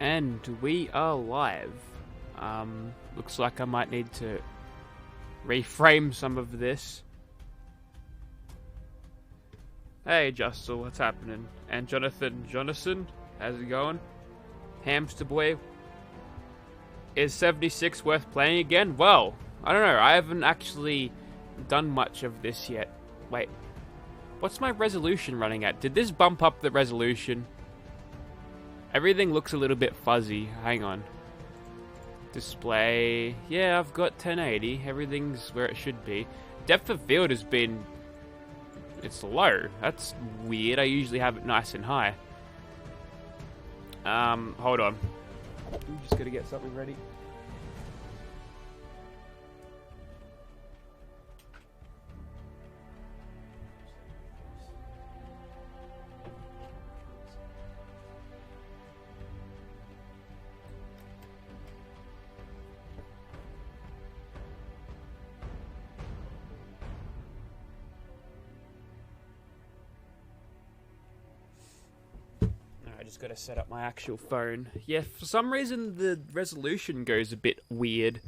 And we are live. Looks like I might need to reframe some of this. Hey Justin, what's happening? And Jonathan, how's it going? Hamster boy, is 76 worth playing again? Well, I don't know, I haven't actually done much of this yet. Wait, what's my resolution running at? Did this bump up the resolution? Everything looks a little bit fuzzy. Hang on. Display. Yeah, I've got 1080. Everything's where it should be. Depth of field has been... It's low. That's weird. I usually have it nice and high. Hold on. I'm just gonna get something ready. I just gotta set up my actual phone. Yeah, for some reason the resolution goes a bit weird.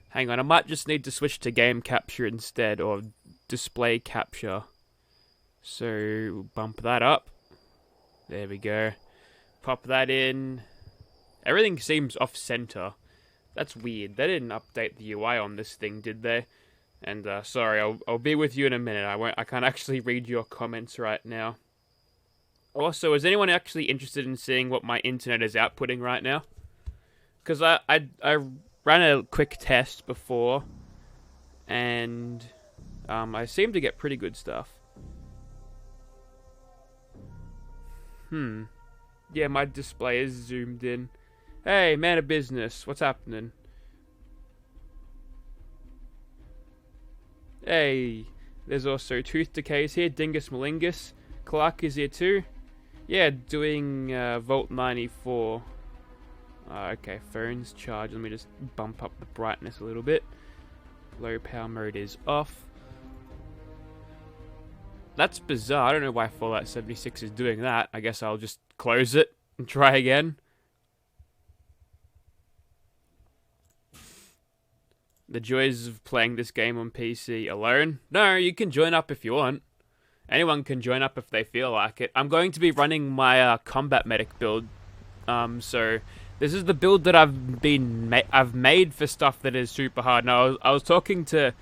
Hang on, I might just need to switch to game capture instead, or display capture. So, bump that up. There we go. Pop that in. Everything seems off-center. That's weird. They didn't update the UI on this thing, did they? And, sorry, I'll be with you in a minute. I can't actually read your comments right now. Also, is anyone actually interested in seeing what my internet is outputting right now? Because I ran a quick test before, and I seem to get pretty good stuff. Yeah, my display is zoomed in. Hey, man of business, what's happening? Hey, there's also Tooth Decay's here, Dingus Malingus. Clark is here too. Yeah, doing Volt 94. Okay, phone's charged. Let me just bump up the brightness a little bit. Low power mode is off. That's bizarre. I don't know why Fallout 76 is doing that. I guess I'll just close it and try again. The joys of playing this game on PC alone? No, you can join up if you want. Anyone can join up if they feel like it. I'm going to be running my combat medic build. So this is the build that I've made for stuff that is super hard. Now I was talking to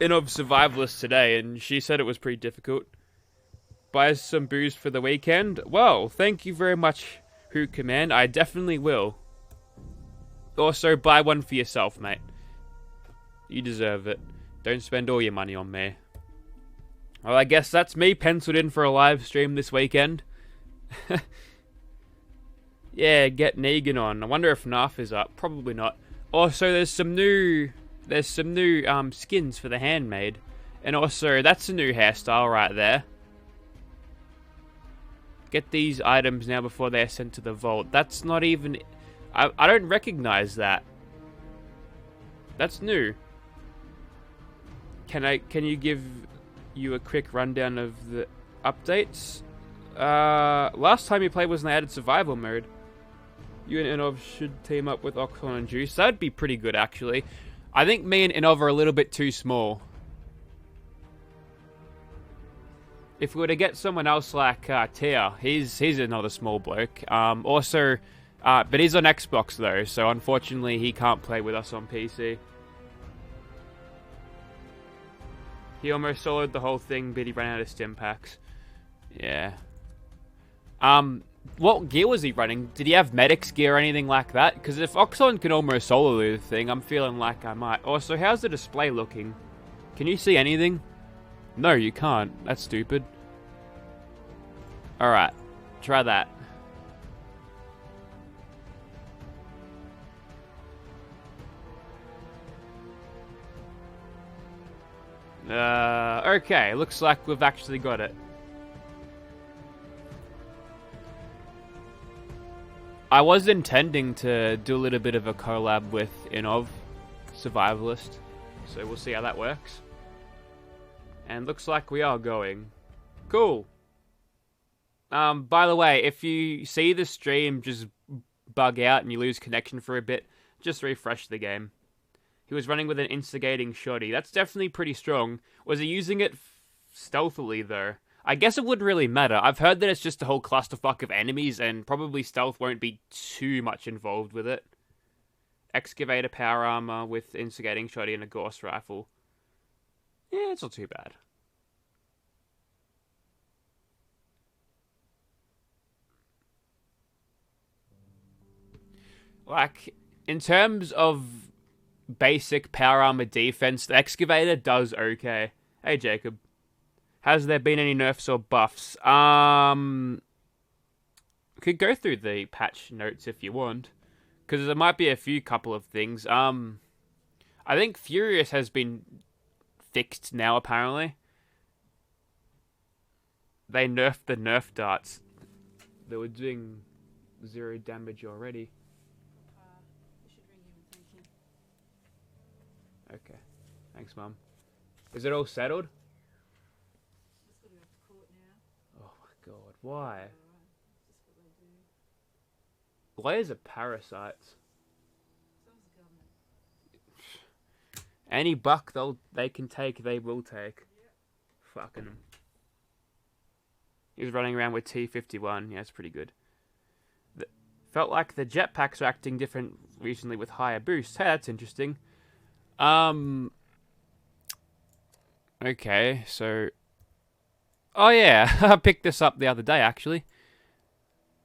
Inov Survivalist today, and she said it was pretty difficult. Buy some booze for the weekend. Well, thank you very much, Who Command. I definitely will. Also, buy one for yourself, mate. You deserve it. Don't spend all your money on me. Well, I guess that's me penciled in for a live stream this weekend. Yeah, get Negan on. I wonder if Narf is up. Probably not. Also, there's some new skins for the handmade, and also that's a new hairstyle right there. Get these items now before they are sent to the vault. That's not even. I don't recognize that. That's new. Can you give you a quick rundown of the updates? Last time you played was in the added survival mode. You and Inov should team up with Oxon and Juice. That'd be pretty good, actually. I think me and Inov are a little bit too small. If we were to get someone else like Tia, he's another small bloke. Also, but he's on Xbox though, so unfortunately he can't play with us on PC. He almost soloed the whole thing, but he ran out of stim packs. Yeah. What gear was he running? Did he have medics gear or anything like that? Because if Oxon can almost solo the thing, I'm feeling like I might. Also, how's the display looking? Can you see anything? No, you can't. That's stupid. Alright. Try that. Okay, looks like we've actually got it. I was intending to do a little bit of a collab with Inov Survivalist, so we'll see how that works. And looks like we are going. Cool. By the way, if you see the stream just bug out and you lose connection for a bit, just refresh the game. He was running with an instigating shoddy. That's definitely pretty strong. Was he using it stealthily, though? I guess it wouldn't really matter. I've heard that it's just a whole clusterfuck of enemies, and probably stealth won't be too much involved with it. Excavator power armor with instigating shoddy and a Gauss rifle. Yeah, it's not too bad. Like, in terms of basic power armor defense, the excavator does okay. Hey, Jacob. Has there been any nerfs or buffs? Could go through the patch notes if you want, because there might be a couple of things. I think Furious has been fixed now, apparently. They nerfed the nerf darts. They were doing 0 damage already. Okay. Thanks, Mum. Is it all settled? Oh my god, why? Lawyers are parasites. Any buck they can take, they will take. Fucking them. He was running around with T51. Yeah, it's pretty good. Felt like the jetpacks are acting different recently with higher boosts. Hey, that's interesting. Okay, so... Oh yeah, I picked this up the other day, actually.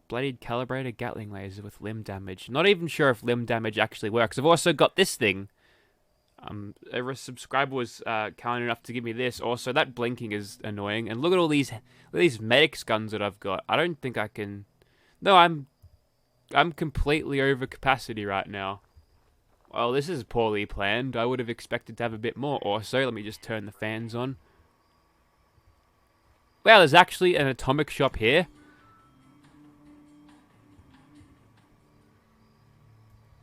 Bloodied calibrated Gatling laser with limb damage. Not even sure if limb damage actually works. I've also got this thing. A subscriber was kind enough to give me this. Also, that blinking is annoying. And look at all these medics guns that I've got. I don't think I can... No, I'm completely over capacity right now. Well, this is poorly planned. I would have expected to have a bit more. Also, let me just turn the fans on. Wow, there's actually an atomic shop here.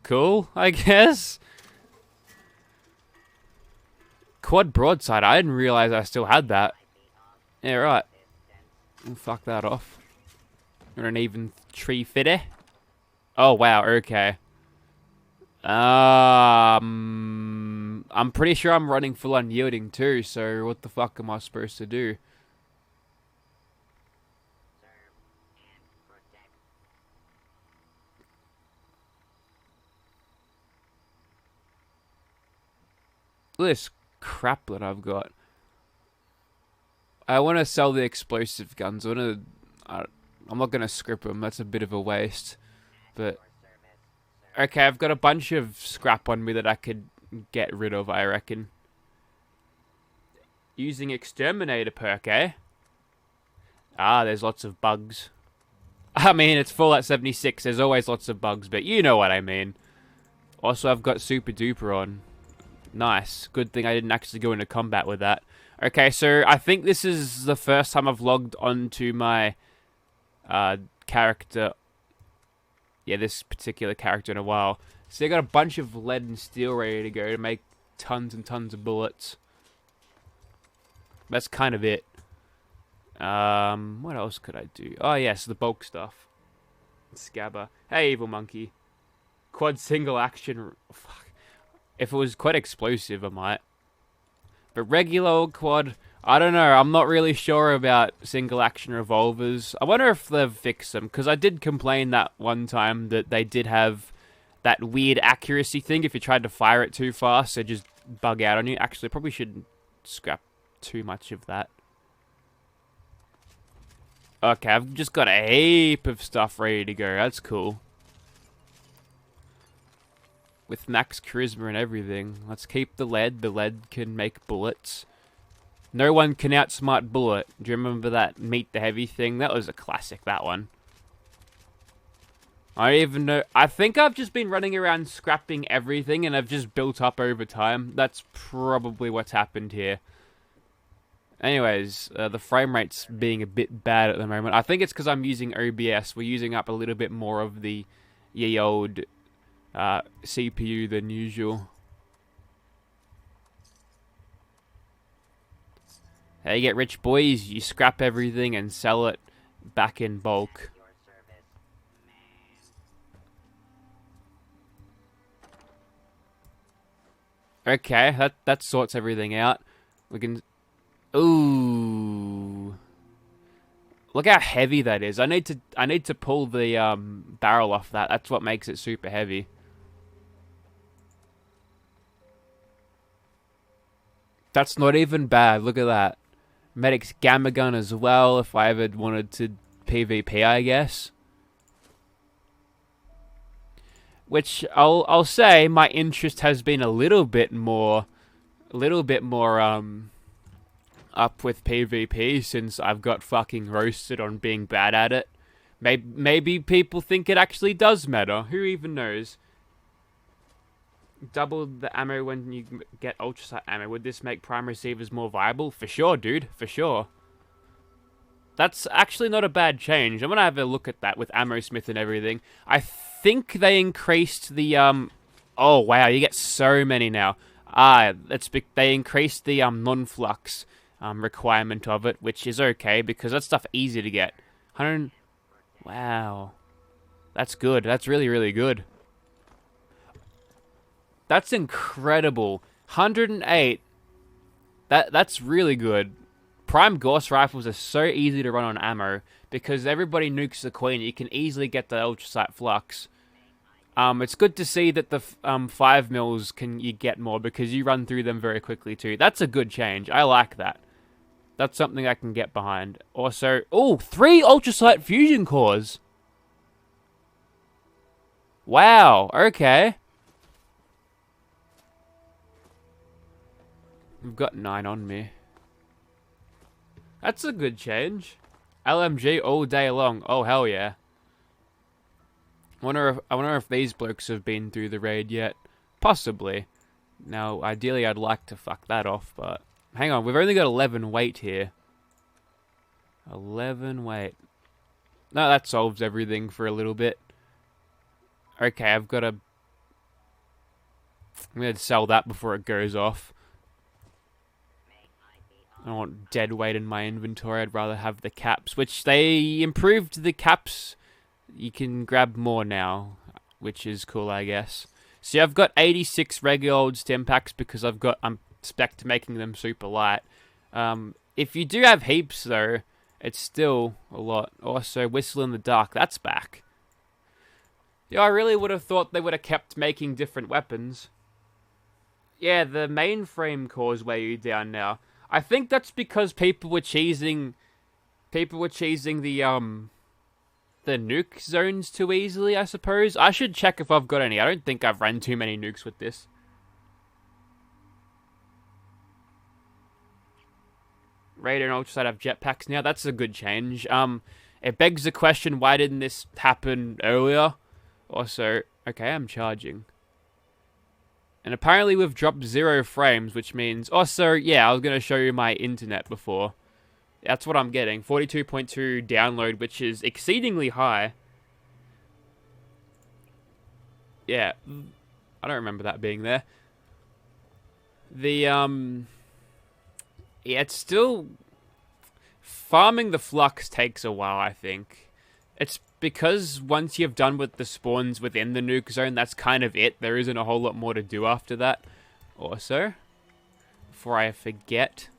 Cool, I guess. Quad broadside. I didn't realize I still had that. Yeah, right. We'll fuck that off. Or an even tree fitter. Oh, wow, okay. I'm pretty sure I'm running full unyielding too, so what the fuck am I supposed to do? Look at this crap that I've got. I want to sell the explosive guns. I'm not going to script them. That's a bit of a waste. But okay, I've got a bunch of scrap on me that I could get rid of, I reckon. Using exterminator perk, eh? Ah, there's lots of bugs. I mean, it's full at 76. There's always lots of bugs, but you know what I mean. Also, I've got super duper on. Nice. Good thing I didn't actually go into combat with that. Okay, so I think this is the first time I've logged onto my character. Yeah, this particular character in a while. So I got a bunch of lead and steel ready to go to make tons and tons of bullets. That's kind of it. What else could I do? Oh, yes, the bulk stuff. Scabber. Hey, evil monkey. Quad single action. Fuck. If it was quite explosive, I might. But regular old quad, I don't know. I'm not really sure about single action revolvers. I wonder if they've fixed them, because I did complain that one time that they did have that weird accuracy thing. If you tried to fire it too fast, it just bug out on you. Actually, probably shouldn't scrap too much of that. Okay, I've just got a heap of stuff ready to go. That's cool. With max charisma and everything. Let's keep the lead. The lead can make bullets. No one can outsmart bullet. Do you remember that meet the heavy thing? That was a classic, that one. I don't even know. I think I've just been running around scrapping everything and I've just built up over time. That's probably what's happened here. Anyways, the frame rate's being a bit bad at the moment. I think it's because I'm using OBS. We're using up a little bit more of the ye old CPU than usual. How you get rich, boys? You scrap everything and sell it back in bulk. Okay, that sorts everything out. We can... Ooh. Look how heavy that is. I need to pull the barrel off that. That's what makes it super heavy. That's not even bad. Look at that. Medic's Gamma Gun as well, if I ever wanted to PvP, I guess. Which I'll say my interest has been a little bit more up with PvP since I've got fucking roasted on being bad at it. Maybe people think it actually does matter. Who even knows? Double the ammo when you get ultra sight ammo. Would this make prime receivers more viable? For sure, dude. For sure. That's actually not a bad change. I'm gonna have a look at that with Ammo Smith and everything. I think they increased the oh wow, you get so many now. They increased the non-flux requirement of it, which is okay because that stuff easy to get. 100. Wow, that's good. That's really, really good. That's incredible. 108. That's really good. Prime Gauss rifles are so easy to run on ammo because everybody nukes the Queen. You can easily get the ultrasight flux. It's good to see that the 5 mils you get more because you run through them very quickly too. That's a good change. I like that. That's something I can get behind. Also, 3 ultrasight fusion cores. Wow. Okay. We've got 9 on me. That's a good change. LMG all day long. Oh, hell yeah. I wonder if these blokes have been through the raid yet. Possibly. Now, ideally, I'd like to fuck that off, but... Hang on, we've only got 11 weight here. 11 weight. No, that solves everything for a little bit. Okay, I've got to... I'm going to sell that before it goes off. I don't want dead weight in my inventory. I'd rather have the caps, which they improved the caps. You can grab more now, which is cool, I guess. See, I've got 86 regular old stim packs because I'm spec to making them super light. If you do have heaps, though, it's still a lot. Also, Whistle in the Dark, that's back. Yeah, I really would have thought they would have kept making different weapons. Yeah, the mainframe cores weigh you down now. I think that's because people were cheesing the nuke zones too easily, I suppose. I should check if I've got any. I don't think I've run too many nukes with this. Radar and Ultrasight have jetpacks now. That's a good change. It begs the question, why didn't this happen earlier? Also, okay, I'm charging. And apparently we've dropped 0 frames, which means... Also, yeah, I was going to show you my internet before. That's what I'm getting. 42.2 download, which is exceedingly high. Yeah, I don't remember that being there. Yeah, it's still... Farming the flux takes a while, I think. It's because once you've done with the spawns within the nuke zone, that's kind of it. There isn't a whole lot more to do after that. Also, before I forget,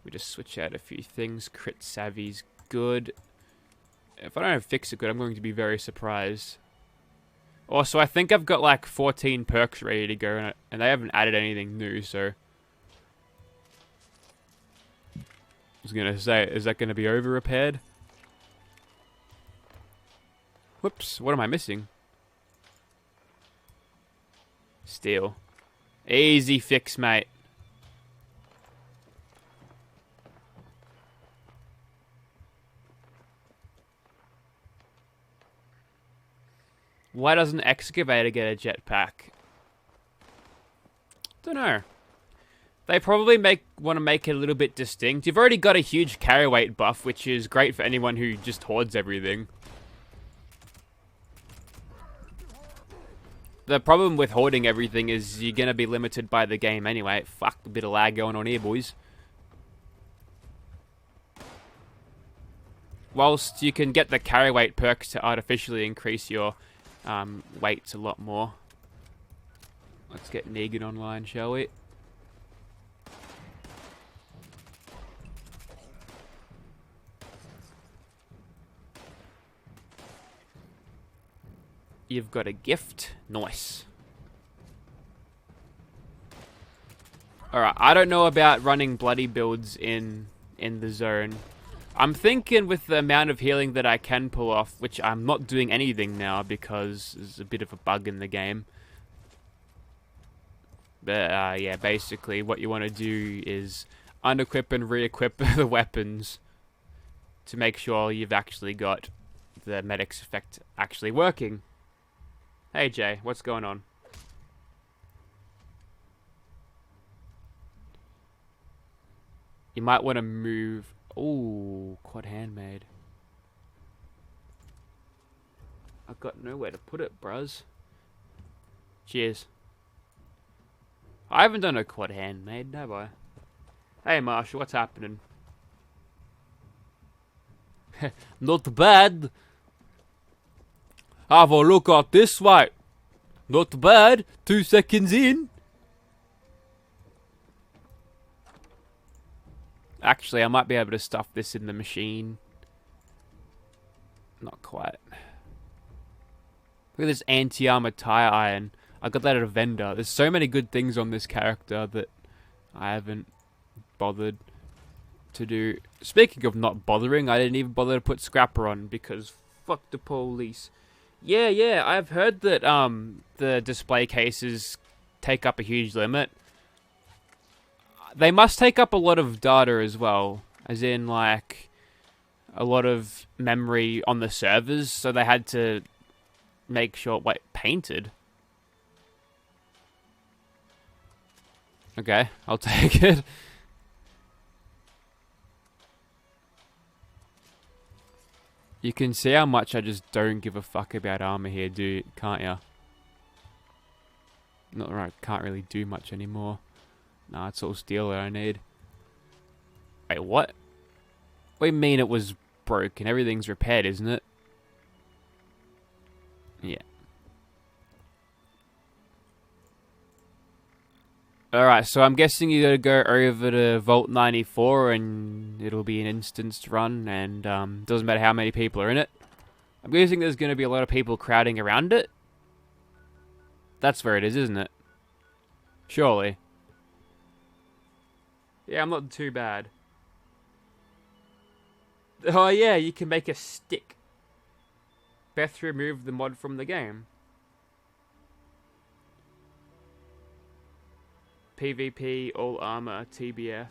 we just switch out a few things. Crit Savvy's good. If I don't have Fix It good, I'm going to be very surprised. Also, I think I've got like 14 perks ready to go, and they haven't added anything new, so... I was going to say, is that going to be over-repaired? Whoops, what am I missing? Steel. Easy fix, mate. Why doesn't Excavator get a jetpack? Don't know. They probably want to make it a little bit distinct. You've already got a huge carry weight buff, which is great for anyone who just hoards everything. The problem with hoarding everything is you're going to be limited by the game anyway. Fuck, a bit of lag going on here, boys. Whilst you can get the carry weight perks to artificially increase your weights a lot more. Let's get Negan online, shall we? You've got a gift. Nice. Alright, I don't know about running bloody builds in the zone. I'm thinking with the amount of healing that I can pull off, which I'm not doing anything now because there's a bit of a bug in the game. But yeah, basically what you want to do is unequip and re-equip the weapons to make sure you've actually got the medic's effect actually working. Hey Jay, what's going on? You might want to move. Ooh, quad handmade. I've got nowhere to put it, bruz. Cheers. I haven't done a quad handmade, have I? Hey Marshall, what's happening? Not bad. Have a look at this way. Not bad. 2 seconds in. Actually, I might be able to stuff this in the machine. Not quite. Look at this anti-armor tire iron. I got that at a vendor. There's so many good things on this character that I haven't bothered to do. Speaking of not bothering, I didn't even bother to put Scrapper on because fuck the police. Yeah, I've heard that the display cases take up a huge limit. They must take up a lot of data as well, as in like a lot of memory on the servers, so they had to make sure. Wait, painted? Okay, I'll take it. You can see how much I just don't give a fuck about armor here, can't ya? Not right, can't really do much anymore. Nah, it's all steel that I need. Wait, what? What do you mean it was broken? Everything's repaired, isn't it? Yeah. Alright, so I'm guessing you gotta go over to Vault 94 and it'll be an instanced run and doesn't matter how many people are in it. I'm guessing there's gonna be a lot of people crowding around it. That's where it is, isn't it? Surely. Yeah, I'm not too bad. Oh yeah, you can make a stick. Beth removed the mod from the game. PvP, all armor, TBF.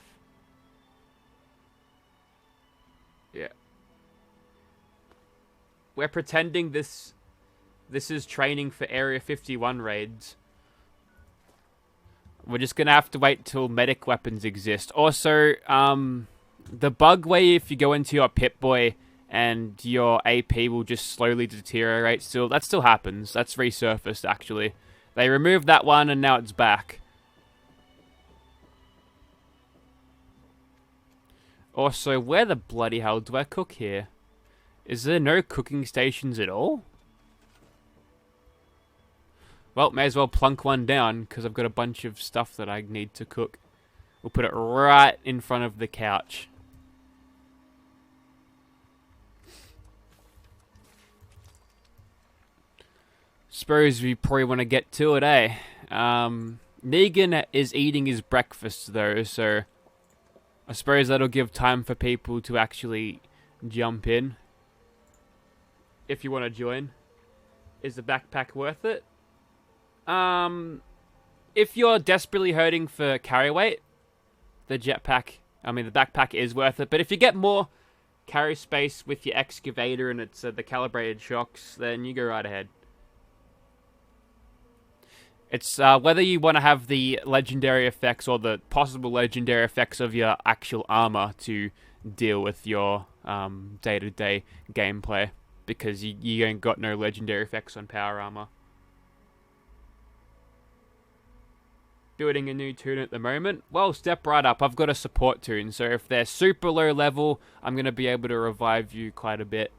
Yeah. We're pretending this is training for Area 51 raids. We're just gonna have to wait till medic weapons exist. Also, the bug where if you go into your Pip-Boy and your AP will just slowly deteriorate, that still happens. That's resurfaced, actually. They removed that one and now it's back. Also, where the bloody hell do I cook here? Is there no cooking stations at all? Well, may as well plunk one down, because I've got a bunch of stuff that I need to cook. We'll put it right in front of the couch. Suppose we probably want to get to it, eh? Negan is eating his breakfast, though, so I suppose that'll give time for people to actually jump in. If you want to join. Is the backpack worth it? If you're desperately hurting for carry weight, the backpack is worth it. But if you get more carry space with your excavator and it's the calibrated shocks, then you go right ahead. It's whether you want to have the legendary effects or the possible legendary effects of your actual armor to deal with your day-to-day gameplay, because you ain't got no legendary effects on power armor. Building a new toon at the moment. Well, step right up. I've got a support toon, so if they're super low level, I'm going to be able to revive you quite a bit.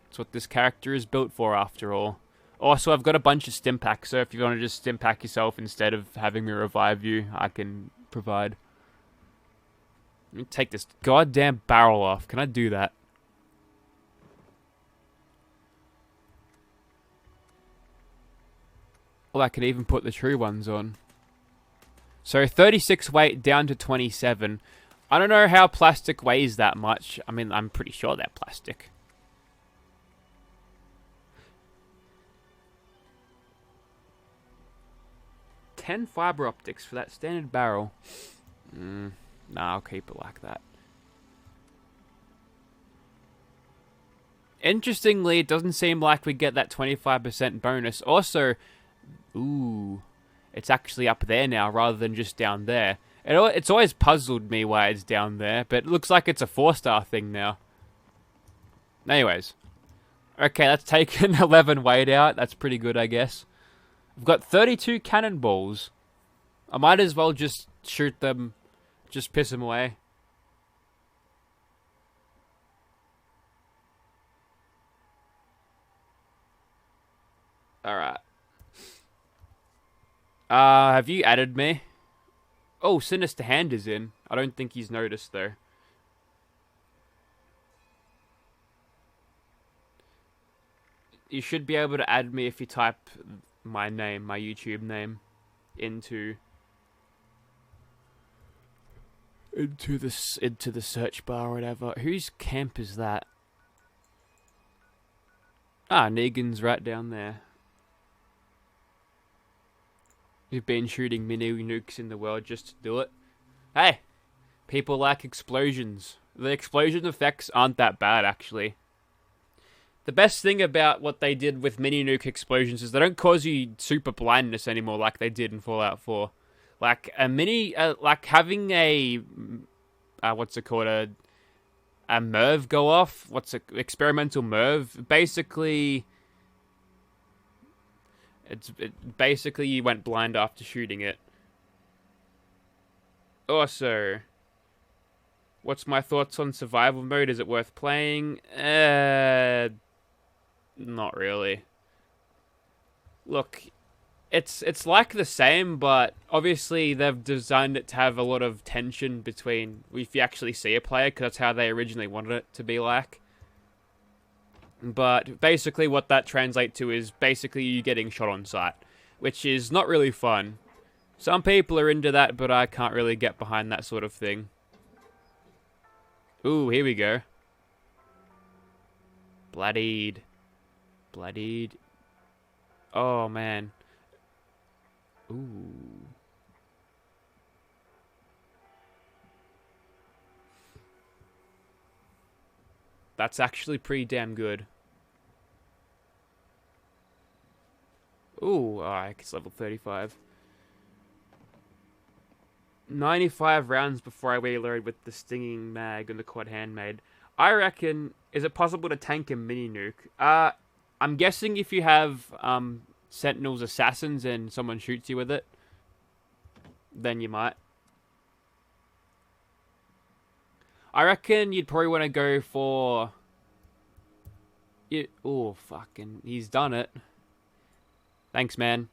That's what this character is built for, after all. Also, I've got a bunch of stim packs, so if you want to just stim pack yourself instead of having me revive you, I can provide. Let me take this goddamn barrel off. Can I do that? Well, I can even put the true ones on. So 36 weight down to 27. I don't know how plastic weighs that much. I mean, I'm pretty sure they're plastic. $10 fiber optics for that standard barrel. Nah, I'll keep it like that. Interestingly, it doesn't seem like we get that 25% bonus. Also, ooh, it's actually up there now rather than just down there. It's always puzzled me why it's down there, but it looks like it's a 4-star thing now. Anyways. Okay, that's taken 11 weight out. That's pretty good, I guess. I've got 32 cannonballs. I might as well just shoot them. Just piss them away. Alright. Have you added me? Oh, Sinister Hand is in. I don't think he's noticed, though. You should be able to add me if you type my name, my YouTube name, into the search bar or whatever. Whose camp is that? Ah, Negan's right down there. You've been shooting mini nukes in the world just to do it. Hey, people like explosions. The explosion effects aren't that bad, actually. The best thing about what they did with mini nuke explosions is they don't cause you super blindness anymore like they did in Fallout 4. Like a mini, like having a, what's it called, a MIRV go off. Experimental MIRV? Basically, basically you went blind after shooting it. Also, what's my thoughts on survival mode? Is it worth playing? Not really. Look, it's like the same, but obviously they've designed it to have a lot of tension between if you actually see a player, because that's how they originally wanted it to be like. But basically what that translates to is basically you getting shot on sight, which is not really fun. Some people are into that, but I can't really get behind that sort of thing. Ooh, here we go. Bloodied. Bloodied. Oh, man. Ooh. That's actually pretty damn good. Ooh, alright, it's level 35. 95 rounds before I reload with the stinging mag and the quad handmade. I reckon, is it possible to tank a mini nuke? I'm guessing if you have Sentinel's assassins and someone shoots you with it, then you might. I reckon you'd probably want to go for... Oh, fucking... He's done it. Thanks, man.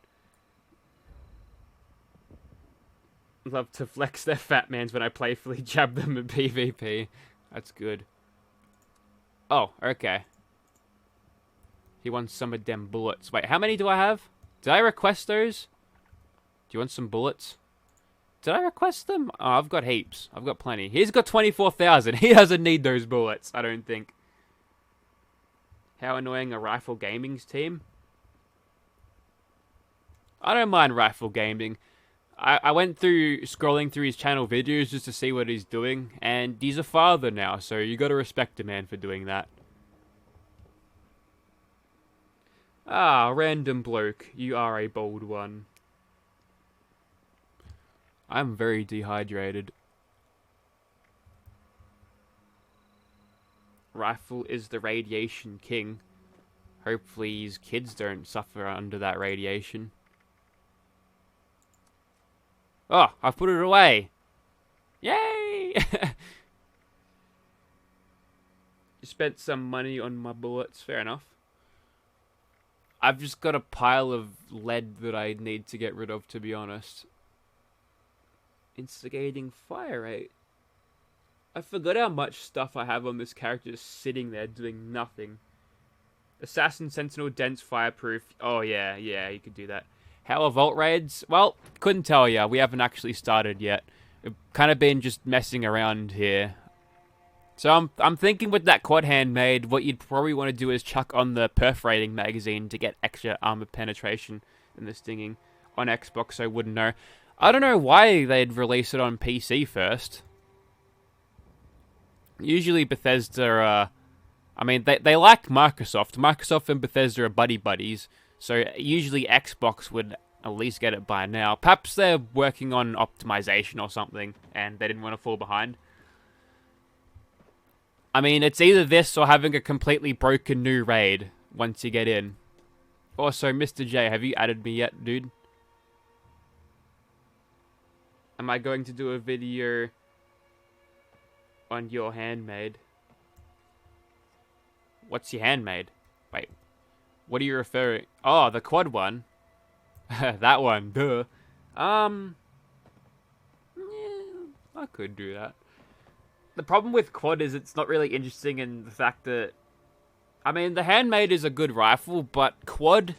Love to flex their fat mans when I playfully jab them in PvP. That's good. Oh, okay. He wants some of them bullets. Wait, how many do I have? Did I request those? Do you want some bullets? Did I request them? Oh, I've got heaps. I've got plenty. He's got 24,000. He doesn't need those bullets, I don't think. How annoying a Rifle Gaming's team. I don't mind Rifle Gaming. I went through scrolling through his channel videos just to see what he's doing, and he's a father now, so you gotta respect a man for doing that. Ah, random bloke, you are a bold one. I'm very dehydrated. Rifle is the radiation king. Hopefully his kids don't suffer under that radiation. Oh, I've put it away. Yay! You spent some money on my bullets. Fair enough. I've just got a pile of lead that I need to get rid of, to be honest. Instigating fire rate. I forgot how much stuff I have on this character just sitting there doing nothing. Assassin, Sentinel, Dense, Fireproof. Oh, yeah, you could do that. How are Vault Raids? Well, couldn't tell ya. We haven't actually started yet. We've kind of been just messing around here. So I'm thinking with that quad handmade, what you'd probably want to do is chuck on the perforating magazine to get extra armor penetration and the stinging on Xbox, so I wouldn't know. I don't know why they'd release it on PC first. Usually Bethesda, I mean, they like Microsoft. Microsoft and Bethesda are buddy-buddies, so usually Xbox would at least get it by now. Perhaps they're working on optimization or something, and they didn't want to fall behind. I mean, it's either this or having a completely broken new raid once you get in. Also, Mr. J, have you added me yet, dude? Am I going to do a video on your handmade? What's your handmade? Wait, what are you referring? Oh, the quad one. That one, duh. Yeah, I could do that. The problem with quad is it's not really interesting in the fact that, I mean, the handmade is a good rifle, but quad,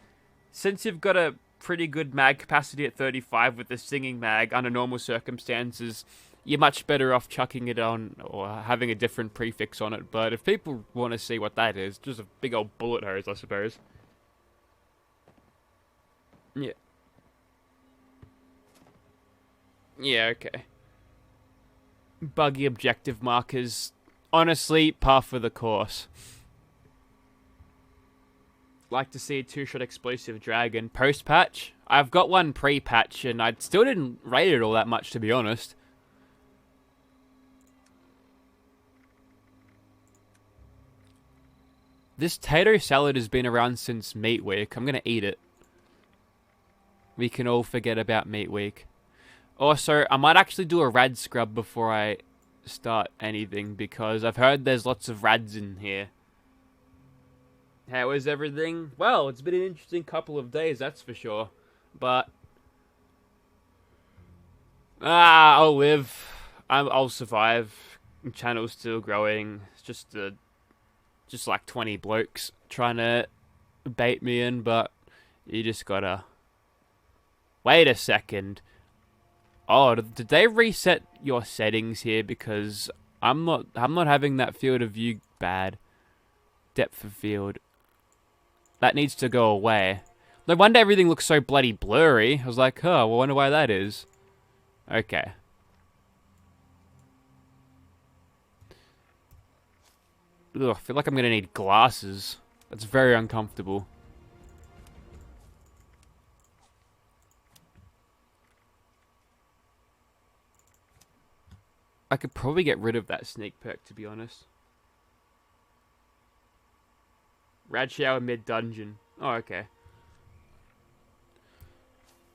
since you've got a pretty good mag capacity at 35 with the stinging mag under normal circumstances, you're much better off chucking it on or having a different prefix on it. But if people want to see what that is, just a big old bullet hose, I suppose. Yeah. Yeah, okay. Buggy objective markers. Honestly, par for the course. Like to see a two-shot explosive dragon post-patch. I've got one pre-patch and I still didn't rate it all that much, to be honest. This tato salad has been around since Meat Week. I'm gonna eat it. We can all forget about Meat Week. Also, I might actually do a rad scrub before I start anything, because I've heard there's lots of rads in here. How is everything? Well, it's been an interesting couple of days, that's for sure. But I'll live. I'll survive. The channel's still growing. It's just like 20 blokes trying to bait me in, but you just gotta wait a second. Oh, did they reset your settings here? Because I'm not having that field of view bad. Depth of field. That needs to go away. No wonder everything looks so bloody blurry. I was like, oh, I wonder why that is. Okay. Ugh, I feel like I'm gonna need glasses. That's very uncomfortable. I could probably get rid of that sneak perk, to be honest. Rad shower mid-dungeon. Oh, okay.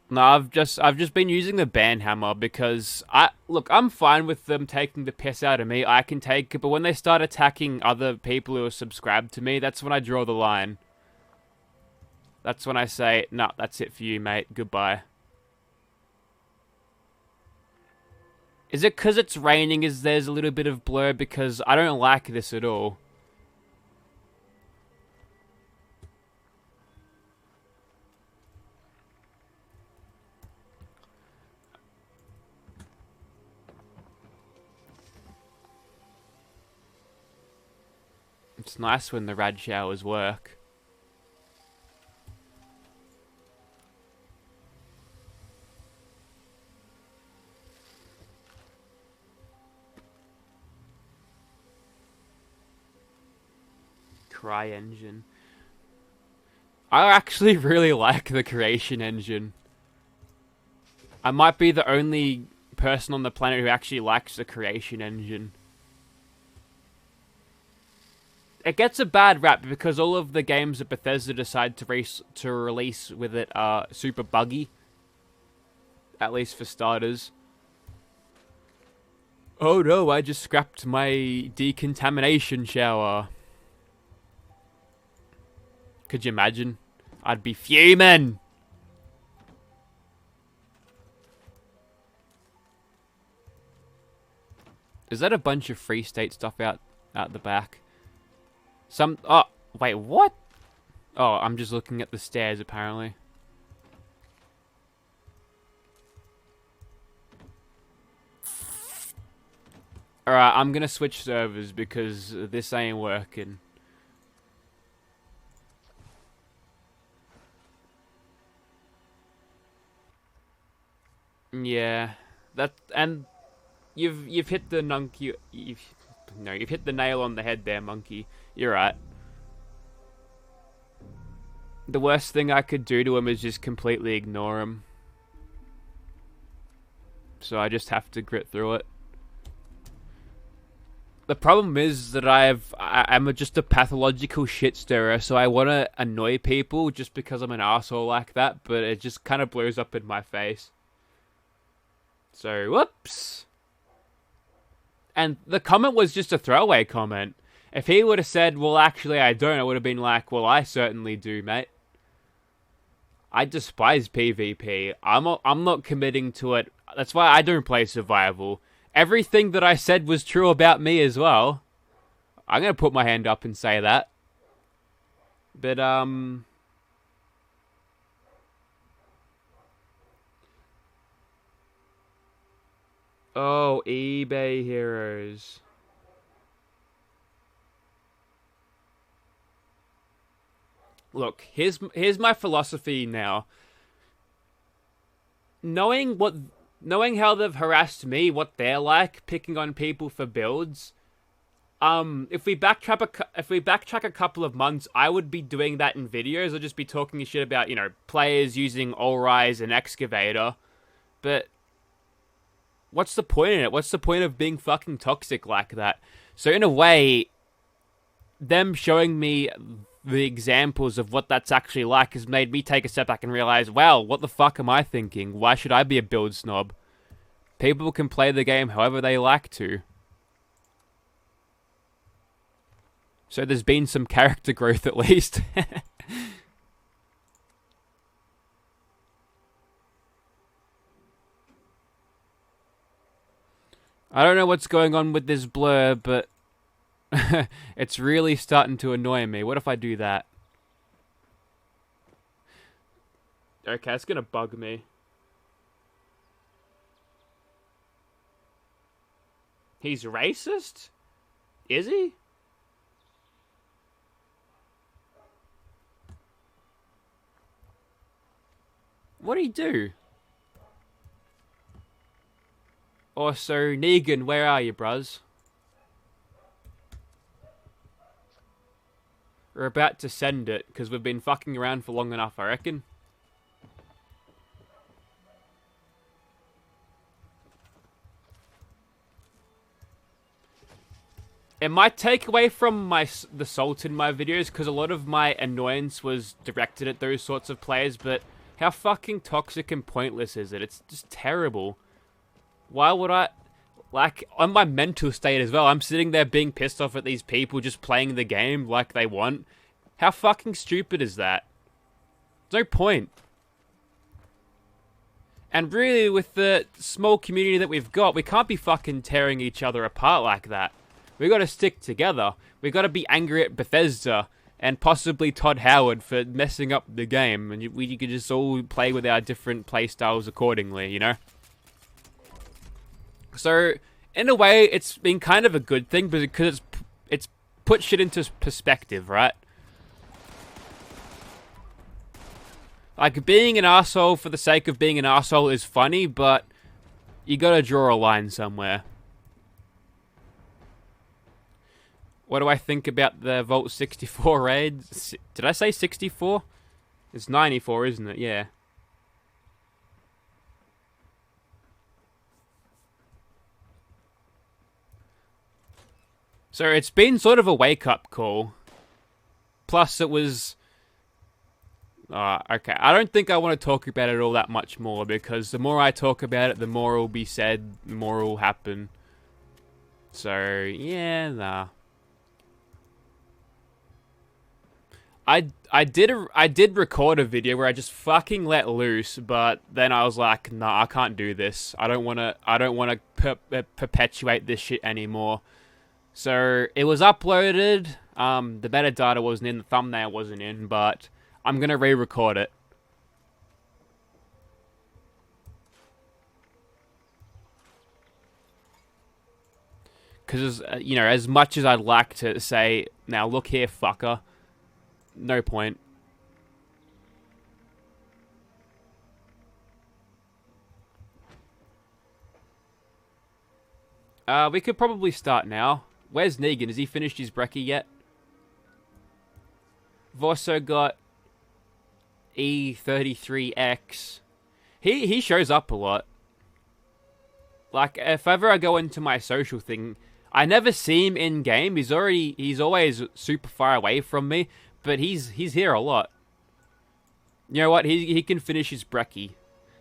No, I've just been using the banhammer because look, I'm fine with them taking the piss out of me. I can take it, but when they start attacking other people who are subscribed to me, that's when I draw the line. That's when I say, no, that's it for you, mate. Goodbye. Is it because it's raining? Is there's a little bit of blur? Because I don't like this at all. It's nice when the rad showers work. Cry engine. I actually really like the creation engine. I might be the only person on the planet who actually likes the creation engine. It gets a bad rap because all of the games that Bethesda decide to release with it are super buggy. At least for starters. Oh no, I just scrapped my decontamination shower. Could you imagine? I'd be fuming. Is that a bunch of Free State stuff out the back? Oh, wait, what? Oh, I'm just looking at the stairs, apparently. Alright, I'm gonna switch servers because this ain't working. Yeah, and you've hit the you've hit the nail on the head there, monkey. You're right. The worst thing I could do to him is just completely ignore him. So I just have to grit through it. The problem is that I'm just a pathological shit stirrer, so I want to annoy people just because I'm an asshole like that, but it just kind of blows up in my face. So, whoops. And the comment was just a throwaway comment. If he would have said, well, actually, I don't, I would have been like, well, I certainly do, mate. I despise PvP. I'm not committing to it. That's why I don't play survival. Everything that I said was true about me as well. I'm going to put my hand up and say that. But, oh, eBay heroes. Look, here's my philosophy now. Knowing how they've harassed me, what they're like, picking on people for builds. If we backtrack a couple of months, I would be doing that in videos. I'd just be talking shit about, players using All-Rise and Excavator. But what's the point in it? What's the point of being fucking toxic like that? So in a way, them showing me the examples of what that's actually like has made me take a step back and realize, wow, what the fuck am I thinking? Why should I be a build snob? People can play the game however they like to. So there's been some character growth at least. I don't know what's going on with this blur, but it's really starting to annoy me. What if I do that? Okay, it's gonna bug me. He's racist? Is he? What'd he do? Also, Negan, where are you, bruz? We're about to send it, because we've been fucking around for long enough, I reckon. It might take away from the salt in my videos, because a lot of my annoyance was directed at those sorts of players, but how fucking toxic and pointless is it? It's just terrible. Why would I... Like, on my mental state as well, I'm sitting there being pissed off at these people just playing the game like they want. How fucking stupid is that? There's no point. And really, with the small community that we've got, we can't be fucking tearing each other apart like that. We gotta stick together. We gotta be angry at Bethesda and possibly Todd Howard for messing up the game, and we could just all play with our different playstyles accordingly, you know? So, in a way, it's been kind of a good thing, because it's put shit into perspective, right? Like, being an arsehole for the sake of being an arsehole is funny, but you gotta draw a line somewhere. What do I think about the Vault 64 raid? Did I say 64? It's 94, isn't it? Yeah. So it's been sort of a wake-up call. Plus it was... okay, I don't think I want to talk about it all that much more, because the more I talk about it, the more will be said, the more will happen. So, yeah, nah. I did record a video where I just fucking let loose, but then I was like, nah, I can't do this. I don't wanna perpetuate this shit anymore. So it was uploaded. The metadata wasn't in, the thumbnail wasn't in, but I'm gonna re-record it. Because, you know, as much as I'd like to say, now look here, fucker, no point. We could probably start now. Where's Negan? Has he finished his brekkie yet? We've also got E33X. He shows up a lot. Like, if ever I go into my social thing, I never see him in game. He's always super far away from me, but he's here a lot. You know what? He can finish his brekkie.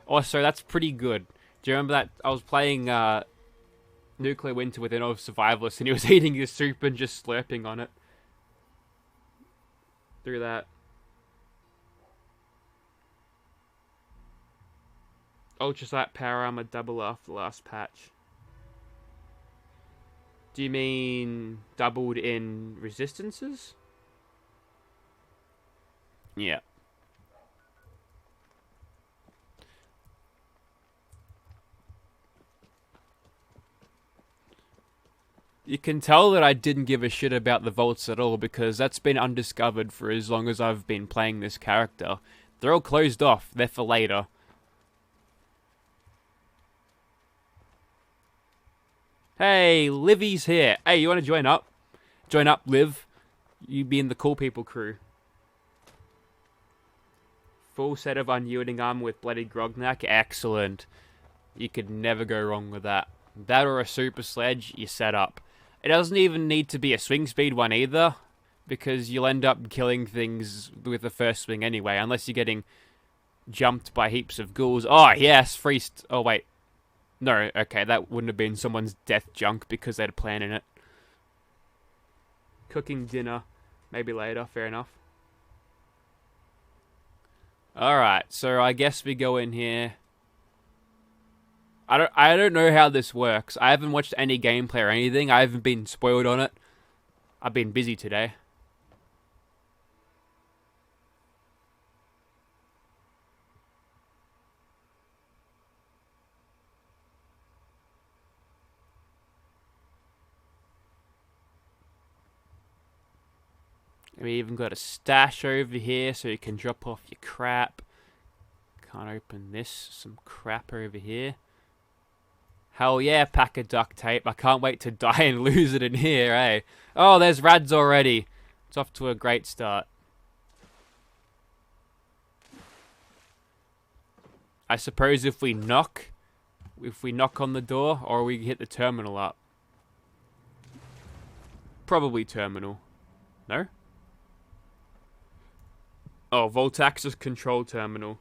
Also, that's pretty good. Do you remember that I was playing Nuclear Winter with another survivalist, and he was eating his soup and just slurping on it. Through that. Ultrasight power armor double after the last patch. Do you mean doubled in resistances? Yeah. You can tell that I didn't give a shit about the vaults at all, because that's been undiscovered for as long as I've been playing this character. They're all closed off. They're for later. Hey, Livy's here. Hey, you want to join up? Join up, Liv. You be in the cool people crew. Full set of unyielding armor with bloodied Grognak. Excellent. You could never go wrong with that. That or a super sledge, you set up. It doesn't even need to be a swing speed one either, because you'll end up killing things with the first swing anyway, unless you're getting jumped by heaps of ghouls. Oh, yes, freest. Oh, wait. No, okay, that wouldn't have been someone's death junk because they had a plan in it. Cooking dinner. Maybe later, fair enough. Alright, so I guess we go in here. I don't know how this works. I haven't watched any gameplay or anything. I haven't been spoiled on it. I've been busy today. We even got a stash over here so you can drop off your crap. Can't open this. Some crap over here. Hell yeah, pack of duct tape. I can't wait to die and lose it in here, eh? Oh, there's Rads already. It's off to a great start. I suppose if we knock on the door, or we hit the terminal up. Probably terminal. No? Oh, Voltax's control terminal.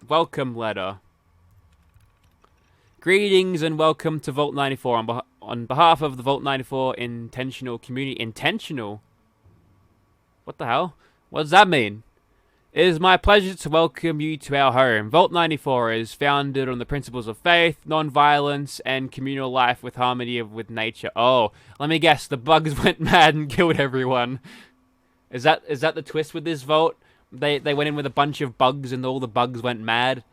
Welcome letter. Greetings and welcome to Vault 94. On behalf of the Vault 94 intentional community... Intentional? What the hell? What does that mean? It is my pleasure to welcome you to our home. Vault 94 is founded on the principles of faith, non-violence, and communal life with harmony with nature. Oh, let me guess. The bugs went mad and killed everyone. Is that the twist with this vault? They went in with a bunch of bugs and all the bugs went mad.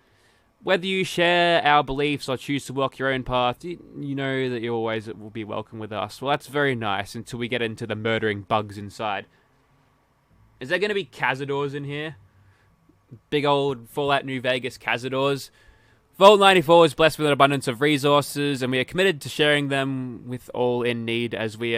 Whether you share our beliefs or choose to walk your own path, you know that you always will be welcome with us. Well, that's very nice until we get into the murdering bugs inside. Is there going to be Cazadors in here? Big old Fallout New Vegas Cazadors. Vault 94 is blessed with an abundance of resources, and we are committed to sharing them with all in need as we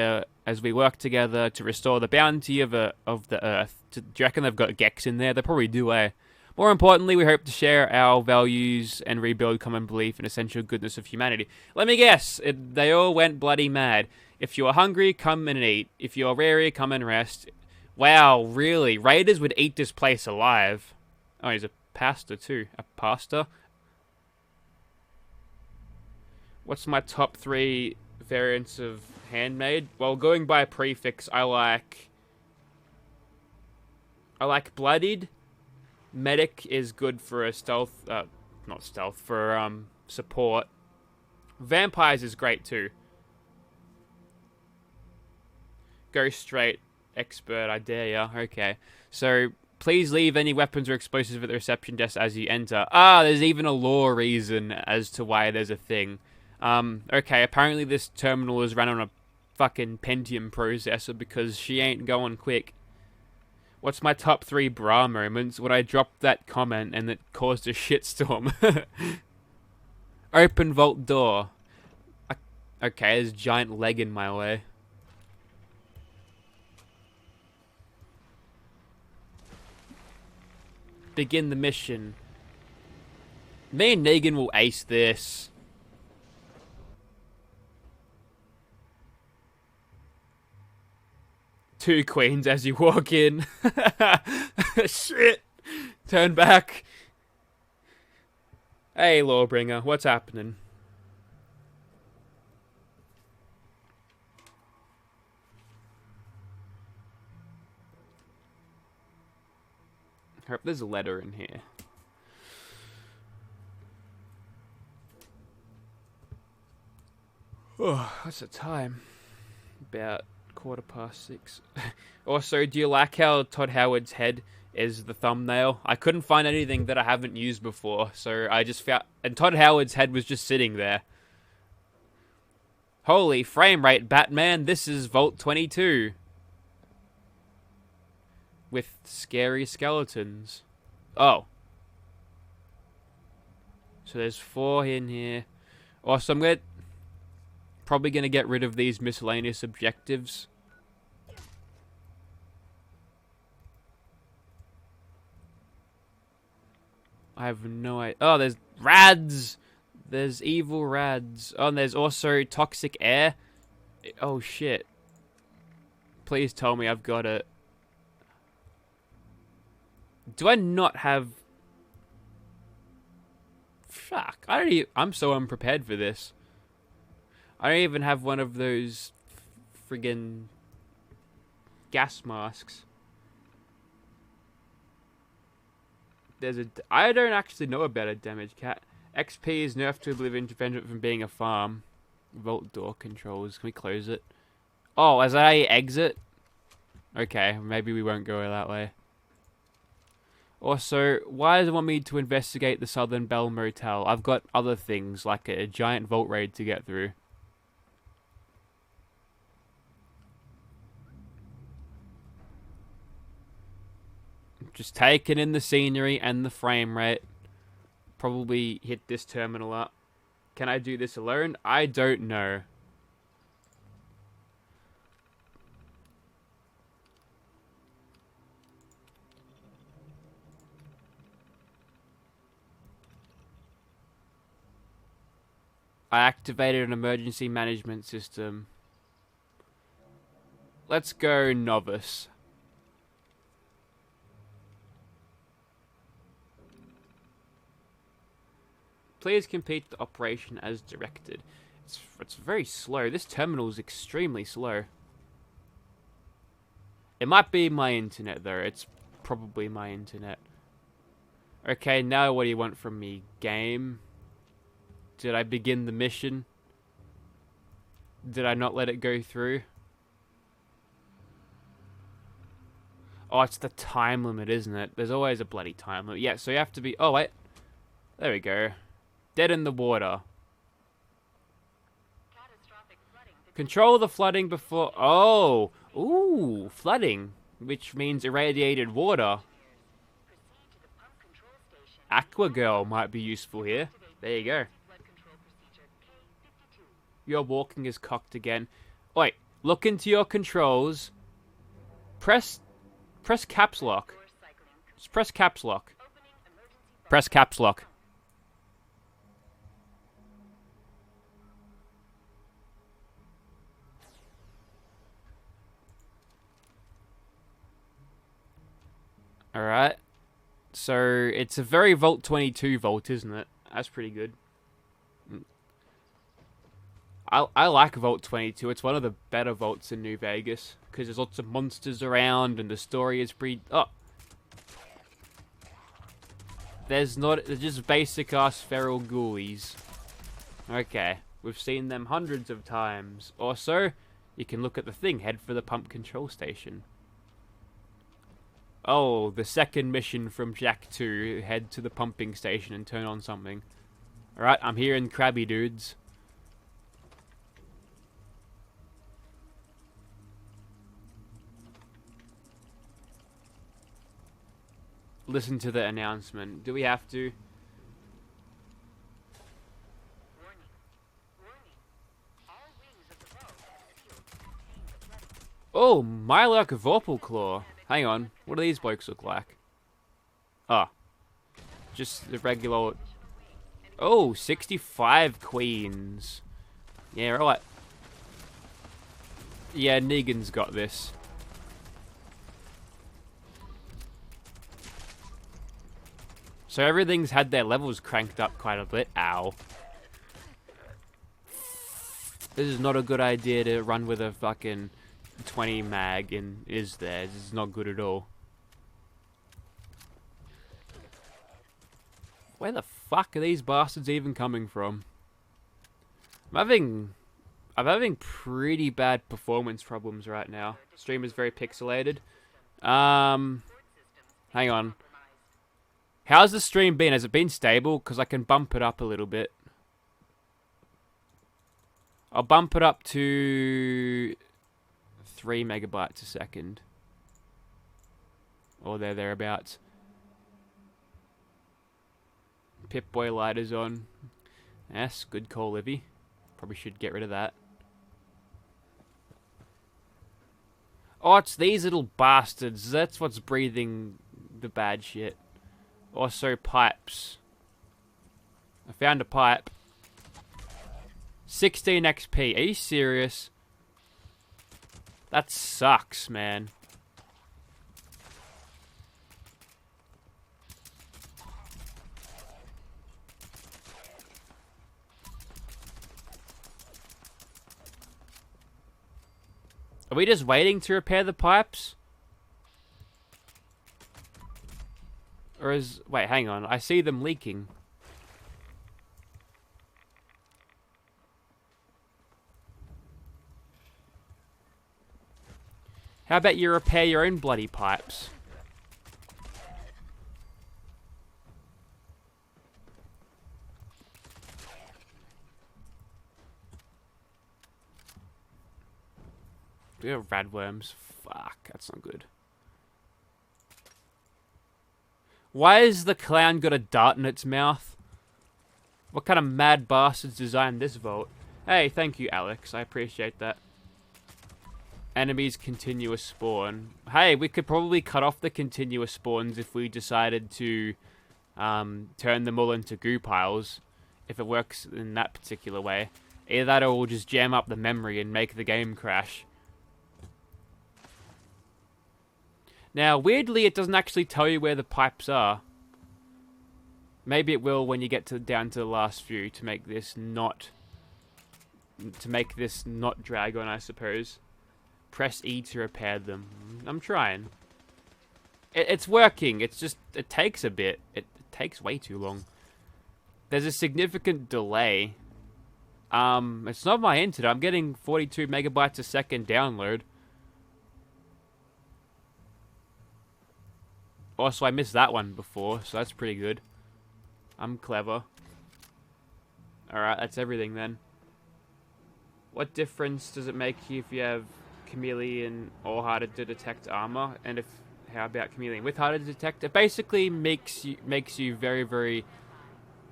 work together to restore the bounty of the Earth. Do you reckon they've got Gex in there? They probably do, eh? More importantly, we hope to share our values and rebuild common belief in essential goodness of humanity. Let me guess, they all went bloody mad. If you are hungry, come and eat. If you are weary, come and rest. Wow, really? Raiders would eat this place alive. Oh, he's a pastor too. A pastor? What's my top 3 variants of handmade. Well, going by prefix, I like bloodied. Medic is good for a stealth, not stealth, for support. Vampires is great too. Go straight, expert, I dare ya. Okay, so please leave any weapons or explosives at the reception desk as you enter. Ah, there's even a lore reason as to why there's a thing. Okay, apparently this terminal is run on a fucking Pentium processor because she ain't going quick. What's my top 3 bra moments? When I dropped that comment and it caused a shitstorm. Open vault door. Okay, there's a giant leg in my way. Begin the mission. Me and Negan will ace this. Two queens as you walk in. Shit. Turn back. Hey, Lawbringer, what's happening? Hope there's a letter in here. Oh, what's the time? About 6:15. Also, do you like how Todd Howard's head is the thumbnail? I couldn't find anything that I haven't used before, so I just found... And Todd Howard's head was just sitting there. Holy frame rate, Batman. This is Vault 22. With scary skeletons. Oh. So there's 4 in here. Also, I'm probably going to get rid of these miscellaneous objectives. I have no idea. Oh, there's rads! There's evil rads. Oh, and there's also toxic air. Oh, shit. Please tell me I've got it. Do I not have... Fuck. I'm so unprepared for this. I don't even have one of those friggin' gas masks. I don't actually know about a damage cat. XP is nerfed to Oblivion to prevent it from being a farm. Vault door controls. Can we close it? Oh, as I exit? Okay, maybe we won't go that way. Also, why does it want me to investigate the Southern Belle Motel? I've got other things, like a giant vault raid to get through. Just taking in the scenery and the frame rate. Probably hit this terminal up. Can I do this alone? I don't know. I activated an emergency management system. Let's go novice. Please complete the operation as directed. It's very slow. This terminal is extremely slow. It might be my internet, though. It's probably my internet. Okay, now what do you want from me, game? Did I begin the mission? Did I not let it go through? Oh, it's the time limit, isn't it? There's always a bloody time limit. Yeah, so you have to be... Oh, wait. There we go. Dead in the water. Control the flooding before... Oh! Ooh, flooding. Which means irradiated water. Aqua Girl might be useful here. There you go. Your walking is cocked again. Wait, look into your controls. Press caps lock. Just press caps lock. Press caps lock. Alright. So, it's a very Vault 22 vault, isn't it? That's pretty good. I like Vault 22. It's one of the better vaults in New Vegas because there's lots of monsters around and the story is pretty. Oh, there's just basic ass feral ghoulies. Okay, we've seen them hundreds of times. Also, you can look at the thing. Head for the pump control station. Oh, the second mission from Jak 2. Head to the pumping station and turn on something. Alright, I'm here in Krabby Dudes. Listen to the announcement. Do we have to? Oh, Mylark Vorpal Claw. Hang on. What do these blokes look like? Oh. Just the regular... Oh, 65 queens. Yeah, right. Yeah, Negan's got this. So everything's had their levels cranked up quite a bit. Ow. This is not a good idea to run with a fucking 20 mag in is there. This is not good at all. Where the fuck are these bastards even coming from? I'm having pretty bad performance problems right now. Stream is very pixelated. Hang on. How's the stream been? Has it been stable? Because I can bump it up a little bit. I'll bump it up to 3 megabytes a second. Or thereabouts. Pip-Boy lighter's on. Yes, good call, Livy. Probably should get rid of that. Oh, it's these little bastards. That's what's breathing the bad shit. Also, pipes. I found a pipe. 16 XP. Are you serious? That sucks, man. Are we just waiting to repair the pipes? Or is... Wait, hang on. I see them leaking. How about you repair your own bloody pipes? We have radworms. Fuck, that's not good. Why has the clown got a dart in its mouth? What kind of mad bastards designed this vault? Hey, thank you, Alex. I appreciate that. Enemies continuous spawn. Hey, we could probably cut off the continuous spawns if we decided to turn them all into goo piles. If it works in that particular way. Either that or we'll just jam up the memory and make the game crash. Now, weirdly, it doesn't actually tell you where the pipes are. Maybe it will when you get down to the last few to make this not drag on, I suppose. Press E to repair them. I'm trying. It's working. It's just it takes a bit. It takes way too long. There's a significant delay. It's not my internet. I'm getting 42 megabytes a second download. Also, I missed that one before, so that's pretty good. I'm clever. Alright, that's everything then. What difference does it make if you have chameleon or harder to detect armor? And how about chameleon with harder to detect? It basically makes you very, very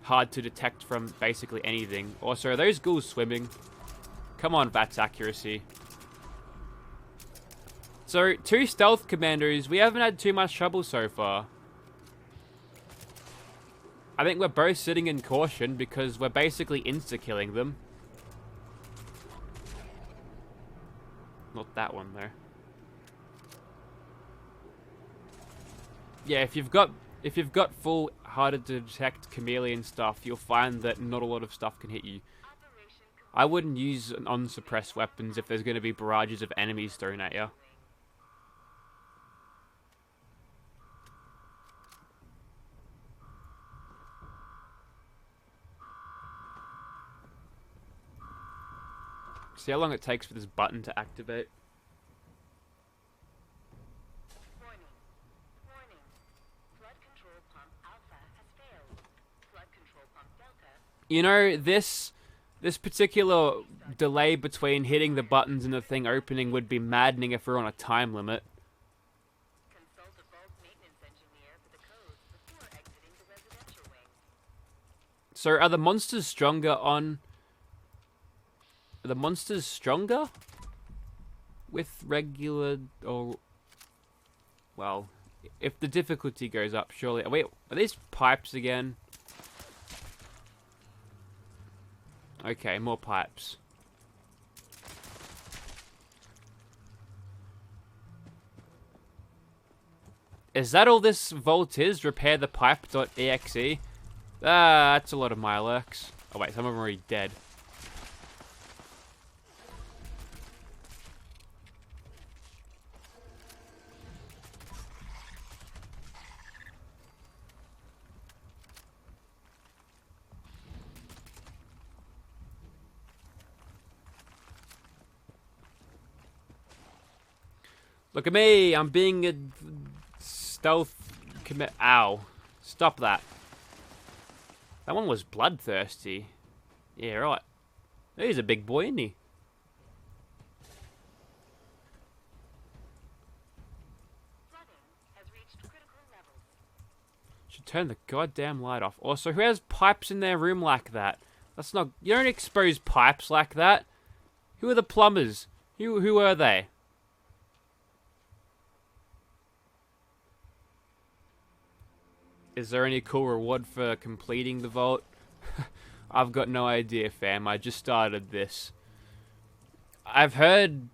hard to detect from basically anything. Also, are those ghouls swimming? Come on, VATS accuracy. So, 2 stealth commandos, we haven't had too much trouble so far. I think we're both sitting in caution because we're basically insta-killing them. Not that one, though. Yeah, if you've got full harder to detect chameleon stuff, you'll find that not a lot of stuff can hit you. I wouldn't use unsuppressed weapons if there's going to be barrages of enemies thrown at you. See how long it takes for this button to activate. Warning. Warning. Flood control pump Alpha has failed. Flood control pump Delta. You know, this particular delay between hitting the buttons and the thing opening would be maddening if we're on a time limit. Consult a vault maintenance engineer for the codes before exiting the residential wing. So are the monsters stronger on... Are the monsters stronger? With regular... or... Well, if the difficulty goes up, surely... Wait, are these pipes again? Okay, more pipes. Is that all this vault is? Repair the pipe.exe? Ah, that's a lot of Milex. Oh wait, some of them are already dead. Look at me, I'm being a stealth commit. Ow. Stop that. That one was bloodthirsty. Yeah, right. He's a big boy, isn't he? Flooding has reached critical levels. Should turn the goddamn light off. Also, who has pipes in their room like that? That's not... You don't expose pipes like that. Who are the plumbers? Who are they? Is there any cool reward for completing the vault? I've got no idea, fam. I just started this. I've heard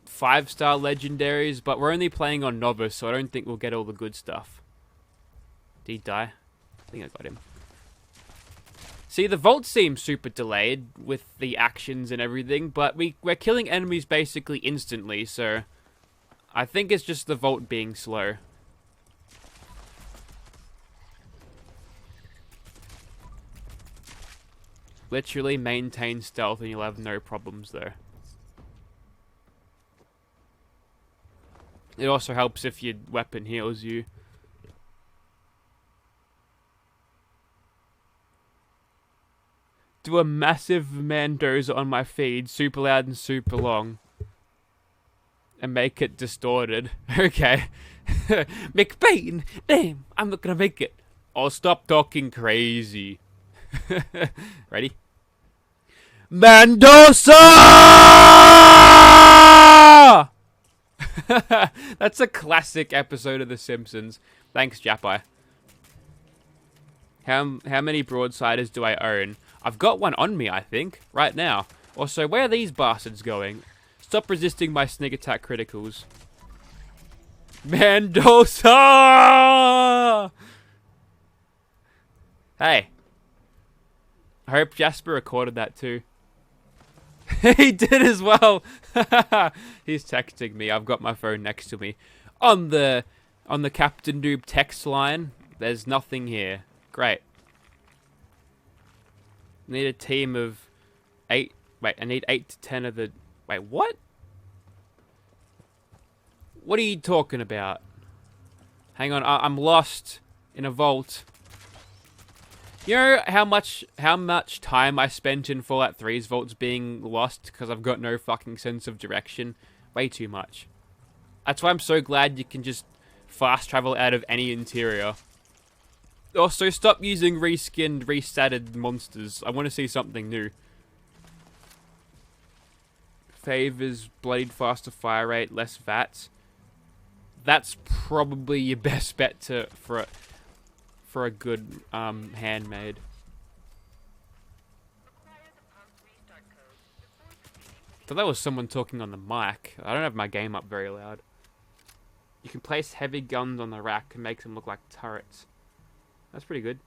5-star legendaries, but we're only playing on novice, so I don't think we'll get all the good stuff. Did he die? I think I got him. See, the vault seems super delayed with the actions and everything, but we're killing enemies basically instantly, so I think it's just the vault being slow. Literally maintain stealth and you'll have no problems there. It also helps if your weapon heals you. Do a massive Mendoza on my feed, super loud and super long. And make it distorted. Okay. McBain! Damn, I'm not gonna make it. I'll stop talking crazy. Ready? Mendoza! That's a classic episode of The Simpsons. Thanks, Japai. How many broadsiders do I own? I've got one on me, I think, right now. Also, where are these bastards going? Stop resisting my sneak attack criticals. Mendoza! Hey. I hope Jasper recorded that too. He did as well. He's texting me. I've got my phone next to me. On the Captain Noob text line, there's nothing here. Great. Need a team of 8. Wait, I need 8 to 10 of the... Wait, what? What are you talking about? Hang on, I'm lost in a vault. You know how much time I spent in Fallout 3's vaults being lost because I've got no fucking sense of direction? Way too much. That's why I'm so glad you can just fast travel out of any interior. Also, stop using reskinned, restatted monsters. I want to see something new. Favors bloodied faster fire rate, less VATS. That's probably your best bet for a good handmade. Thought that was someone talking on the mic. I don't have my game up very loud. You can place heavy guns on the rack and make them look like turrets. That's pretty good.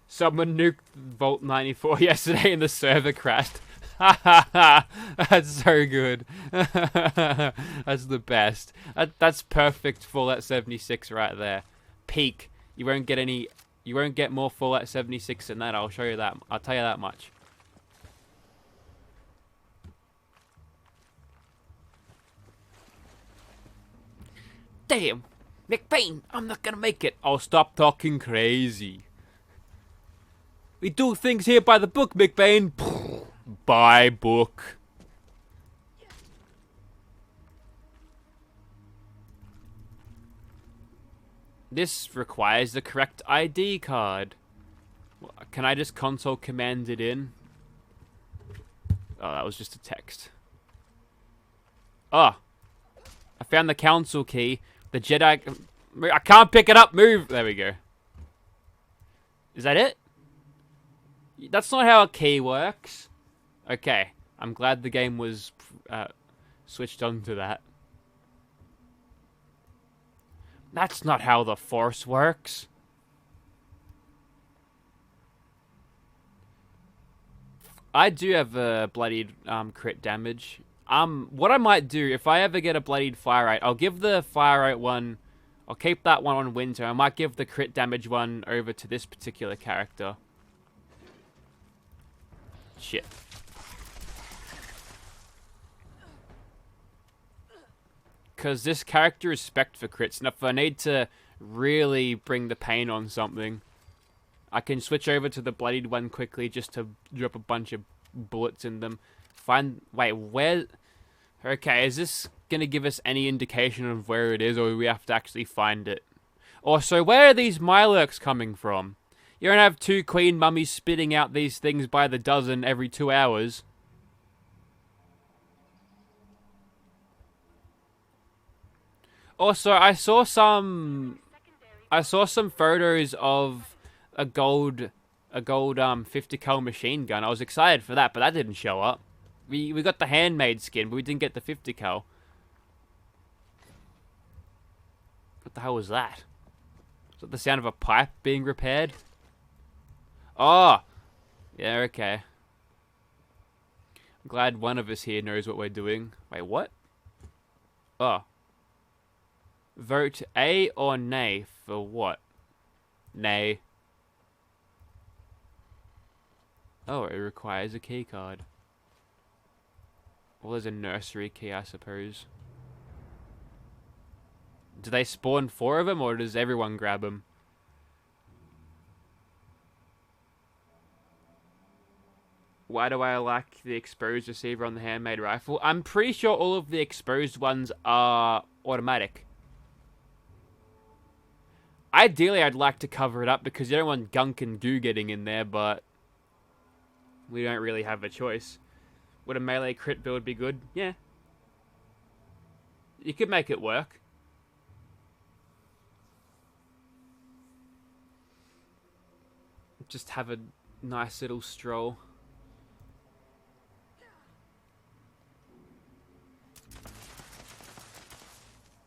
Someone nuked Vault 94 yesterday and the server crashed. That's so good. That's the best. That's perfect Fallout 76 right there. Peak. You won't get any. You won't get more Fallout 76 than that. I'll show you that. I'll tell you that much. Damn, McBain, I'm not gonna make it. I'll stop talking crazy. We do things here by the book, McBain. By book. This requires the correct ID card. Can I just console command it in? Oh, that was just a text. Oh, I found the council key. The Jedi... I can't pick it up. Move. There we go. Is that it? That's not how a key works. Okay. I'm glad the game was switched on to that. That's not how the Force works. I do have a bloodied crit damage. What I might do, if I ever get a bloodied Firelight, I'll give the Firelight one... I'll keep that one on Winter. I might give the crit damage one over to this particular character. Shit. Because this character is spec'd for crits, and if I need to really bring the pain on something, I can switch over to the bloodied one quickly just to drop a bunch of bullets in them. Wait, where... Okay, is this going to give us any indication of where it is, or do we have to actually find it? Also, where are these Mirelurks coming from? You don't have two queen mummies spitting out these things by the dozen every 2 hours. Also, I saw some photos of a gold 50 cal machine gun. I was excited for that, but that didn't show up. We got the handmade skin, but we didn't get the 50 cal. What the hell was that? Is that the sound of a pipe being repaired? Oh! Yeah, okay. I'm glad one of us here knows what we're doing. Wait, what? Oh. Vote A or nay for what? Nay. Oh, it requires a key card. Well, there's a nursery key, I suppose. Do they spawn 4 of them, or does everyone grab them? Why do I like the exposed receiver on the handmade rifle? I'm pretty sure all of the exposed ones are automatic. Ideally, I'd like to cover it up because you don't want gunk and goo getting in there, but we don't really have a choice. Would a melee crit build be good? Yeah. You could make it work. Just have a nice little stroll.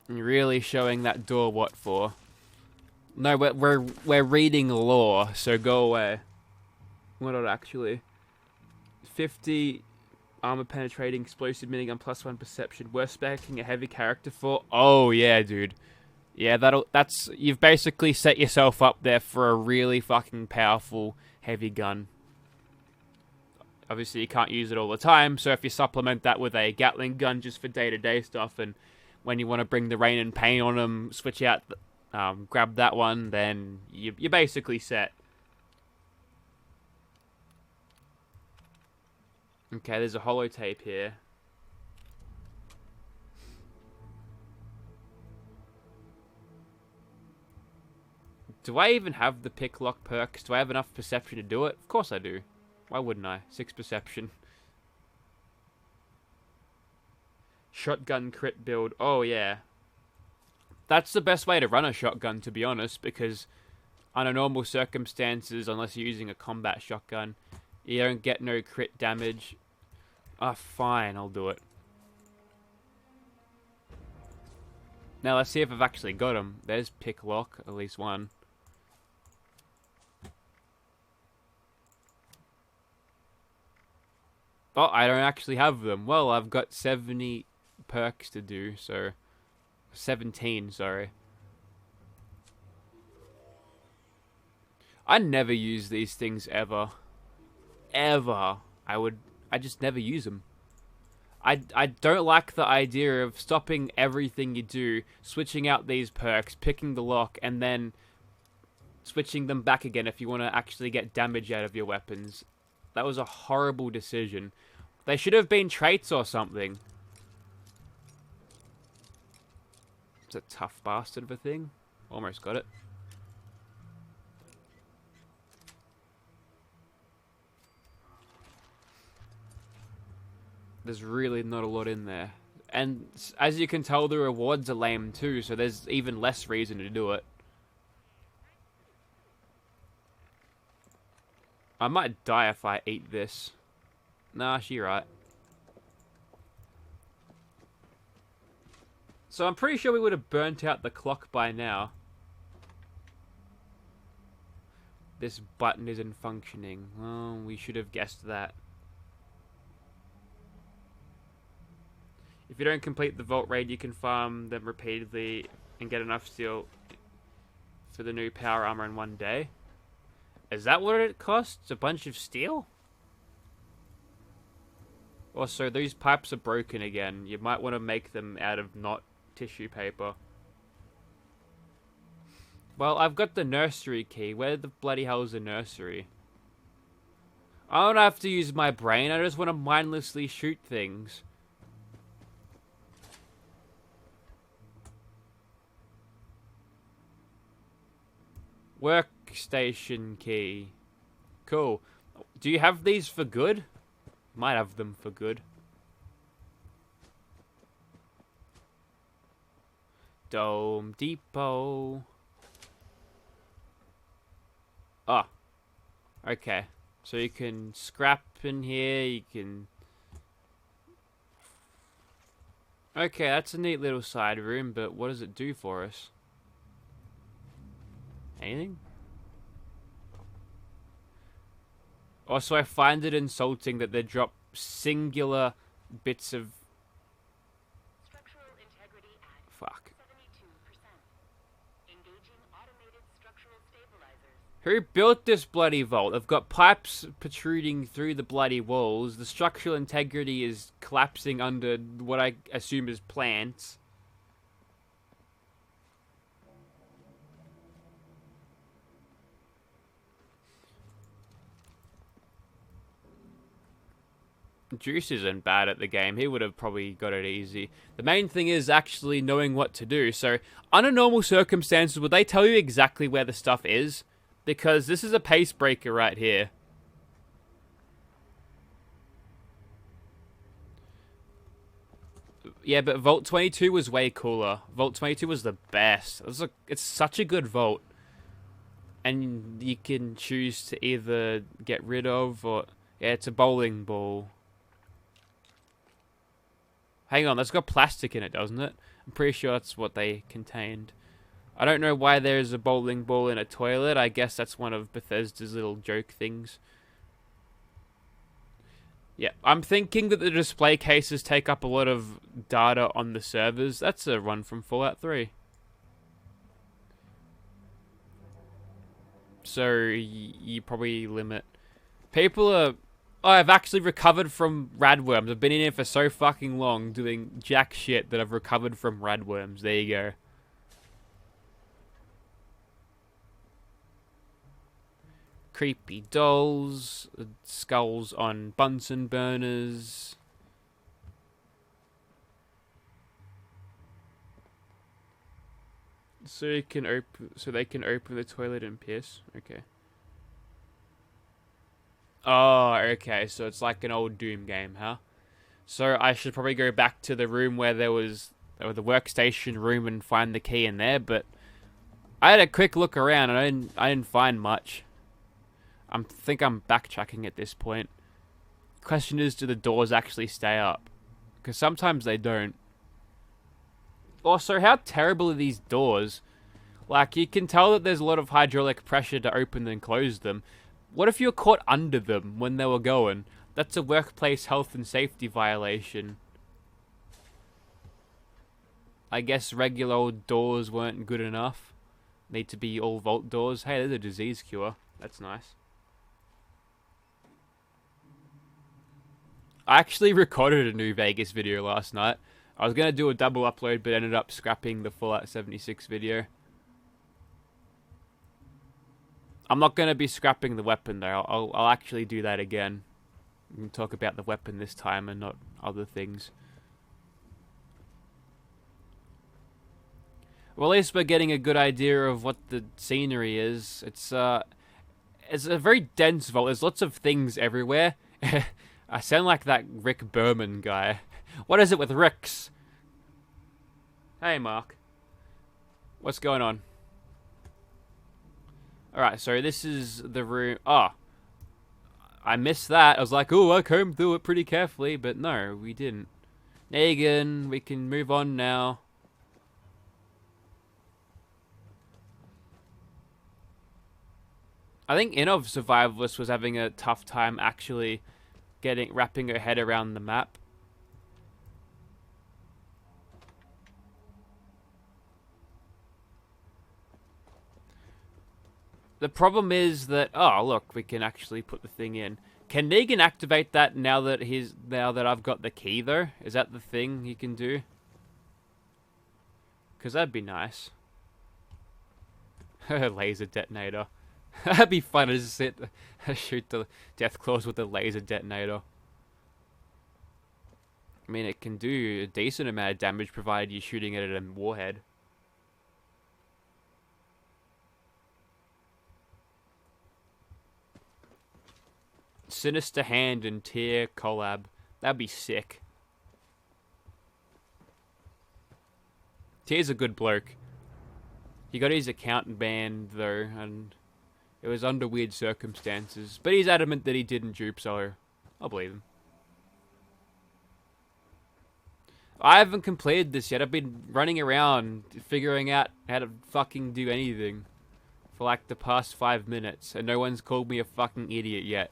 And really showing that door what for. No, we're reading lore, so go away. What not actually? 50 armor penetrating explosive minigun +1 perception. Worth specking a heavy character for? Oh yeah, dude. Yeah, that's you've basically set yourself up there for a really fucking powerful heavy gun. Obviously, you can't use it all the time, so if you supplement that with a Gatling gun just for day-to-day stuff, and when you want to bring the rain and pain on them, switch out, grab that one, then you're basically set. Okay, there's a holotape here. Do I even have the pick lock perks? Do I have enough perception to do it? Of course I do. Why wouldn't I? 6 perception. Shotgun crit build. Oh, yeah. That's the best way to run a shotgun, to be honest, because under normal circumstances, unless you're using a combat shotgun, you don't get no crit damage. Ah, fine, I'll do it. Now, let's see if I've actually got them. There's pick lock, at least one. Oh, I don't actually have them. Well, I've got 70 perks to do, so 17, sorry. I never use these things ever. Ever. I just never use them. I don't like the idea of stopping everything you do, switching out these perks, picking the lock, and then switching them back again if you want to actually get damage out of your weapons. That was a horrible decision. They should have been traits or something. It's a tough bastard of a thing. Almost got it. There's really not a lot in there. And as you can tell, the rewards are lame too, so there's even less reason to do it. I might die if I eat this. Nah, she right. So I'm pretty sure we would have burnt out the clock by now. This button isn't functioning. Well, we should have guessed that. If you don't complete the vault raid, you can farm them repeatedly and get enough steel for the new power armor in one day. Is that what it costs? A bunch of steel? Also, these pipes are broken again. You might want to make them out of not tissue paper. Well, I've got the nursery key. Where the bloody hell is the nursery? I don't have to use my brain. I just want to mindlessly shoot things. Workstation key. Cool. Do you have these for good? Might have them for good. Dome Depot. Ah. Okay. So you can scrap in here, you can... Okay, that's a neat little side room, but what does it do for us? Anything? Also, I find it insulting that they drop singular bits of... Structural integrity at Fuck. 72%. Engaging automated structural stabilizers. Who built this bloody vault? I've got pipes protruding through the bloody walls. The structural integrity is collapsing under what I assume is plants. Juice isn't bad at the game. He would have probably got it easy. The main thing is actually knowing what to do. So, under normal circumstances, would they tell you exactly where the stuff is? Because this is a pace breaker right here. Yeah, but Vault 22 was way cooler. Vault 22 was the best. It's such a good vault. And you can choose to either get rid of or... Yeah, it's a bowling ball. Hang on, that's got plastic in it, doesn't it? I'm pretty sure that's what they contained. I don't know why there's a bowling ball in a toilet. I guess that's one of Bethesda's little joke things. Yeah, I'm thinking that the display cases take up a lot of data on the servers. That's a run from Fallout 3. So, you probably limit... People are... Oh, I've actually recovered from radworms. I've been in here for so fucking long doing jack shit that I've recovered from radworms. There you go. Creepy dolls. Skulls on Bunsen burners. So they can open the toilet and piss. Okay. Oh, okay, so it's like an old Doom game, huh? So I should probably go back to the room where there was the workstation room and find the key in there, but I had a quick look around and I didn't find much. I think I'm backtracking at this point. Question is, do the doors actually stay up? Because sometimes they don't. Also, how terrible are these doors? Like, you can tell that there's a lot of hydraulic pressure to open and close them. What if you were caught under them when they were going? That's a workplace health and safety violation. I guess regular old doors weren't good enough. Need to be all vault doors. Hey, there's a disease cure. That's nice. I actually recorded a New Vegas video last night. I was going to do a double upload, but ended up scrapping the Fallout 76 video. I'm not going to be scrapping the weapon, though. I'll actually do that again. We can talk about the weapon this time and not other things. Well, at least we're getting a good idea of what the scenery is. It's a very dense vault. There's lots of things everywhere. I sound like that Rick Berman guy. What is it with Ricks? Hey, Mark. What's going on? Alright, so this is the room. Oh. I missed that. I was like, oh, I combed through it pretty carefully. But no, we didn't. Negan, we can move on now. I think Inov Survivalist was having a tough time actually wrapping her head around the map. The problem is that, oh look, we can actually put the thing in. Can Negan activate that now that I've got the key though? Is that the thing he can do? Because that'd be nice. Laser detonator. That'd be fun to just shoot the death claws with a laser detonator. I mean, it can do a decent amount of damage provided you're shooting it at a warhead. Sinister Hand and Tier collab. That'd be sick. Tier's a good bloke. He got his account banned though, and it was under weird circumstances. But he's adamant that he didn't dupe, so I'll believe him. I haven't completed this yet. I've been running around figuring out how to fucking do anything for like the past 5 minutes, and no one's called me a fucking idiot yet.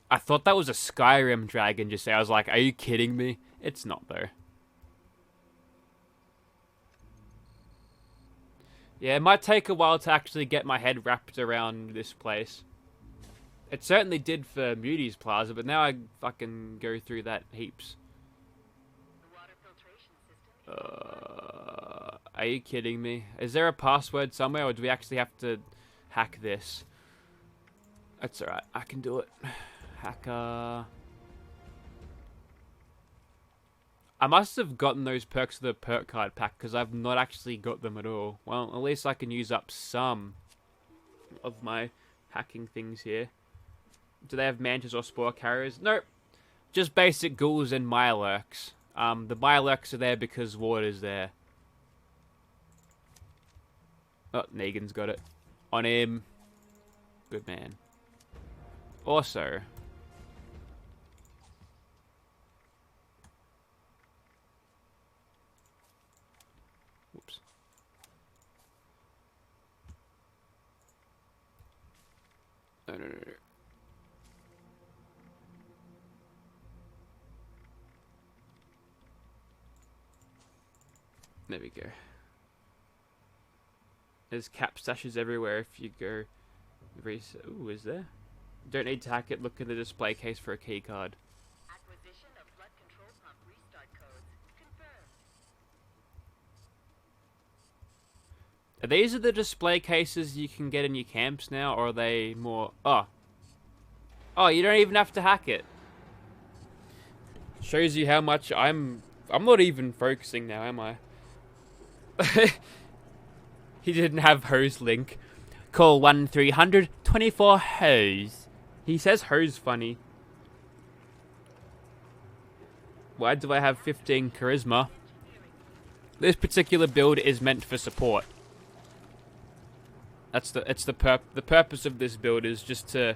I thought that was a Skyrim dragon just there. I was like, are you kidding me? It's not though. Yeah, it might take a while to actually get my head wrapped around this place. It certainly did for Moody's Plaza, but now I fucking go through that heaps. The water filtration system. Are you kidding me? Is there a password somewhere, or do we actually have to hack this? That's alright, I can do it. Hacker. I must have gotten those perks of the perk card pack, because I've not actually got them at all. Well, at least I can use up some of my hacking things here. Do they have mantis or spore carriers? Nope. Just basic ghouls and Mirelurks. The Mirelurks are there because water's there. Oh, Negan's got it. On him. Good man. Also... Whoops. No. There we go. There's cap stashes everywhere if you go... Ooh, is there? Don't need to hack it. Look in the display case for a key card. Acquisition of flood control pump restart codes. Confirmed. These are the display cases you can get in your camps now, or are they more... Oh, you don't even have to hack it. Shows you how much I'm not even focusing now, am I? He didn't have hose link. Call 1-300-24-HOSE. He says hose funny. Why do I have 15 charisma? This particular build is meant for support. The purpose of this build is just to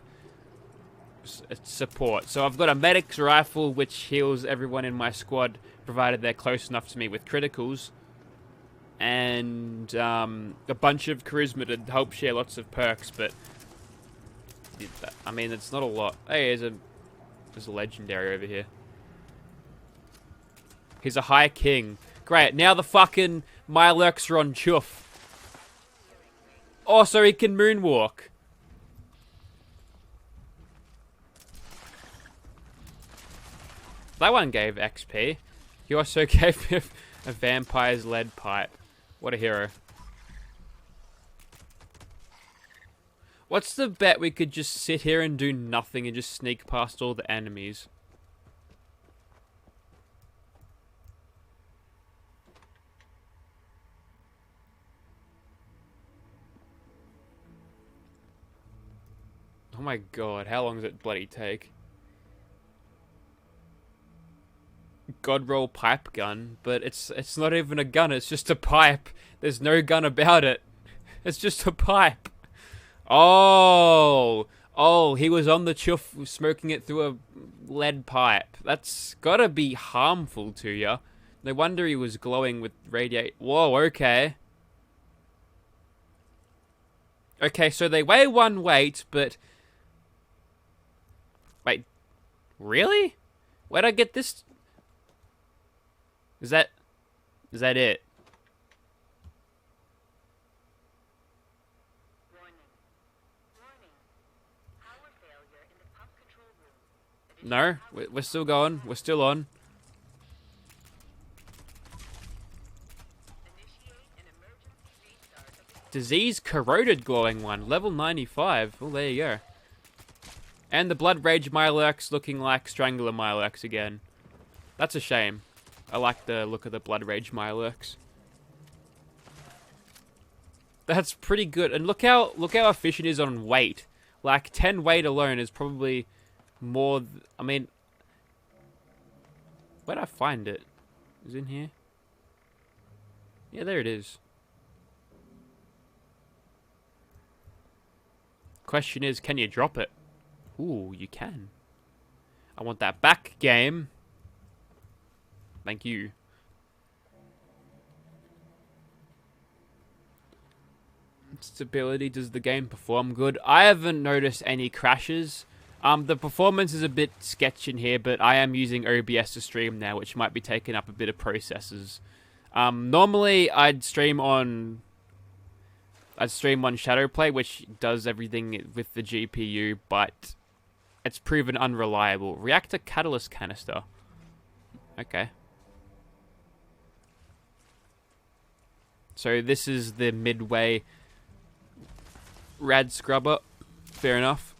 support. So I've got a medic's rifle which heals everyone in my squad, provided they're close enough to me with criticals. and a bunch of charisma to help share lots of perks, but I mean, it's not a lot. Hey, there's a legendary over here. He's a high king. Great, now the fucking Mirelurks are on chuff. Oh, so he can moonwalk. That one gave XP. He also gave me a vampire's lead pipe. What a hero. What's the bet we could just sit here and do nothing and just sneak past all the enemies? Oh my god, how long does it bloody take? God roll pipe gun, but it's not even a gun, it's just a pipe. There's no gun about it. It's just a pipe. Oh, he was on the chuff smoking it through a lead pipe. That's gotta be harmful to you. No wonder he was glowing with radiate. Whoa, okay. Okay, so they weigh one weight, but... Wait, really? Where'd I get this? Is that it? Power failure in the pump control room. No, we're still going. We're still on. Initiate an emergency restart of the Disease corroded glowing one, level 95. Oh, there you go. And the Blood Rage Mirelurks looking like Strangler Mirelurks again. That's a shame. I like the look of the Blood Rage Mirelurks. That's pretty good. And look how efficient it is on weight. Like 10 weight alone is probably more. I mean, where'd I find it? Is it in here? Yeah, there it is. Question is, can you drop it? Ooh, you can. I want that back, game. Thank you. Stability, does the game perform good? I haven't noticed any crashes. The performance is a bit sketchy in here, but I am using OBS to stream now, which might be taking up a bit of processors. Normally, I'd stream on Shadowplay, which does everything with the GPU, but it's proven unreliable. Reactor catalyst canister. Okay. So this is the midway rad scrubber. Fair enough.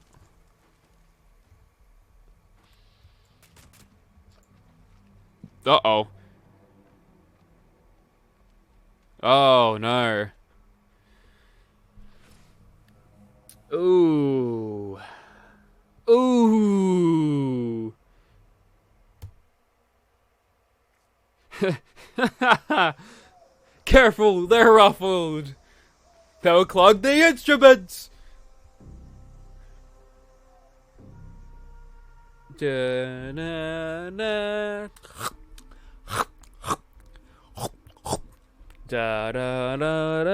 Uh-oh. Oh, no. Ooh. Ooh. Careful, they're ruffled. They'll clog the instruments. Da-na-na. Da-da-da-da-da.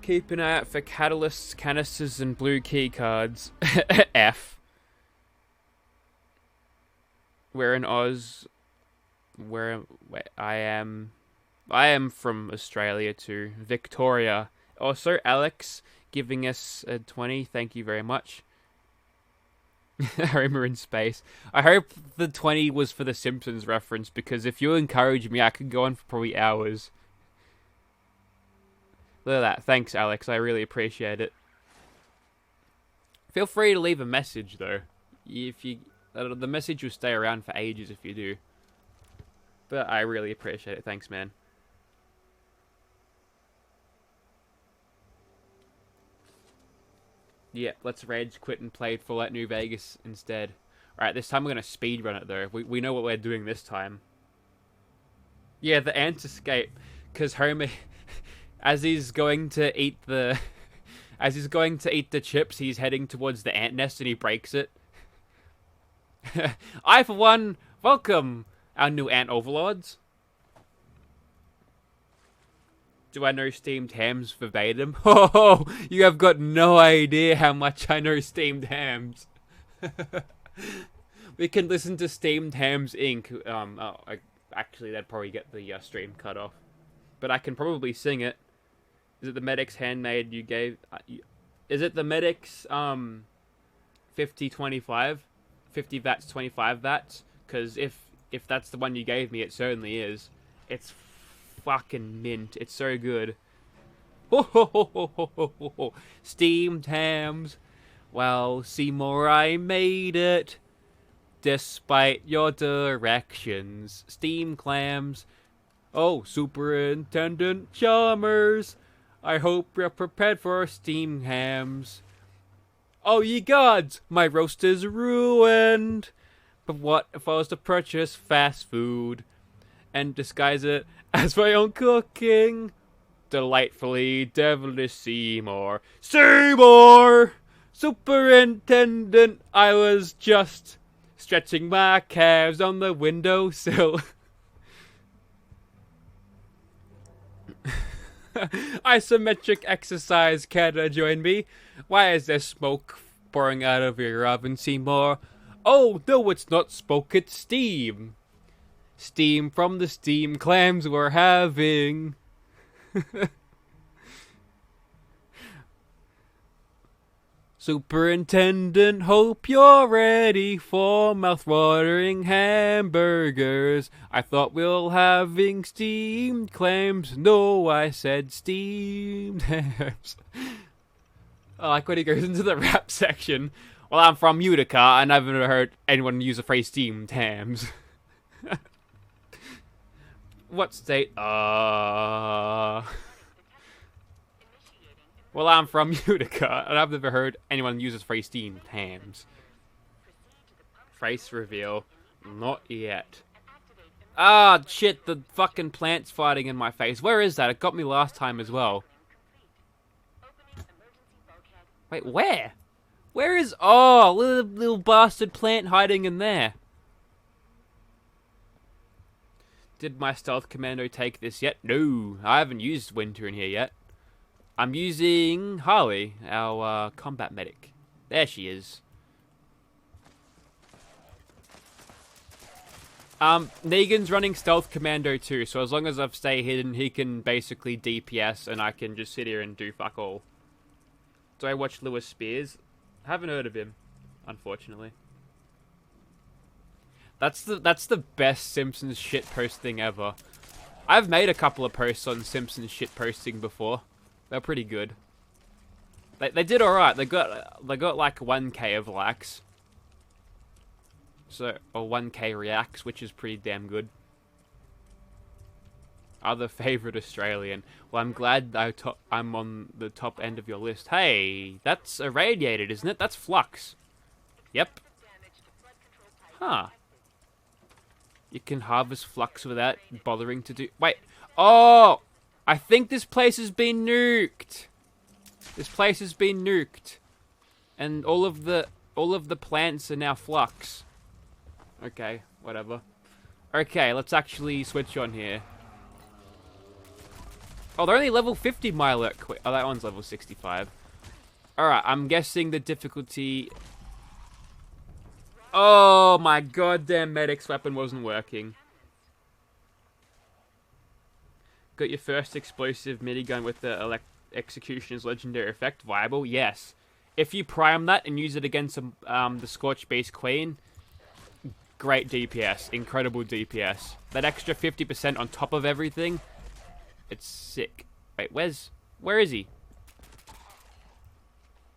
Keep an eye out for catalysts, canisters, and blue key cards. F. We're in Oz. I am from Australia too. Victoria. Also, Alex giving us a 20. Thank you very much. Homer in space. I hope the 20 was for the Simpsons reference, because if you encourage me, I could go on for probably hours. Look at that. Thanks, Alex. I really appreciate it. Feel free to leave a message, though. If you, the message will stay around for ages if you do. But I really appreciate it. Thanks, man. Yep, let's rage quit and play Fallout New Vegas instead. Alright, this time we're going to speedrun it, though. We know what we're doing this time. Yeah, the ants escape. Because Homer... as he's going to eat the As he's going to eat the chips, he's heading towards the ant nest and he breaks it. I, for one, welcome our new ant overlords. Do I know steamed hams verbatim? Oh, you have got no idea how much I know steamed hams. We can listen to Steamed Hams Inc. Actually, that'd probably get the stream cut off. But I can probably sing it. Is it the Medic's handmade you gave? Is it the Medic's 50-25? 50 vats, 25 vats? Because if that's the one you gave me, it certainly is. It's fucking mint. It's so good. Steamed hams. Well, Seymour, I made it. Despite your directions. Steam clams. Oh, Superintendent Chalmers. I hope you're prepared for steam hams. Oh, ye gods, my roast is ruined. But what if I was to purchase fast food and disguise it as my own cooking? Delightfully devilish Seymour. Seymour! Superintendent, I was just stretching my calves on the windowsill. Isometric exercise, care to join me? Why is there smoke pouring out of your oven, Seymour? Oh, no, it's not smoke, it's steam. Steam from the steam clams we're having. Superintendent, hope you're ready for mouth-watering hamburgers. I thought we'll having steamed clams. No, I said steamed hams. I like when he goes into the rap section. Well, I'm from Utica, and I've never heard anyone use the phrase steamed hams. What state? Well, I'm from Utica, and I've never heard anyone use this phrase steamed hams. Face reveal. Not yet. Ah, shit, the fucking plant's fighting in my face. Where is that? It got me last time as well. Wait, where? Where is... Oh, little bastard plant hiding in there. Did my stealth commando take this yet? No, I haven't used Winter in here yet. I'm using Harley, our combat medic. There she is. Negan's running Stealth Commando too, so as long as I stay hidden, he can basically DPS and I can just sit here and do fuck all. Do I watch Lewis Spears? Haven't heard of him, unfortunately. That's the best Simpsons shit posting ever. I've made a couple of posts on Simpsons shit posting before. They're pretty good. They did alright. They got like 1k of likes. So, or 1k reacts, which is pretty damn good. Other favourite Australian. Well, I'm glad I'm on the top end of your list. Hey, that's irradiated, isn't it? That's Flux. Yep. Huh. You can harvest Flux without bothering to do... Wait. Oh! I think this place has been nuked. This place has been nuked. And all of the plants are now Flux. Okay, whatever. Okay, let's actually switch on here. Oh, they're only level 50, my alert quick. Oh, that one's level 65. Alright, I'm guessing the difficulty... Oh, my goddamn medic's weapon wasn't working. Got your first explosive minigun with the Executioner's legendary effect. Viable? Yes. If you prime that and use it against the Scorched Beast Queen, great DPS. Incredible DPS. That extra 50% on top of everything, it's sick. Wait, where is he?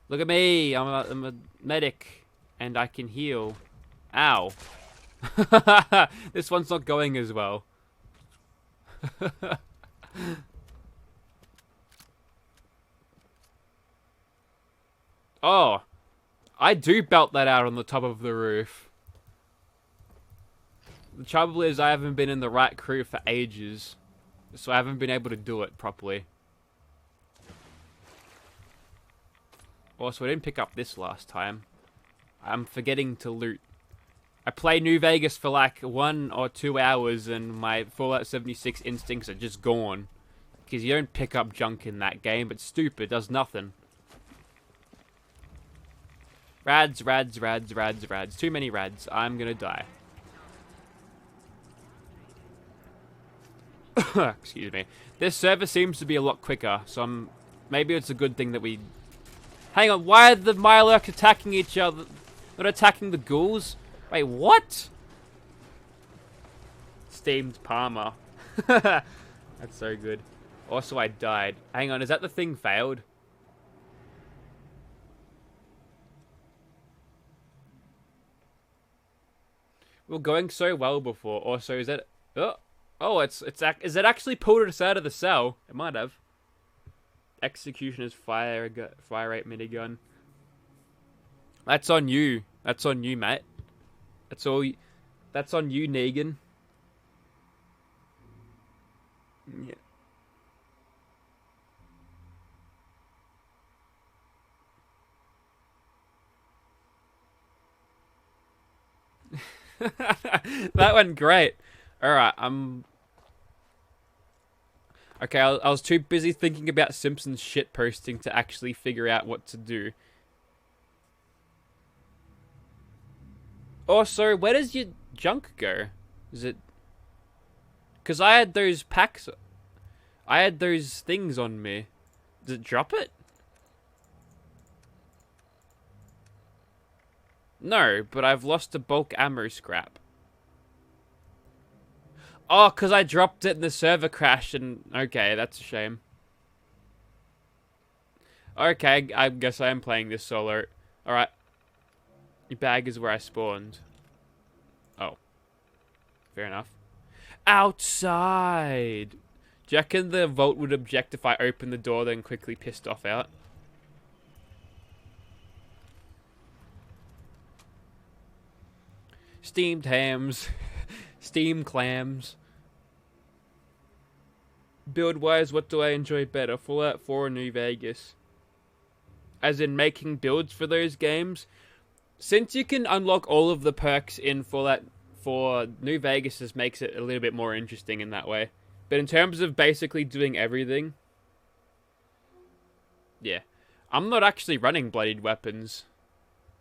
Look at me. I'm a medic, and I can heal. Ow. This one's not going as well. Oh, I do belt that out on the top of the roof. The trouble is I haven't been in the right crew for ages, so I haven't been able to do it properly. Also, I didn't pick up this last time. I'm forgetting to loot. I play New Vegas for like 1 or 2 hours and my Fallout 76 instincts are just gone. Because you don't pick up junk in that game. It's stupid. Does nothing. Rads, rads, rads, rads, rads. Too many rads. I'm gonna die. Excuse me. This server seems to be a lot quicker, so maybe it's a good thing that we... Hang on, why are the Mirelurks attacking each other? Not attacking the ghouls? Wait, what? Steamed Palmer. That's so good. Also, I died. Hang on, is that the thing failed? We were going so well before. Also, is that... Oh, is it actually pulled us out of the cell? It might have. Executioner's fire rate minigun. That's on you. That's on you, mate. That's all. That's on you, Negan. Yeah. That went great. Alright, okay, I was too busy thinking about Simpsons shit posting to actually figure out what to do. Also, where does your junk go? Is it... Because I had those packs... I had those things on me. Does it drop it? No, but I've lost a bulk ammo scrap. Oh, because I dropped it and the server crashed and... Okay, that's a shame. Okay, I guess I am playing this solo. Alright. Your bag is where I spawned. Oh. Fair enough. Outside! Do you reckon the vault would object if I opened the door then quickly pissed off out? Steamed hams. Steamed clams. Build-wise, what do I enjoy better? Fallout 4 or New Vegas? As in making builds for those games? Since you can unlock all of the perks in Fallout 4, New Vegas just makes it a little bit more interesting in that way. But in terms of basically doing everything... Yeah. I'm not actually running bloodied weapons.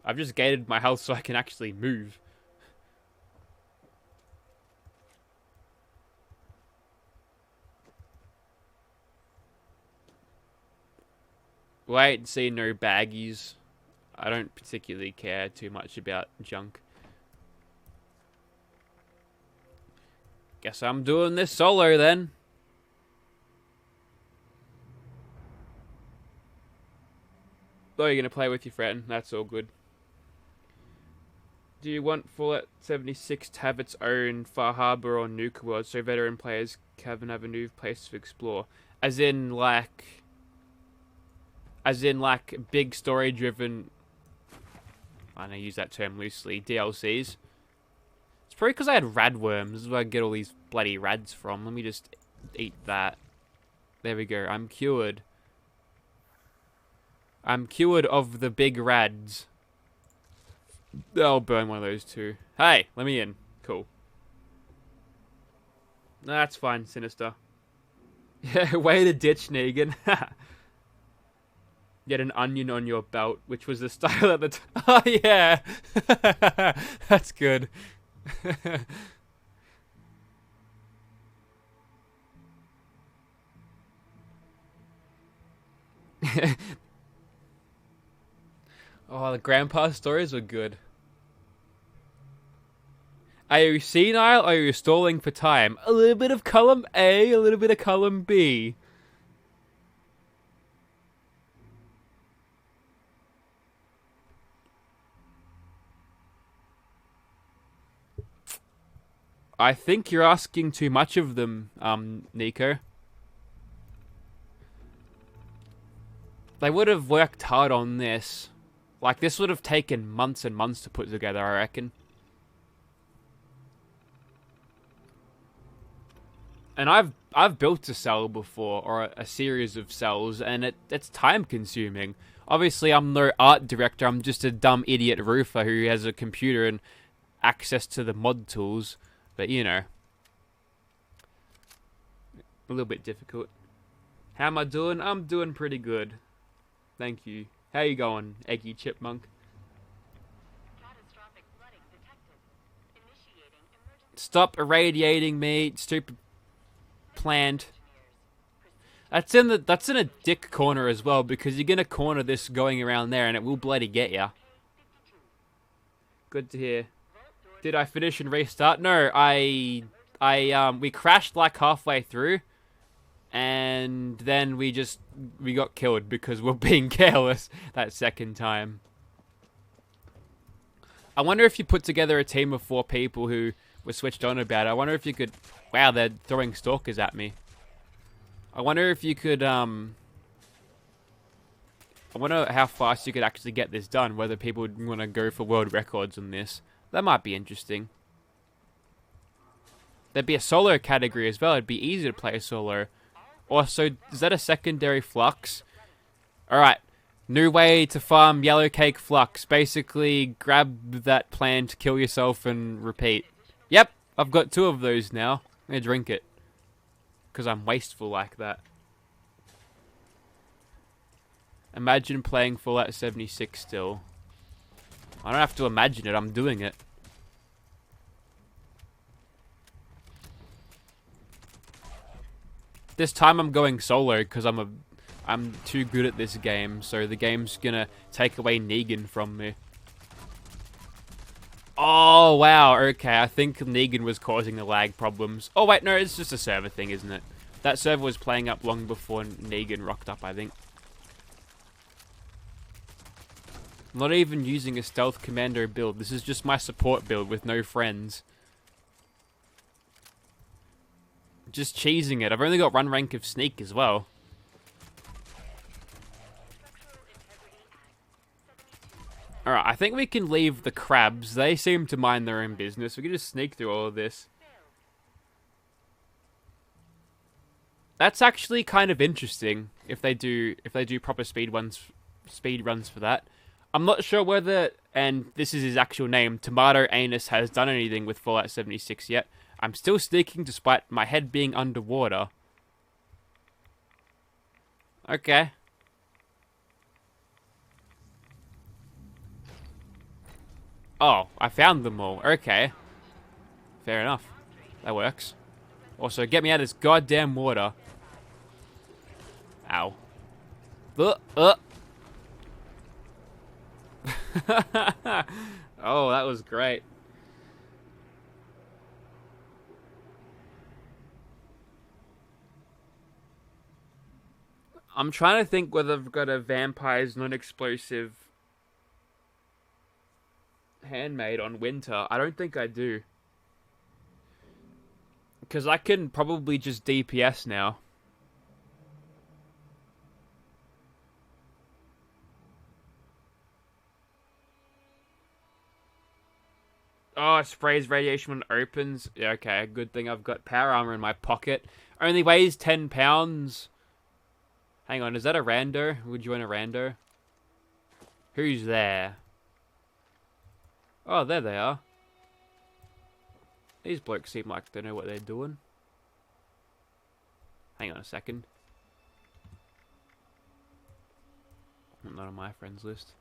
I've just gated my health so I can actually move. Wait and see, no baggies. I don't particularly care too much about junk. Guess I'm doing this solo then. Oh, you're gonna play with your friend. That's all good. Do you want Fallout 76 to have its own Far Harbor or Nuke World so veteran players can have a new place to explore? As in, like, big story-driven... I don't use that term loosely. DLCs. It's probably because I had radworms. This is where I get all these bloody rads from. Let me just eat that. There we go. I'm cured. I'm cured of the big rads. I'll burn one of those too. Hey, let me in. Cool. That's fine, Sinister. Yeah, way to ditch Negan. Get an onion on your belt, which was the style at the time. Oh, yeah. That's good. Oh, the grandpa stories were good. Are you senile or are you stalling for time? A little bit of column A, a little bit of column B. I think you're asking too much of them, Nico. They would have worked hard on this. Like, this would have taken months and months to put together, I reckon. And I've built a cell before, or a series of cells, and it's time consuming. Obviously, I'm no art director. I'm just a dumb idiot roofer who has a computer and access to the mod tools. But you know, a little bit difficult. How am I doing? I'm doing pretty good. Thank you. How you going, Eggy Chipmunk? Catastrophic flooding detected. Initiating emergency Stop irradiating me, stupid plant. engineers. That's in a dick corner as well, because you're gonna corner this going around there and it will bloody get ya. K52. Good to hear. Vault doors Did I finish and restart? No, we crashed like halfway through, and then we got killed because we're being careless that second time. I wonder if you put together a team of 4 people who were switched on about it. I wonder if you could... Wow, they're throwing stalkers at me. I wonder if you could, I wonder how fast you could actually get this done, whether people would want to go for world records on this. That might be interesting. There'd be a solo category as well. It'd be easy to play a solo. Also, is that a secondary flux? Alright. New way to farm yellow cake flux. Basically, grab that plant, kill yourself, and repeat. Yep, I've got 2 of those now. I'm gonna drink it. Because I'm wasteful like that. Imagine playing Fallout 76 still. I don't have to imagine it, I'm doing it. This time I'm going solo because I'm too good at this game, so the game's gonna take away Negan from me. Oh, wow, okay, I think Negan was causing the lag problems. Oh, wait, no, it's just a server thing, isn't it? That server was playing up long before Negan rocked up, I think. I'm not even using a stealth commando build. This is just my support build with no friends. Just cheesing it. I've only got 1 rank of sneak as well. Structural Integrity Act 72%. Alright, I think we can leave the crabs. They seem to mind their own business. We can just sneak through all of this. That's actually kind of interesting if they do proper speed runs for that. I'm not sure whether, and this is his actual name, Tomato Anus has done anything with Fallout 76 yet. I'm still sneaking despite my head being underwater. Okay. Oh, I found them all. Okay. Fair enough. That works. Also, get me out of this goddamn water. Ow. Oh, that was great. I'm trying to think whether I've got a vampire's non-explosive handmade on winter. I don't think I do. Because I can probably just DPS now. Oh, it sprays radiation when it opens. Yeah, okay, good thing I've got power armor in my pocket. Only weighs 10 pounds. Hang on, is that a rando? Would you want a rando? Who's there? Oh, there they are. These blokes seem like they know what they're doing. Hang on a second. Not on my friends list.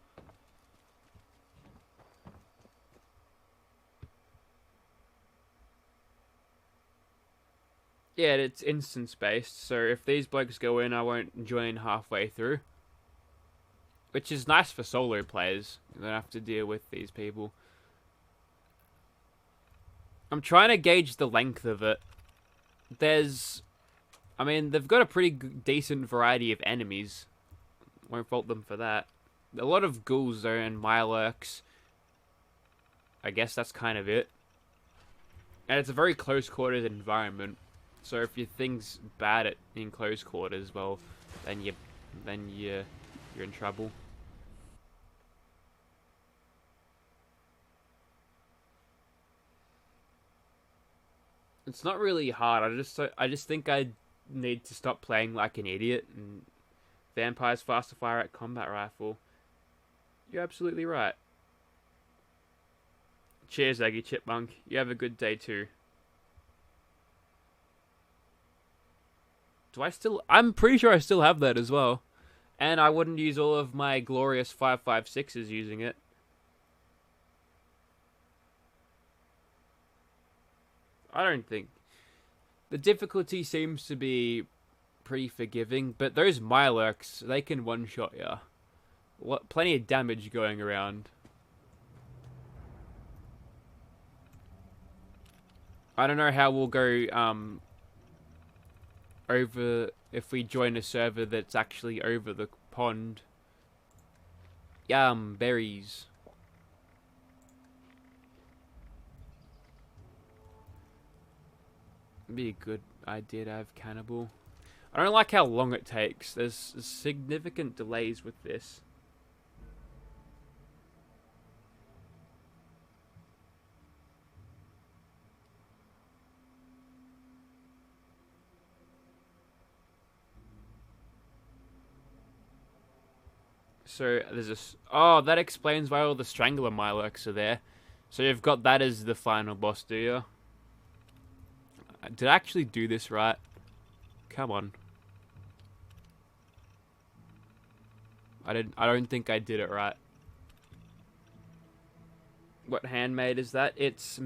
Yeah, it's instance based, so if these blokes go in, I won't join halfway through. Which is nice for solo players. You don't have to deal with these people. I'm trying to gauge the length of it. I mean, they've got a pretty decent variety of enemies. Won't fault them for that. A lot of ghouls though, and Mirelurks. I guess that's kind of it. And it's a very close quarters environment. So if your thing's bad in close quarters, well, then you're in trouble. It's not really hard. I just think I need to stop playing like an idiot. And Vampire's faster fire at combat rifle. You're absolutely right. Cheers, Aggie Chipmunk. You have a good day too. Do I still... I'm pretty sure I still have that as well. And I wouldn't use all of my glorious 5.56s using it. I don't think... The difficulty seems to be pretty forgiving, but those Mirelurks, they can one-shot ya. What, plenty of damage going around. I don't know how we'll go over if we join a server that's actually over the pond. Yum, berries. Be a good idea to have cannibal. I don't like how long it takes. There's significant delays with this. So there's a... Oh, that explains why all the Strangler Mirelurks are there. So you've got that as the final boss, do you? Did I actually do this right? Come on. I don't think I did it right. What handmade is that? It's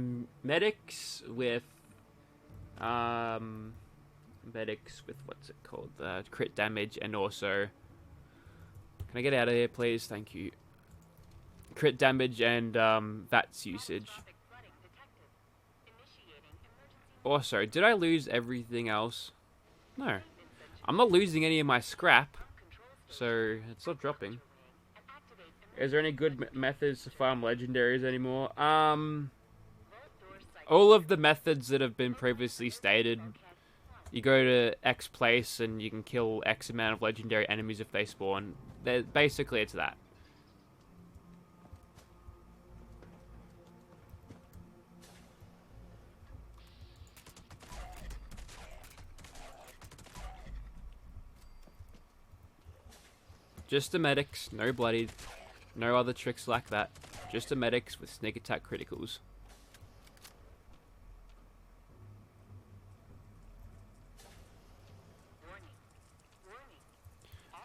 medics with what's it called? Crit damage, and also, can I get out of here, please? Thank you. Crit damage and VATS usage. Also, did I lose everything else? No. I'm not losing any of my scrap, so it's not dropping. Is there any good methods to farm legendaries anymore? All of the methods that have been previously stated, you go to X place and you can kill X amount of legendary enemies if they spawn. Basically, it's that. Just the medics, no bloodied, no other tricks like that. Just the medics with sneak attack criticals.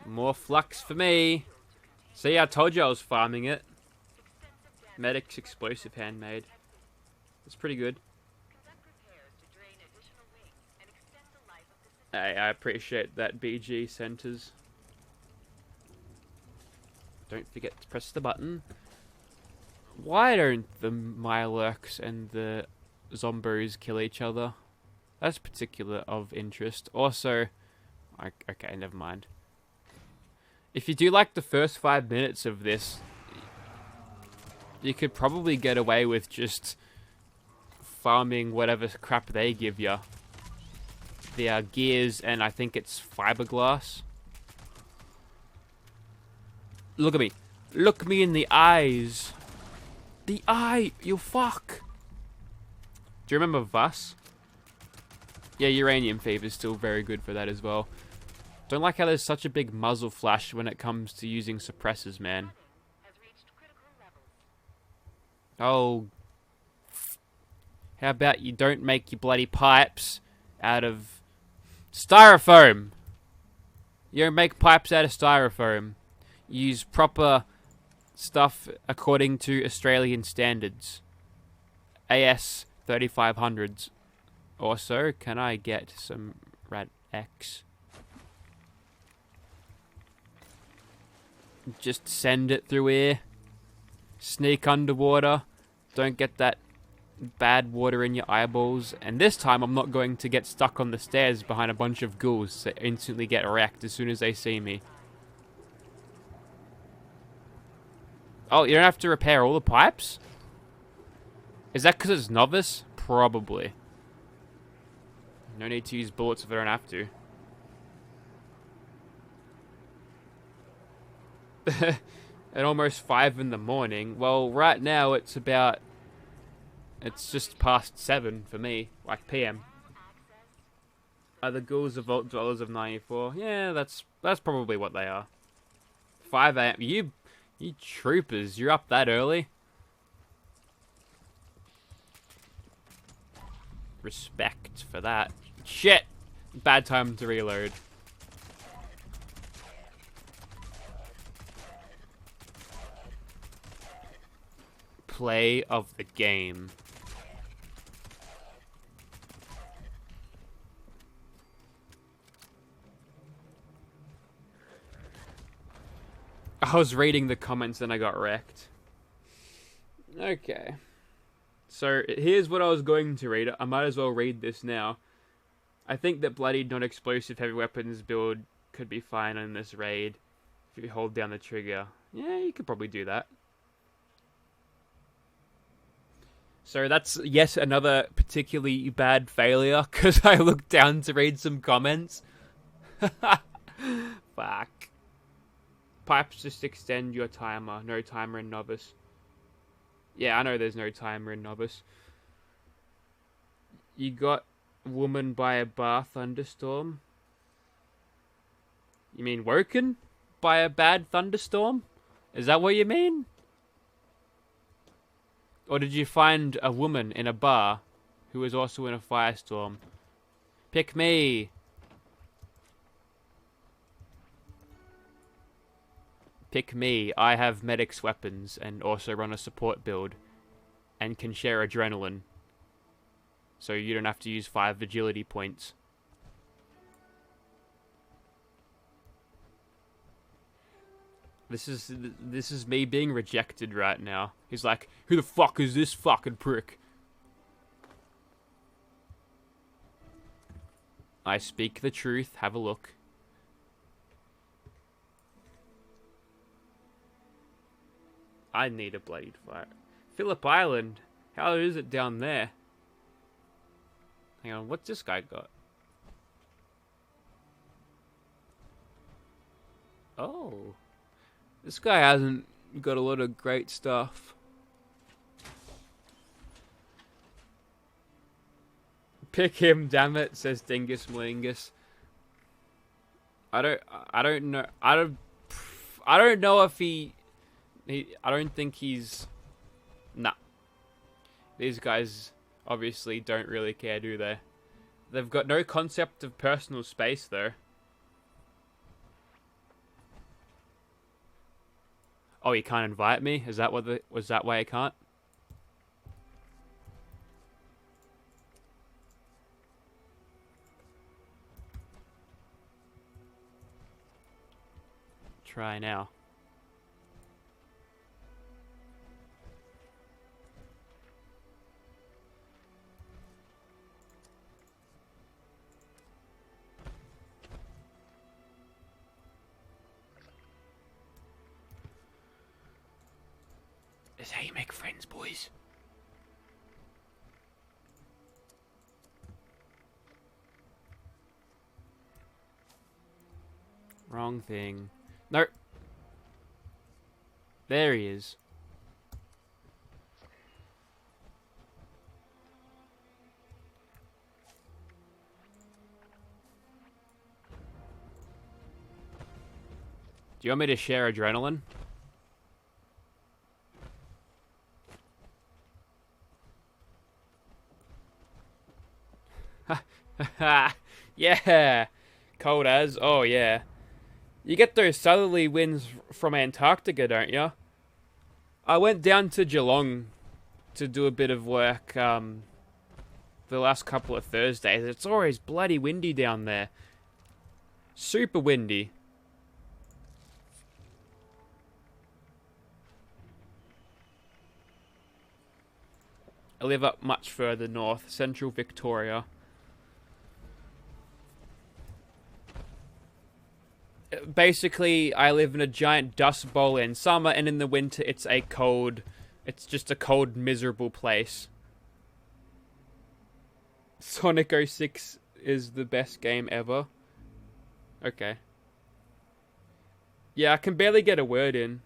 More flux for me. See, I told you I was farming it. Medics explosive handmade. It's pretty good. Hey, I appreciate that, BG centers. Don't forget to press the button. Why don't the Mirelurks and the Zombos kill each other? That's particular of interest. Also, okay, never mind. If you do like the first 5 minutes of this, you could probably get away with just farming whatever crap they give you. The gears, and I think it's fiberglass. Look at me. Look me in the eyes. The eye, you fuck. Do you remember Vas? Yeah, Uranium Fever is still very good for that as well. Don't like how there's such a big muzzle flash when it comes to using suppressors, man. Oh. How about you don't make your bloody pipes out of styrofoam? You don't make pipes out of styrofoam. Use proper stuff according to Australian standards. AS 3500s. Also, can I get some Rad X? Just send it through here. Sneak underwater. Don't get that bad water in your eyeballs. And this time I'm not going to get stuck on the stairs behind a bunch of ghouls that instantly get wrecked as soon as they see me. Oh, you don't have to repair all the pipes? Is that because it's novice? Probably. No need to use bullets if I don't have to. At almost 5 in the morning. Well, right now it's about... It's just past 7 for me. Like PM. Are the ghouls the Vault Dwellers of 94? Yeah, that's probably what they are. 5 a.m. You troopers, you're up that early? Respect for that. Shit! Bad time to reload. Play of the game. I was reading the comments and I got wrecked. Okay. So, here's what I was going to read. I might as well read this now. I think that bloodied non-explosive heavy weapons build could be fine in this raid. If you hold down the trigger. Yeah, you could probably do that. So that's yet another particularly bad failure, because I looked down to read some comments. Fuck. Pipes just extend your timer. No timer in Novice. Yeah, I know there's no timer in Novice. You got woman by a bar thunderstorm? You mean woken by a bad thunderstorm? Is that what you mean? Or did you find a woman in a bar who was also in a firestorm? Pick me! Pick me. I have medic's weapons and also run a support build and can share adrenaline. So you don't have to use 5 agility points. This is me being rejected right now. He's like, who the fuck is this fucking prick? I speak the truth. Have a look. I need a bloodied fire. Phillip Island. How is it down there? Hang on, what's this guy got? Oh. This guy hasn't got a lot of great stuff. Pick him, damn it, says Dingus Malingus. I don't know. I don't know if I don't think he's... Nah. These guys obviously don't really care, do they? They've got no concept of personal space, though. Oh, you can't invite me? Is that was that why I can't? Try now. This is how you make friends, boys. Wrong thing. No. There he is. Do you want me to share adrenaline? Yeah, cold as. Oh yeah, you get those southerly winds from Antarctica, don't you? I went down to Geelong to do a bit of work the last couple of Thursdays. It's always bloody windy down there. Super windy. I live up much further north, central Victoria. Basically, I live in a giant dust bowl in summer, and in the winter, it's just a cold, miserable place. Sonic 06 is the best game ever. Okay. Yeah, I can barely get a word in.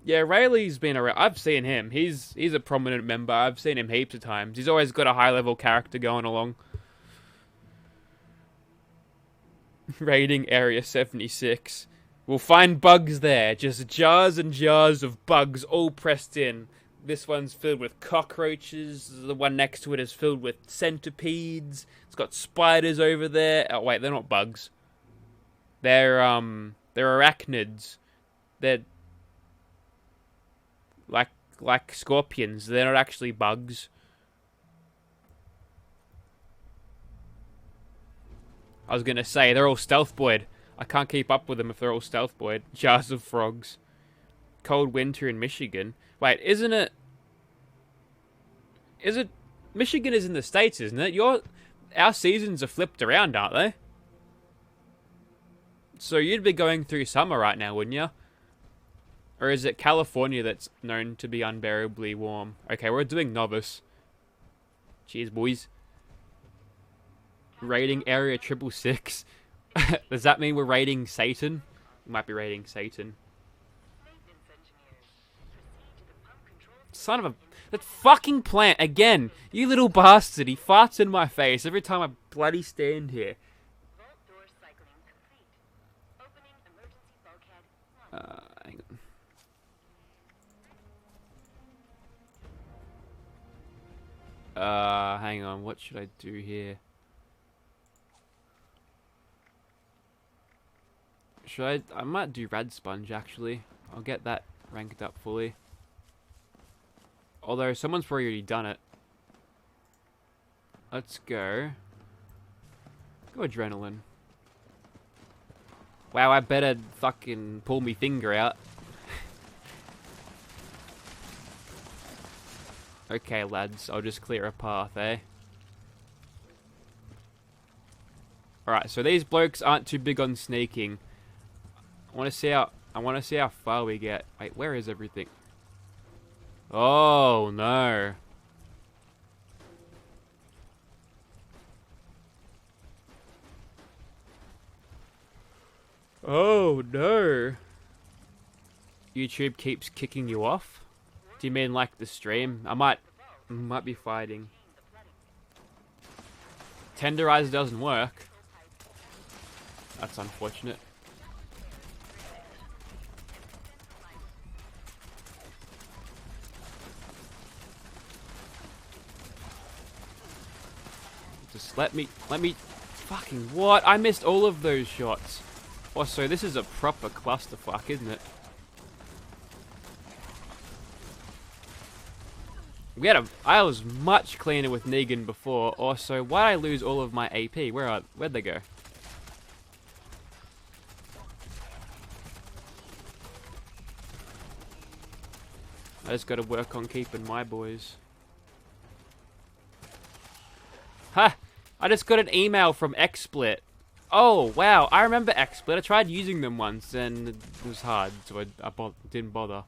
Yeah, Rayleigh's been around. I've seen him. He's a prominent member. I've seen him heaps of times. He's always got a high-level character going along. Raiding Area 76. We'll find bugs there. Just jars and jars of bugs all pressed in. This one's filled with cockroaches. The one next to it is filled with centipedes. It's got spiders over there. Oh wait, they're not bugs. They're arachnids. They're like scorpions. They're not actually bugs. I was gonna say they're all stealth boyd. I can't keep up with them if they're all stealth boyd. Jars of frogs. Cold winter in Michigan. Wait, isn't it? Is it? Michigan is in the States, isn't it? Our seasons are flipped around, aren't they? So you'd be going through summer right now, wouldn't you? Or is it California that's known to be unbearably warm? Okay, we're doing novice. Cheers, boys. Raiding Area 666. Does that mean we're raiding Satan? We might be raiding Satan. Son of a... That fucking plant, again! You little bastard, he farts in my face every time I bloody stand here. Hang on. Hang on, what should I do here? I might do Rad Sponge, actually. I'll get that ranked up fully. Although, someone's probably already done it. Let's go. Go Adrenaline. Wow, I better fucking pull me finger out. Okay, lads, I'll just clear a path, eh? Alright, so these blokes aren't too big on sneaking. I want to see how far we get. Wait, where is everything? Oh, no. Oh, no. YouTube keeps kicking you off? Do you mean like the stream? I might be fighting. Tenderizer doesn't work. That's unfortunate. Just let me fucking what? I missed all of those shots. Oh, so this is a proper clusterfuck, isn't it? I was much cleaner with Negan before. Also, why'd I lose all of my AP? Where'd they go? I just gotta work on keeping my boys. Ha! I just got an email from XSplit. Oh, wow. I remember XSplit. I tried using them once and it was hard, so I didn't bother.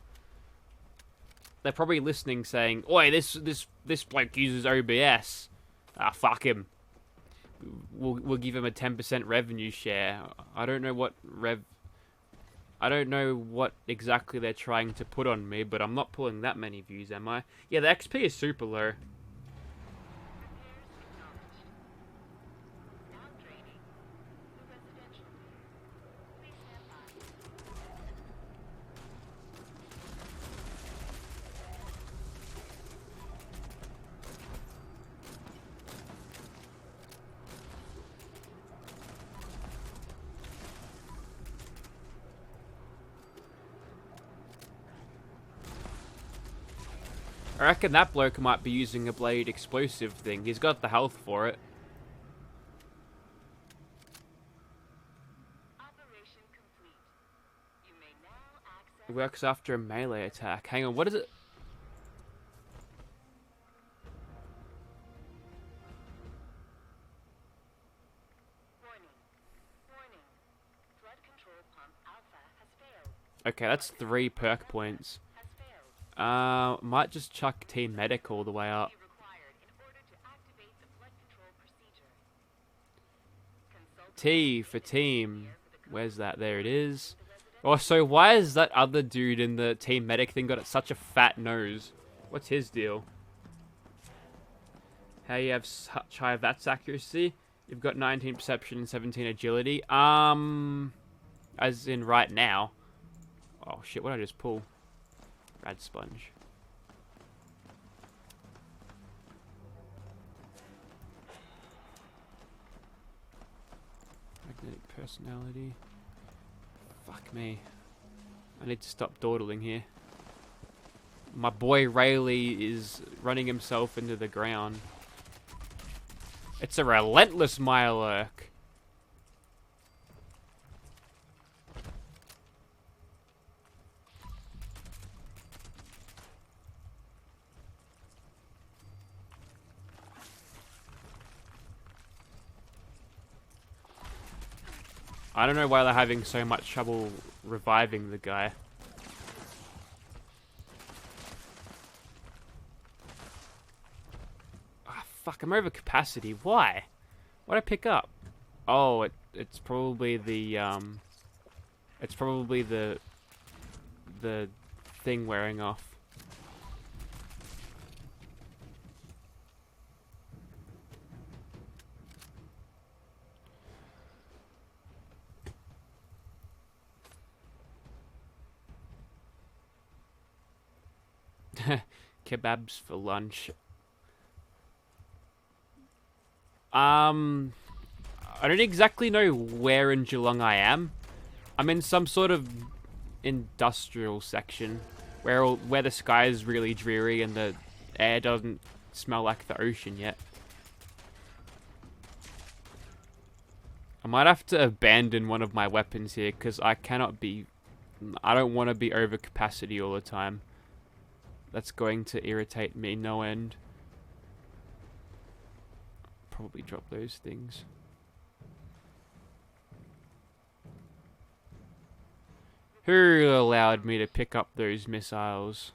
They're probably listening saying, oi, this bloke uses OBS. Ah, fuck him. We'll give him a 10% revenue share. I don't know what exactly they're trying to put on me, but I'm not pulling that many views, am I? Yeah, the XP is super low. I reckon that bloke might be using a blade explosive thing. He's got the health for it. Operation complete. You may now access. It works after a melee attack. Hang on, what is it? Warning. Flood control pump Alpha has failed. Okay, that's 3 perk points. Has failed. Might just chuck Team Medic all the way up. Be required in order to activate the flood control procedure. Consult T for team. Where's that? There it is. Also, why is that other dude in the Team Medic thing got such a fat nose? What's his deal? How you have such high VATS accuracy? You've got 19 perception and 17 agility. As in right now. Oh shit, what did I just pull? Rad sponge. Magnetic personality. Fuck me. I need to stop dawdling here. My boy Rayleigh is running himself into the ground. It's a relentless Mirelurk. I don't know why they're having so much trouble reviving the guy. Ah, fuck, I'm over capacity. Why? What'd I pick up? Oh, it's probably the the thing wearing off. Kebabs for lunch. I don't exactly know where in Geelong I am. I'm in some sort of industrial section where the sky is really dreary and the air doesn't smell like the ocean yet. I might have to abandon one of my weapons here because I don't want to be over capacity all the time. That's going to irritate me no end. Probably drop those things. Who allowed me to pick up those missiles?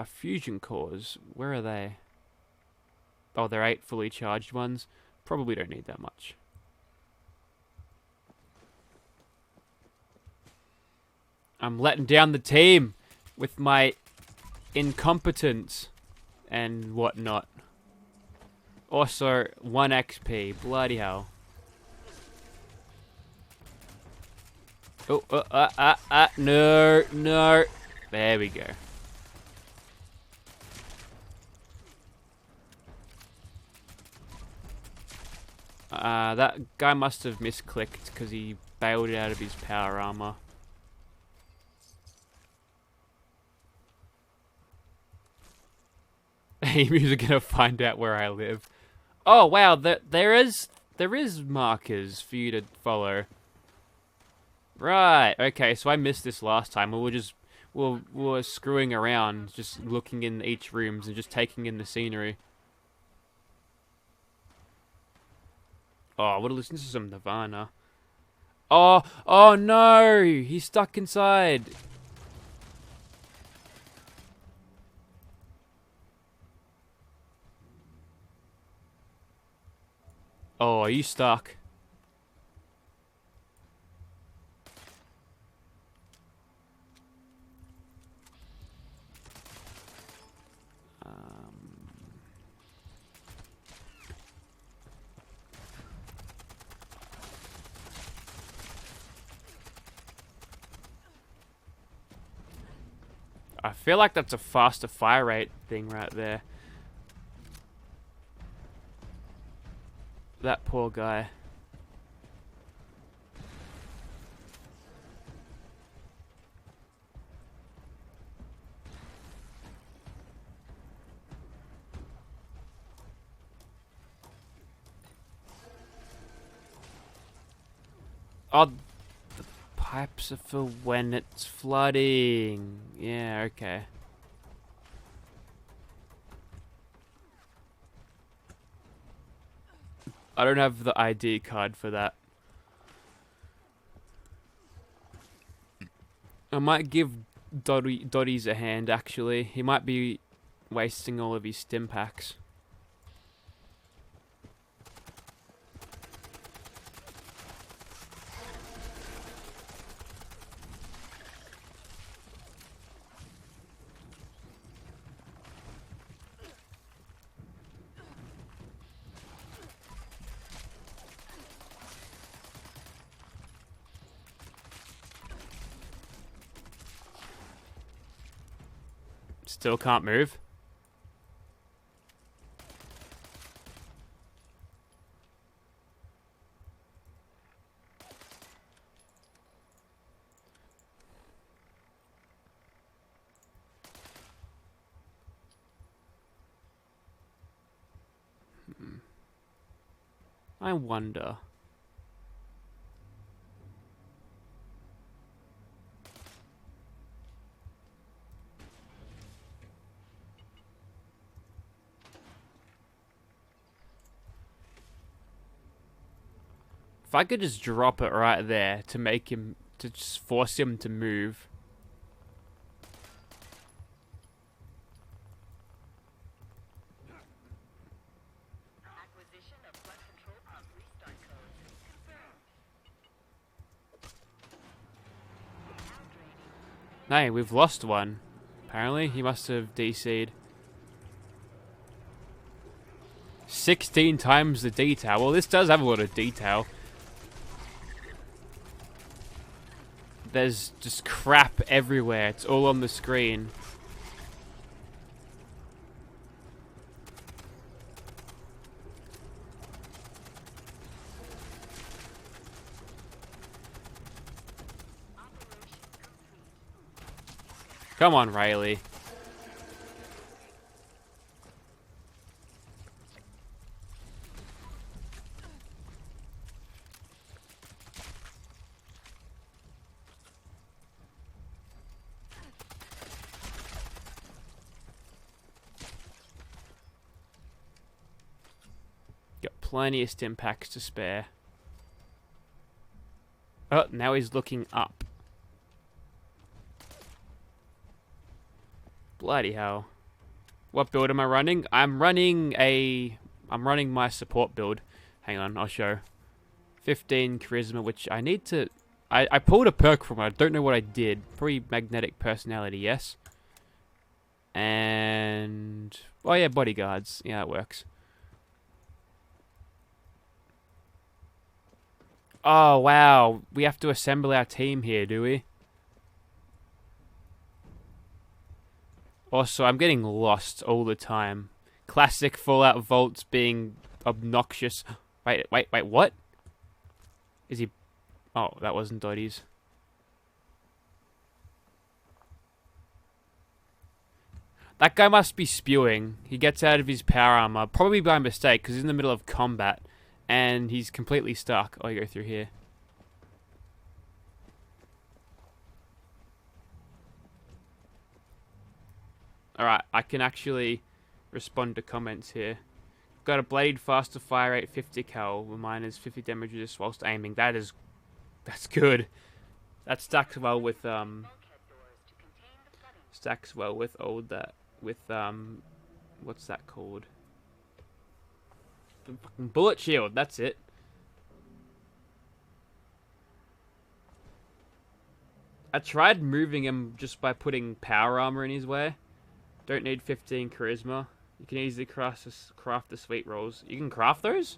Fusion cores. Where are they? Oh, they're 8 fully charged ones. Probably don't need that much. I'm letting down the team with my incompetence and whatnot. Also, 1 XP. Bloody hell. Oh, no, no. There we go. That guy must have misclicked because he bailed out of his power armor. Emus are gonna find out where I live. Oh wow, there is markers for you to follow. Right, okay, so I missed this last time. We were screwing around, just looking in each rooms and just taking in the scenery. Oh, I would have listened to some Nirvana. Oh no! He's stuck inside. Oh, are you stuck? I feel like that's a faster fire rate thing right there. That poor guy. Oh, the pipes are for when it's flooding. Yeah, okay. I don't have the ID card for that. I might give Dotties a hand, actually. He might be wasting all of his stim packs. Still can't move. I wonder. If I could just drop it right there to make him, to just force him to move. Acquisition of flood control pump restart codes confirmed. Now draining. Hey, we've lost one. Apparently, he must have DC'd. 16 times the detail. Well, this does have a lot of detail. There's just crap everywhere. It's all on the screen. Come on, Riley. Got plenty of stim packs to spare. Oh, now he's looking up. Bloody hell. What build am I running? I'm running my support build. Hang on, I'll show. 15 charisma, which I need to... I pulled a perk from it. I don't know what I did. Probably magnetic personality, yes. And... oh yeah, bodyguards. Yeah, that works. Oh, wow. We have to assemble our team here, do we? Also, I'm getting lost all the time. Classic Fallout Vaults being obnoxious. Wait, what? Is he... oh, that wasn't Dotty's. That guy must be spewing. He gets out of his power armor, probably by mistake, because he's in the middle of combat. And he's completely stuck. Oh, you go through here. Alright, I can actually respond to comments here. Got a blade, faster fire rate, 50 cal. Mine is 50 damage resist whilst aiming. That's good. That stacks well with Bulkhead doors to contain the flooding. stacks well with old that with what's that called? The fucking bullet shield. That's it. I tried moving him just by putting power armor in his way. Don't need 15 charisma. You can easily craft the sweet rolls. You can craft those?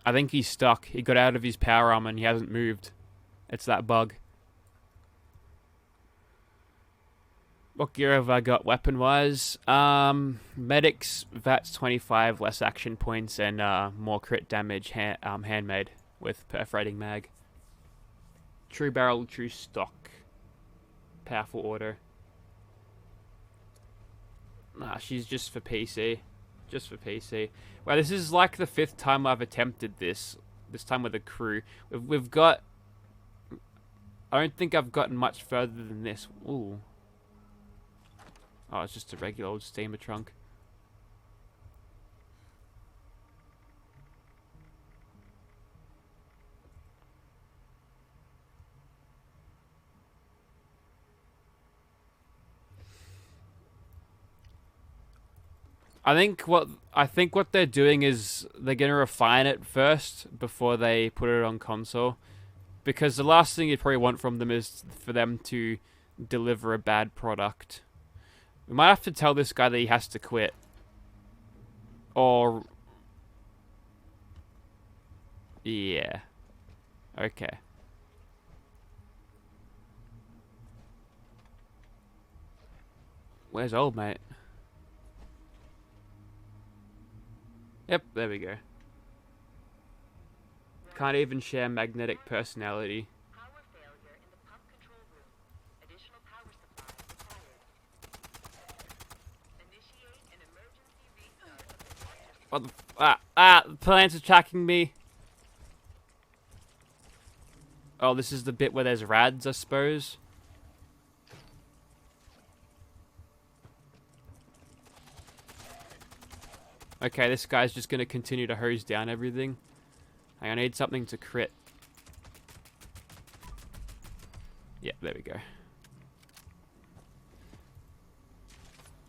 I think he's stuck. He got out of his power armor and he hasn't moved. It's that bug. What gear have I got weapon-wise? Medics, VATS 25, less action points, and more crit damage, handmade, with perforating mag. True barrel, true stock. Powerful order. Nah, she's just for PC. Just for PC. Well, this is like the 5th time I've attempted this. This time with a crew. We've got... I don't think I've gotten much further than this. Ooh. Oh, it's just a regular old steamer trunk. I think what they're doing is they're gonna refine it first before they put it on console, because the last thing you'd probably want from them is for them to deliver a bad product. We might have to tell this guy that he has to quit. Or... yeah. Okay. Where's old mate? Yep, there we go. Can't even share magnetic personality. Power failure in the pump control room. Additional power supply required. Initiate an emergency restart of the reactor. What the the plant's attacking me. Oh, this is the bit where there's rads, I suppose. Okay, this guy's just gonna continue to hose down everything. I need something to crit. Yeah, there we go.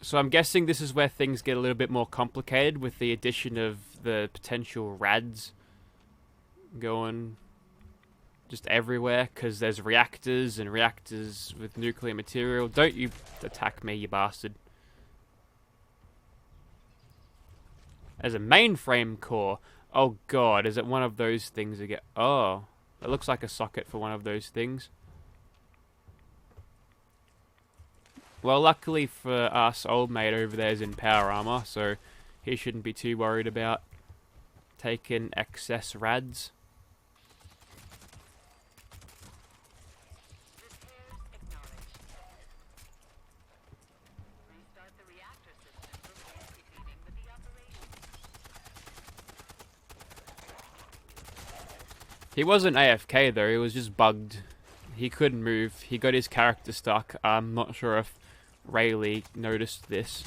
So I'm guessing this is where things get a little bit more complicated with the addition of the potential rads going just everywhere, because there's reactors and reactors with nuclear material. Don't you attack me, you bastard. There's a mainframe core. Oh god, is it one of those things again? Oh, it looks like a socket for one of those things. Well, luckily for us, old mate over there is in power armor, so he shouldn't be too worried about taking excess rads. Repairs acknowledged. Restart the reactor system before proceeding with the operation. He wasn't AFK though, he was just bugged. He couldn't move. He got his character stuck. I'm not sure if Rayleigh noticed this.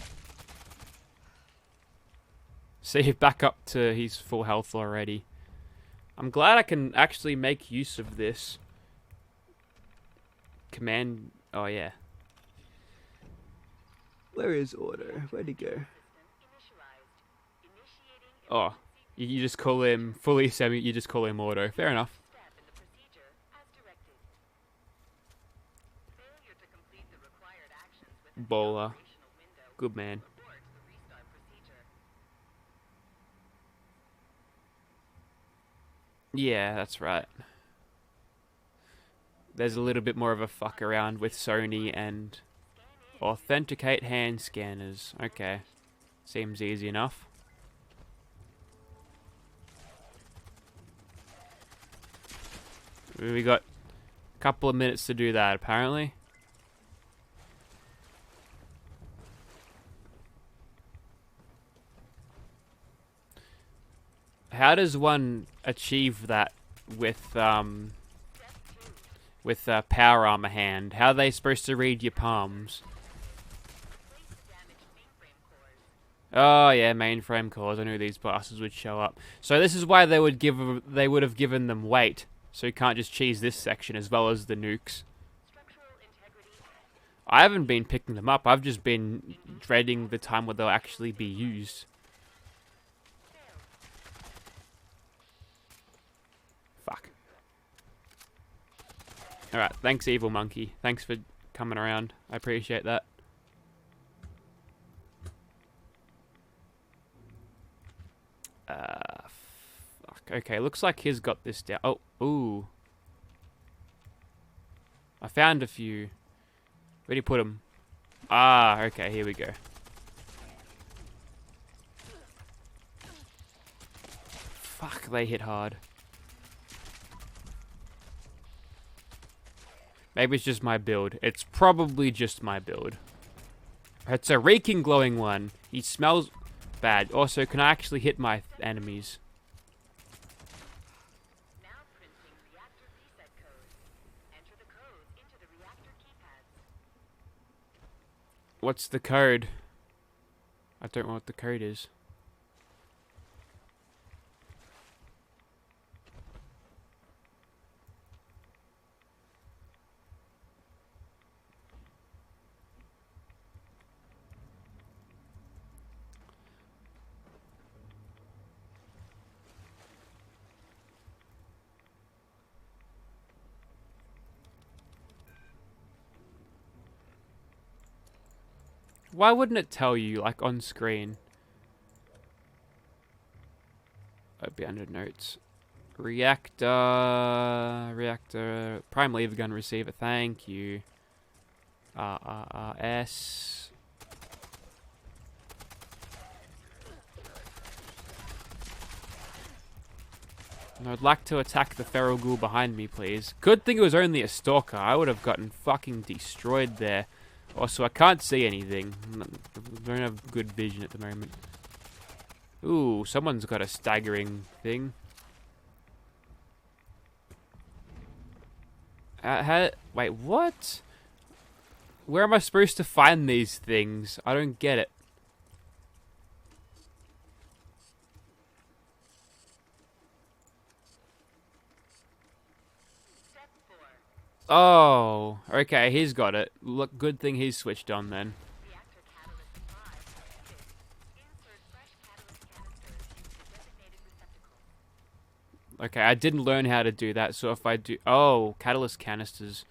See, back up to his full health already. I'm glad I can actually make use of this. Command... oh yeah. Where is Auto? Where'd he go? Initialized. Initiating Oh, you just call him fully semi... you just call him Auto. Fair enough. step in the procedure as directed. Failure to complete the required actions within the Bowler. operational window Good man. abort the restart procedure. Yeah, that's right. There's a little bit more of a fuck around with Sony and authenticate hand scanners. Okay. Seems easy enough. We got a couple of minutes to do that, apparently. How does one achieve that with power armor hand? How are they supposed to read your palms? Replace damaged mainframe cores. Oh yeah, mainframe cores. I knew these bastards would show up. So this is why they would have given them weight, so you can't just cheese this section as well as the nukes. Structural integrity. I haven't been picking them up. I've just been dreading the time where they'll actually be used. Fuck. Alright, thanks Evil Monkey. Thanks for coming around. I appreciate that. Fuck. Okay, looks like he's got this down. Oh, ooh. I found a few. Where'd he put them? Ah, okay, here we go. Fuck, they hit hard. Maybe it's just my build. It's probably just my build. It's a reeking glowing one. He smells bad. Also, can I actually hit my enemies? Now printing reactor reset code. Enter the code into the reactor keypads. What's the code? I don't know what the code is. Why wouldn't it tell you, like, on screen? That'd be under notes. Reactor, prime lever gun receiver, thank you. S. And I'd like to attack the feral ghoul behind me, please. Good thing it was only a stalker. I would have gotten fucking destroyed there. Also, I can't see anything. I don't have good vision at the moment. Ooh, someone's got a staggering thing. Wait, what? Where am I supposed to find these things? I don't get it. Step 4. Oh, okay, he's got it. Look, good thing he's switched on then. Reactor catalyst supply completed. Insert fresh catalyst canisters into the designated receptacle. Okay, I didn't learn how to do that, so if I do... Oh, catalyst canisters.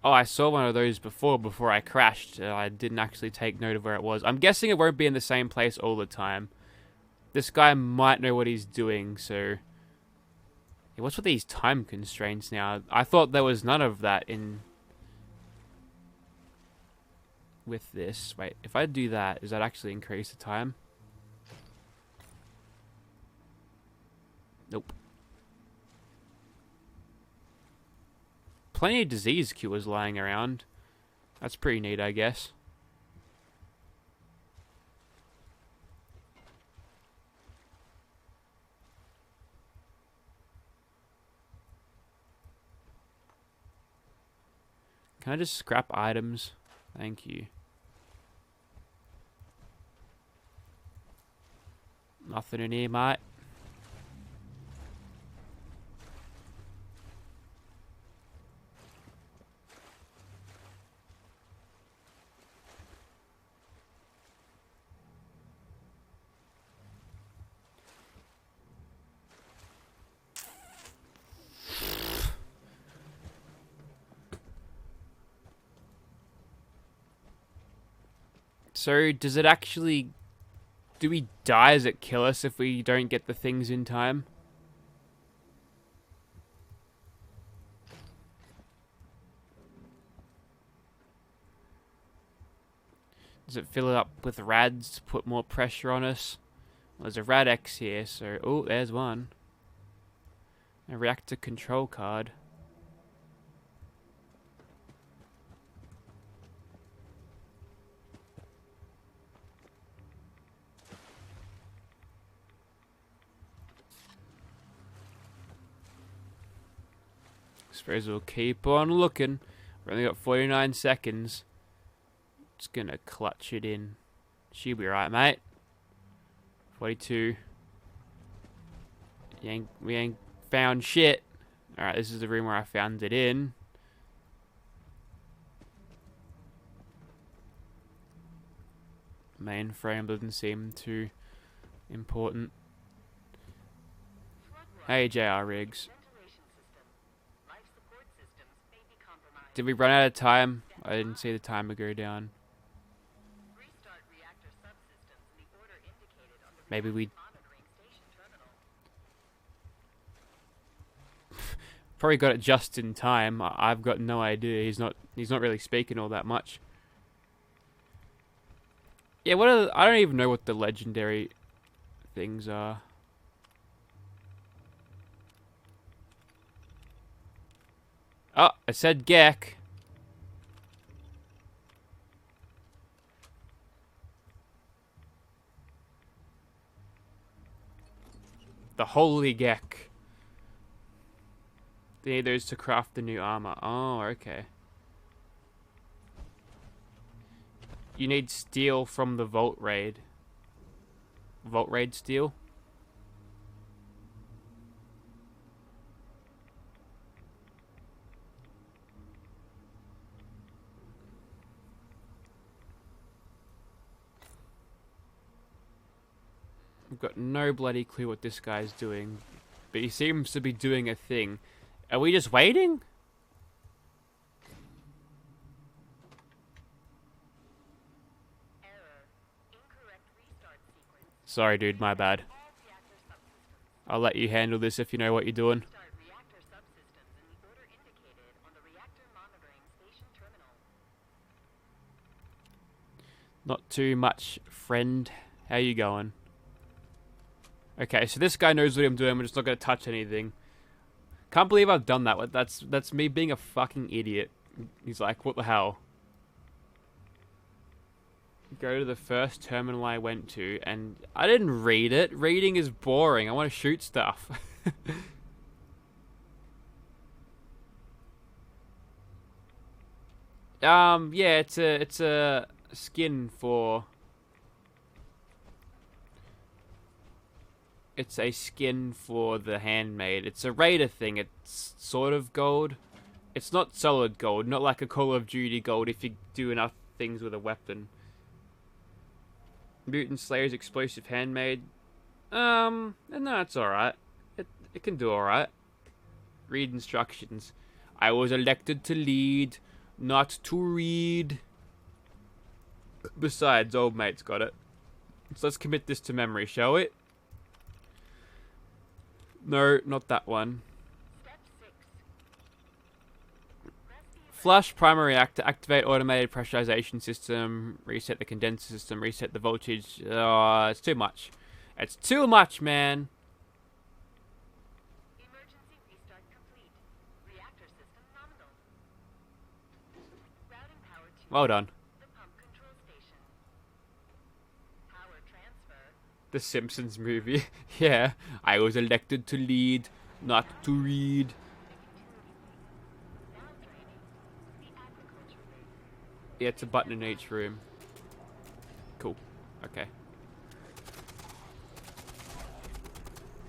Oh, I saw one of those before I crashed. I didn't actually take note of where it was. I'm guessing it won't be in the same place all the time. This guy might know what he's doing, so... Hey, what's with these time constraints now? I thought there was none of that in... with this. Wait, if I do that, does that actually increase the time? Nope. Plenty of disease cures lying around. That's pretty neat, I guess. Can I just scrap items? Thank you. Nothing in here, mate. So, does it actually... Do we die? Does it kill us if we don't get the things in time? Does it fill it up with rads to put more pressure on us? Well, there's a rad X here, so... Oh, there's one. A reactor control card. Suppose we'll keep on looking. We've only got 49 seconds. Just gonna clutch it in. She'll be right, mate. 42. We ain't found shit. Alright, this is the room where I found it in. Mainframe doesn't seem too important. Hey, JR Riggs. Ventilation system. Life support systems may be compromised. Did we run out of time? I didn't see the timer go down. Restart reactor subsystems in the order indicated on the Maybe we monitoring station terminal. probably got it just in time. I've got no idea. He's not really speaking all that much. Yeah, I don't even know what the legendary things are. Oh, I said Gek. The Holy Gek. They need those to craft the new armor. Oh, okay. You need steel from the Vault Raid. Vault Raid steel? I've got no bloody clue what this guy's doing, but he seems to be doing a thing. Are we just waiting? Error. Incorrect restart sequence. Sorry, dude, my bad. All reactor subsystems. I'll let you handle this if you know what you're doing. Start reactor subsystems in the order indicated on the reactor monitoring station terminal. Not too much, friend. How you going? Okay, so this guy knows what I'm doing. I'm just not going to touch anything. Can't believe I've done that. That's me being a fucking idiot. He's like, what the hell? Go to the first terminal I went to, and I didn't read it. Reading is boring. I want to shoot stuff. Yeah, it's a skin for... It's a skin for the handmade. It's a Raider thing. It's sort of gold. It's not solid gold, not like a Call of Duty gold if you do enough things with a weapon. Mutant Slayer's explosive handmade. No, it's alright. It can do alright. Read instructions. I was elected to lead, not to read. Besides, old mate's got it. So let's commit this to memory, shall we? No, not that one. Step 6. Press the Flush primary reactor, activate automated pressurization system, reset the condenser system, reset the voltage. It's too much. It's too much, man. emergency restart complete. Reactor system nominal. Routing power to Well done. the pump control station. Power transfer. The Simpsons movie. Yeah, I was elected to lead, not to read. Now draining the agriculture room. Yeah, it's a button in each room. Cool. Okay.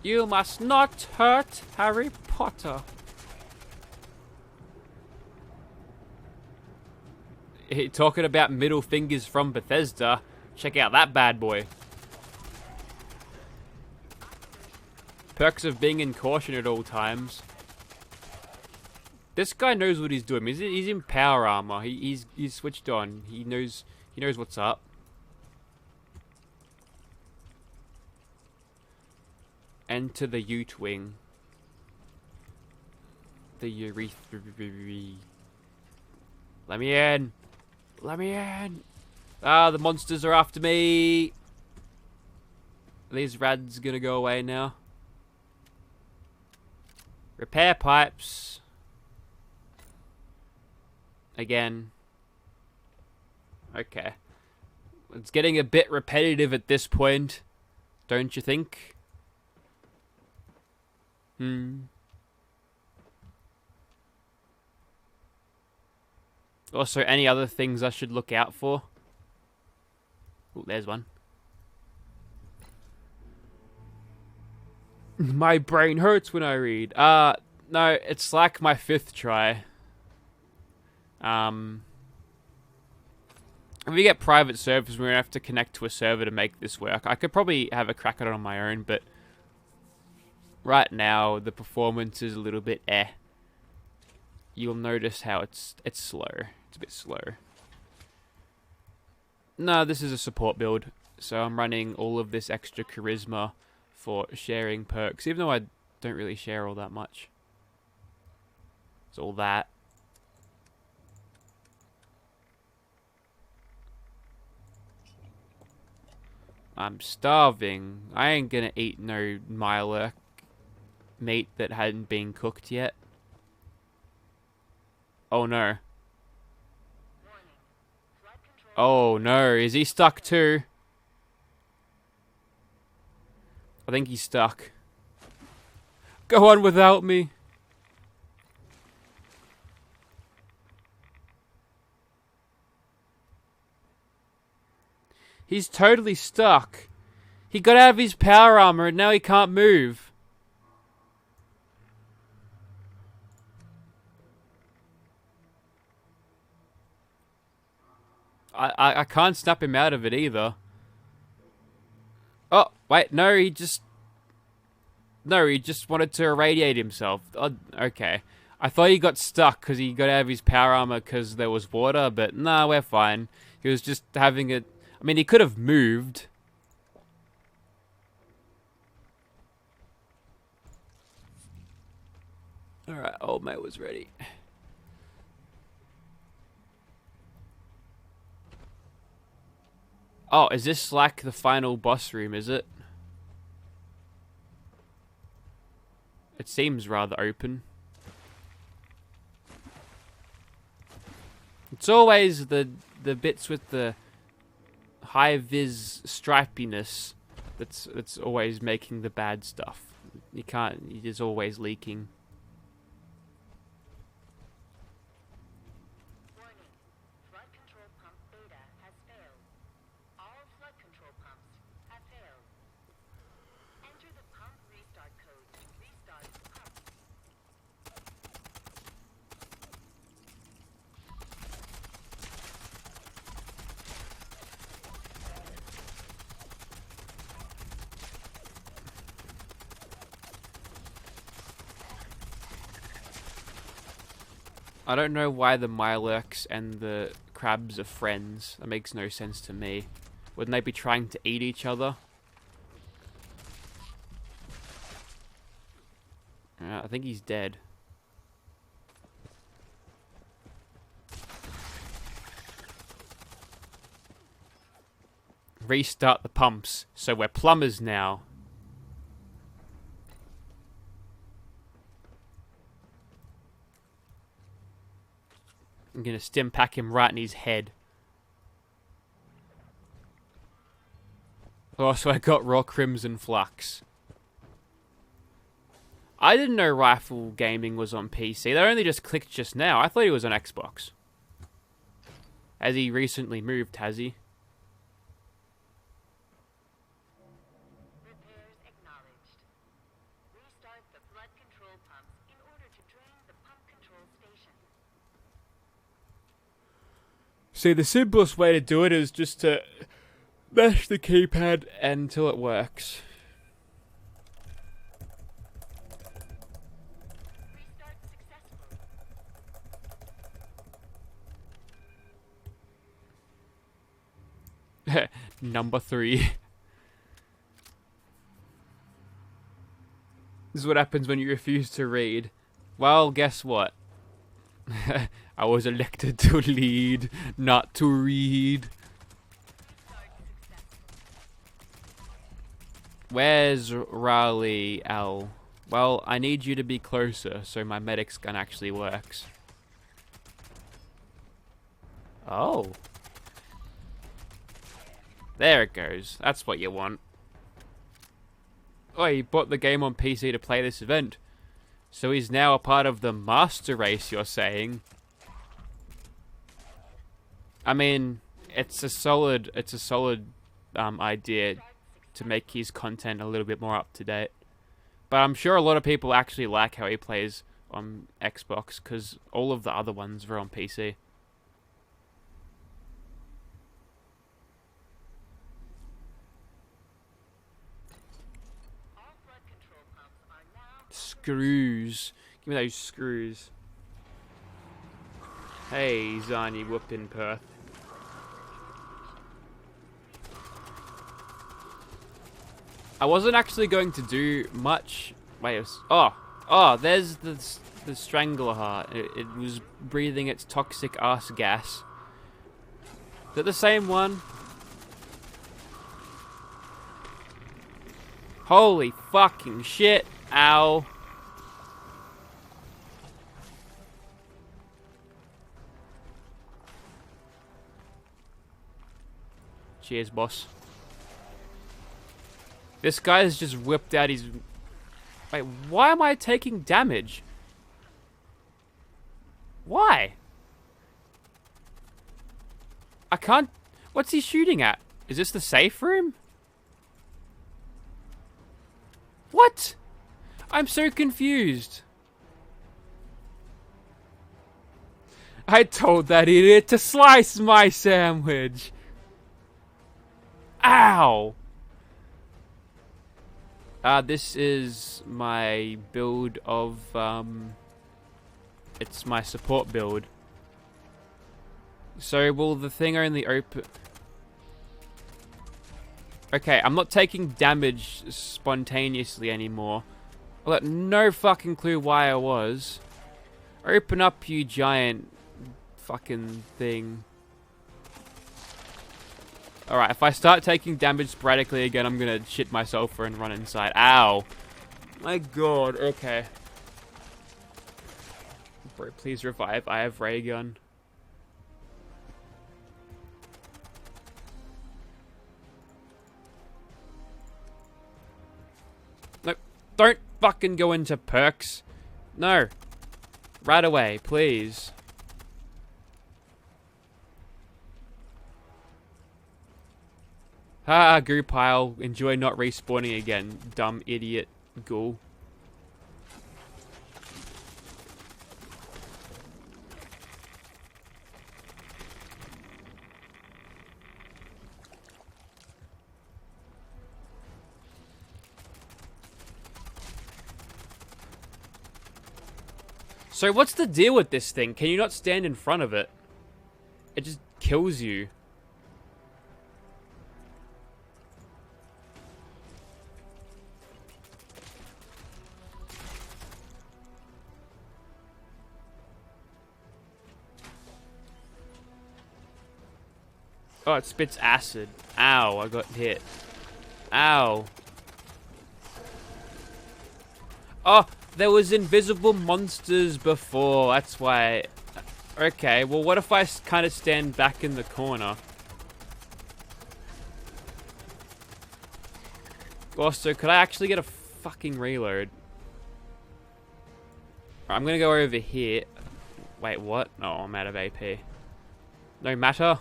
You must not hurt Harry Potter. Talking about middle fingers from Bethesda. Check out that bad boy. Perks of being in caution at all times. This guy knows what he's doing. He's in power armor. He's switched on. He knows what's up. Enter the Ute wing. The urethra. Let me in. Let me in. Ah, the monsters are after me. Are these rads gonna go away now? Repair pipes. Again. Okay. It's getting a bit repetitive at this point. Don't you think? Also, any other things I should look out for? Oh, there's one. My brain hurts when I read. No, it's like my 5th try. If we get private servers, we're gonna have to connect to a server to make this work. I could probably have a crack at it on my own, but right now the performance is a little bit You'll notice how it's slow. It's a bit slow. No, this is a support build, so I'm running all of this extra charisma for sharing perks, even though I don't really share all that much. It's all that. I'm starving. I ain't gonna eat no Mirelurk meat that hadn't been cooked yet. Oh no. Warning. Flood control. Oh no, is he stuck too? I think he's stuck. Go on without me. He's totally stuck. He got out of his power armor and now he can't move. I can't snap him out of it either. Oh, wait, no, he just wanted to irradiate himself. Oh, okay. I thought he got stuck because he got out of his power armor because there was water, but nah, we're fine. He was just having it. I mean, he could have moved. Alright, old mate was ready. Oh, is this like the final boss room, is it? It seems rather open. It's always the bits with the high vis stripiness that's always making the bad stuff. You can't. It is always leaking. Warning. Flood control pump beta has failed. All flood control pumps have failed. Enter the pump restart code to restart the pump. I don't know why the Mirelurks and the crabs are friends. That makes no sense to me. Wouldn't they be trying to eat each other? I think he's dead. Restart the pumps, so we're plumbers now. I'm gonna stim pack him right in his head. Oh, so I got raw crimson flux. I didn't know Rifle Gaming was on PC. They only just clicked just now. I thought he was on Xbox. Has he recently moved, has he? Repairs acknowledged. Restart the flood control pumps in order to drain the pump control station. See, the simplest way to do it is just to mash the keypad until it works. Restart successful. Number 3. This is what happens when you refuse to read. Well, guess what? I was elected to lead, not to read. Where's Raleigh L? Well, I need you to be closer so my medic's gun actually works. Oh. There it goes. That's what you want. Oh, he bought the game on PC to play this event. So he's now a part of the master race, you're saying? I mean, it's a solid idea to make his content a little bit more up to date. But I'm sure a lot of people actually like how he plays on Xbox because all of the other ones were on PC. All flood control pumps are now Screws. Give me those screws. Hey, Zani whoopin' Perth. I wasn't actually going to do much. Wait, it was, oh, there's the strangler heart. It was breathing its toxic ass gas. Is it the same one? Holy fucking shit. Ow. Cheers, boss. This guy has just whipped out his... Wait, why am I taking damage? Why? I can't... What's he shooting at? Is this the safe room? What? I'm so confused. I told that idiot to slice my sandwich. Ow! This is my build of, it's my support build. So, will the thing only open... Okay, I'm not taking damage spontaneously anymore. I got no fucking clue why I was. Open up, you giant fucking thing. Alright, if I start taking damage sporadically again, I'm gonna shit myself and run inside. Ow. My god, okay. Bro, please revive. I have ray gun. No, don't fucking go into perks. No. Right away, please. Ah, goo pile. Enjoy not respawning again, dumb idiot ghoul. So what's the deal with this thing? Can you not stand in front of it? It just kills you. Oh, it spits acid. Ow, I got hit. Ow. Oh, there was invisible monsters before. That's why. Okay, well, what if I kind of stand back in the corner? Also, could I actually get a fucking reload? Right, I'm gonna go over here. Wait, what? Oh, I'm out of AP. No matter.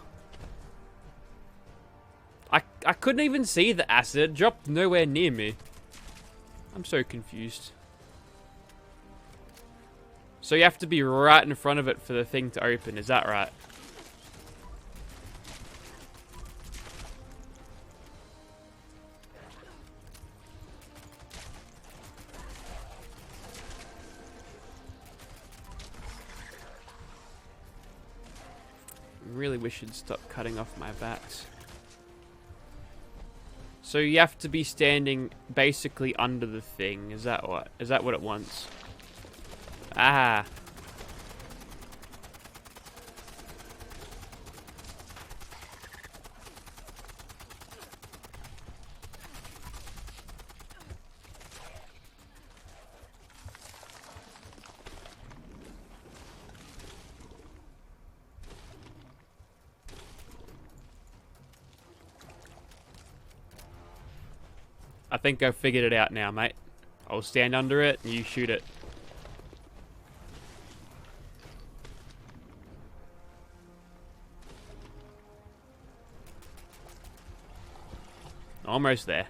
I couldn't even see the acid. It dropped nowhere near me. I'm so confused. So you have to be right in front of it for the thing to open, is that right? Really wish you'd stop cutting off my bats. So you have to be standing basically under the thing. Is that what? Is that what it wants? Ah. I think I've figured it out now, mate. I'll stand under it and you shoot it. Almost there.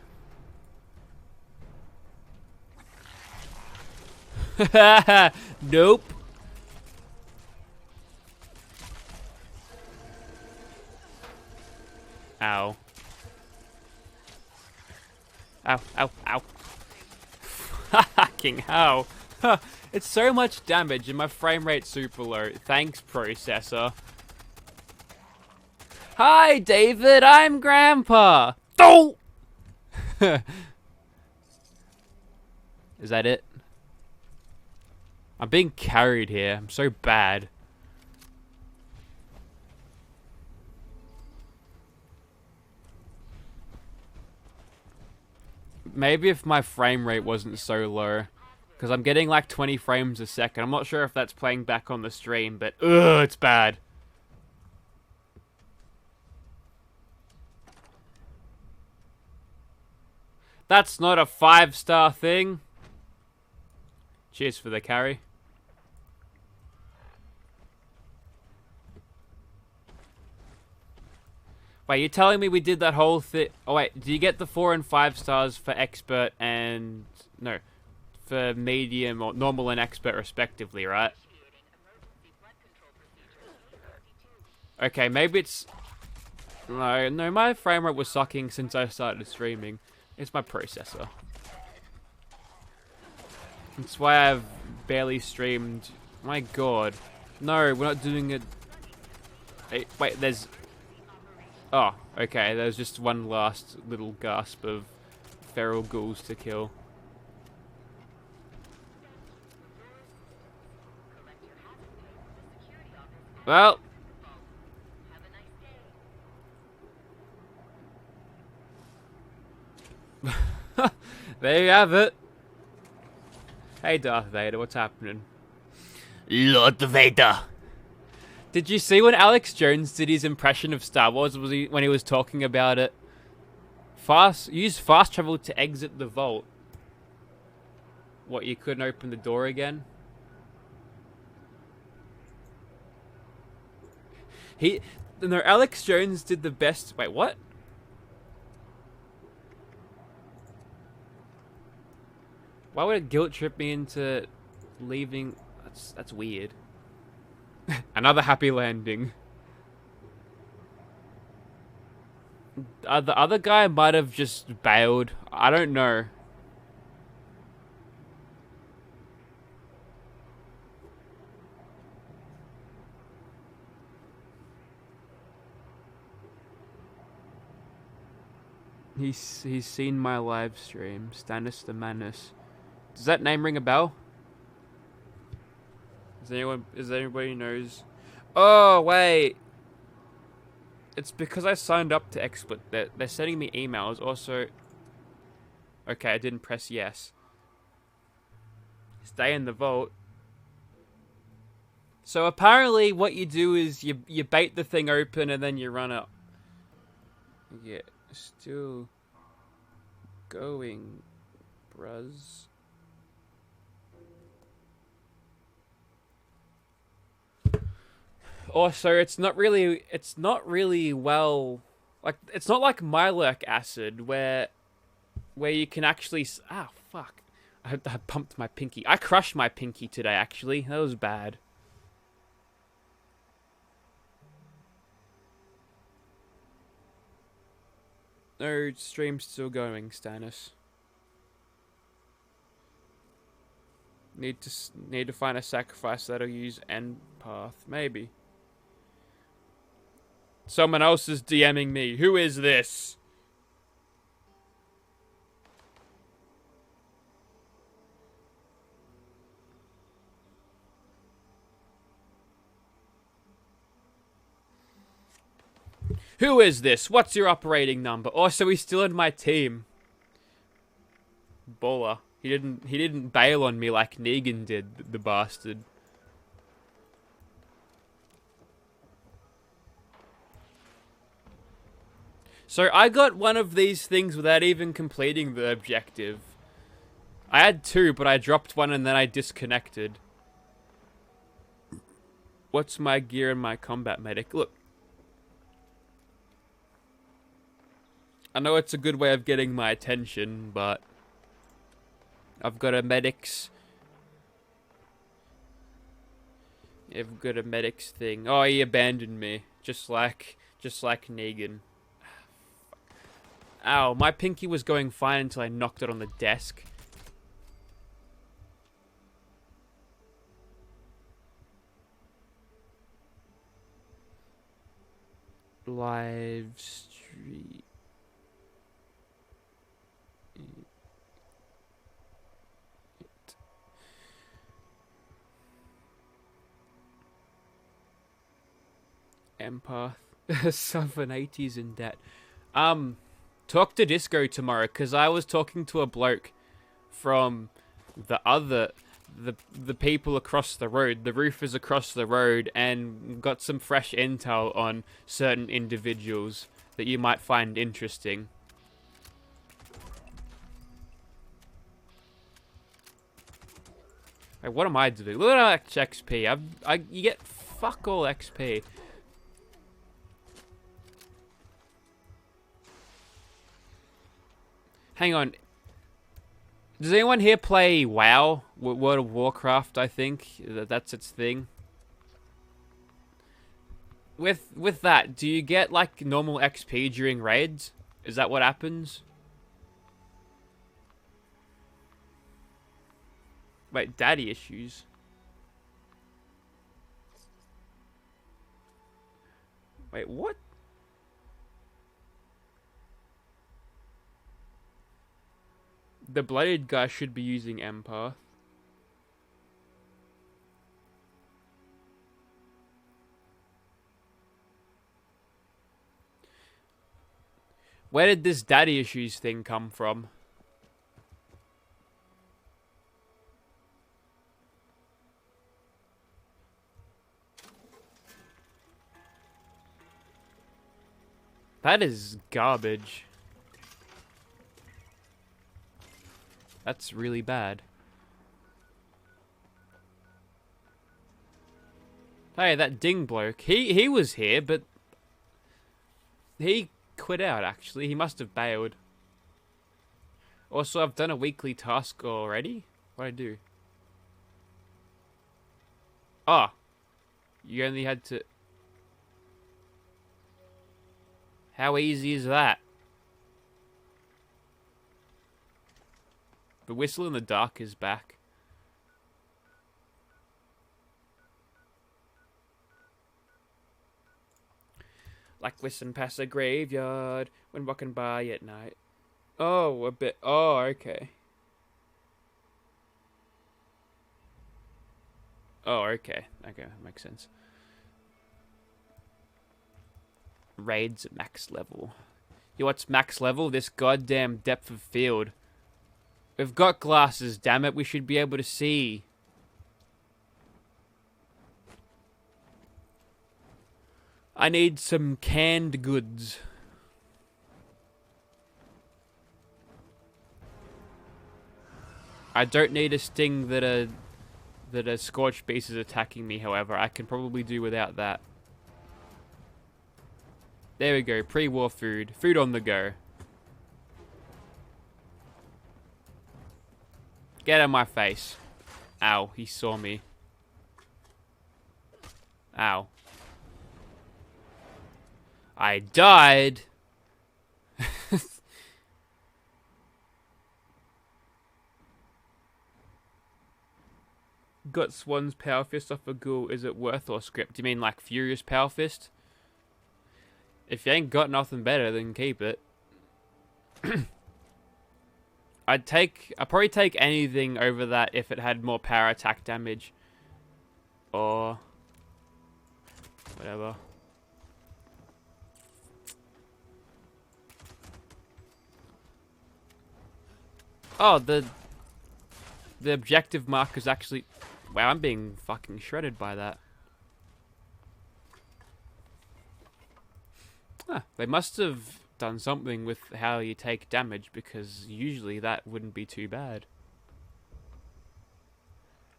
Nope. Ow. Ow, ow, ow. Fucking hell. It's so much damage and my frame rate's super low. Thanks, processor. Hi, David. I'm Grandpa. Oh! Is that it? I'm being carried here. I'm so bad. Maybe if my frame rate wasn't so low. Because I'm getting like 20 frames a second. I'm not sure if that's playing back on the stream, but ugh, it's bad. That's not a 5-star thing. Cheers for the carry. Wait, you're telling me we did that whole thing? Oh wait, do you get the 4 and 5 stars for expert and no, for medium or normal and expert respectively, right? Okay, maybe it's no. My frame rate was sucking since I started streaming. It's my processor. That's why I've barely streamed. My god, no, we're not doing it. Hey, wait, there's. Oh, okay, there's just one last little gasp of feral ghouls to kill. Well, Have a nice day. there you have it. Hey, Darth Vader, what's happening? Lord Vader. Did you see when Alex Jones did his impression of Star Wars? When he was talking about it? Use fast travel to exit the vault. What, you couldn't open the door again? No, Alex Jones did the best. Wait, what? Why would it guilt trip me into leaving? That's weird. Another happy landing. The other guy might have just bailed. I don't know. He's seen my live stream. Stannis the Manus. Does that name ring a bell? Is anybody knows? Oh wait. It's because I signed up to XSplit. They're sending me emails. Also, okay, I didn't press yes. Stay in the vault. So apparently, what you do is you bait the thing open and then you run up. Yeah, still going, bruz. Also, it's not really well, like, it's not like Mylark acid where you can actually fuck. I pumped my pinky. I crushed my pinky today, actually. That was bad. No, stream's still going, Stannis. Need to find a sacrifice that'll use end path, maybe. Someone else is DMing me. Who is this? Who is this? What's your operating number? Oh, so he's still in my team. Baller. He didn't bail on me like Negan did, the bastard. So I got one of these things without even completing the objective. I had two, but I dropped one and then I disconnected. What's my gear and my combat medic? Look. I know it's a good way of getting my attention, but I've got a medic's... I've got a medic's thing. Oh, he abandoned me. Just like Negan. Ow, my pinky was going fine until I knocked it on the desk. Live stream. Empath. Southern 80s in debt. Talk to Disco tomorrow, because I was talking to a bloke from the people across the road, the roofers across the road, and got some fresh intel on certain individuals that you might find interesting. Hey, what am I doing? Look at how much XP. You get fuck all XP. Hang on. Does anyone here play WoW? World of Warcraft, I think. That's its thing. With that, do you get like normal XP during raids? Is that what happens? Wait, daddy issues. Wait, what? The blooded guy should be using Empath. Where did this daddy issues thing come from? That is garbage. That's really bad. Hey, that ding bloke. He was here, but he quit out, actually. He must have bailed. Also, I've done a weekly task already. What'd I do? Ah. You only had to... How easy is that? The whistle in the dark is back. Like whistling past a graveyard when walking by at night. Oh, a bit. Oh, okay. Oh, okay. Okay, that makes sense. Raids at max level. You know what's max level? This goddamn depth of field. We've got glasses, damn it. We should be able to see. I need some canned goods. I don't need a sting that a scorched beast is attacking me, however. I can probably do without that. There we go, pre-war food. Food on the go. Get out of my face. Ow, he saw me. Ow. I died. Got Swan's Power Fist off a ghoul. Is it worth or script? Do you mean like Furious Power Fist? If you ain't got nothing better, then keep it. I'd probably take anything over that if it had more power attack damage. Or whatever. Oh, the objective marker's actually... Wow, I'm being fucking shredded by that. Huh, they must have done something with how you take damage, because usually that wouldn't be too bad.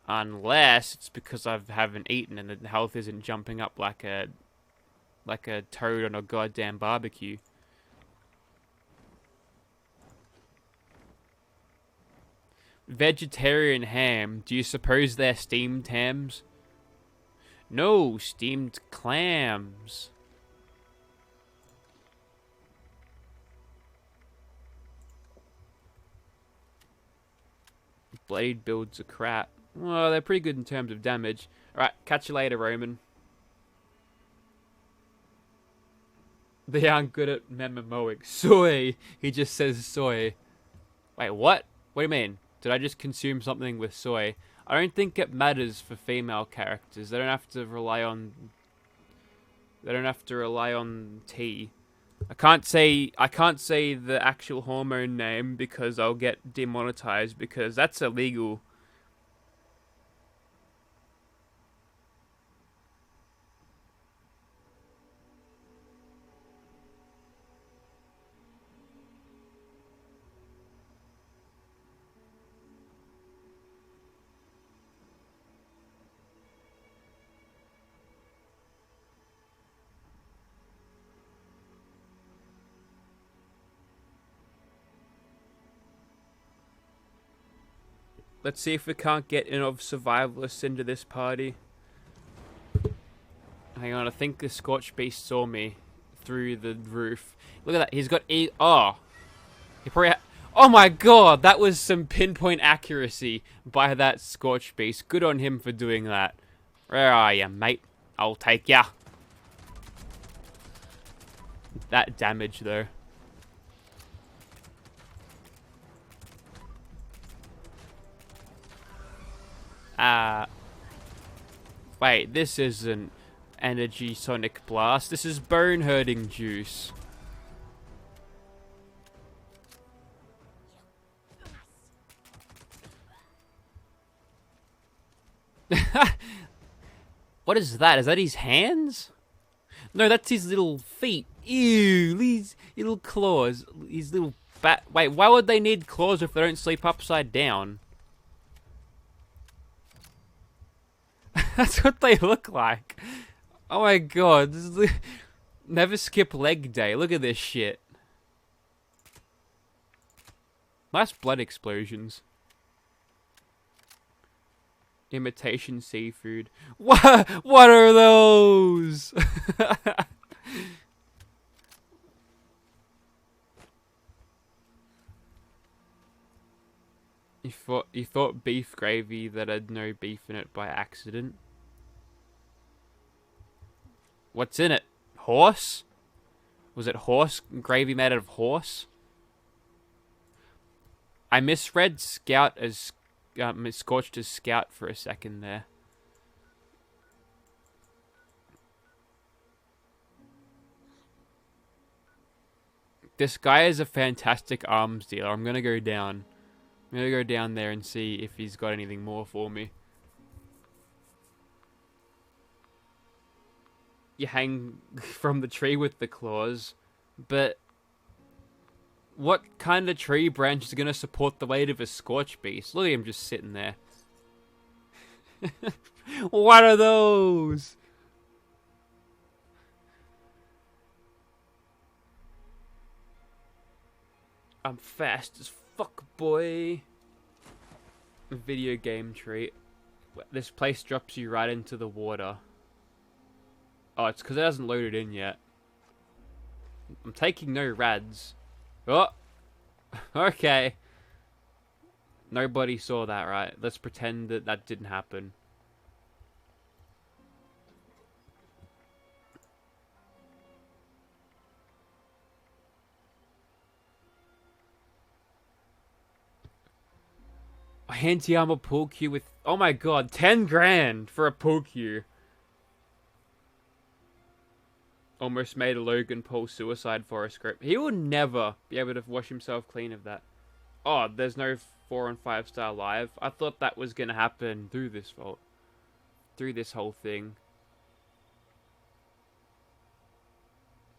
Unless it's because I haven't eaten and the health isn't jumping up like a toad on a goddamn barbecue. Vegetarian ham. Do you suppose they're steamed hams? No, steamed clams. Blade builds are crap. Well, they're pretty good in terms of damage. Alright, catch you later, Roman. They aren't good at MMOing. Soy! He just says soy. Wait, what? What do you mean? Did I just consume something with soy? I don't think it matters for female characters. They don't have to rely on... They don't have to rely on tea. I can't say the actual hormone name because I'll get demonetized because that's illegal. Let's see if we can't get enough survivalists into this party. Hang on, I think the Scorched Beast saw me through the roof. Look at that, he's got oh! He probably oh my god, that was some pinpoint accuracy by that Scorched Beast. Good on him for doing that. Where are you, mate? I'll take ya. That damage, though. Wait, this isn't Energy Sonic Blast. This is Bone Herding Juice. What is that? Is that his hands? No, that's his little feet. Ew, these little claws. His little bat. Wait, why would they need claws if they don't sleep upside down? That's what they look like. Oh my god. Never skip leg day. Look at this shit. Nice blood explosions. Imitation seafood. What are those? You thought beef gravy that had no beef in it by accident. What's in it? Horse? Was it horse gravy made out of horse? I misread Scout as Scorched as Scout for a second there. This guy is a fantastic arms dealer. I'm gonna go down. I'm gonna go down there and see if he's got anything more for me. You hang from the tree with the claws, but what kind of tree branch is gonna support the weight of a Scorch Beast? Look at him just sitting there. What are those? I'm fast as fuck, boy. Video game treat. This place drops you right into the water. Oh, it's because it hasn't loaded in yet. I'm taking no rads. Oh! Okay. Nobody saw that, right? Let's pretend that that didn't happen. Anti-armor pool cue with... Oh my god, 10 grand for a pool cue. Almost made a Logan Paul suicide forest script. He will never be able to wash himself clean of that. Oh, there's no 4 and 5 star live. I thought that was going to happen through this vault. Through this whole thing.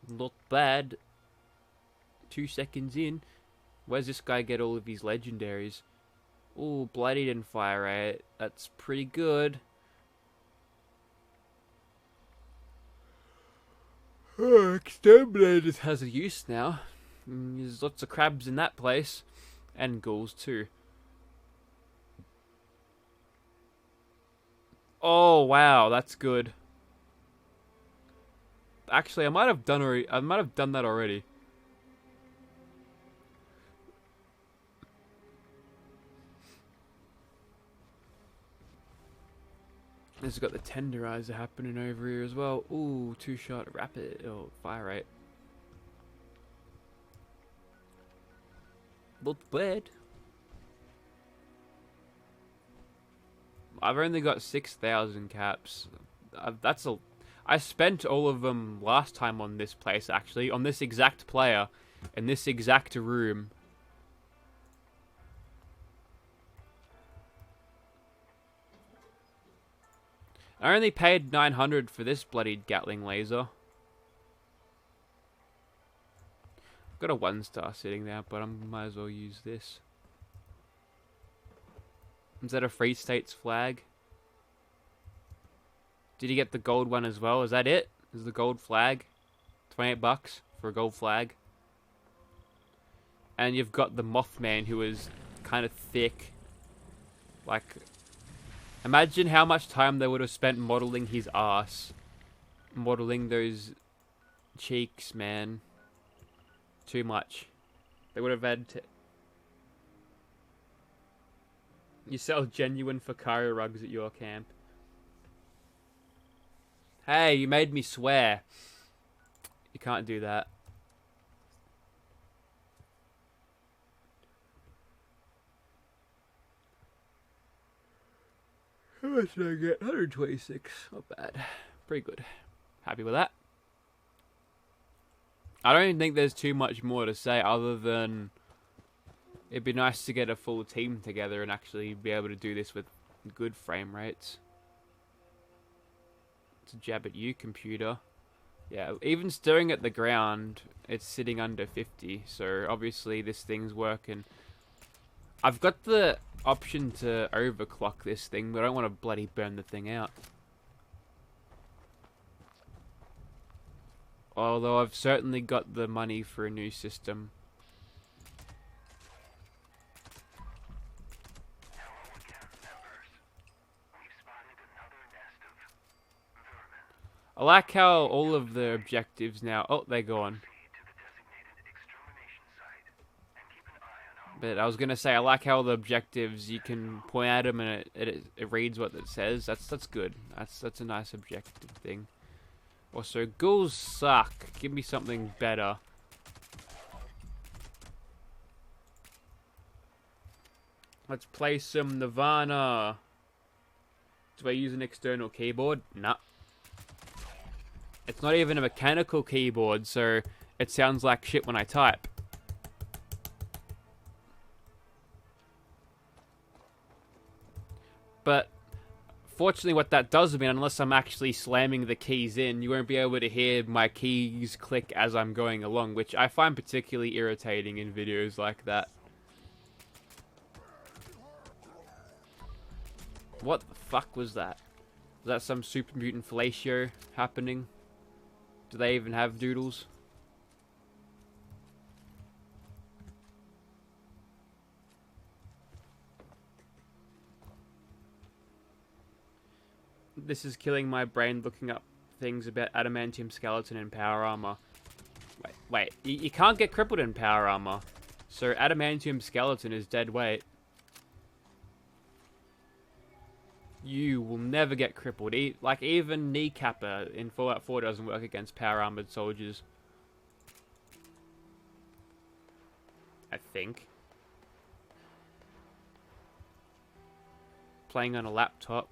Not bad. 2 seconds in. Where's this guy get all of his legendaries? Ooh, Bloodied and Fire Rate. That's pretty good. Exterminator has a use now. There's lots of crabs in that place. And ghouls too. Oh wow, that's good. Actually, I might have done that already. This has got the tenderizer happening over here as well. Ooh, 2-shot rapid fire rate. Not bad. I've only got 6,000 caps. I spent all of them last time on this place, actually. On this exact player. In this exact room. I only paid 900 for this bloody Gatling laser. I've got a 1-star sitting there, but I might as well use this. Is that a Free States flag? Did you get the gold one as well? Is that it? Is the gold flag? 28 bucks for a gold flag. And you've got the Mothman, who is kind of thick. Like... Imagine how much time they would have spent modeling his ass. Modeling those cheeks, man. Too much. They would have had to... You sell genuine Fakari rugs at your camp. Hey, you made me swear. You can't do that. How much did I get? 126. Not bad. Pretty good. Happy with that. I don't think there's too much more to say other than it'd be nice to get a full team together and actually be able to do this with good frame rates. to jab at you, computer. Yeah, even staring at the ground, it's sitting under 50. So obviously this thing's working. I've got the option to overclock this thing, but I don't want to bloody burn the thing out. Although I've certainly got the money for a new system. I like how all of the objectives now... Oh, they're gone. But I was going to say, I like how the objectives, you can point at them and it reads what it says. That's good. That's a nice objective thing. Also, ghouls suck. Give me something better. Let's play some Nirvana. Do I use an external keyboard? Nah. It's not even a mechanical keyboard, so it sounds like shit when I type. But fortunately what that does mean, unless I'm actually slamming the keys in, you won't be able to hear my keys click as I'm going along, which I find particularly irritating in videos like that. What the fuck was that? Was that some super mutant fellatio happening? Do they even have doodles? This is killing my brain looking up things about adamantium skeleton and power armor. Wait, you can't get crippled in power armor. So adamantium skeleton is dead weight. You will never get crippled. Like, even kneecapper in Fallout 4 doesn't work against power armored soldiers. I think. Playing on a laptop.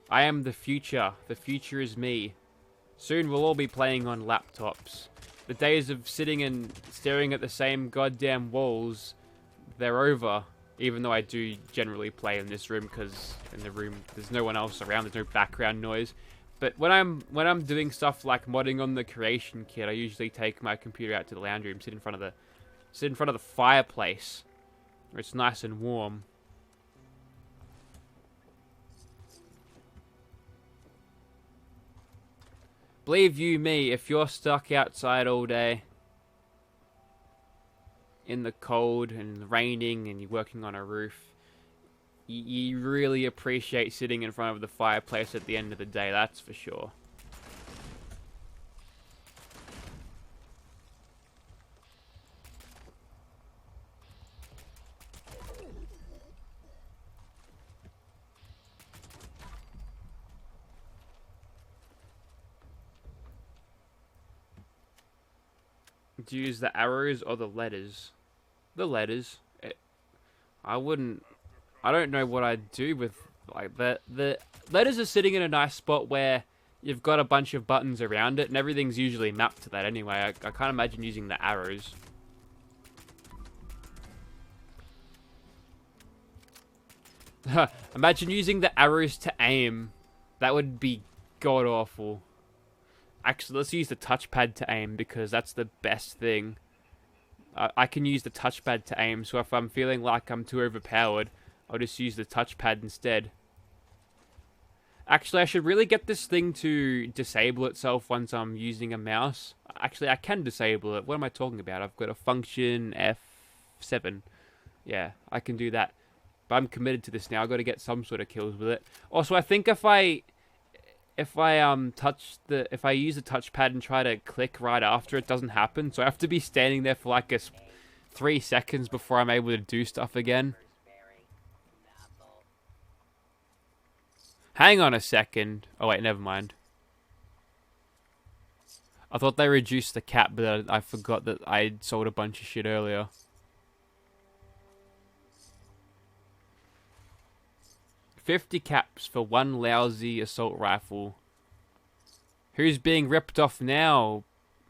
I am the future. The future is me. Soon we'll all be playing on laptops. The days of sitting and staring at the same goddamn walls, they're over. Even though I do generally play in this room, because in the room there's no one else around, there's no background noise. But when I'm doing stuff like modding on the creation kit, I usually take my computer out to the lounge room, sit in front of the fireplace, where it's nice and warm. Believe you me, if you're stuck outside all day in the cold and raining and you're working on a roof, you really appreciate sitting in front of the fireplace at the end of the day, that's for sure. Do you use the arrows or the letters? The letters. I don't know what I'd do with, like, the letters are sitting in a nice spot where you've got a bunch of buttons around it, and everything's usually mapped to that anyway. I can't imagine using the arrows. Imagine using the arrows to aim. That would be god awful. Actually, let's use the touchpad to aim, because that's the best thing. I can use the touchpad to aim, so if I'm feeling like I'm too overpowered, I'll just use the touchpad instead. Actually, I should really get this thing to disable itself once I'm using a mouse. Actually, I can disable it. What am I talking about? I've got a function F7. Yeah, I can do that. But I'm committed to this now. I've got to get some sort of kills with it. Also, I think if I use the touchpad and try to click right after, it doesn't happen. So I have to be standing there for like 3 seconds before I'm able to do stuff again. Hang on a second. Oh wait, never mind. I thought they reduced the cap, but I forgot that I sold a bunch of shit earlier. $50 caps for one lousy assault rifle. Who's being ripped off now,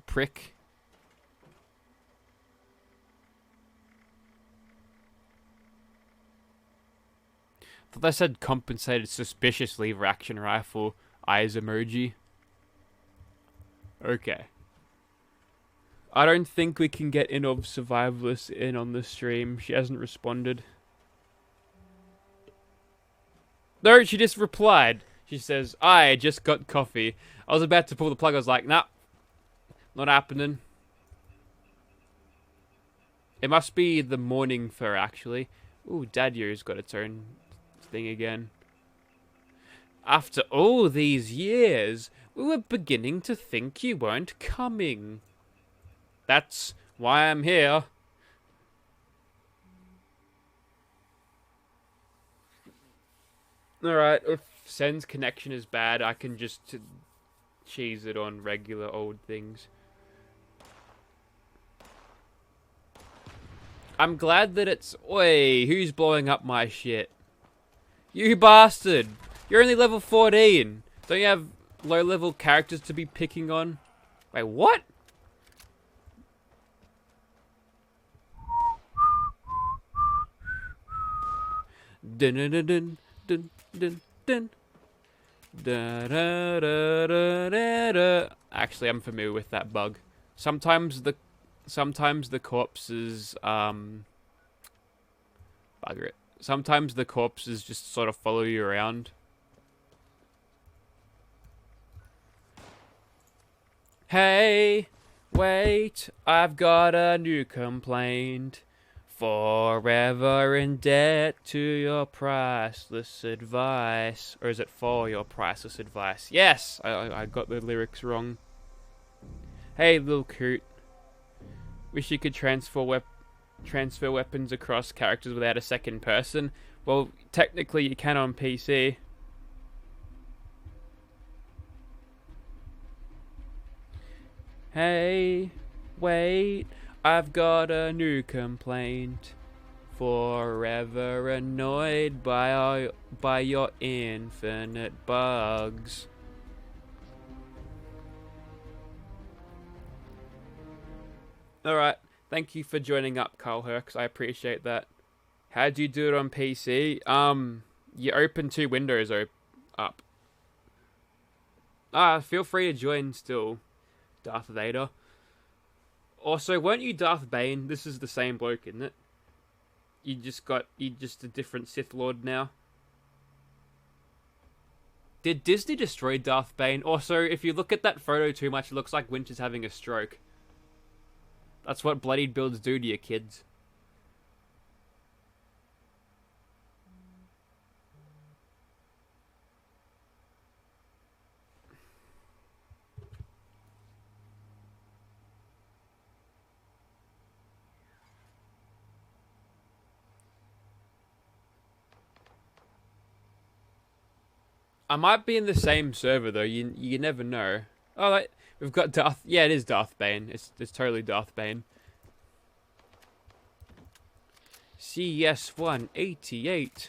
prick? I thought they said compensated suspicious lever action rifle. eyes emoji. Okay. I don't think we can get in of Survivalist in on the stream. She hasn't responded. No, she just replied. She says, I just got coffee. I was about to pull the plug. I was like, nah, not happening. It must be the morning for her, actually. Ooh, Dadyo's got its own thing again. After all these years, we were beginning to think you weren't coming. That's why I'm here. Alright, if Sen's connection is bad, I can just cheese it on regular old things. I'm glad that it's... Oi, who's blowing up my shit? You bastard! You're only level 14! Don't you have low-level characters to be picking on? Wait, what? Dun dun dun dun dun dun dun. Da, da, da, da, da, da. Actually, I'm familiar with that bug. Sometimes the corpses bugger it. Sometimes the corpses just sort of follow you around. Hey, wait, I've got a new complaint. Forever in debt to your priceless advice. Or is it for your priceless advice? Yes! I got the lyrics wrong. Hey, little coot. Wish you could transfer weapons across characters without a second person. Well, technically you can on PC. Hey, wait, I've got a new complaint. Forever annoyed by your infinite bugs. Alright, thank you for joining up, Carl Herx. I appreciate that. How do you do it on PC? You open two windows up. Feel free to join still, Darth Vader. Also, weren't you Darth Bane? This is the same bloke, isn't it? You just a different Sith Lord now. Did Disney destroy Darth Bane? Also, if you look at that photo too much, it looks like Winter's having a stroke. That's what bloodied builds do to your kids. I might be in the same server though. You never know. Oh, we've got Darth. Yeah, it is Darth Bane. It's totally Darth Bane. CS188.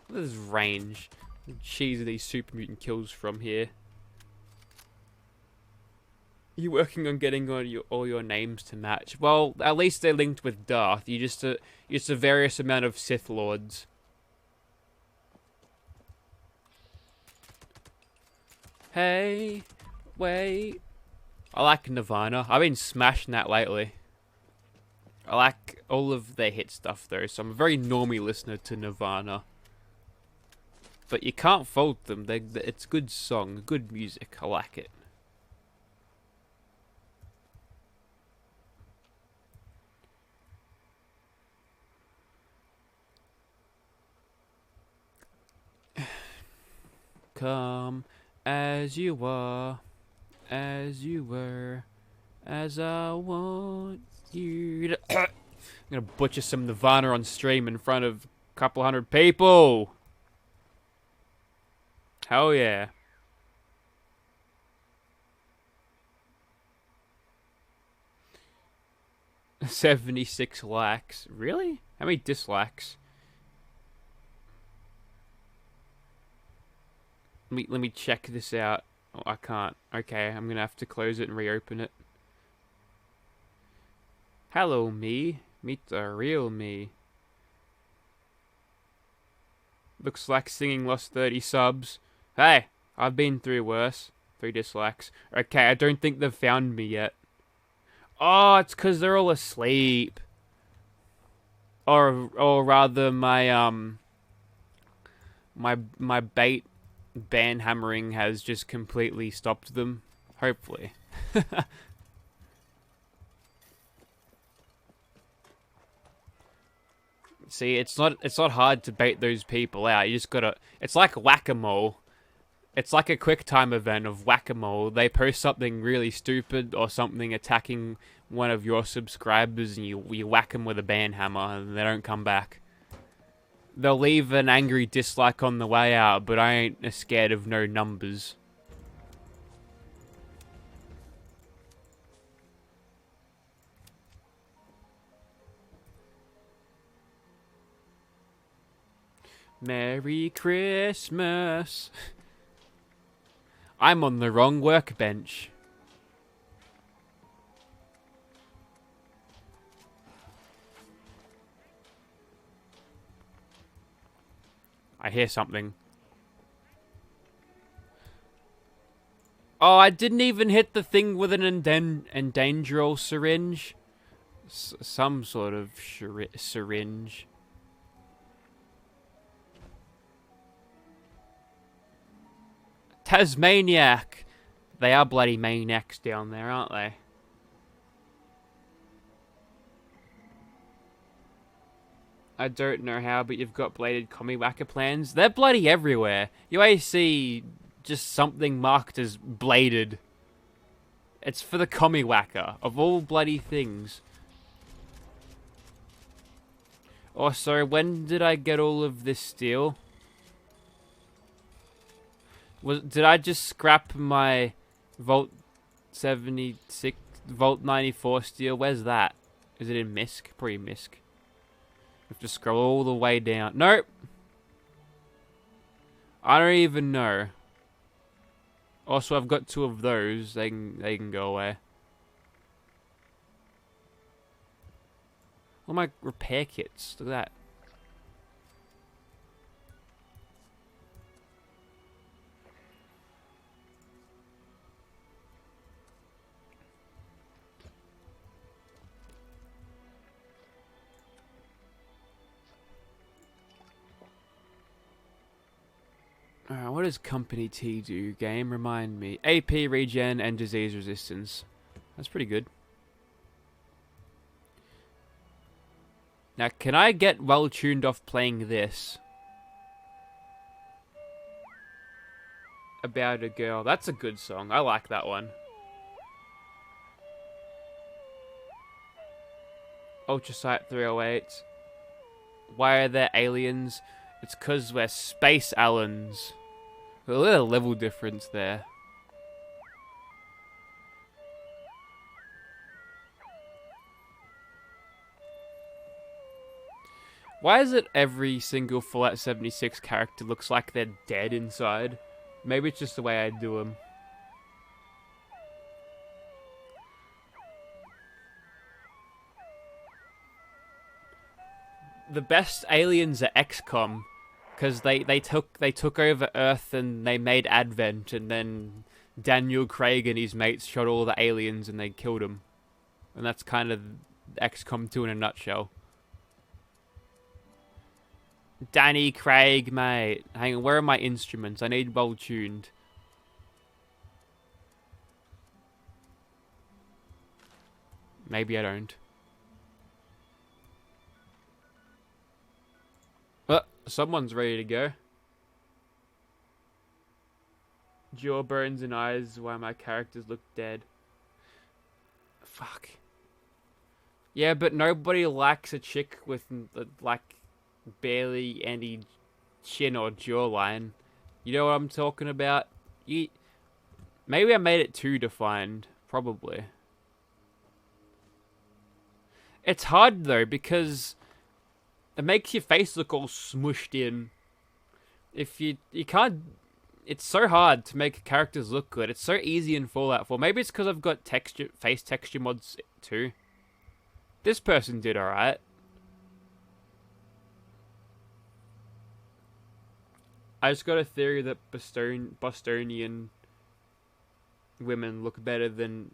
Look at this range. Cheese these super mutant kills from here. You working on getting all your names to match? Well, at least they're linked with Darth. You just a various amount of Sith Lords. Hey, wait. I like Nirvana. I've been smashing that lately. I like all of their hit stuff though, so I'm a very normie listener to Nirvana. But you can't fault them. It's good song, good music. I like it. Come as you are, as you were, as I want you to... I'm gonna butcher some Nirvana on stream in front of a couple hundred people. Hell yeah. $76 likes. Really? How many dislikes? Let me check this out. Oh, I can't. Okay, I'm gonna have to close it and reopen it. Hello, me. Meet the real me. Looks like singing lost 30 subs. Hey, I've been through worse. 3 dislikes. Okay, I don't think they've found me yet. Oh, it's because they're all asleep. Or rather, my bait ban hammering has just completely stopped them. Hopefully. See, it's not hard to bait those people out. You just gotta. It's like whack-a-mole. It's like a quick time event of whack-a-mole. They post something really stupid or something attacking one of your subscribers, and you whack them with a ban hammer, and they don't come back. They'll leave an angry dislike on the way out, but I ain't scared of no numbers. Merry Christmas. I'm on the wrong workbench. I hear something. Oh, I didn't even hit the thing with an endangeral syringe. Some sort of syringe. Tasmaniac! They are bloody maniacs down there, aren't they? I don't know how, but you've got bladed commie-whacker plans. They're bloody everywhere. You always see just something marked as bladed. It's for the commie-whacker, of all bloody things. Also, when did I get all of this steel? Did I just scrap my Volt 76, Volt 94 steel? Where's that? Is it in MISC? Probably MISC. I have to scroll all the way down. Nope. I don't even know. Also, I've got 2 of those. They can go away. All my repair kits. Look at that. What does Company T do? Game, remind me. AP, regen, and disease resistance. That's pretty good. Now, can I get well tuned off playing this? About a Girl. That's a good song. I like that one. Ultrasight 308. Why are there aliens? It's because we're space aliens. A little level difference there. Why is it every single Fallout 76 character looks like they're dead inside? Maybe it's just the way I do them. The best aliens are XCOM. Because they took over Earth and they made Advent, and then Daniel Craig and his mates shot all the aliens and they killed them. And that's kind of XCOM 2 in a nutshell. Danny Craig, mate. Hang on, where are my instruments? I need well tuned. Maybe I don't. Someone's ready to go. Jawbones and eyes, why my characters look dead. Fuck. Yeah, but nobody likes a chick with, like, barely any chin or jawline. You know what I'm talking about? Maybe I made it too defined. Probably. It's hard, though, because it makes your face look all smushed in. If you can't... It's so hard to make characters look good. It's so easy in Fallout 4. Maybe it's because I've got face texture mods too. This person did alright. I just got a theory that Bostonian women look better than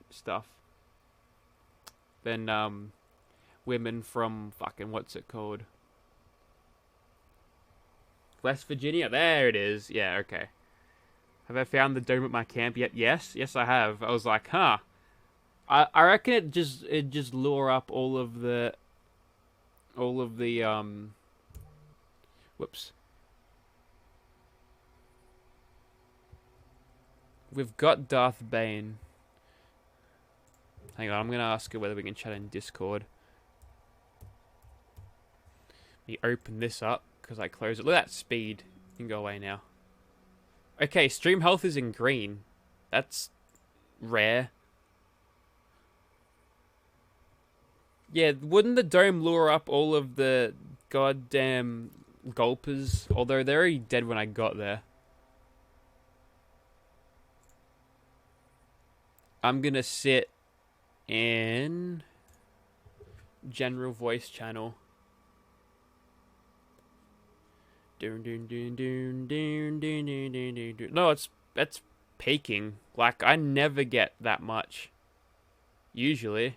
women from fucking what's it called? West Virginia. There it is. Yeah, okay. Have I found the dome at my camp yet? Yes, I have. I was like, huh. I reckon it just lure up all of the whoops. We've got Darth Bane. Hang on, I'm gonna ask her whether we can chat in Discord. Let me open this up because I closed it. Look at that speed. You can go away now. Okay, stream health is in green. That's rare. Yeah, wouldn't the dome lure up all of the goddamn gulpers? Although they're already dead when I got there. I'm gonna sit in general voice channel. No, that's peaking. Like I never get that much. Usually.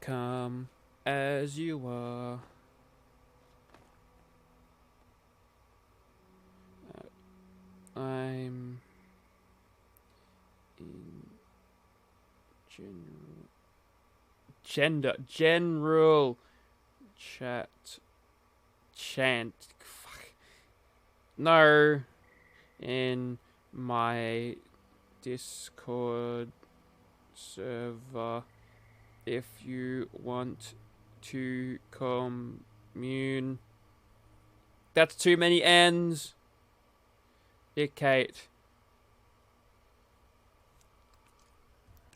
Come as you are. I'm in general chat chant. Fuck. No, in my Discord server. If you want to commune. That's too many N's. Yeah, Kate.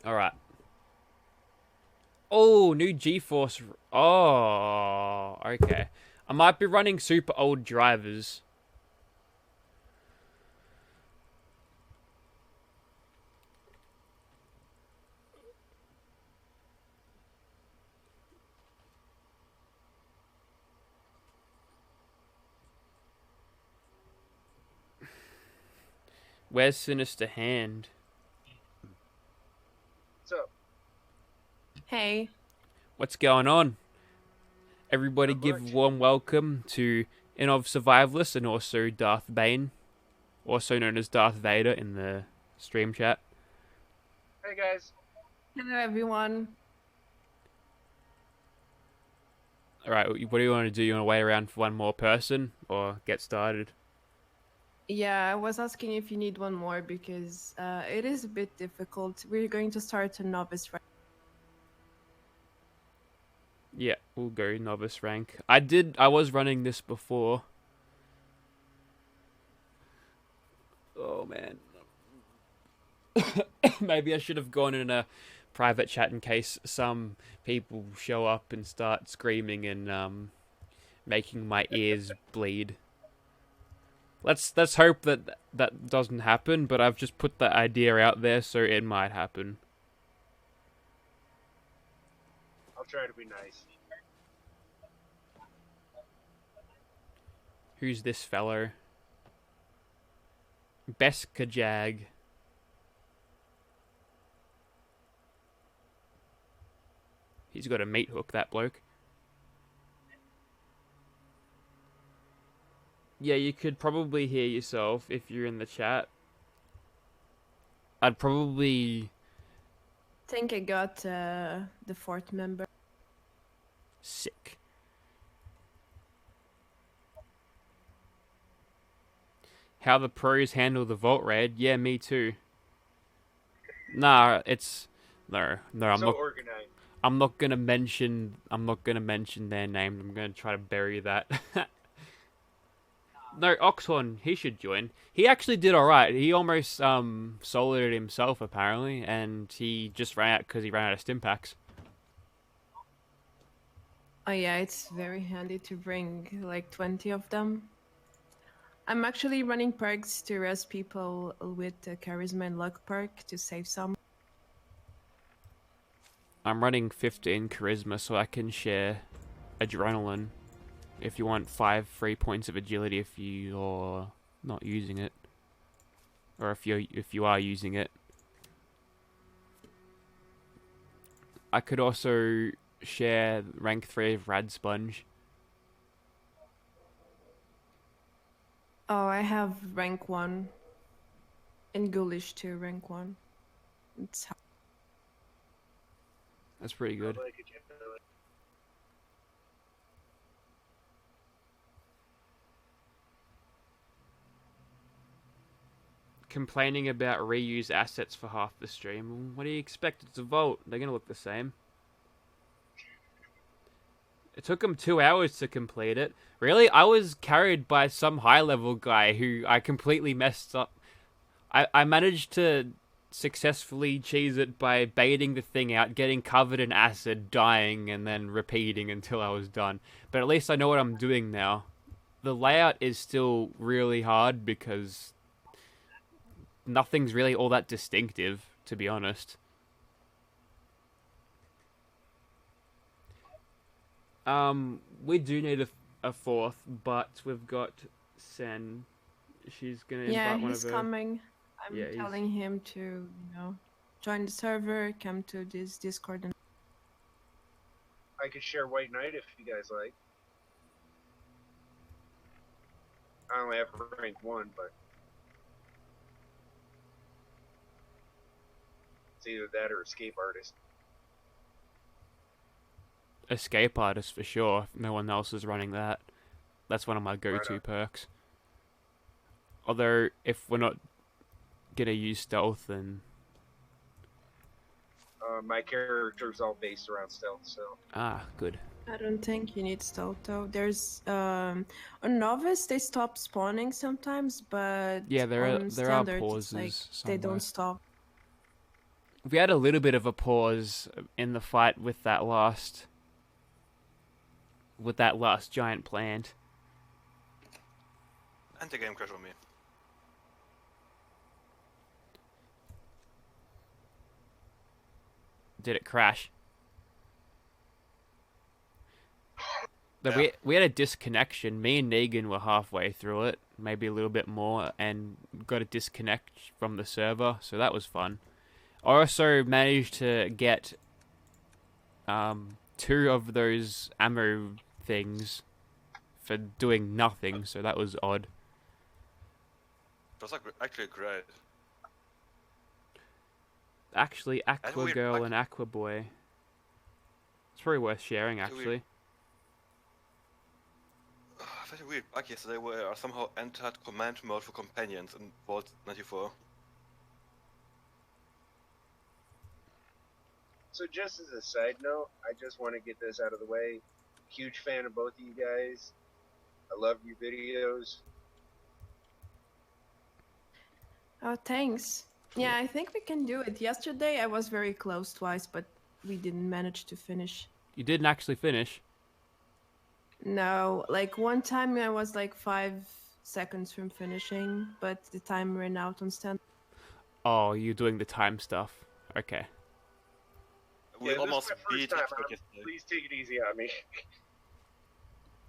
Alright. Oh, new GeForce. Oh, okay. I might be running super old drivers. Where's Sinister Hand? What's up? Hey. What's going on? Everybody Not give much. warm welcome to Inov Survivalist and also Darth Bane, also known as Darth Vader in the stream chat. Hey guys. Hello, everyone. Alright, what do you want to do? You want to wait around for one more person or get started? Yeah, I was asking if you need one more because it is a bit difficult. We're going to start a novice rank. Yeah, we'll go novice rank. I was running this before. Oh man. Maybe I should have gone in a private chat in case some people show up and start screaming and making my ears bleed. Let's hope that doesn't happen, but I've just put the idea out there so it might happen. I'll try to be nice. Who's this fellow? Beskajag. He's got a meat hook, that bloke. Yeah, you could probably hear yourself if you're in the chat. I'd probably... I think I got the fourth member. Sick. How the pros handle the Vault Raid? Yeah, me too. Nah, it's... No, I'm so not... organized. I'm not gonna mention their names. I'm gonna try to bury that. No, Oxhorn, he should join. He actually did alright. He almost soloed it himself apparently, and he just ran out because he ran out of stim packs. Oh yeah, it's very handy to bring like 20 of them. I'm actually running perks to rest people with charisma and luck perk to save some. I'm running 15 charisma so I can share adrenaline. If you want 5 free points of agility if you're not using it. Or if you are using it. I could also share rank 3 of Rad Sponge. Oh, I have rank 1. And Ghoulish too, rank 1. It's That's pretty good. I like it, generally. Complaining about reuse assets for half the stream. What do you expect? It's a Vault. They're gonna look the same. It took them 2 hours to complete it. Really? I was carried by some high-level guy who I completely messed up. I managed to successfully cheese it by baiting the thing out, getting covered in acid, dying, and then repeating until I was done. But at least I know what I'm doing now. The layout is still really hard because nothing's really all that distinctive, to be honest. We do need a 4th, but we've got Sen. She's gonna invite one of he's her. coming. I'm Yeah, he's- telling him to, join the server, come to this Discord. And I could share White Knight if you guys like. I only have rank 1, but it's either that or Escape Artist. Escape Artist for sure. If no one else is running that. That's one of my go-to on. perks. Although, if we're not gonna use stealth, then... My character's all based around stealth, so Ah, good. I don't think you need stealth though. There's on novice they stop spawning sometimes, but Yeah, there on are standard, it's pauses like somewhere. they don't stop. We had a little bit of a pause in the fight with that last giant plant. And the game crashed on me. Did it crash? But Yeah. we had a disconnection. Me and Negan were halfway through it, maybe a little bit more, and got a disconnect from the server, so that was fun. I also managed to get 2 of those ammo things for doing nothing, so that was odd. It was actually great. Actually, Aqua we- Girl and Aqua Boy. It's probably worth sharing, So we- actually. Very weird bug yesterday where I somehow entered command mode for companions in Vault 94. So just as a side note, I just want to get this out of the way. Huge fan of both of you guys. I love your videos. Oh, thanks. Yeah, I think we can do it. Yesterday I was very close twice, but we didn't manage to finish. You didn't actually finish. No, like one time I was like 5 seconds from finishing, but the time ran out on stand. Oh, you're doing the time stuff. Okay. We Yeah, this is almost my first beat time Expert out. yesterday. Please take it easy on me.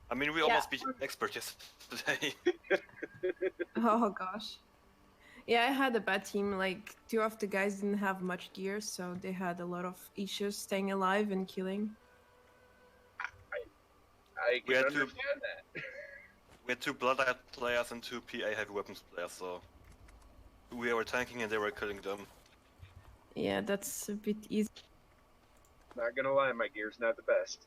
I mean, we Yeah. almost beat Expert yesterday. Oh gosh. Yeah, I had a bad team. Like 2 of the guys didn't have much gear, so they had a lot of issues staying alive and killing. I We can had to- understand that. We had 2 Bloodlight players and 2 PA heavy weapons players, so we were tanking and they were killing them. Yeah, that's a bit easy. Not gonna lie, my gear's not the best.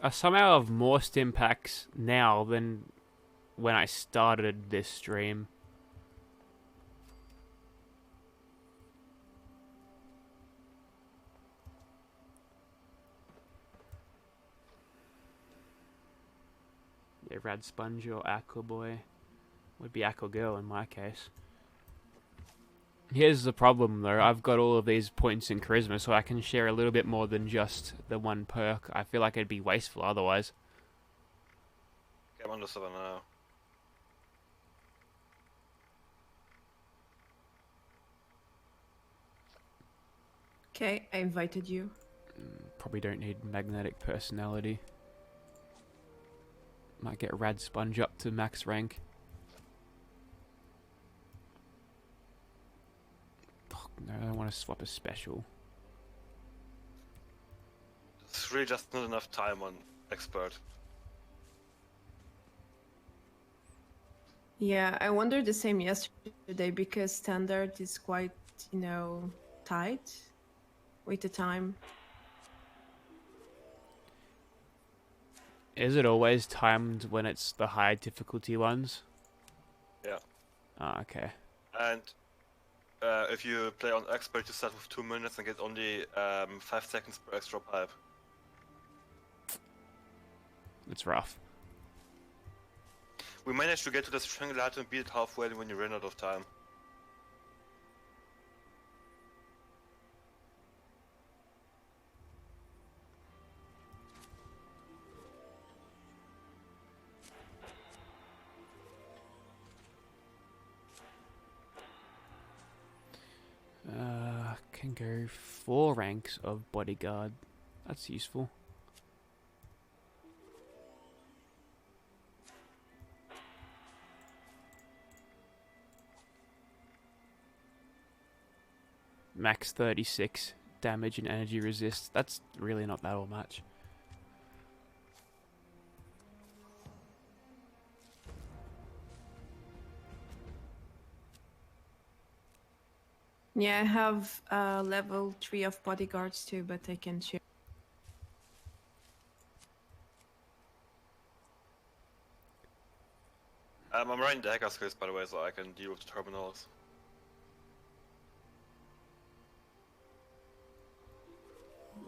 I somehow have more stim packs now than when I started this stream. Yeah, Rad Sponge or Aqua Boy. Would be Aqua Girl in my case. Here's the problem though, I've got all of these points in Charisma, so I can share a little bit more than just the one perk. I feel like it'd be wasteful otherwise. Okay, I'm on the server now. Okay, I invited you. Probably don't need magnetic personality. Might get Rad Sponge up to max rank. Oh, no, I don't want to swap a special. It's really just not enough time on expert. Yeah, I wondered the same yesterday because standard is quite, tight with the time. Is it always timed when it's the high difficulty ones? Yeah. Ah, okay. And if you play on expert, you start with 2 minutes and get only 5 seconds per extra pipe. It's rough. We managed to get to the Strangleheart and beat it halfway when you ran out of time. Can go 4 ranks of bodyguard. That's useful. Max 36 damage and energy resist. That's really not that all much. Yeah, I have level 3 of bodyguards too, but I can share. I'm running the hacker skills, by the way, so I can deal with the terminals.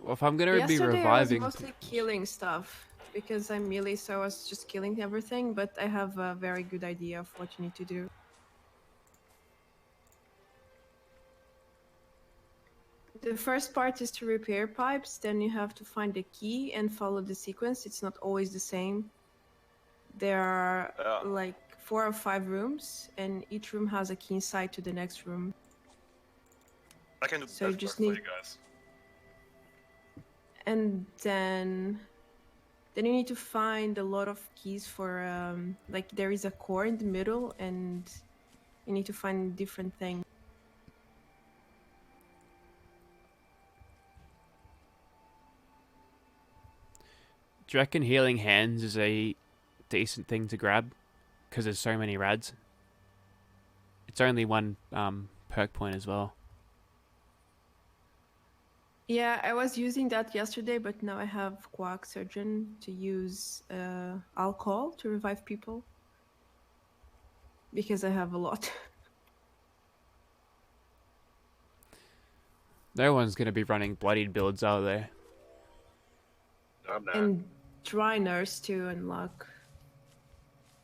Well, if I'm gonna be Yesterday reviving, I was mostly killing stuff because I'm melee, so I was just killing everything. But I have a very good idea of what you need to do. The first part is to repair pipes. Then you have to find the key and follow the sequence. It's not always the same. There are like 4 or 5 rooms, and each room has a key inside to the next room. I can do So you that just for need- you guys. And then you need to find a lot of keys for like there is a core in the middle, and you need to find different things. do you reckon healing hands is a decent thing to grab? Because there's so many rads. It's only 1 perk point as well. Yeah, I was using that yesterday, but now I have Quack Surgeon to use alcohol to revive people. Because I have a lot. No one's gonna be running bloodied builds, are they? I'm not. And Dry Nurse too, and Luck.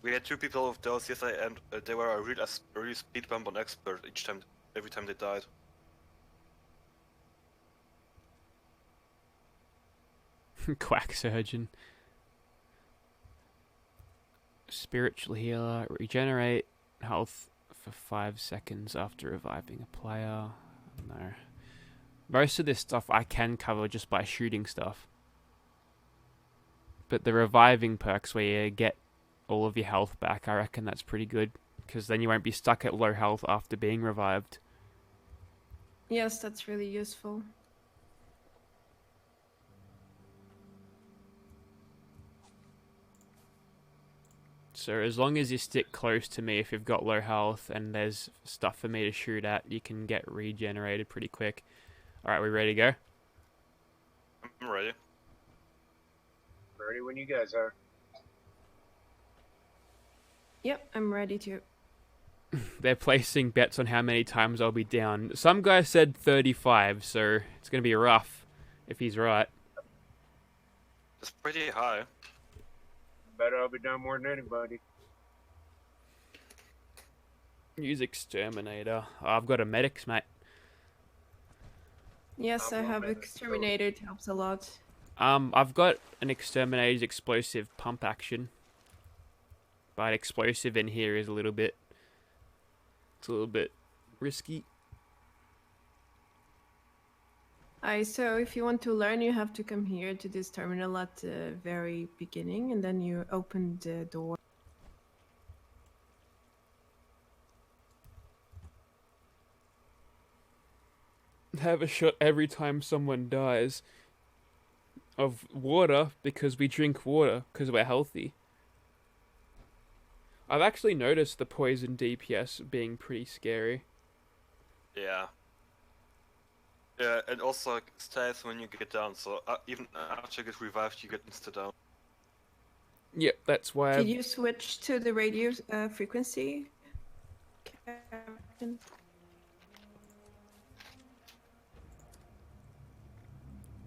We had 2 people of those yesterday, and they were a real speed bump on expert every time they died. Quack surgeon. Spiritual healer. Regenerate health for 5 seconds after reviving a player. No. Most of this stuff I can cover just by shooting stuff. But the reviving perks where you get all of your health back, I reckon that's pretty good. Because then you won't be stuck at low health after being revived. Yes, that's really useful. So as long as you stick close to me, if you've got low health and there's stuff for me to shoot at, you can get regenerated pretty quick. Alright, we ready to go? I'm ready. Ready when you guys are. Yep, I'm ready to. They're placing bets on how many times I'll be down. Some guy said 35, so it's going to be rough if he's right. It's pretty high. Bet I'll be down more than anybody. Use Exterminator. Oh, I've got a medics, mate. Yes, I I'm have on it, Exterminator. It helps a lot. I've got an Exterminator's explosive pump action. But explosive in here is a little bit... It's a little bit risky. So if you want to learn, you have to come here to this terminal at the very beginning, and then you open the door. Have a shot every time someone dies of water because we drink water because we're healthy. I've actually noticed the poison DPS being pretty scary. Yeah. Yeah, and also like, stays when you get down, so even after you get revived, you get insta down. Yep, that's why Did I've... you switch to the radio frequency, Captain?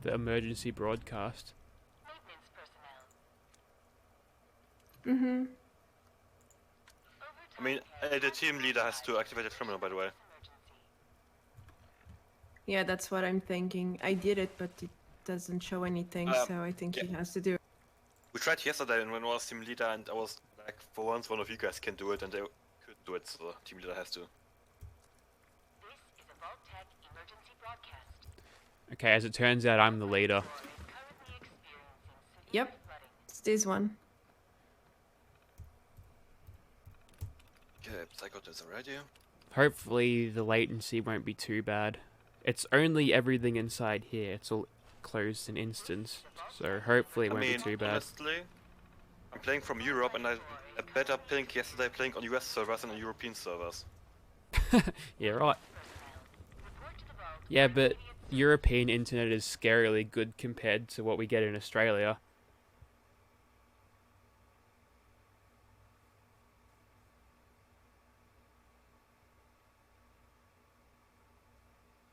the emergency broadcast. Maintenance personnel. Mm-hmm. I mean, the team leader has to activate the terminal, by the way. Yeah, that's what I'm thinking. I did it, but it doesn't show anything, so I think he has to do it. We tried yesterday and when I was team leader and I was like, for once one of you guys can do it and they couldn't do it, so the team leader has to. This is a Vault-Tec emergency broadcast. Okay, as it turns out, I'm the leader. Is currently experiencing severe Yep, flooding. it's this one. Okay, Psycho is a radio. Hopefully the latency won't be too bad. It's only everything inside here. It's all closed in instance, so hopefully it I won't mean, be too bad. honestly, I'm playing from Europe and I had a better ping yesterday playing on US servers than on European servers. Yeah, right. Yeah, but European internet is scarily good compared to what we get in Australia.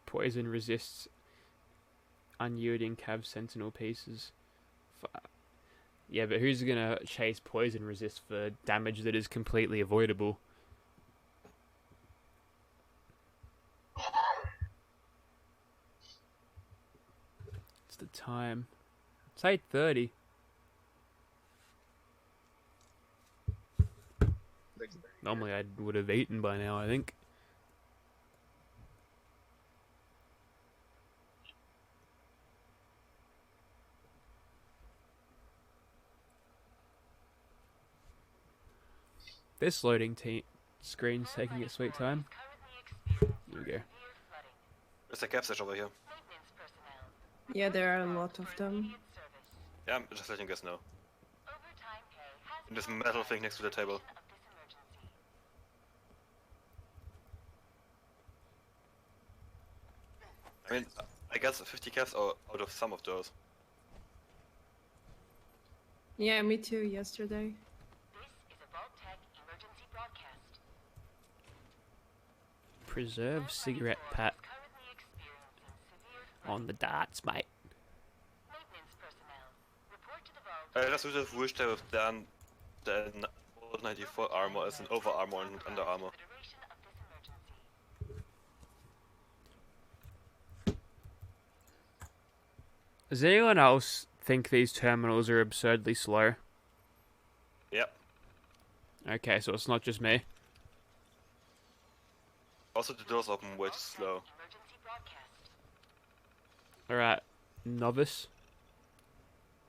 Poison resists unyielding Cav Sentinel pieces. Yeah, but who's gonna chase poison resist for damage that is completely avoidable? It's the time. It's 8:30. 6:30. Normally I would have eaten by now, I think. This loading screen's taking its sweet time. Here we go. There's a cap station over here. Maintenance personnel. Yeah, there are a lot of them. Immediate service. Yeah, I'm just letting you guys know. Overtime pay has And this been metal authorized thing next to the for table. of this emergency. I mean, I guess 50 caps out of some of those. Yeah, me too, yesterday. This is a Vault-Tec emergency broadcast. Preserve cigarette pack Currently experiencing severe flooding. on the darts, mate. Maintenance personnel. Report to the vault. I just would have wished I would have done the 94 armor as an over armor and under armor. For the duration of this emergency. Does anyone else think these terminals are absurdly slow? Yep. Okay, so it's not just me. Also, the doors open way too slow. Emergency broadcast. Alright, novice.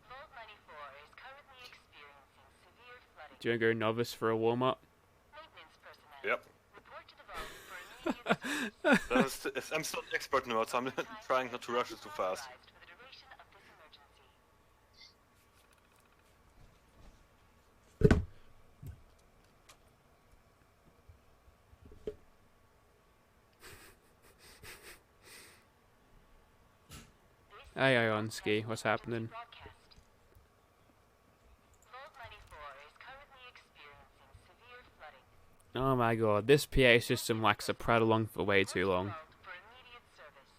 Vault 94 is currently experiencing severe flooding. Do you want to go novice for a warm up? Maintenance personnel. Yep. Report to the vault for immediate service. I'm still an expert nerd, so I'm trying not to rush it too fast. Authorized for the duration of this emergency. Hey, Ionsky, what's happening? Broadcast. Vault 94 is currently experiencing severe flooding. Oh my god, this PA system likes to prat along for way too long. Vault for immediate service.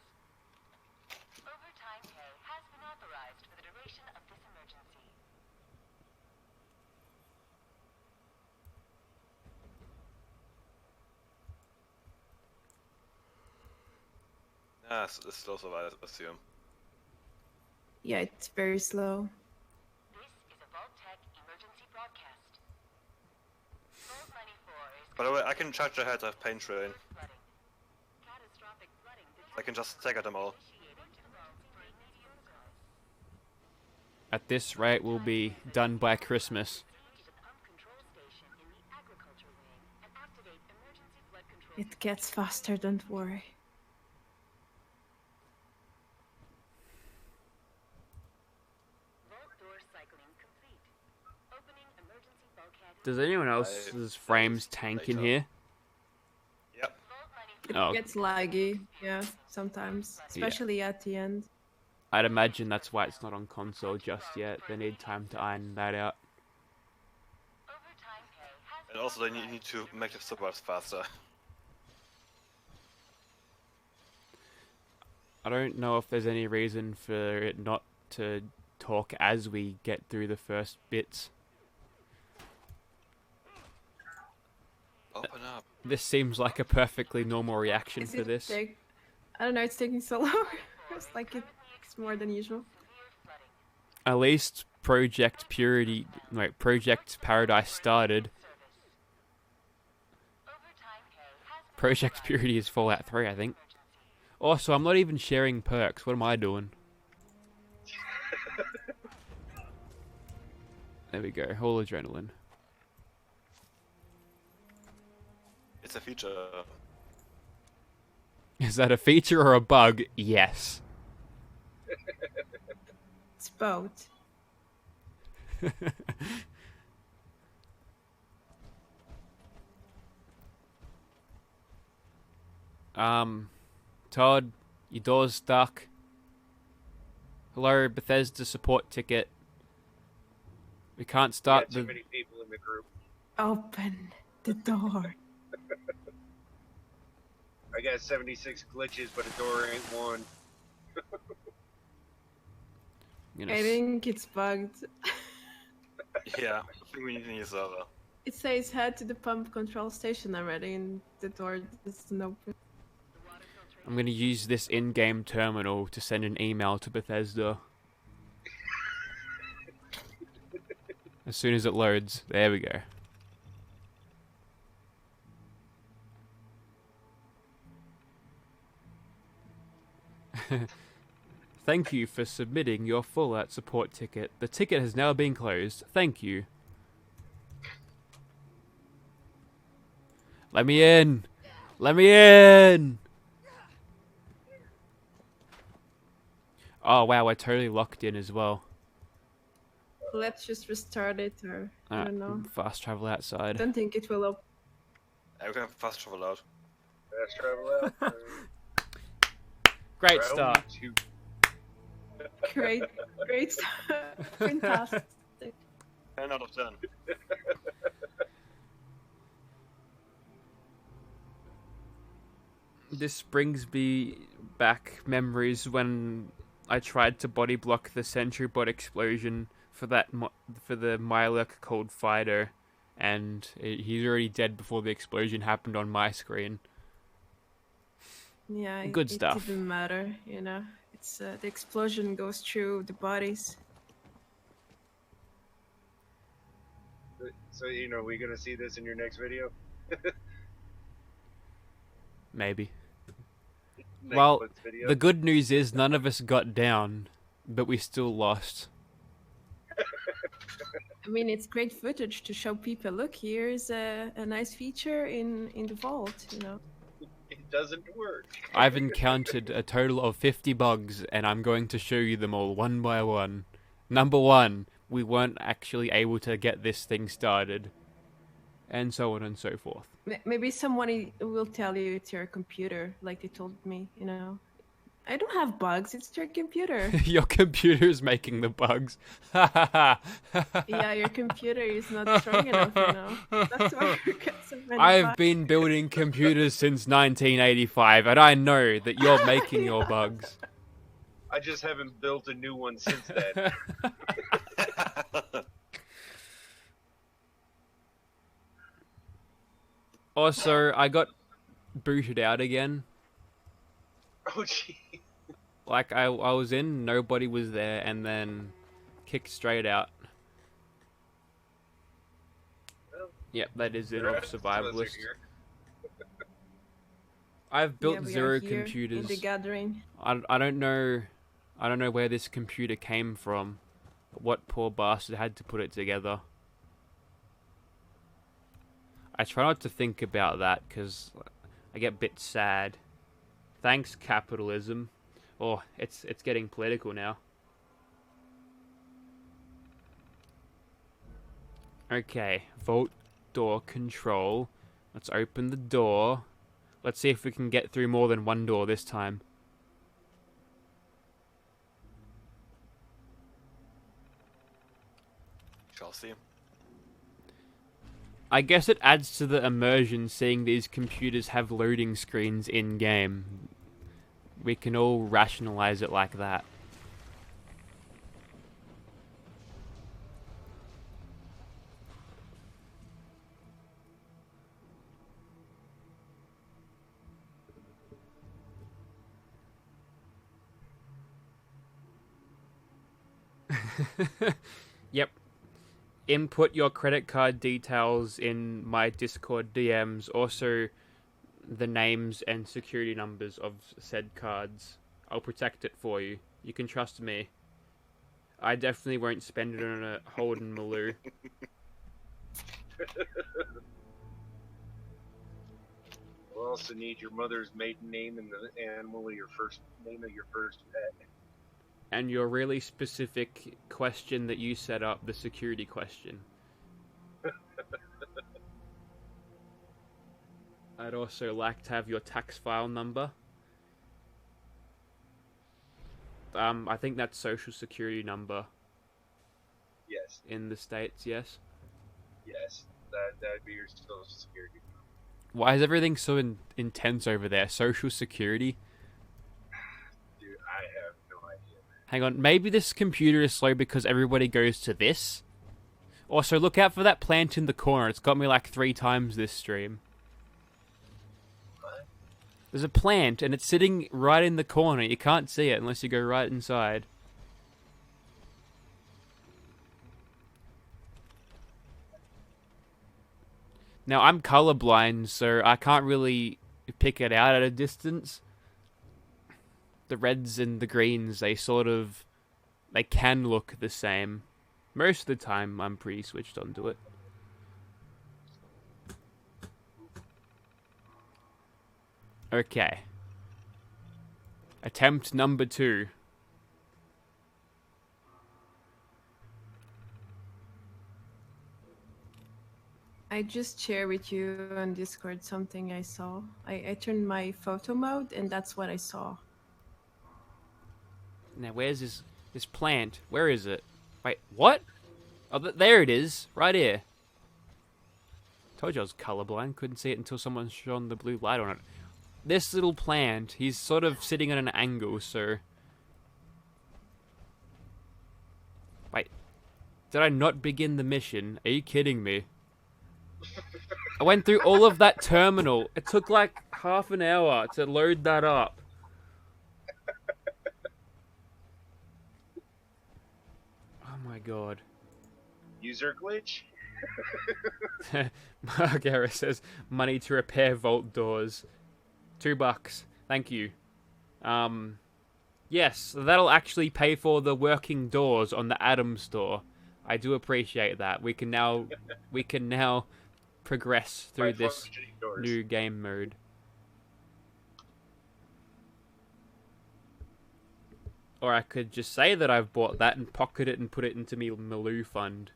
Overtime pay has been authorized for the duration of this emergency. Yeah, it's slow survival, I assume. Yeah, it's very slow. This is a Vault-Tec emergency broadcast. Vault 94 is By the way, I can charge ahead of Pain Train. flooding. Catastrophic flooding I can just stagger them all. initiated to the vault. At this rate, we'll be done by Christmas. to the pump control station in the agriculture wing and activate emergency flood control. It gets faster, don't worry. Vault door cycling complete. Opening emergency bulkhead. Does anyone else's frames tank in here? Yep. Vault money. It Oh. gets laggy, yeah, sometimes. Especially at the end. I'd imagine that's why it's not on console just yet. They need time to iron that out. Overtime pay has And also, then you need to make the suburbs faster. I don't know if there's any reason for it not to talk as we get through the first bits. Open up. This seems like a perfectly normal reaction Is for it this. I don't know, it's taking so long. It's like it's more than usual. At least Project Paradise started. overtime pay has Project Purity is Fallout 3, I think. Also, I'm not even sharing perks. What am I doing? There we go. Whole adrenaline. It's a feature. Is that a feature or a bug? Yes. It's both. Todd, your door's stuck. Hello, Bethesda support ticket. We can't start Got too the... many people in the group. Open the door. I got 76 glitches, but a door ain't one. you know, I think it's bugged. Yeah, I think we need a new server. It says head to the pump control station already, and the door doesn't open. I'm gonna use this in-game terminal to send an email to Bethesda. As soon as it loads, there we go. Thank you for submitting your Fallout support ticket. The ticket has now been closed. Thank you. Let me in! Let me in! Oh wow, we're totally locked in as well. Let's just restart it, or I Alright, don't know. fast travel I outside. don't think it will open. We can fast travel out. Fast travel out. Great Round start. 2. Great, great start. Fantastic. 10 out of 10. This brings me back memories when I tried to body block the sentry bot explosion for for the Mirelurk called Fido, and he's already dead before the explosion happened on my screen. Yeah, Good stuff. It didn't matter, you know. It's the explosion goes through the bodies. So, you know, we gonna see this in your next video? Maybe. Next Well, month's video? the good news is none of us got down, but we still lost. I mean, it's great footage to show people. Look, here's a nice feature in the vault, you know. It doesn't work. I've encountered a total of 50 bugs, and I'm going to show you them all one by one. Number 1, we weren't actually able to get this thing started. And so on and so forth. Maybe someone will tell you it's your computer, like they told me, you know. I don't have bugs, it's your computer. Your computer is making the bugs. Yeah, your computer is not strong enough, you know. That's why you get so many I've bugs. been building computers since 1985, and I know that you're making your bugs. I just haven't built a new one since then. Also, I got booted out again. Oh, gee. Like, I was in, nobody was there, and then kicked straight out. Well, Yep, that is it the of rest of us are Survivalist. here. I've built Yeah, we are 0 here computers. in the gathering. I don't know where this computer came from. What poor bastard had to put it together? I try not to think about that because I get a bit sad. Thanks, capitalism. Oh, it's getting political now. Okay, vault door control. Let's open the door. Let's see if we can get through more than one door this time. Shall see. I guess it adds to the immersion seeing these computers have loading screens in-game. We can all rationalize it like that. Yep. Input your credit card details in my Discord DMs. Also, the names and security numbers of said cards. I'll protect it for you. You can trust me. I definitely won't spend it on a Holden Maloo. We'll also need your mother's maiden name and the animal of your first name of your first pet. And your really specific question that you set up, the security question. I'd also like to have your tax file number. I think that's social security number Yes, in the States, yes? yes. That'd be your social security. Why is everything so intense over there? Social security? Dude, I have no idea. Hang on, maybe this computer is slow because everybody goes to this? Also, look out for that plant in the corner. It's got me like 3 times this stream. What? There's a plant, and it's sitting right in the corner. You can't see it unless you go right inside. Now, I'm colorblind, so I can't really pick it out at a distance. The reds and the greens, they can look the same. Most of the time, I'm pretty switched onto it. Okay. Attempt number 2. I just share with you on Discord something I saw. I turned my photo mode and that's what I saw. Now, where's this plant? Where is it? Wait, what? Oh, there it is. Right here. Told you I was colorblind. Couldn't see it until someone shone the blue light on it. This little plant, he's sort of sitting at an angle, so... Wait. Did I not begin the mission? Are you kidding me? I went through all of that terminal. It took like half an hour to load that up. Oh my god. User glitch? Margera says, money to repair vault doors. $2. Thank you. Yes, that'll actually pay for the working doors on the Atom store. I do appreciate that. We can now progress through this new game mode. Or I could just say that I've bought that and pocket it and put it into me Maloo fund.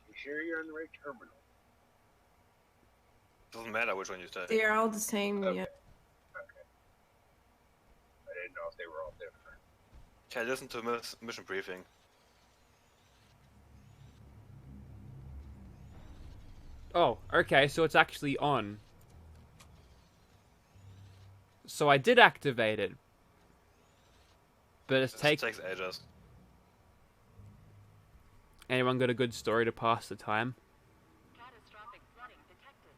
You sure you're on the right terminal? Doesn't matter which one you take. They are all the same, Okay. yeah. Okay. I didn't know if they were all different. Okay, listen to mission briefing. Oh, okay, so it's actually on. So I did activate it. But It takes ages. Anyone got a good story to pass the time? Catastrophic flooding detected.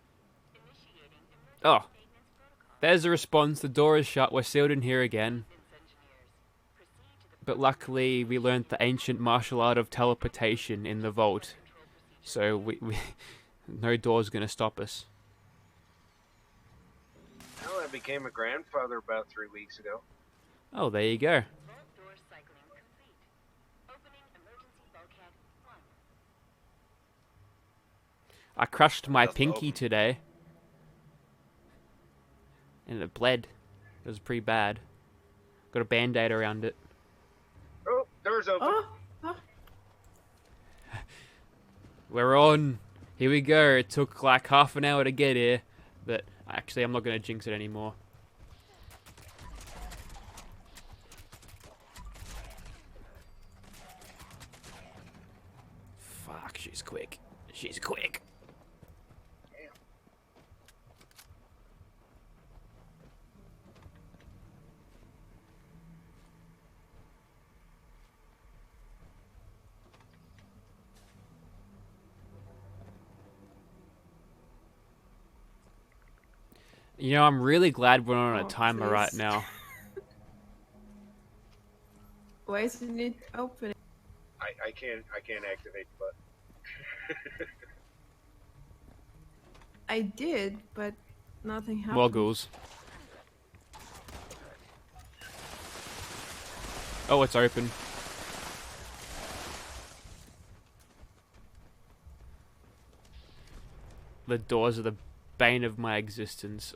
Initiating emergency Oh. maintenance protocol. There's a response. The door is shut. We're sealed in here again. Maintenance engineers. Proceed to the But luckily, we learned the ancient martial art of teleportation in the vault. control procedure. So we no door's gonna stop us. Well, became a grandfather about 3 weeks ago. Oh, there you go. Vault door cycling complete. Opening emergency bulkhead 1. I crushed my Doesn't pinky open. today. And it bled. It was pretty bad. Got a band-aid around it. Oh, door's open. Oh, oh, We're on. Here we go. It took like half an hour to get here. But actually, I'm not going to jinx it anymore. Fuck, she's quick. She's quick. You know, I'm really glad we're on a Oh, timer right please. now. why isn't it opening? I can't activate the button. I did, but nothing happened. Woggles. Oh, it's open. The doors are the bane of my existence.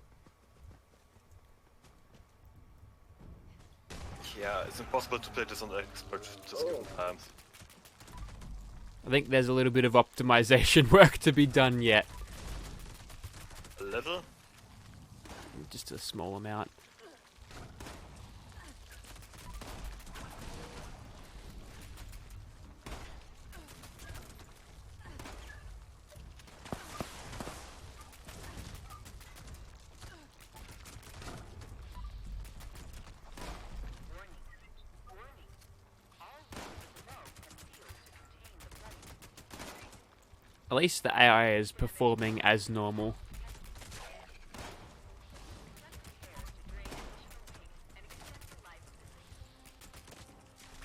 Yeah, it's impossible to play this on expert just given times. I think there's a little bit of optimization work to be done yet. A little? Just a small amount. At least the AI is performing as normal.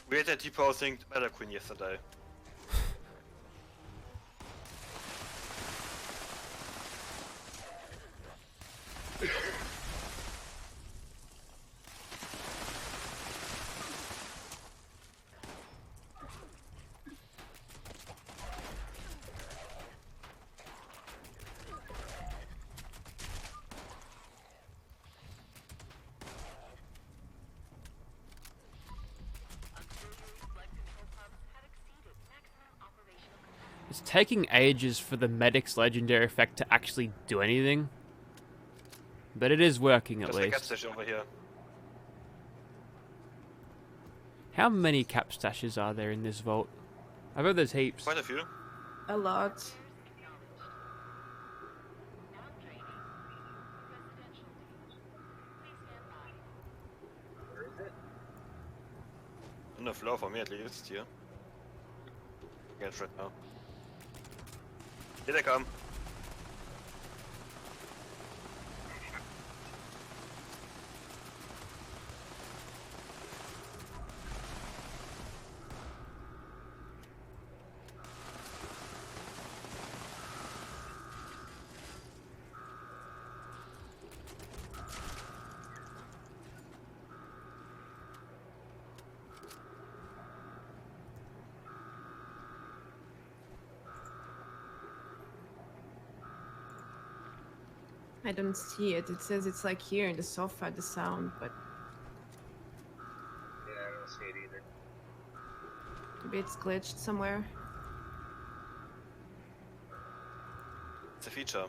We had that deposing Meta Queen yesterday. It's taking ages for the Medic's legendary effect to actually do anything. But it is working at There's a gas least. station over here. How many cap stashes are there in this vault? I bet there's heaps. Quite a few. A lot. Where is it? On the floor for me at least, here. Against right now. Here they come. I don't see it. It says it's like here in the sofa, the sound, but Yeah, I don't see it either. maybe it's glitched somewhere. It's a feature.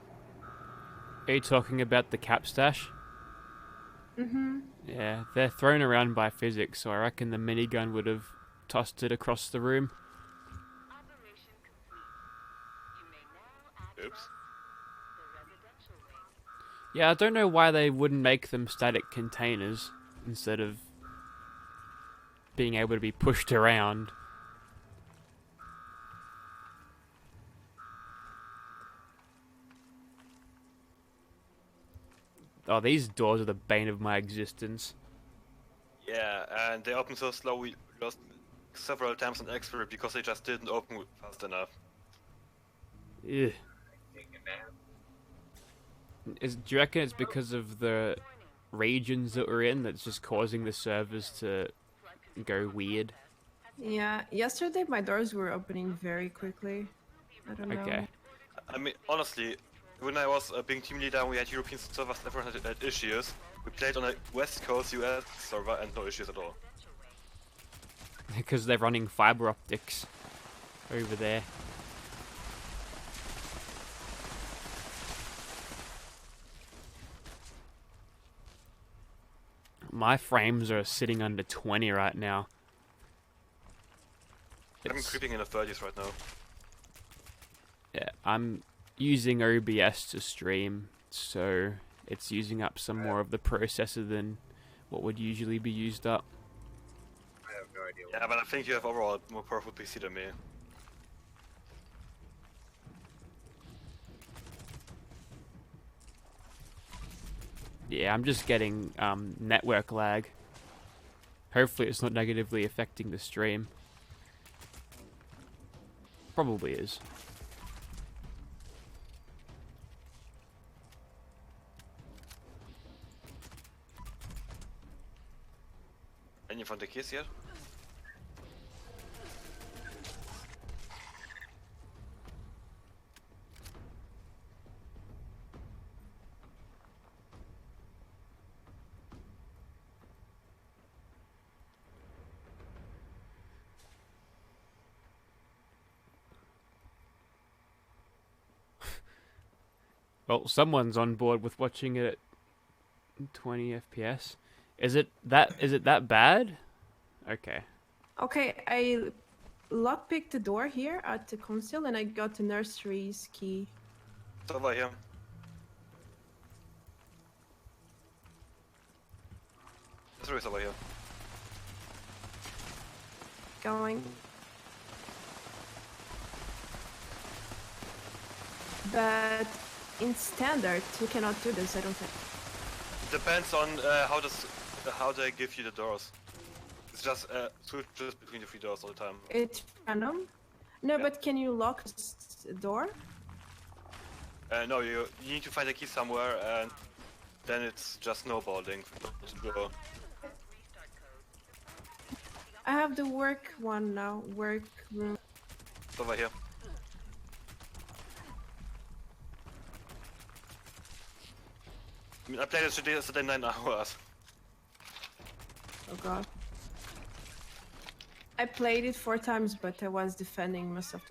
Are you talking about the cap stash? Mm-hmm. Yeah, they're thrown around by physics, so I reckon the minigun would have tossed it across the room. Operation complete. You may now access Oops. the residential wing. Yeah, I don't know why they wouldn't make them static containers instead of being able to be pushed around. Oh, these doors are the bane of my existence. Yeah, and they open so slow we lost several times on expert because they just didn't open fast enough. Ugh. Take a nap. Do you reckon it's because of the regions that we're in that's just causing the servers to go weird. Yeah, yesterday my doors were opening very quickly. I don't know. Okay. I mean, honestly, when I was being team leader, we had European servers, everyone had issues. We played on a West Coast US server and no issues at all. Because they're running fiber optics over there. My frames are sitting under 20 right now. I'm creeping in the 30s right now. Yeah, I'm using OBS to stream, so it's using up some more of the processor than what would usually be used up. I have no idea. Yeah, but I think you have overall a more powerful PC than me. Yeah, I'm just getting network lag. Hopefully it's not negatively affecting the stream. Probably is. Any found the keys yet? Well, someone's on board with watching it at 20 FPS. Is it that bad? Okay. Okay, I lockpicked the door here at the console and I got the nursery's key. It's over here. It's over here. Going. But in standard, you cannot do this, I don't think. Depends on how they give you the doors. It's just switch just between the 3 doors all the time. It's random. No, Yeah. but can you lock the door? No, you need to find a key somewhere, and then it's just snowballing. I have the work one now. Work room. It's over here. I mean, I played it today, yesterday 9 hours. Oh god. I played it 4 times, but I was defending most of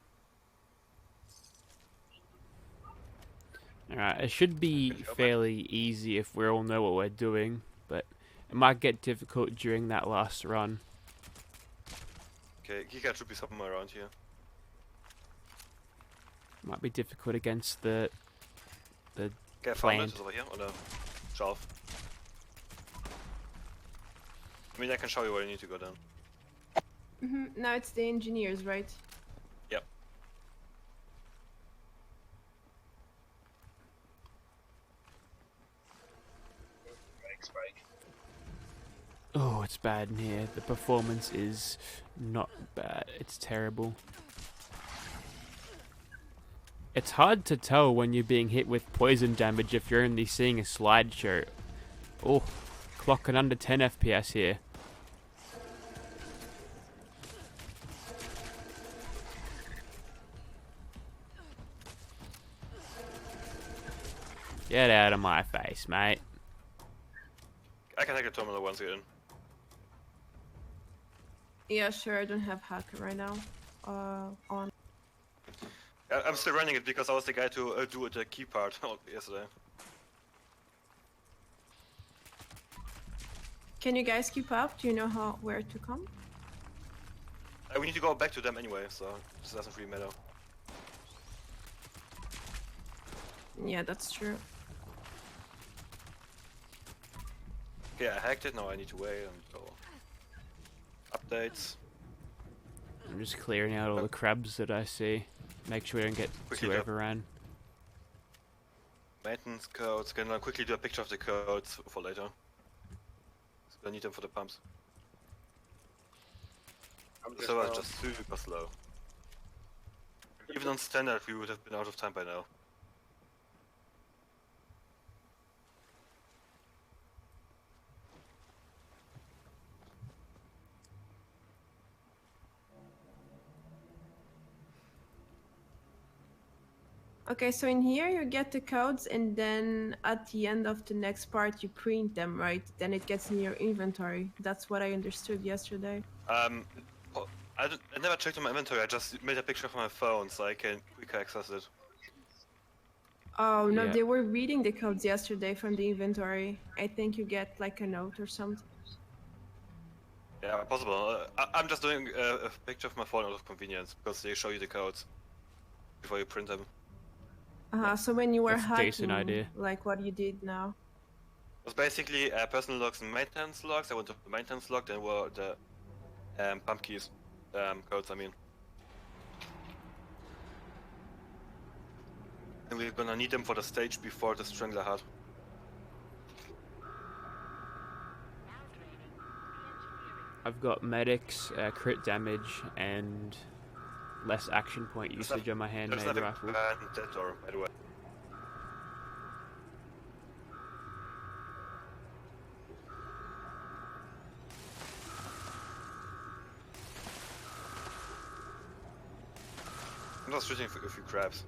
Alright, it should be fairly easy if we all know what we're doing, but it might get difficult during that last run. Okay, keycard should be somewhere around here. Might be difficult against the Okay, I found Planned. it. It's over here on the shelf. I mean, I can show you where you need to go down. Now it's the engineers, right? Yep. Spike. Oh, it's bad in here. The performance is not bad. It's terrible. It's hard to tell when you're being hit with poison damage if you're only seeing a slideshow. Oh, clocking under 10 FPS here. Get out of my face, mate. I can take a terminal once again. Yeah, sure. I don't have hacker right now. On. I'm still running it because I was the guy to do the key part yesterday. Can you guys keep up? Do you know where to come? We need to go back to them anyway, so this doesn't really matter. Yeah, that's true. Okay, I hacked it, now I need to wait and go. Updates. I'm just clearing out all the crabs that I see. Make sure we don't get Quickly too do- overrun. Maintenance codes. Can I quickly do a picture of the codes for later? So I need them for the pumps. I'm The just, server is just super slow. Even on standard, we would have been out of time by now. Okay, so in here you get the codes, and then at the end of the next part you print them, right? Then it gets in your inventory. That's what I understood yesterday. I never checked my inventory. I just made a picture from my phone so I can quicker access it. Oh no, Yeah. they were reading the codes yesterday from the inventory. I think you get like a note or something. Yeah, possible. I'm just doing a picture of my phone out of convenience because they show you the codes before you print them. So when you were That's a decent hacking, idea. like what you did now. It was basically personal logs and maintenance logs. I went to the maintenance log, then were the pump keys codes, I mean. And we're gonna need them for the stage before the Strangler Hut. I've got medics, crit damage, and less action point usage on my There's handmade nothing rifle. bad in that door, by the way. I'm just shooting a few crabs.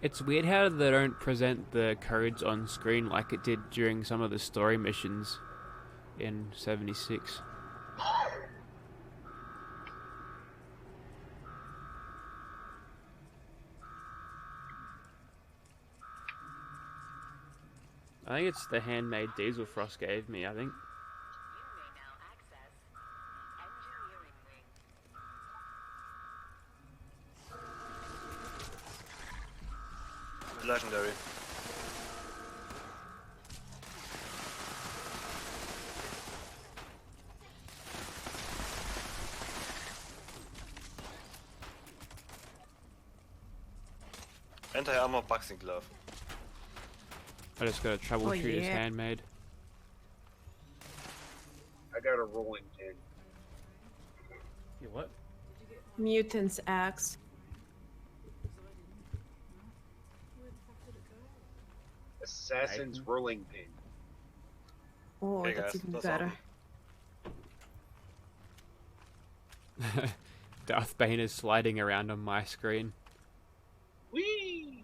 It's weird how they don't present the codes on screen like it did during some of the story missions in 76. I think it's the handmade diesel Frost gave me, I think. You may now access Engineering Wing. Legendary. Anti-armor boxing glove. I just gotta troubleshoot his yeah. handmade. I got a rolling pin. You what? Mutant's axe. Assassin's rolling pin. Oh, Hey that's guys, even that's better. Darth Bane is sliding around on my screen. Whee!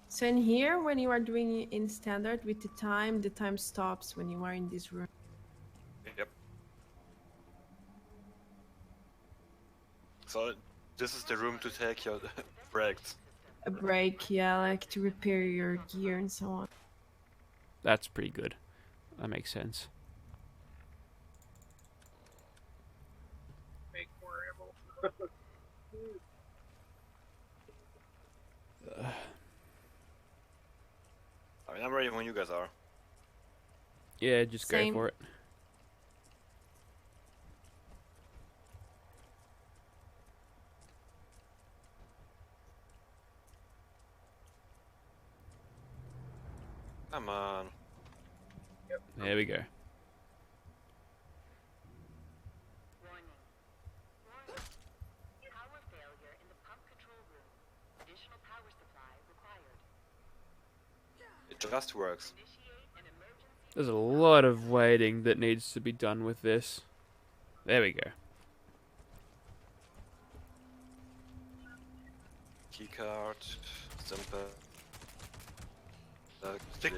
So in here, when you are doing it in standard with the time stops when you are in this room. Yep. So this is the room to take your breaks. A break, yeah, like to repair your gear and so on. That's pretty good. That makes sense. Make more ammo. I mean, I'm ready when you guys are. Yeah, just Same. go for it. Come on. There we go. Warning. Warning. Power failure in the pump control room. Additional power supply required. It just works. Initiate an emergency. There's a lot of waiting that needs to be done with this. There we go. Keycard. Simple. Stick.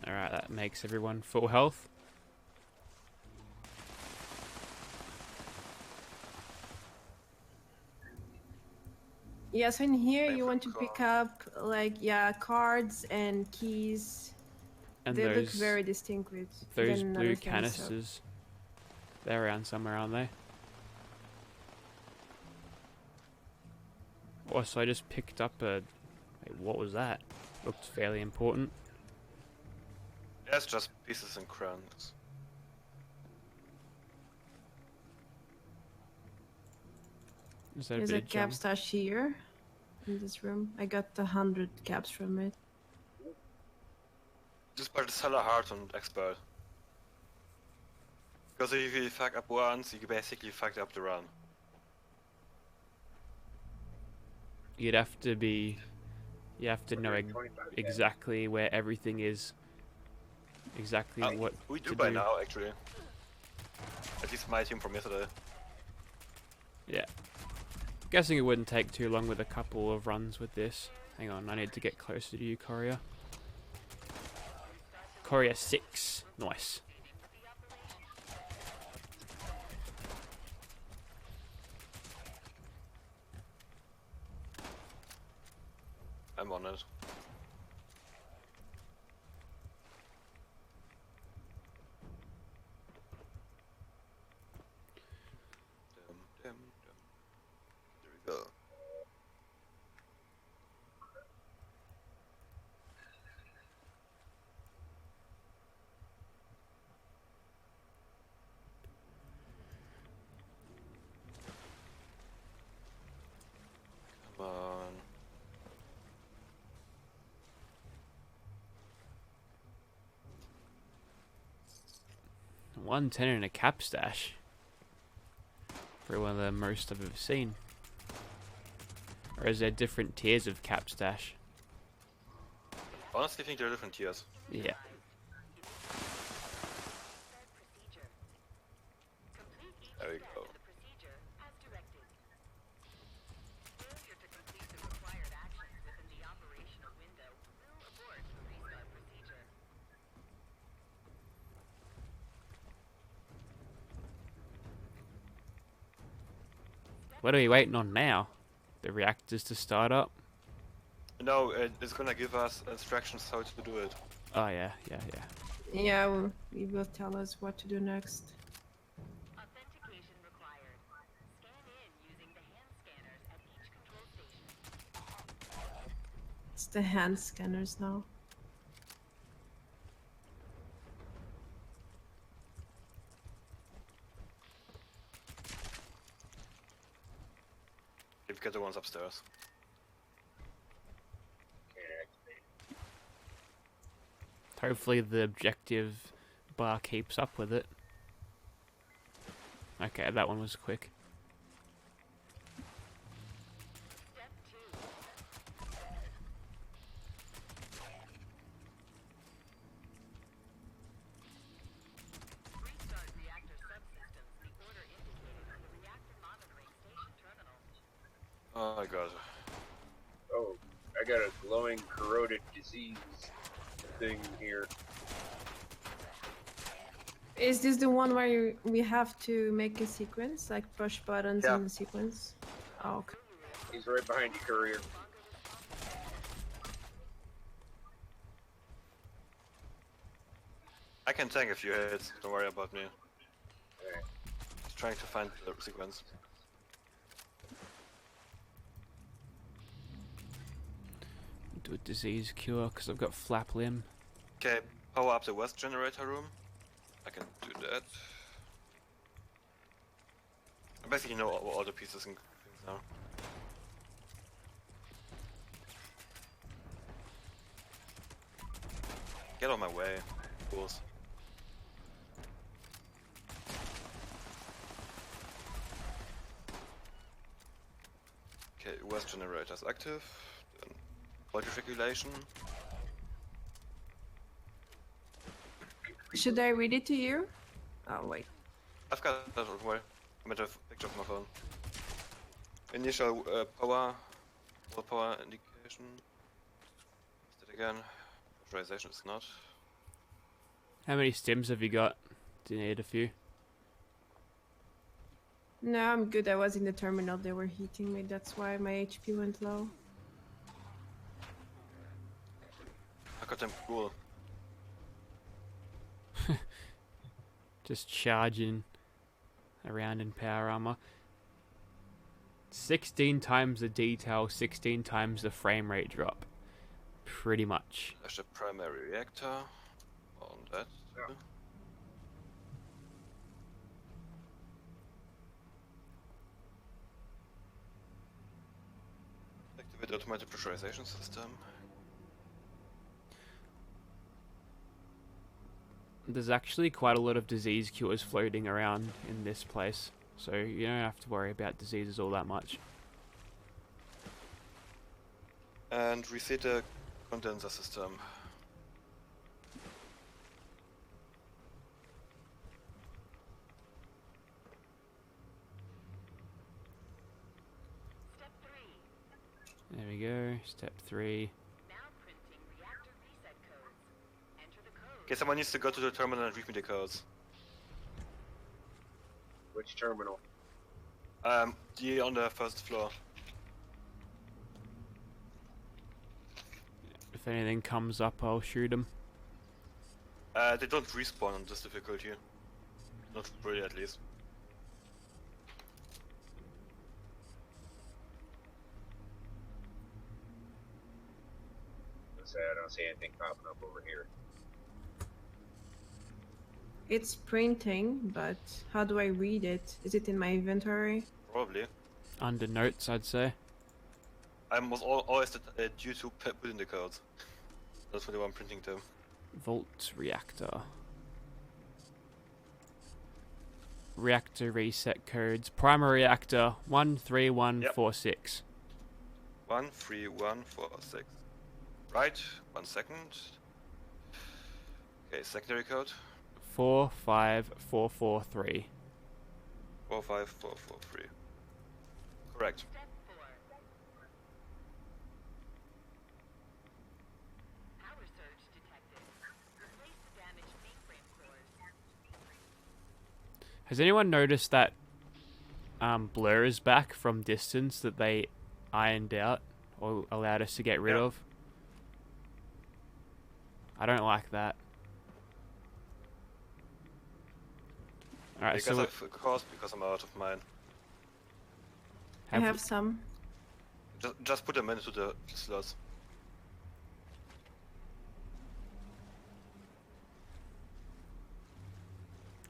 Alright, that makes everyone full health. Yeah, so in here Same you for want to pick up like cards and keys. And They look those very distinguished. those than blue other things, so- canisters. They're around somewhere, aren't they? Oh, so I just picked up a... Wait, what was that? Looked fairly important. Yeah, it's just pieces and crowns. Is that There's a a bit of junk? cap stash here in this room. I got 100 caps from it. This part is hella hard on expert. Because if you fuck up once, you basically fucked up the run. You'd have to be. You have to know 125 caps. exactly where everything is. Exactly what We do to by do. now, actually. At least my team from yesterday. Yeah. Guessing it wouldn't take too long with a couple of runs with this. Hang on, I need to get closer to you, Courier. Courier 6. Nice. I'm on it. There we go. Come on. $110 in a cap stash. For one of the most I've ever seen. Or is there different tiers of cap stash? Honestly, I think there are different tiers. Yeah. There we go. The procedure as directed. Failure to complete the required actions within the operational window will abort the restart procedure. What are we waiting on now? The reactors to start up? No, it's gonna give us instructions how to do it. Oh yeah. Yeah, it will tell us what to do next. Authentication required. Scan in using the hand scanners at each control station. It's the hand scanners now. We've got the ones upstairs. Can't activate. Hopefully the objective bar keeps up with it. Okay, that one was quick. Step 2. Restart reactor subsystems in the order indicated on the reactor monitoring station terminal. Oh my god. Oh, I got a glowing corroded disease thing here. Is this the one where we have to make a sequence, like push buttons Yeah. in the sequence? Oh, okay. He's right behind you, Courier. I can tank a few hits, don't worry about me. Alright. Just trying to find the sequence. Do a disease cure because I've got flap limb. Okay, power up the west generator room. I can do that. I basically know all the pieces and things now. Get out of my way, fools. Okay, west generator is active. Then voltage regulation. Should I read it to you? Oh, wait. I've got that, don't worry. I made a picture of my phone. Initial power indication. Is it again? Pressurization is not. How many stims have you got? Do you need a few? No, I'm good. I was in the terminal. They were heating me. That's why my HP went low. I got them cool. Just charging around in power armor. 16 times the detail, 16 times the frame rate drop. Pretty much. There's the primary reactor. On that. Yeah. the automatic pressurization system. There's actually quite a lot of disease cures floating around in this place, so you don't have to worry about diseases all that much. And reset the condenser system. Step 3. There we go, step 3. Now printing reactor reset codes. Enter the code. Okay, someone needs to go to the terminal and read me the codes. Which terminal? The on the first floor. If anything comes up, I'll shoot them. They don't respawn on this difficulty. Not really, at least. I don't see anything popping up over here. It's printing, but how do I read it? Is it in my inventory? Probably. Under notes, I'd say. I was always due to put in the codes. That's what I'm printing to. Volt reactor. Reactor reset codes. Primary reactor 13146. 13146. Right, 1 second. Okay, secondary code 45443. 45443. Correct. Step 4. Power surge detected. Replace the damaged mainframe cores. Has anyone noticed that blur is back from distance that they ironed out or allowed us to get rid of? I don't like that. Alright, Because so of course, because I'm out of mine. I have some. Just put them into the slots.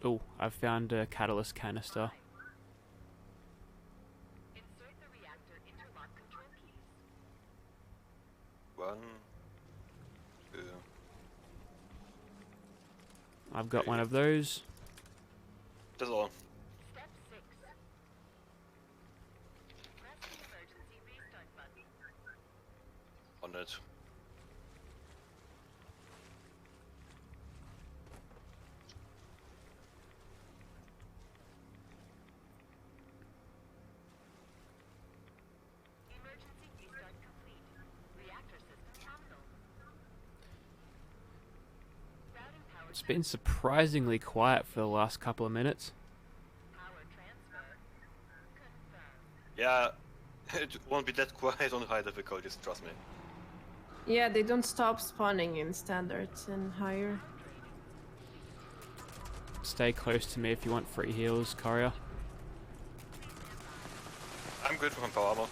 Oh, I've found a catalyst canister. Insert the reactor interlock control keys. 1, 2. I've got one of those. That's all. Step 6. Press the emergency restart button. On it. Emergency restart complete. Reactor system nominal. Routing power It's been surprisingly quiet for the last couple of minutes. power transfer. Confirmed. Yeah, it won't be that quiet on high difficulties, trust me. Yeah, they don't stop spawning in standards and higher. Stay close to me if you want free heals, Courier. I'm good for power armor.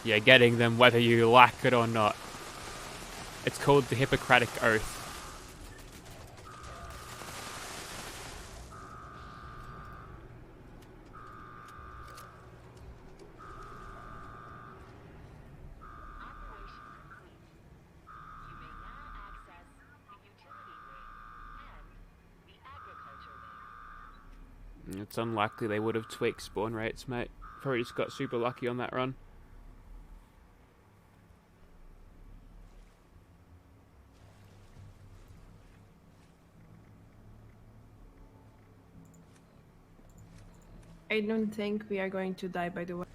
Yeah, getting them whether you like it or not. It's called the Hippocratic Oath. Operation complete. You may now access the utility wing and the agriculture wing. It's unlikely they would have tweaked spawn rates, mate. Probably just got super lucky on that run. I don't think we are going to die, by the way.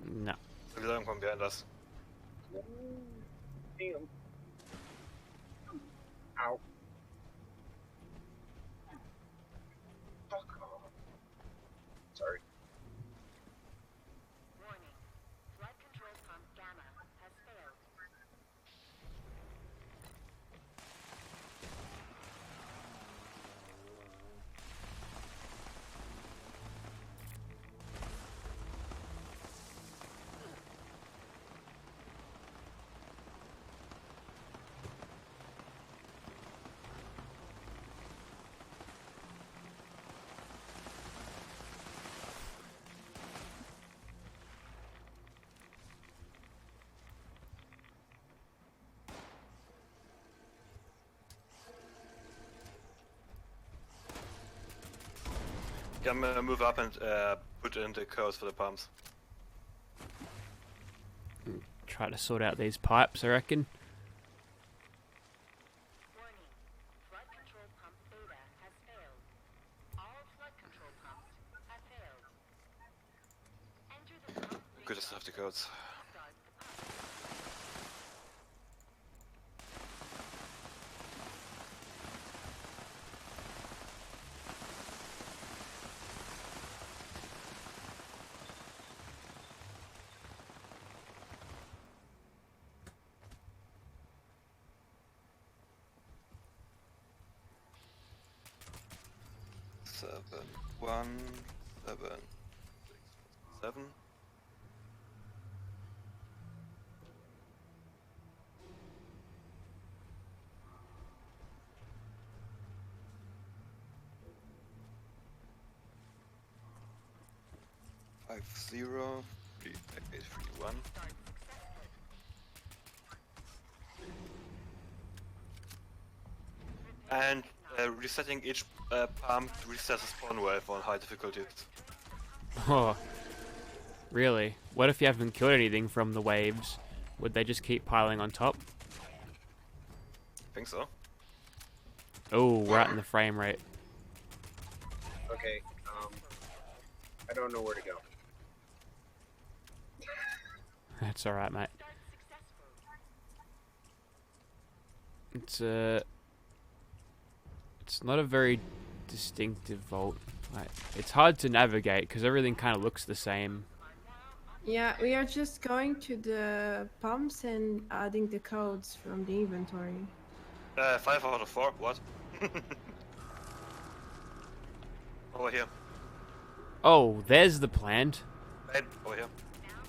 No. The alarm come behind us. Damn. Ow. Fuck off. Sorry. Warning. Flood control pump Gamma has failed. I'm gonna move up and put in the codes for the pumps. Try to sort out these pipes, I reckon. Warning. Flood control pump beta has failed. All flood control pumps have failed. Enter the pump Good to have the codes. restart the pump. Seven, 1, 7, 6, 7. Five, 0, 3, 8, 3, 1. And resetting each pump resets the spawn wave on high difficulties. Oh, really? What if you haven't killed anything from the waves? Would they just keep piling on top? I think so. Oh, we're out in the frame rate. Okay, I don't know where to go. That's alright, mate. It's not a very distinctive vault. Like, it's hard to navigate because everything kind of looks the same. Yeah, we are just going to the pumps and adding the codes from the inventory. 5 out of 4, what? Over here. Oh, there's the plant. Right, over here.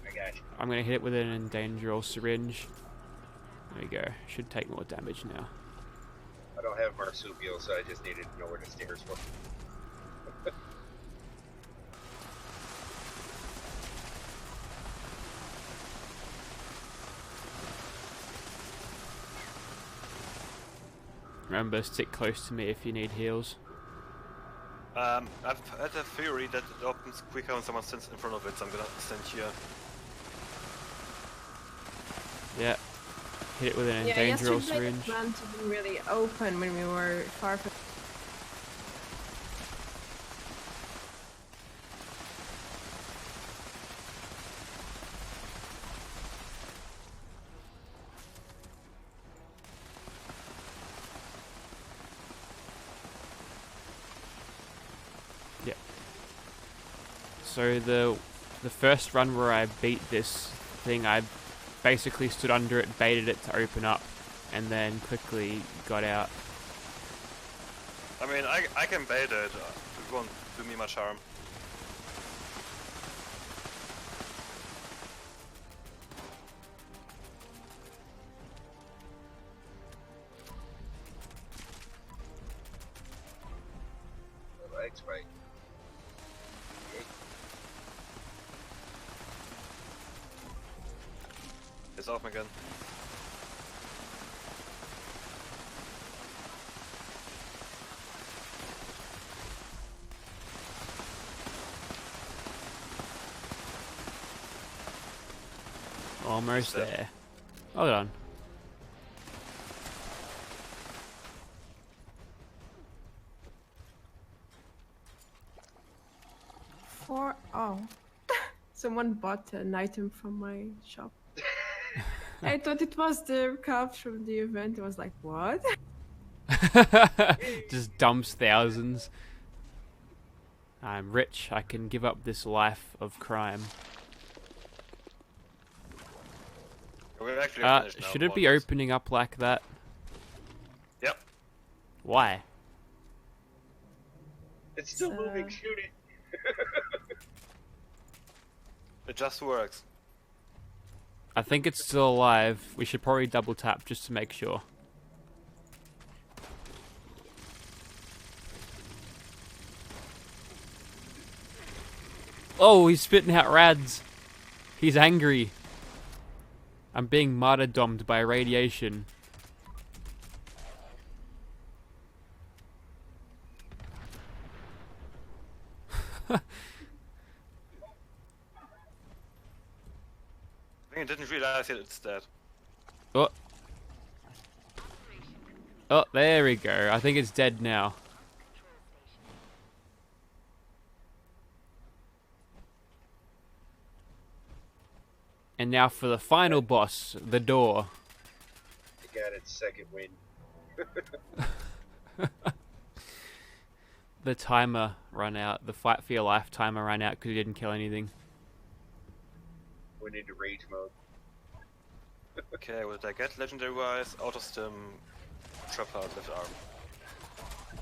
I got you. I'm gonna hit it with an endangeral syringe. There we go. Should take more damage now. I don't have marsupial, so I just needed to know where the stairs were. Remember, stick close to me if you need heals. I've had a theory that it opens quicker when someone stands in front of it, so I'm gonna stand here. Yeah. Hit it with an Yeah, endangeral yesterday syringe. the plant didn't really open when we were far from. Yep. So the first run where I beat this thing, I basically stood under it, baited it to open up, and then quickly got out. I mean, I can bait it. It won't do me much harm. Legs fight. It's off again. Almost Step. there. Hold on. Oh. Someone bought an item from my shop. I thought it was the craft from the event. I was like, what? Just dumps thousands. I'm rich. I can give up this life of crime. We're actually finished now, Should it be more or less. opening up like that? Yep. Why? It's still So- moving. Shoot it. It just works. I think it's still alive. We should probably double tap just to make sure. Oh, he's spitting out rads. He's angry. I'm being martyrdomed by radiation. I didn't realize yet it's dead. Oh. Oh, there we go. I think it's dead now. And now for the final boss, the door. It got its second wind. The timer ran out. The fight for your life timer ran out because you didn't kill anything. Went into rage mode. Okay, what did I get? Legendary wise, auto stim, trap hard, left arm.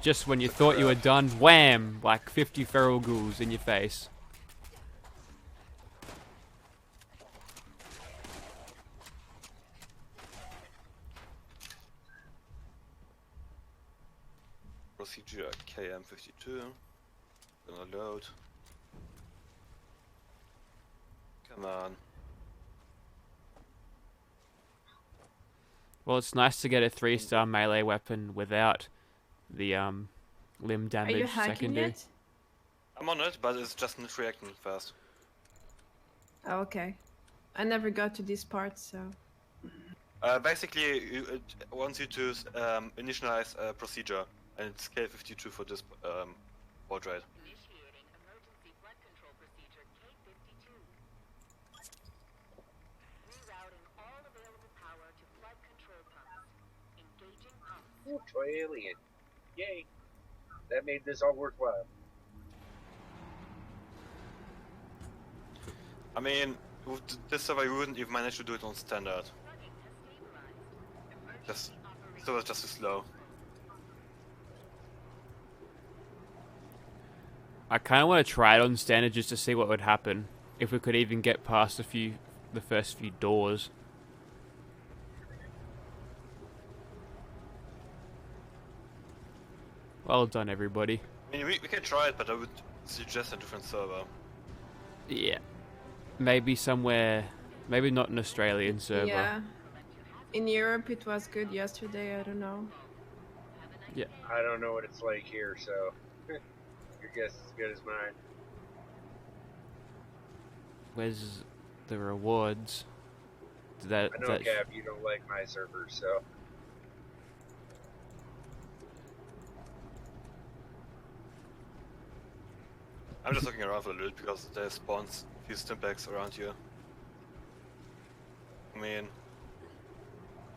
Just when you thought you were done, wham! Like 50 feral ghouls in your face. Procedure KM52. Gonna load. Come on. Well, it's nice to get a 3-star melee weapon without the limb Are damage you hacking secondary. it? I'm on it, but it's just not reacting fast. Oh, okay. I never got to this part, so. Basically, it wants you to initialize a procedure, and it's K52 for this portrait. Initiating emergency flood control procedure K52. Rerouting all available power to flood control pumps. Engaging pumps. Ooh, toy alien. Yay. That made this all worthwhile. I mean, with this server you wouldn't even manage to do it on standard. Flooding has stabilized. Just, Emergency operation. so it's just too slow. I kind of want to try it on standard just to see what would happen if we could even get past the first few doors. Well done, everybody. I mean, we can try it, but I would suggest a different server. Yeah. Maybe somewhere, maybe not an Australian server. Yeah. In Europe, it was good yesterday. I don't know. I don't know what it's like here, so your guess is as good as mine. Where's the rewards? I know, Cap, you don't like my server, so I'm just looking around for loot because there spawns a few stimpaks around here. I mean,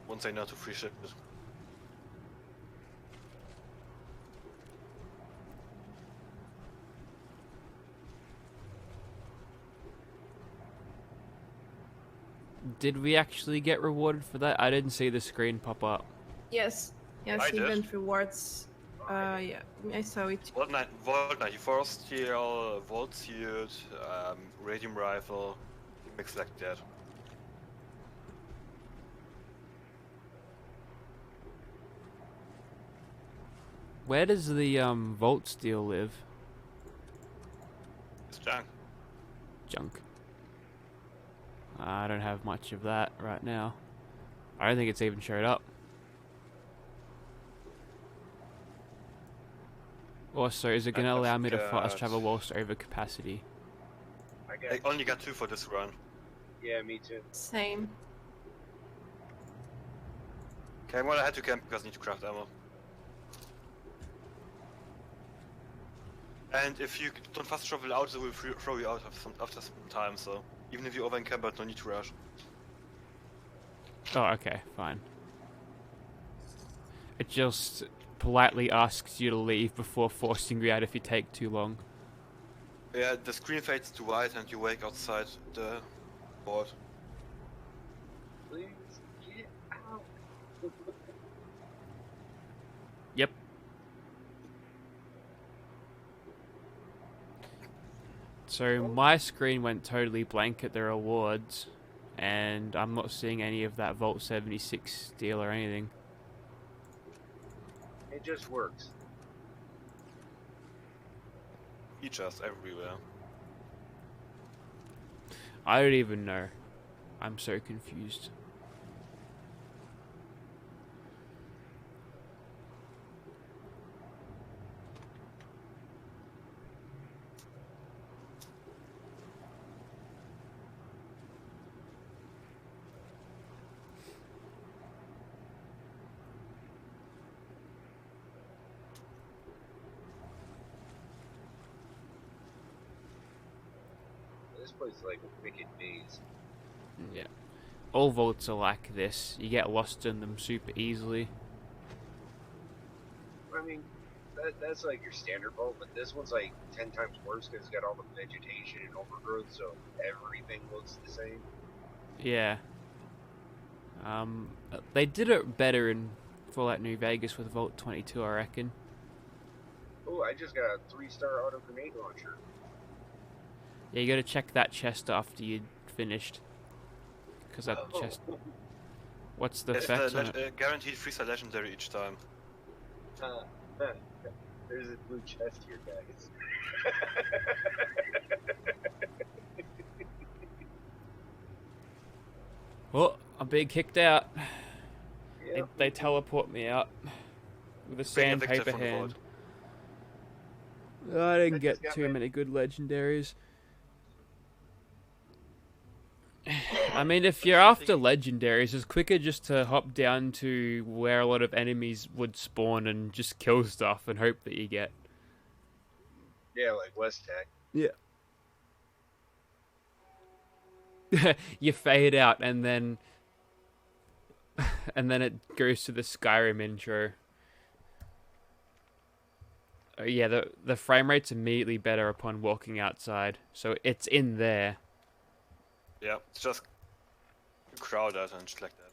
won't say no to free ship it. Did we actually get rewarded for that? I didn't see the screen pop up. Yes. Yes, I did. event rewards. Yeah, I saw it. Vault 94 steel, Vault Shield, Radium Rifle, mix like that. Where does the Vault Steel live? It's junk. Junk. I don't have much of that right now. I don't think it's even showed up. Also, is it going to I've allow me to fast got- travel whilst over capacity? I I got. only got 2 for this run. Yeah, me too. Same. Okay, I'm gonna head to camp because I need to craft ammo. And if you don't fast travel out, they will throw you out after some time, so even if you over encamp, no need to rush. Oh, okay, fine. It just politely asks you to leave before forcing you out if you take too long. Yeah, the screen fades to white and you wake outside the board. Please get out. Yep. So my screen went totally blank at the rewards, and I'm not seeing any of that Vault 76 steel or anything. It just works. Features everywhere. I don't even know. I'm so confused. this place is like a wicked maze. Yeah. All vaults are like this. You get lost in them super easily. I mean, that's like your standard vault, but this one's like 10 times worse because it's got all the vegetation and overgrowth, so everything looks the same. Yeah. They did it better in Fallout New Vegas with Vault 22, I reckon. Oh, I just got a 3-star auto grenade launcher. Yeah, you gotta check that chest after you finished. Because that Oh. chest... What's the It's effect on it? guaranteed 3-star legendary each time. There's a blue chest here, guys. Oh, I'm being kicked out. Yeah. They teleport me out. With a Bring the victor sandpaper from the hand. vault. I didn't I get just got too my- many good legendaries. I mean, if you're after legendaries, it's quicker just to hop down to where a lot of enemies would spawn and just kill stuff and hope that you get. Yeah, like West Tech. You fade out and then it goes to the Skyrim intro. Yeah, the frame rate's immediately better upon walking outside, so it's in there. Yeah, it's just crowded and shit like that.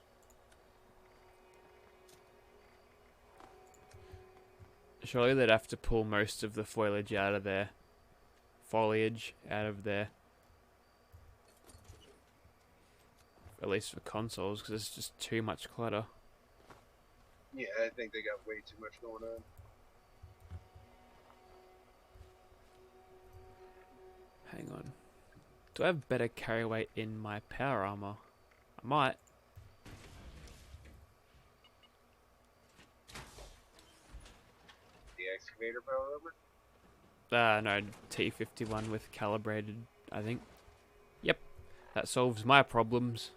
Surely they'd have to pull most of the foliage out of there. Foliage out of there. At least for consoles, because it's just too much clutter. Yeah, I think they got way too much going on. Hang on. Do I have better carry weight in my power armor? I might. The excavator power armor? No, T51 with calibrated, I think. Yep. That solves my problems.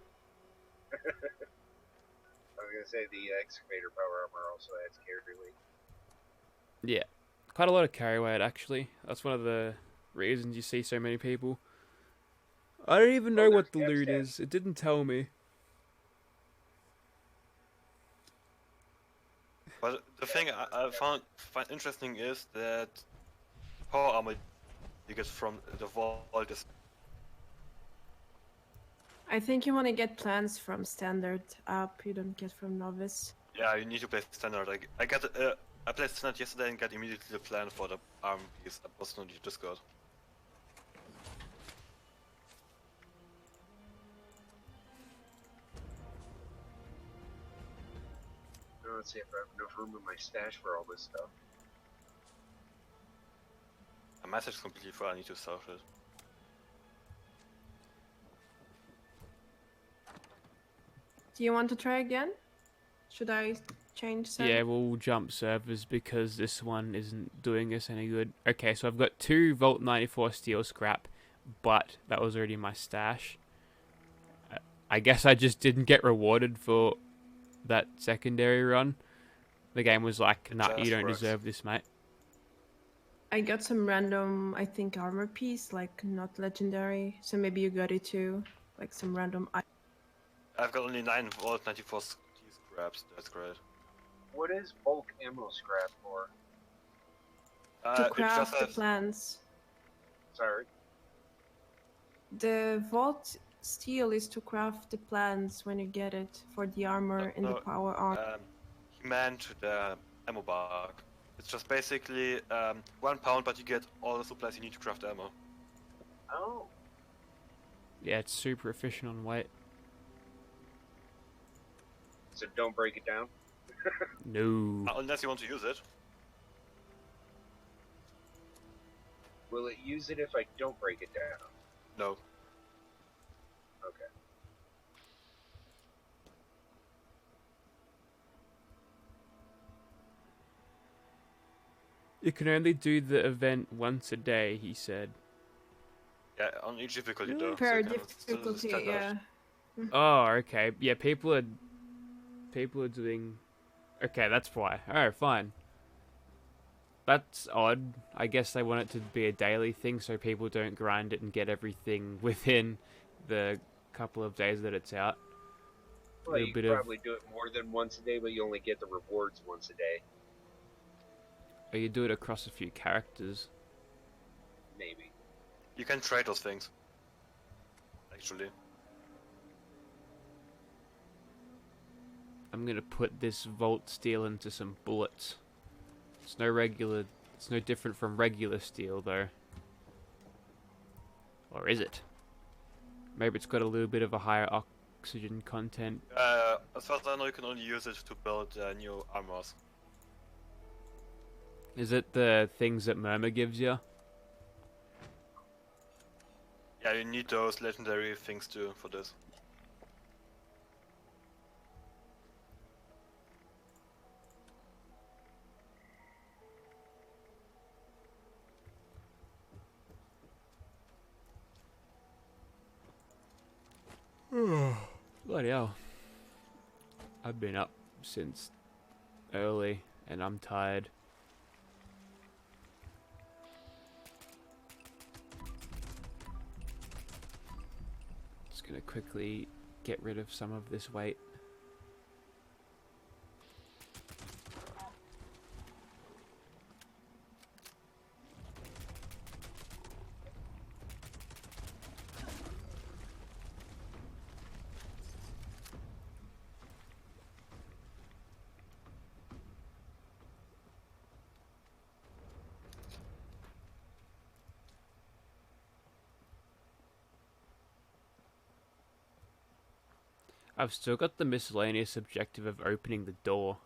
I was gonna say the excavator power armor also adds carry weight. Yeah. Quite a lot of carry weight, actually. That's one of the reasons you see so many people. I don't even know what the there's loot Capstan. is. It didn't tell me. But the thing I find interesting is that power armor you get from the vault is I think you want to get plans from standard up. You don't get from novice. yeah, you need to play standard. I played standard yesterday and got immediately the plan for the arm piece. I was not just got. Now let's see if I have enough room in my stash for all this stuff. My message is completely full. I need to solve it. Do you want to try again? Should I change server? Yeah, we'll jump servers because this one isn't doing us any good. Okay, so I've got 2 Vault 94 steel scrap, but that was already my stash. I guess I just didn't get rewarded for that secondary run. The game was like, nah, you just don't works. deserve this, mate. I got some random, I think, armor piece, like not legendary. So maybe you got it too, like some random. I've got only 9 Vault 94 scraps. That's great. What is bulk ammo scrap for? To It craft just the has plans. Sorry. The vault steel is to craft the plans when you get it for the armor and the no, power armor. he meant the ammo bag. It's just basically 1 pound, but you get all the supplies you need to craft ammo. Oh. Yeah, it's super efficient on weight. So don't break it down. No. Unless you want to use it. Will it use it if I don't break it down? No. Okay. You can only do the event once a day, he said. Yeah, on each difficulty though. Per so kind of still the difficulty, standard. yeah. Oh, okay. Yeah, people are doing... Okay, that's why. Alright, fine. That's odd. I guess they want it to be a daily thing so people don't grind it and get everything within the couple of days that it's out. Well, Little you bit could of, probably do it more than once a day, but you only get the rewards once a day. or you do it across a few characters. Maybe. You can trade those things. Actually. I'm gonna put this Volt steel into some bullets. It's no different from regular steel though. Or is it? Maybe it's got a little bit of a higher oxygen content. As far as I know, you can only use it to build new armors. Is it the things that Murmur gives you? Yeah, you need those legendary things too for this. Bloody hell. I've been up since early and I'm tired. Just gonna quickly get rid of some of this weight. I've still got the miscellaneous objective of opening the door.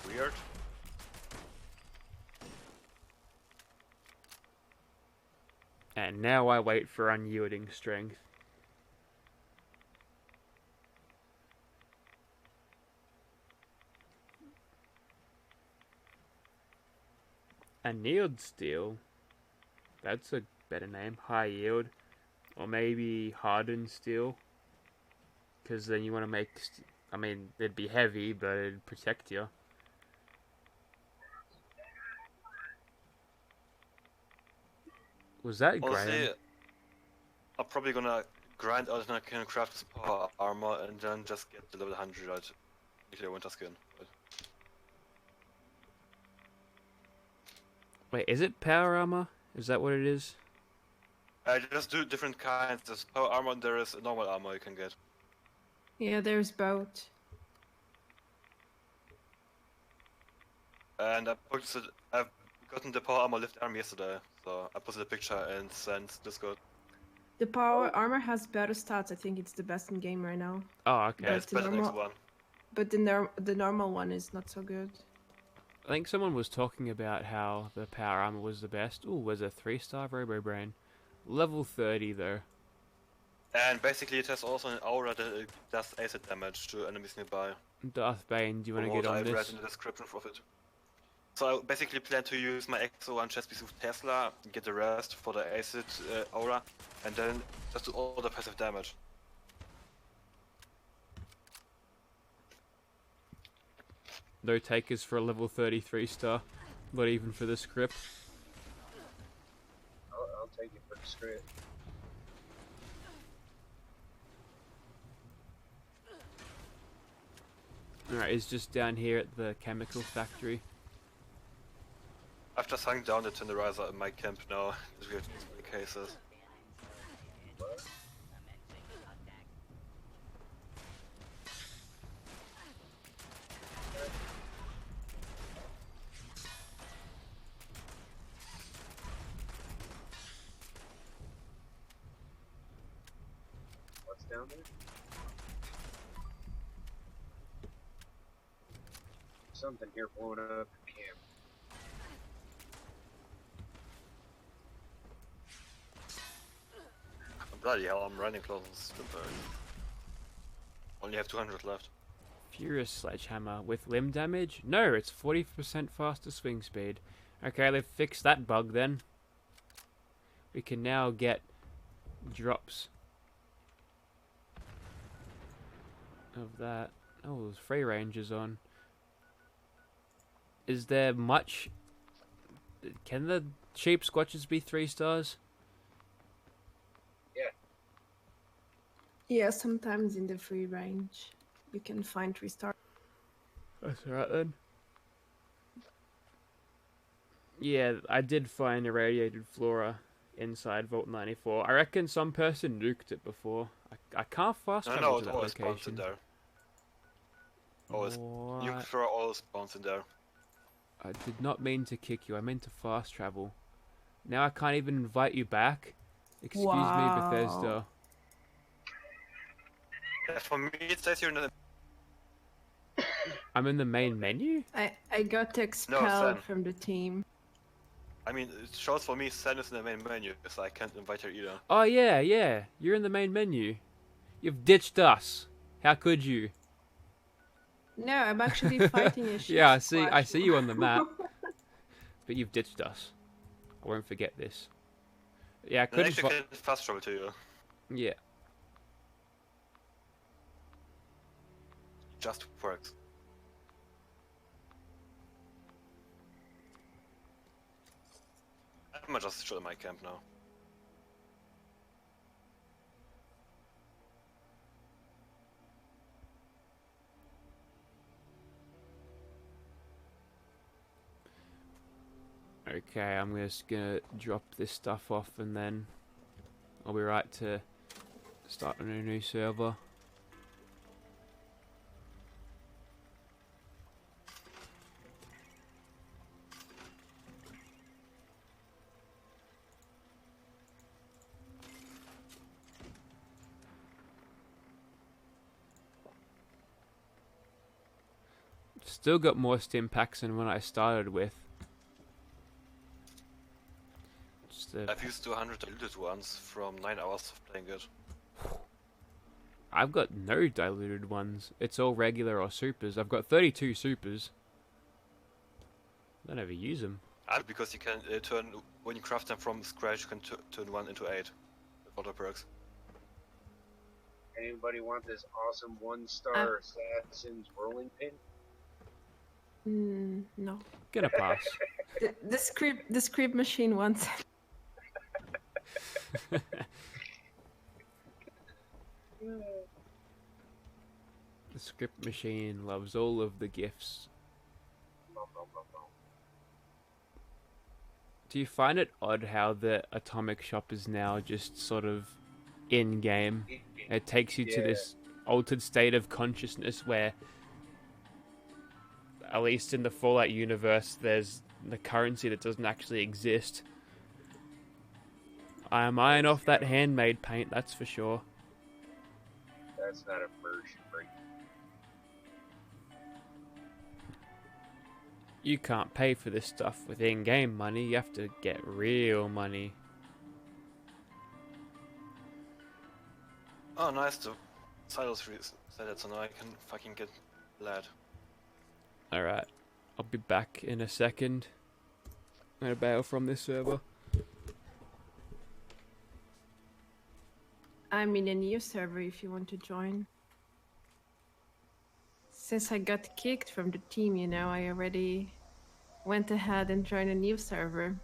Weird. And now I wait for unyielding strength. Annealed steel? That's a better name. High yield. Or maybe hardened steel. Because then you want to make... I mean, it'd be heavy, but it'd protect you. Was that Honestly, Graham? I'm probably gonna grind out and I can craft this power armor and then just get the level 100 nuclear winter skin. Wait, is it power armor? Is that what it is? I just do different kinds. There's power armor and there is normal armor you can get. Yeah, there's both. And I've gotten the power armor lift arm yesterday, so I posted a picture and sent Discord. The power armor has better stats. I think it's the best in game right now. Oh, okay. Yeah, it's the better than normal- X1. But the normal one is not so good. I think someone was talking about how the power armor was the best. Ooh, was a 3-star Robo Brain. Level 30 though. And basically it has also an aura that it does acid damage to enemies nearby. Darth Bane, do you want to From get what on I've read this? in the description of it. So I basically plan to use my Exo-1 chest piece with Tesla, get the rest for the acid aura, and then just do all the passive damage. No takers for a level 33 star. Not even for the script. I'll take it for the script. Alright, it's just down here at the chemical factory. I've just hung down the tenderizer in my camp now, because we have so many cases. What's down there? Something here blowing up in camp. Bloody hell, I'm running close to the burn. Only have 200 left. Furious Sledgehammer with limb damage? No, it's 40% faster swing speed. Okay, they've fixed that bug then. We can now get drops of that. Oh, there's free ranges on. Is there much? Can the cheap squatches be 3 stars? Yeah, sometimes in the free range, you can find 3 star. That's alright then. Yeah, I did find a radiated flora inside Vault 94. I reckon some person nuked it before. I can't fast No, travel no, to it that always spawns in location. there. Always. You What? throw all spawns in there. I did not mean to kick you. I meant to fast travel. Now I can't even invite you back. Excuse me, Wow. Bethesda. Yeah, for me, it says you're in the. I'm in the main menu? I got expelled Sen. from the team. I mean, it shows for me Sen is in the main menu, so I can't invite her either. Oh yeah, yeah. You're in the main menu. You've ditched us. How could you? No, I'm actually fighting a shit Yeah, I squash. see you on the map. But you've ditched us. I won't forget this. Yeah, I And couldn't actually, I can fast travel to you. Yeah. Just works. I'm gonna just show my camp now. Okay, I'm just gonna drop this stuff off and then I'll be right to start on a new server. Still got more stim packs than when I started with. Just I've used 200 diluted ones from 9 hours of playing it. I've got no diluted ones. It's all regular or supers. I've got 32 supers. I don't ever use them. Because you can turn, when you craft them from scratch, you can turn 1 into 8 with auto perks. Anybody want this awesome 1-star Assassin's rolling pin? No. Gonna pass. The script machine wants it. The script machine loves all of the gifts. Do you find it odd how the atomic shop is now just sort of in game? It takes you to this altered state of consciousness where, at least in the Fallout universe, there's the currency that doesn't actually exist. I am eyeing off that handmade paint, that's for sure. That's not a version break. You can't pay for this stuff with in-game money, you have to get real money. Oh, nice, the Silos said it, so now I can fucking get lad. Alright, I'll be back in a second. I'm gonna bail from this server. I'm in a new server if you want to join. Since I got kicked from the team, you know, I already went ahead and joined a new server.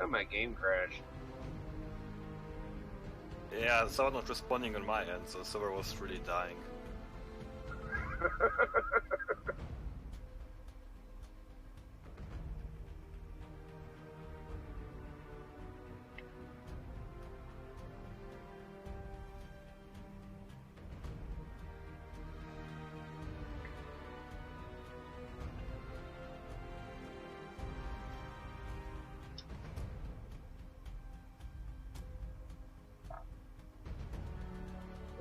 Oh, my game crashed. Yeah, the server not responding on my end, so the server was really dying.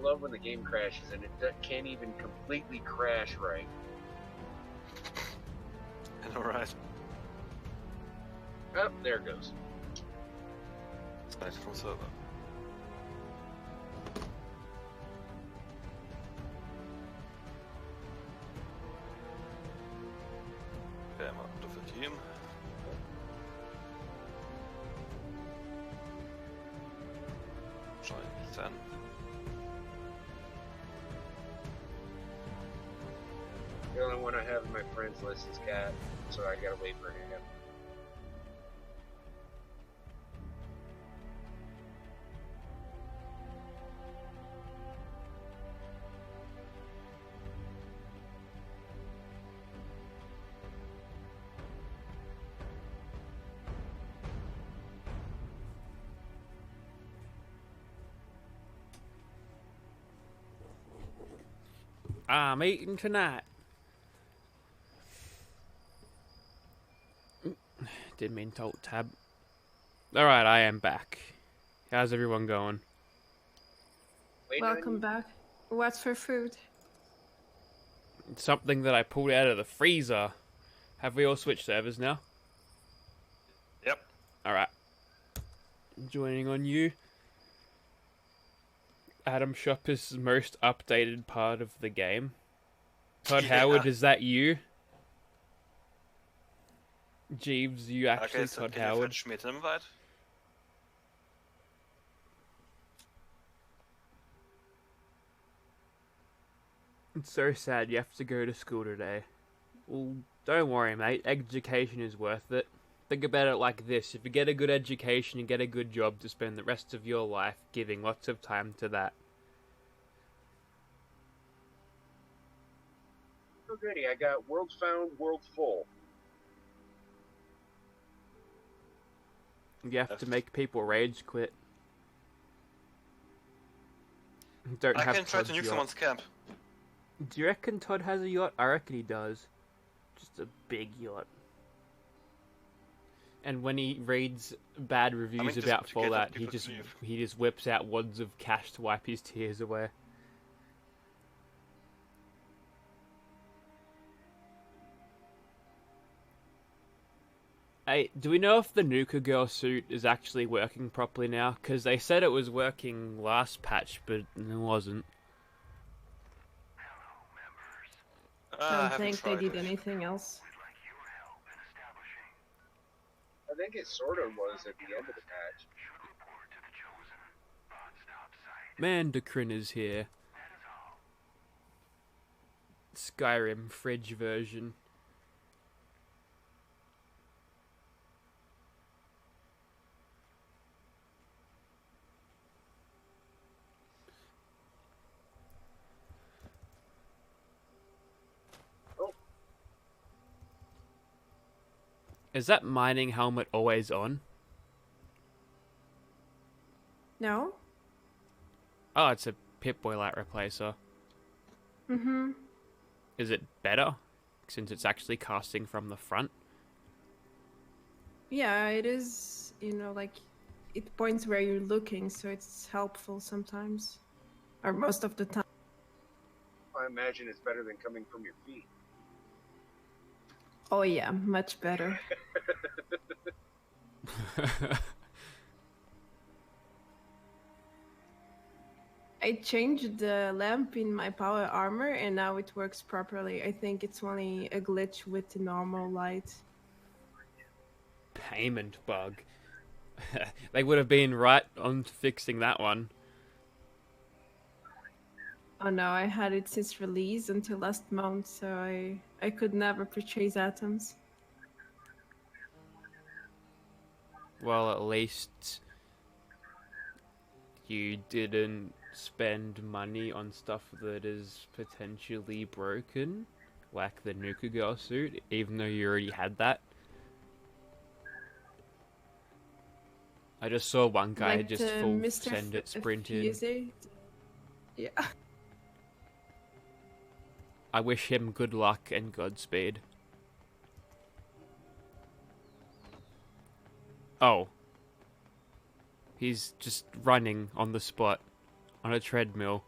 love when the game crashes and it can't even completely crash right. I know, right? Oh, there it goes. Disconnected from server. Okay, I'm out of the team. Join 10. The only one I have in my friends list is Cat, so I gotta wait for him. I'm eating tonight. Didn't mean to alt tab. Alright, I am back. How's everyone going? Wait, Welcome back. What's for food? Something that I pulled out of the freezer. Have we all switched servers now? Yep. Alright. Joining on you. Adam Shopper's most updated part of the game. Todd Yeah. Howard, is that you? Jeeves, you actually Okay, so Todd can you Howard? fetch me an invite? It's so sad you have to go to school today. Well, don't worry, mate. Education is worth it. Think about it like this. If you get a good education, you get a good job to spend the rest of your life giving lots of time to that. Oh goody, I got World Found, World Full. You have to make people rage quit. Don't I have can try to Todd's nuke yacht. someone's camp. Do you reckon Todd has a yacht? I reckon he does. Just a big yacht. And when he reads bad reviews just about to get Fallout, people to leave. he just whips out wads of cash to wipe his tears away. Hey, do we know if the Nuka Girl suit is actually working properly now? Because they said it was working last patch, but it wasn't. I don't think they did anything else. I think it sort of was at the end of the patch. Mandarin is here. Skyrim fridge version. Oh. Is that mining helmet always on? No? Oh, it's a Pip-Boy light replacer. Mm-hmm. Is it better since it's actually casting from the front? Yeah, it is, like, it points where you're looking, so it's helpful sometimes. Or most of the time. I imagine it's better than coming from your feet. Oh yeah, much better. I changed the lamp in my power armor and now it works properly. I think it's only a glitch with the normal light. Payment bug. They would have been right on fixing that one. Oh no, I had it since release until last month, so I could never purchase atoms. Well, at least you didn't spend money on stuff that is potentially broken, like the Nuka Girl suit, even though you already had that. I just saw one guy Like just the full Mr. send it sprint in. Fuse. Yeah. I wish him good luck and Godspeed. Oh. He's just running on the spot on a treadmill.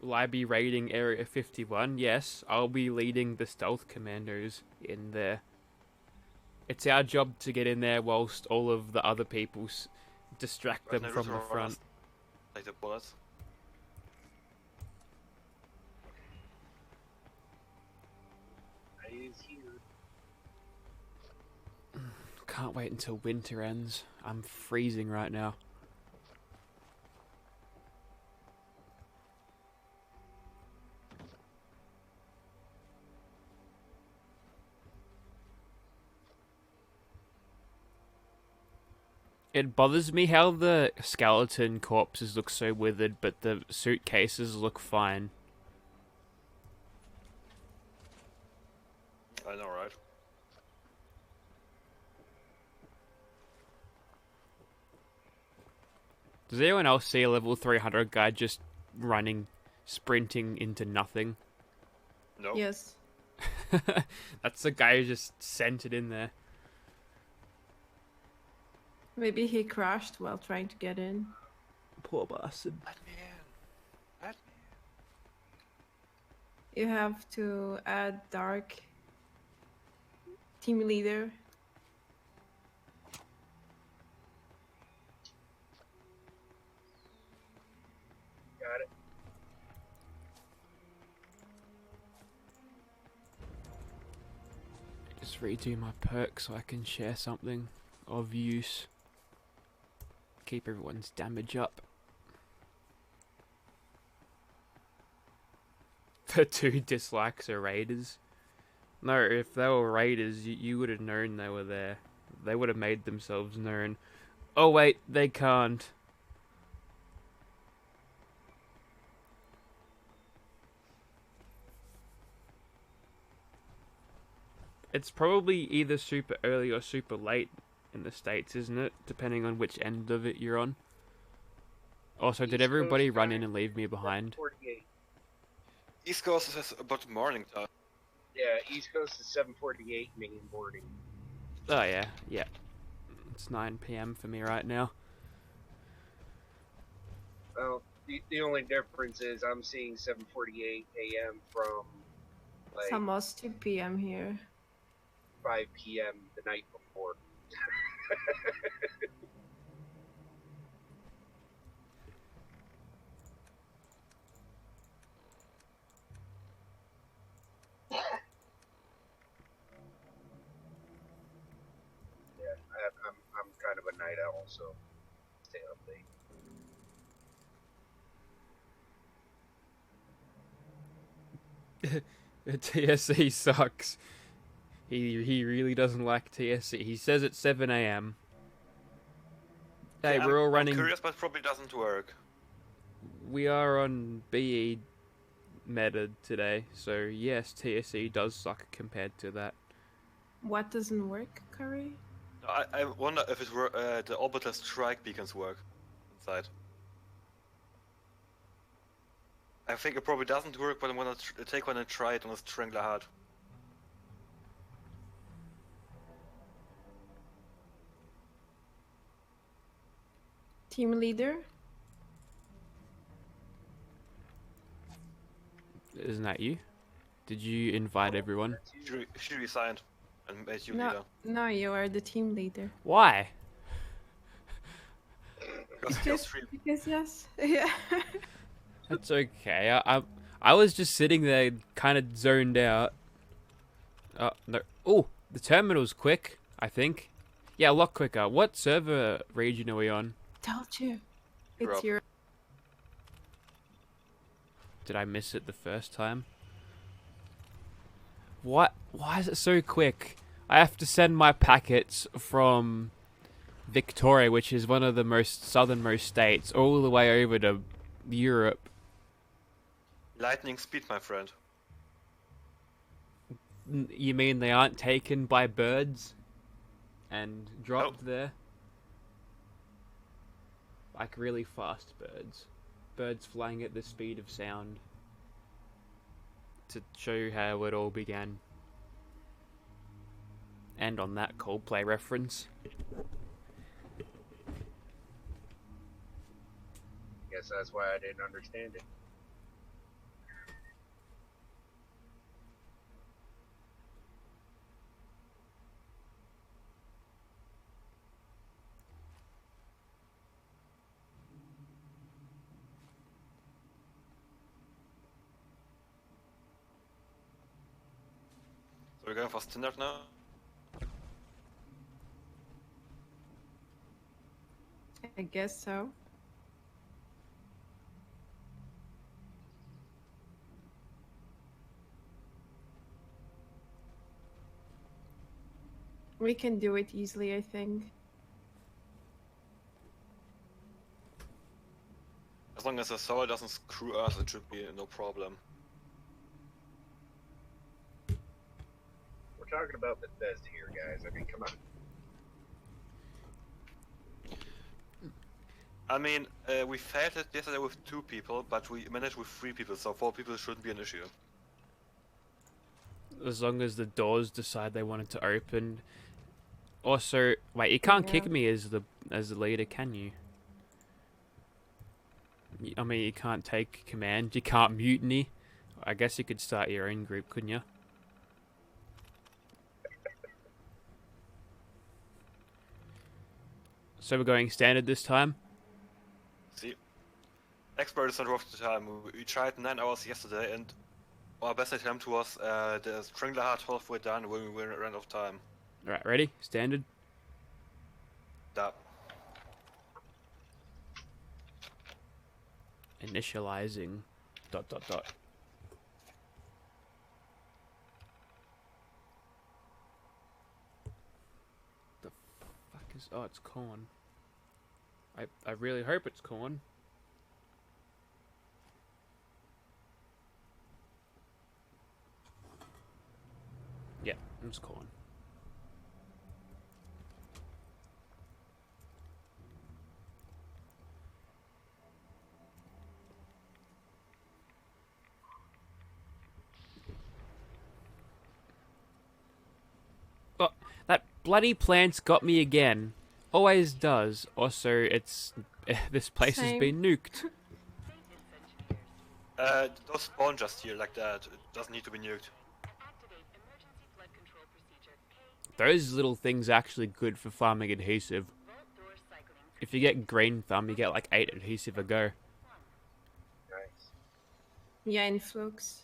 Will I be raiding Area 51? Yes, I'll be leading the stealth commandos in there. It's our job to get in there whilst all of the other people distract them from the front. Take the bullets. I is here. Can't wait until winter ends. I'm freezing right now. It bothers me how the skeleton corpses look so withered, but the suitcases look fine. I know, right? Does anyone else see a level 300 guy just running, sprinting into nothing? No. Yes. That's the guy who just sent it in there. Maybe he crashed while trying to get in. Poor bastard. Let me in. Let me You have to add Dark team leader. Got it. Just redo my perks so I can share something of use. Keep everyone's damage up. The 2 dislikes are raiders. No, if they were raiders, you would have known they were there. They would have made themselves known. Oh wait, they can't. It's probably either super early or super late in the States, isn't it? Depending on which end of it you're on. Also, did East everybody Coast run time, in and leave me behind? 48. East Coast is about morning time. Yeah, East Coast is 7:48 main boarding. Oh yeah, yeah. It's 9 p.m. for me right now. Well, the only difference is I'm seeing 7:48 a.m. from like It's almost 2 p.m. here. 5 p.m. the night before. I'm kind of a night owl, so stay up late. TSC sucks. He really doesn't like TSC. He says it's 7 a.m. Hey, Yeah, we're all I'm running. curious, but probably doesn't work. We are on BE meta today, so yes, TSC does suck compared to that. What doesn't work, Curry? I wonder if it were the orbital strike beacons work inside. I think it probably doesn't work, but I'm gonna take one and try it on a Strangler hard. Team leader? Isn't that you? Did you invite everyone? She resigned and made you No, leader. no, you are the team leader. Why? Because she was free. Because yes, yeah. That's okay. I was just sitting there, kind of zoned out. No. Oh, the terminal's quick. I think. Yeah, a lot quicker. What server region are we on? Told you. It's Europe. your. Did I miss it the first time? What? Why is it so quick? I have to send my packets from Victoria, which is one of the most southernmost states, all the way over to Europe. Lightning speed, my friend. You mean they aren't taken by birds and dropped there? Like really fast birds. Birds flying at the speed of sound. To show you how it all began. And on that Coldplay reference. Guess that's why I didn't understand it. We're going for standard now? I guess so. We can do it easily, I think. As long as the soul doesn't screw us, it should be no problem. We're talking about Bethesda here, guys. I mean, come on. I mean, we failed it yesterday with 2 people, but we managed with 3 people, so 4 people shouldn't be an issue. As long as the doors decide they want it to open. Also, wait, you can't kick Yeah. me as the leader, can you? I mean, you can't take command. You can't mutiny. I guess you could start your own group, couldn't you? So we're going standard this time. See? Expert is not worth the time. We tried 9 hours yesterday, and our best attempt was the Strangler Heart halfway done when we ran out of time. Alright, ready? Standard. That. Initializing. ... The fuck is... Oh, it's corn. I really hope it's corn. Yeah, it's corn. Oh, that bloody plant's got me again. Always does. Also, it's... this place has Same. been nuked. Those spawn just here like that. It doesn't need to be nuked. Activate emergency flood control procedure K. Those little things are actually good for farming adhesive. Vault door cycling. If you get green thumb, you get like 8 adhesive a go. Nice. Yeah, in Flux.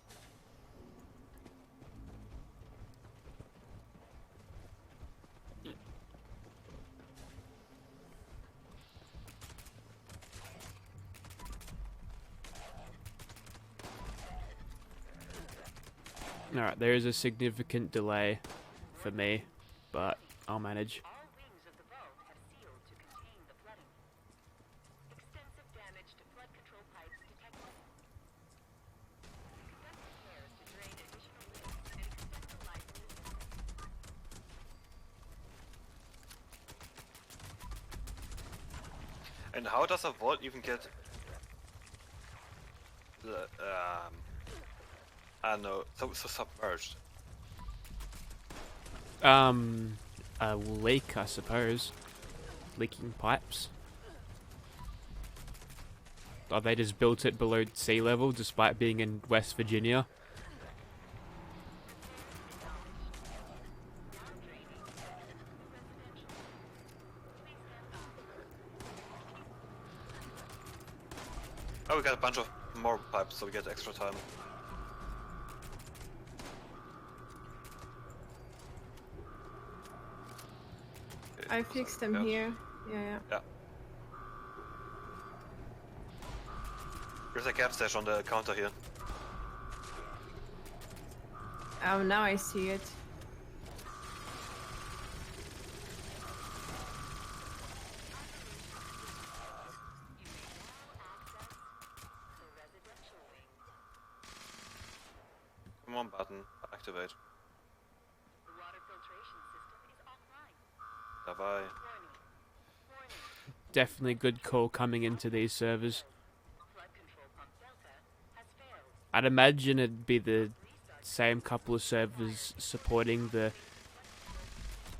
Alright, there is a significant delay for me, but I'll manage. All wings of the vault have sealed to contain the flooding. Extensive damage to flood control pipes detected. Conduct repairs to drain additional waste and extend the life of the system. And how does a vault even get the I don't know, so submerged? A leak, I suppose. Leaking pipes. Or they just built it below sea level despite being in West Virginia. Oh, we got a bunch of more pipes, so we get extra time. Okay, I so- fixed them yeah. here. Yeah. Yeah. There's a cap stash on the counter here. Oh, now I see it. The residential wing. Come on, button. Activate. The water filtration system is offline. Dabei. Warning. Warning. Definitely good call coming into these servers. Flood control pump Delta has failed. I'd imagine it'd be the same couple of servers supporting the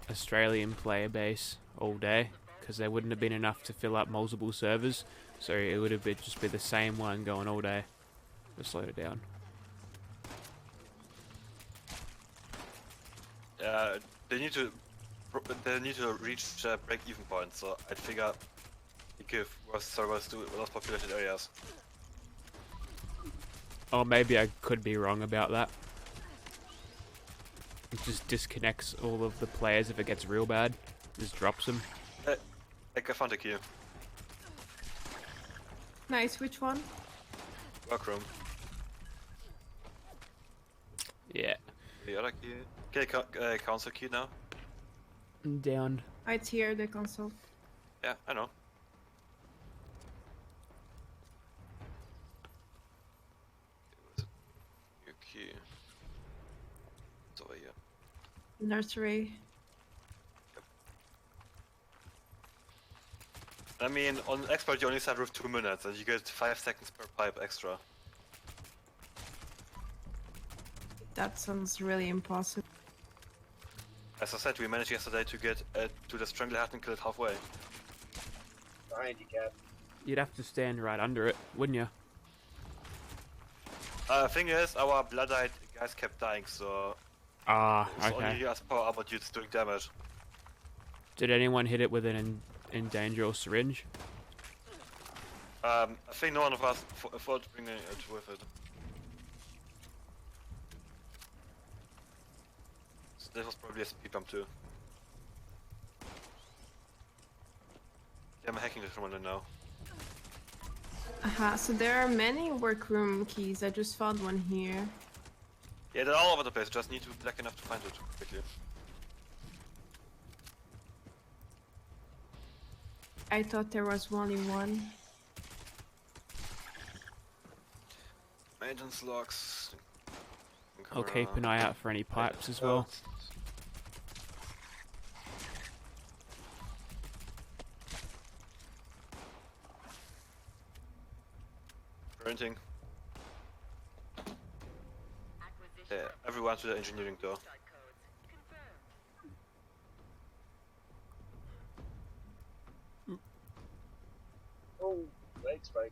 Australian player base all day, because there wouldn't have been enough to fill up multiple servers, so it would have been just be the same one going all day. Just slow it down. They need to reach the break-even point. So I'd figure you give worse servers to less populated areas. Or maybe I could be wrong about that. It just disconnects all of the players if it gets real bad. Just drops them. Like I found a key. Nice, which one? Workroom. Yeah. The other key. Okay, council key now. Down. It's here, the console. Yeah, I know. Your key. It's over here. Nursery. I mean, on expert you only start with 2 minutes and you get 5 seconds per pipe extra. That sounds really impossible. As I said, we managed yesterday to get to the Strangleheart and kill it halfway. Behind you, Cap. You'd have to stand right under it, wouldn't you? Thing is, our Bloodite guys kept dying, so Ah, it's okay. only us power armor dudes doing damage. Did anyone hit it with an endanger syringe? I think no one of us thought bringing it with it. So this was probably a speed bump too. Yeah, I'm hacking this one now. Aha, so there are many workroom keys. I just found one here. Yeah, they're all over the place, just need to be black enough to find it quickly. I thought there was only one. Maintenance logs. I'll keep an eye out for any pipes as well. Printing. Acquisition Yeah, everyone to the engineering door. restart codes. Confirmed. Oh, leg spike.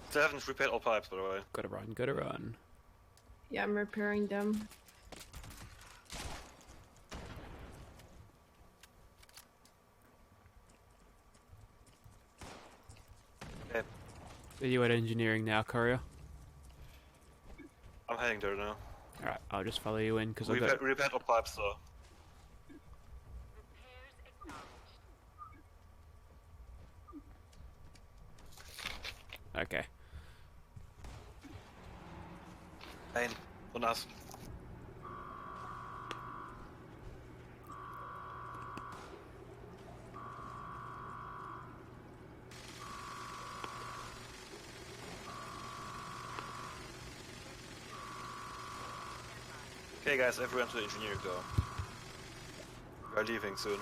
Still haven't repaired all pipes, by the way. Gotta run, gotta run. Yeah, I'm repairing them. Okay, Are you at engineering now, Courier? I'm heading there now. Alright, I'll just follow you in because We I've got... repaired all pipes, so. Repairs acknowledged. Okay. Pain on us. Okay guys, everyone to the engineering door. We are leaving soon.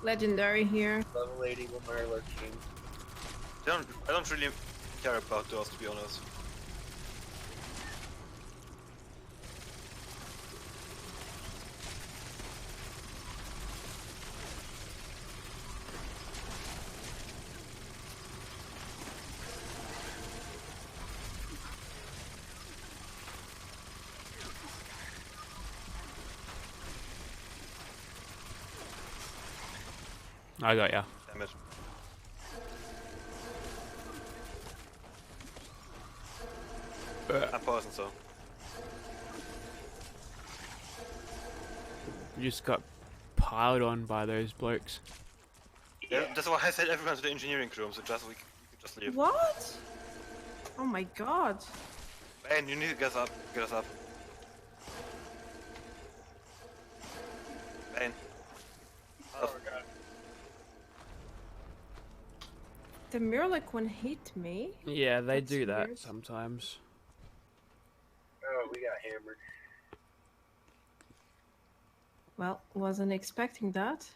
Legendary here. Level 80 with Mirror King. I don't really care about doors, to be honest. I got ya. Damn it. I'm pausing, so. You just got piled on by those blokes. Yeah, that's why I said everyone to the engineering room, so just we can just leave. What? Oh my god. Man, you need to get us up. Get us up. Man. Oh god. The Mirlic one hit me. Yeah, they That's do that weird. sometimes. Oh, we got hammered. Well, wasn't expecting that.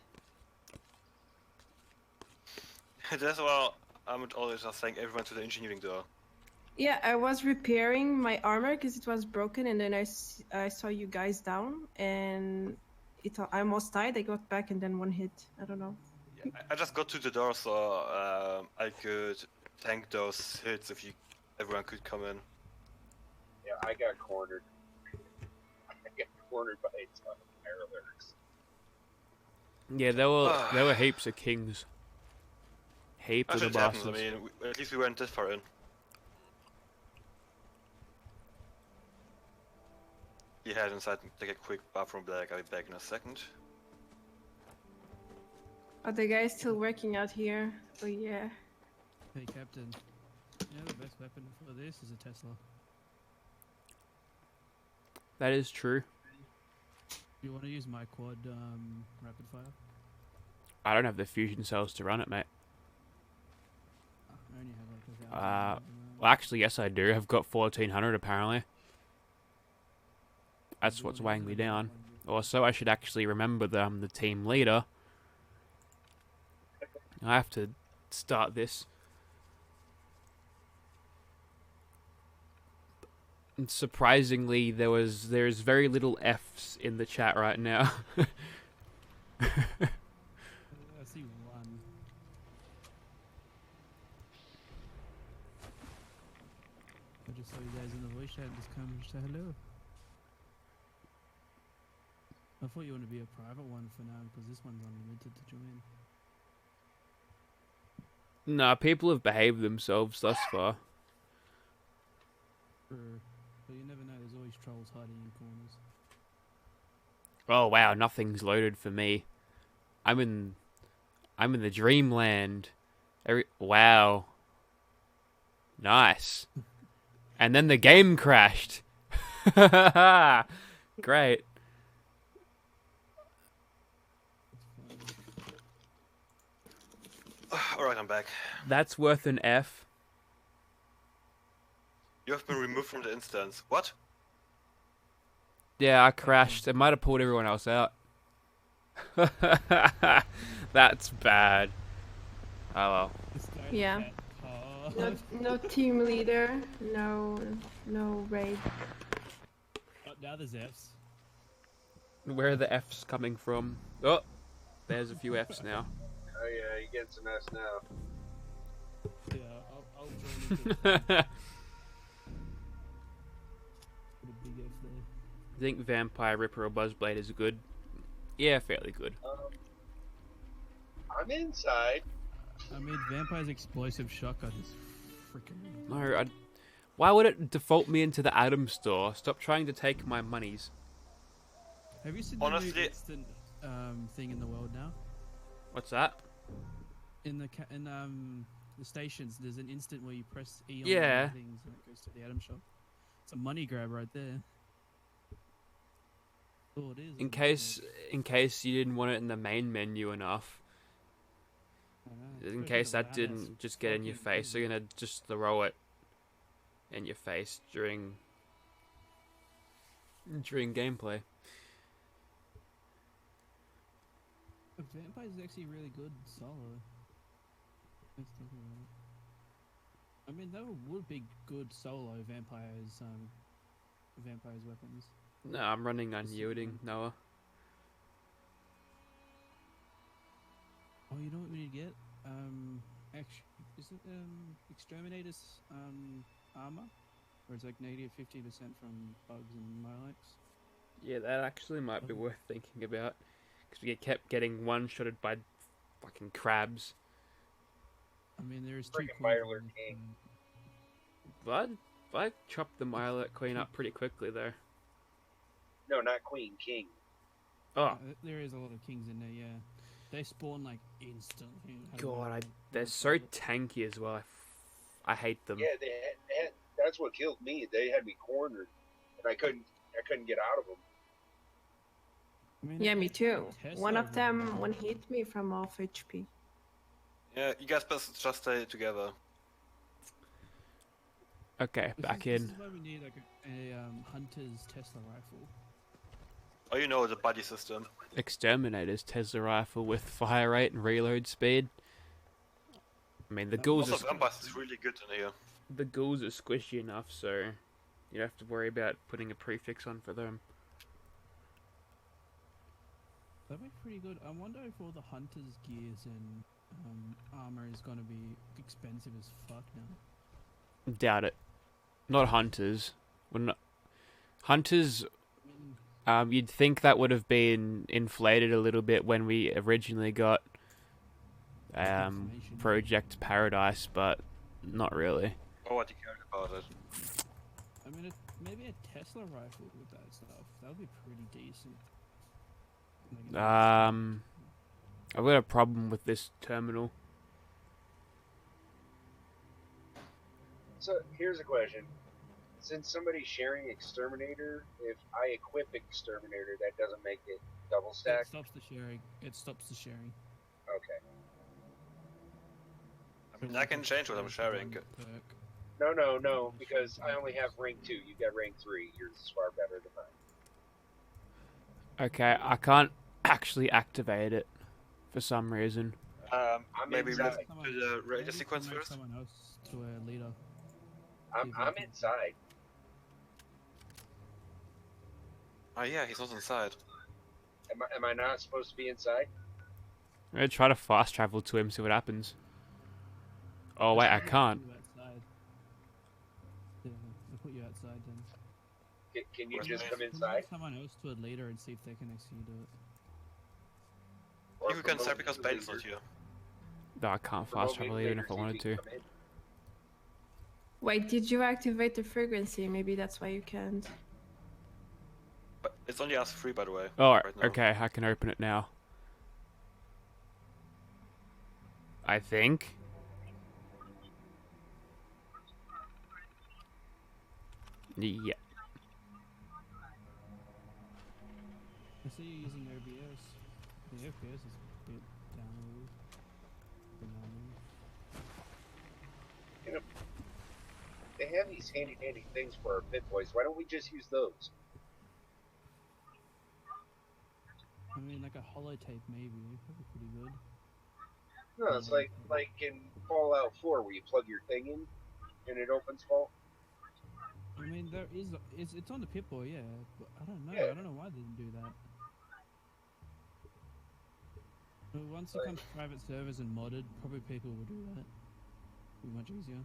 That's why I'm always just saying everyone to the engineering door. Yeah, I was repairing my armor because it was broken, and then I saw you guys down, and I almost died. I got back, and then one hit. I don't know. Yeah, I just got to the door so I could tank those hits if everyone could come in. Yeah, I got cornered. I got cornered by Mirrors. Yeah, there were heaps of kings. Heaps of the Actually, it happens. I bastards. mean, at least we weren't this far in. You head inside and take a quick bathroom break. I'll be back in a second. Are the guys still working out here? Oh yeah. Hey, Captain. You know the best weapon for this is a Tesla. That is true. You want to use my quad rapid fire? I don't have the fusion cells to run it, mate. I only have like 1,000. Well, actually, yes, I do. I've got 1400 apparently. That's what's weighing me down. Also, I should actually remember that I'm the team leader. I have to start this. And surprisingly, there's very little F's in the chat right now. I see one. I just saw you guys in the voice chat. Just come and say hello. I thought you want to be a private one for now because this one's unlimited to join. Nah, people have behaved themselves thus far. But you never know. There's always trolls hiding in corners. Oh wow, nothing's loaded for me. I'm in the dreamland. Wow. Nice. And then the game crashed. Great. Alright, I'm back. That's worth an F. You have been removed from the instance. What? Yeah, I crashed. It might have pulled everyone else out. That's bad. Oh well. Yeah. No team leader. No raid. Oh, now there's Fs. Where are the F's coming from? Oh, there's a few F's now. Oh yeah, you get some S now. Yeah, I'll join you. Put a big F there. I think Vampire Ripper or Buzzblade is good. Yeah, fairly good. I'm inside. I mean, Vampire's explosive shotgun is freaking. No, why would it default me into the Atom Store? Stop trying to take my monies. Have you seen Honestly- the new instant thing in the world now? What's that? In the the stations, there's an instant where you press E on Yeah. the things and it goes to the Atom shop. It's a money grab right there. Oh, it is. In isn't it? case you didn't want it in the main menu enough. I know, In especially case the that loud-ass didn't just get in your fucking face, thing. they're gonna just throw it in your face during gameplay. But Vampire is actually really good solo. Let's think about it. I mean, they would be good solo Vampire's weapons. No, I'm running unyielding, Noah. Oh, you know what we need to get? Is it Exterminator's armor? Where it's like negative 50% from bugs and Milex? Yeah, that actually might be worth thinking about. Because we kept getting one-shotted by fucking crabs. I mean, there is two Freaking queens Mirelurk in this King. game. But I chopped the Milet Queen up pretty quickly there. No, not Queen, King. Oh, There is a lot of kings in there, yeah. They spawn like instantly. God, they're so tanky as well. I hate them. Yeah, they had, that's what killed me. They had me cornered, and I couldn't get out of them. I mean, Yeah, me too. Tesla One of would them be- one hit me from off HP. Yeah, you guys best just stay together. Okay, back This in. is why we need like a hunter's Tesla rifle. Oh, you know the buddy system. Exterminator's Tesla rifle with fire rate and reload speed. I mean, the ghouls Also, are Vampires is really good in here. squishy enough, so you don't have to worry about putting a prefix on for them. That'd be pretty good. I wonder if all the hunter's gears and armor is gonna be expensive as fuck now. Doubt it. Not hunters. Hunters. I mean, You'd think that would have been inflated a little bit when we originally got Information. Project Paradise, but not really. Oh, what you cared about it. I mean, maybe a Tesla rifle with that stuff. That would be pretty decent. I've got a problem with this terminal. So here's a question: since somebody's sharing exterminator, if I equip exterminator, that doesn't make it double It stack. stops the sharing. It stops the sharing. Okay. I mean, I can change what I'm sharing. Perk. No, because I only have rank 2. You got rank 3. Yours is far better than mine. Okay, I can't actually activate it for some reason. I'm Maybe inside. let's do the radio Maybe sequence promote first. Someone else to a leader. I'm inside. Oh yeah, he's not inside. Am I not supposed to be inside? I'm gonna try to fast travel to him, see what happens. Oh wait, I can't. Put you outside. Yeah, I'll put you outside then. Can you Where's just my- come Promote inside? someone else to a leader and see if they can actually do it. Or You can promote start because me to Bane's not leader? here. No, I can't Promote fast me to travel even leader, if I see wanted you to. can come in. Wait, did you activate the frequency? Maybe that's why you can't. But it's only us three, by the way. Oh, right now. okay, I can open it now. I think. Yeah. I see you using OBS. The FPS is a bit down a little. They have these handy things for our pit boys. Why don't we just use those? I mean, like a holotape maybe. That'd be pretty good. No, it's like in Fallout 4 where you plug your thing in and it opens Vault. I mean, there is. It's on the Pip-Boy, yeah. But I don't know. Yeah. I don't know why they didn't do that. But once it comes to private servers and modded, probably people will do that. Be much easier.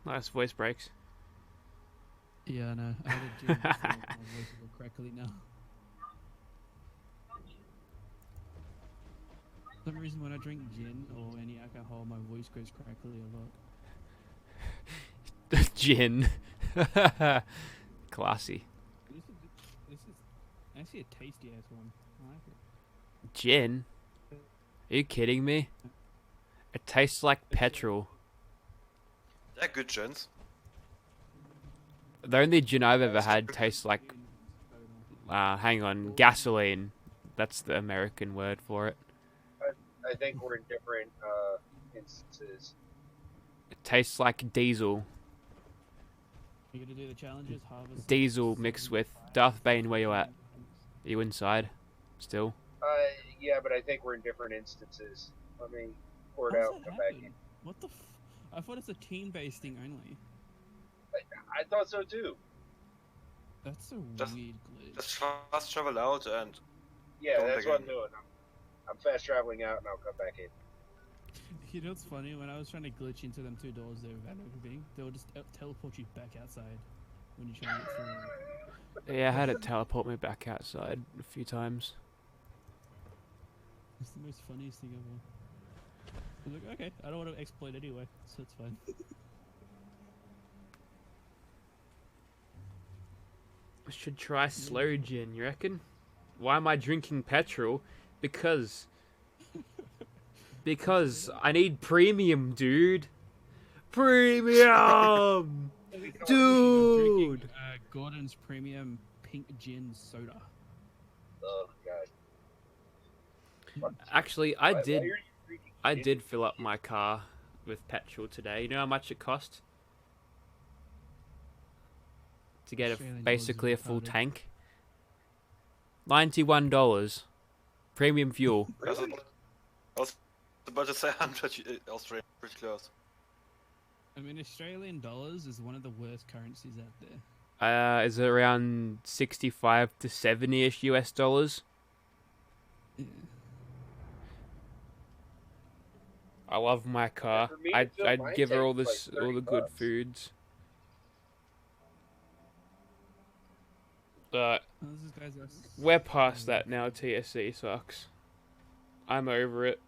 Nice voice breaks. Yeah, I know. I had a gym before, my voice is all crackly now. For some reason, when I drink gin or any alcohol, my voice goes crackly a lot. Gin. Classy. This is actually a tasty ass one. I like it. Gin? Are you kidding me? It tastes like petrol. They're good gins. The only gin I've ever had tastes like, hang on, gasoline. That's the American word for it. I think we're in different instances. It tastes like diesel. You gonna do the challenges? Harvest Diesel mixed with Darth Bane. Where you at? Are you inside? Still? Yeah, but I think we're in different instances. Let me pour it How does out that and come back happen? in. What the I thought it's a team-based thing only. I thought so too. That's a Just- weird glitch. Just fast travel out and Yeah, Come that's back what I'm in. doing. I'm fast traveling out and I'll come back in. You know what's funny? When I was trying to glitch into them two doors there without opening, they will just teleport you back outside when you try to get through. Yeah, I had it teleport me back outside a few times. It's the most funniest thing ever. I was like, okay, I don't want to exploit anyway, so it's fine. I should try slow gin, you reckon? Why am I drinking petrol? Because I need premium, dude. Premium! I'm Dude! drinking Gordon's Premium Pink Gin Soda. Oh god. Actually, Why are you drinking I gin? did fill up my car with petrol today. You know how much it cost? To get Australian basically a dollars full retarded. tank? $91. Premium fuel. I was about to say 100 Australian, pretty close. I mean, Australian dollars is one of the worst currencies out there. Is it around 65 to 70-ish US dollars? Yeah. I love my car. for me to I'd, fill I'd my give her all tank, this, like all the good $30. foods. Oh, this is guys We're past that now. TSC sucks. I'm over it.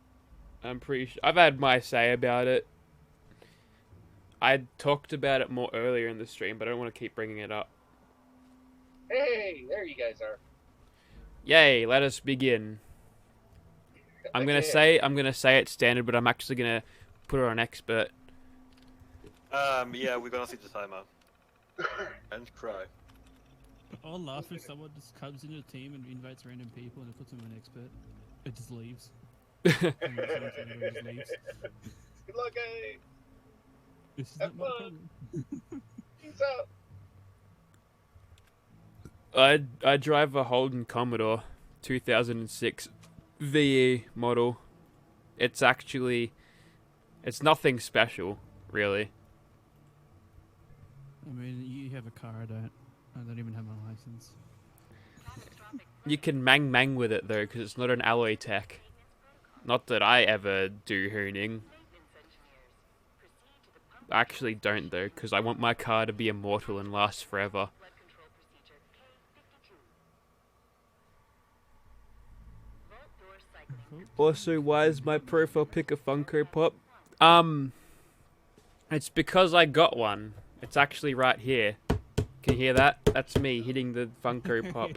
I'm pretty. I've had my say about it. I talked about it more earlier in the stream, but I don't want to keep bringing it up. Hey, there you guys are. Yay! Let us begin. I'm gonna say it's standard, but I'm actually gonna put it on expert. Yeah, we're gonna see the timer. And cry. I'll laugh if someone just comes into a team and invites random people and it puts them on expert. It just leaves. And it just leaves. Good luck, hey. This is Have not my fun. problem. Peace out. I drive a Holden Commodore 2006 VE model. It's nothing special, really. I mean, you have a car, I don't. I don't even have my license. You can mang with it though, because it's not an alloy tech. Not that I ever do hooning. I actually don't though, because I want my car to be immortal and last forever. Also, why is my profile pic a Funko Pop? It's because I got one. It's actually right here. Can you hear that? That's me hitting the Funko Pop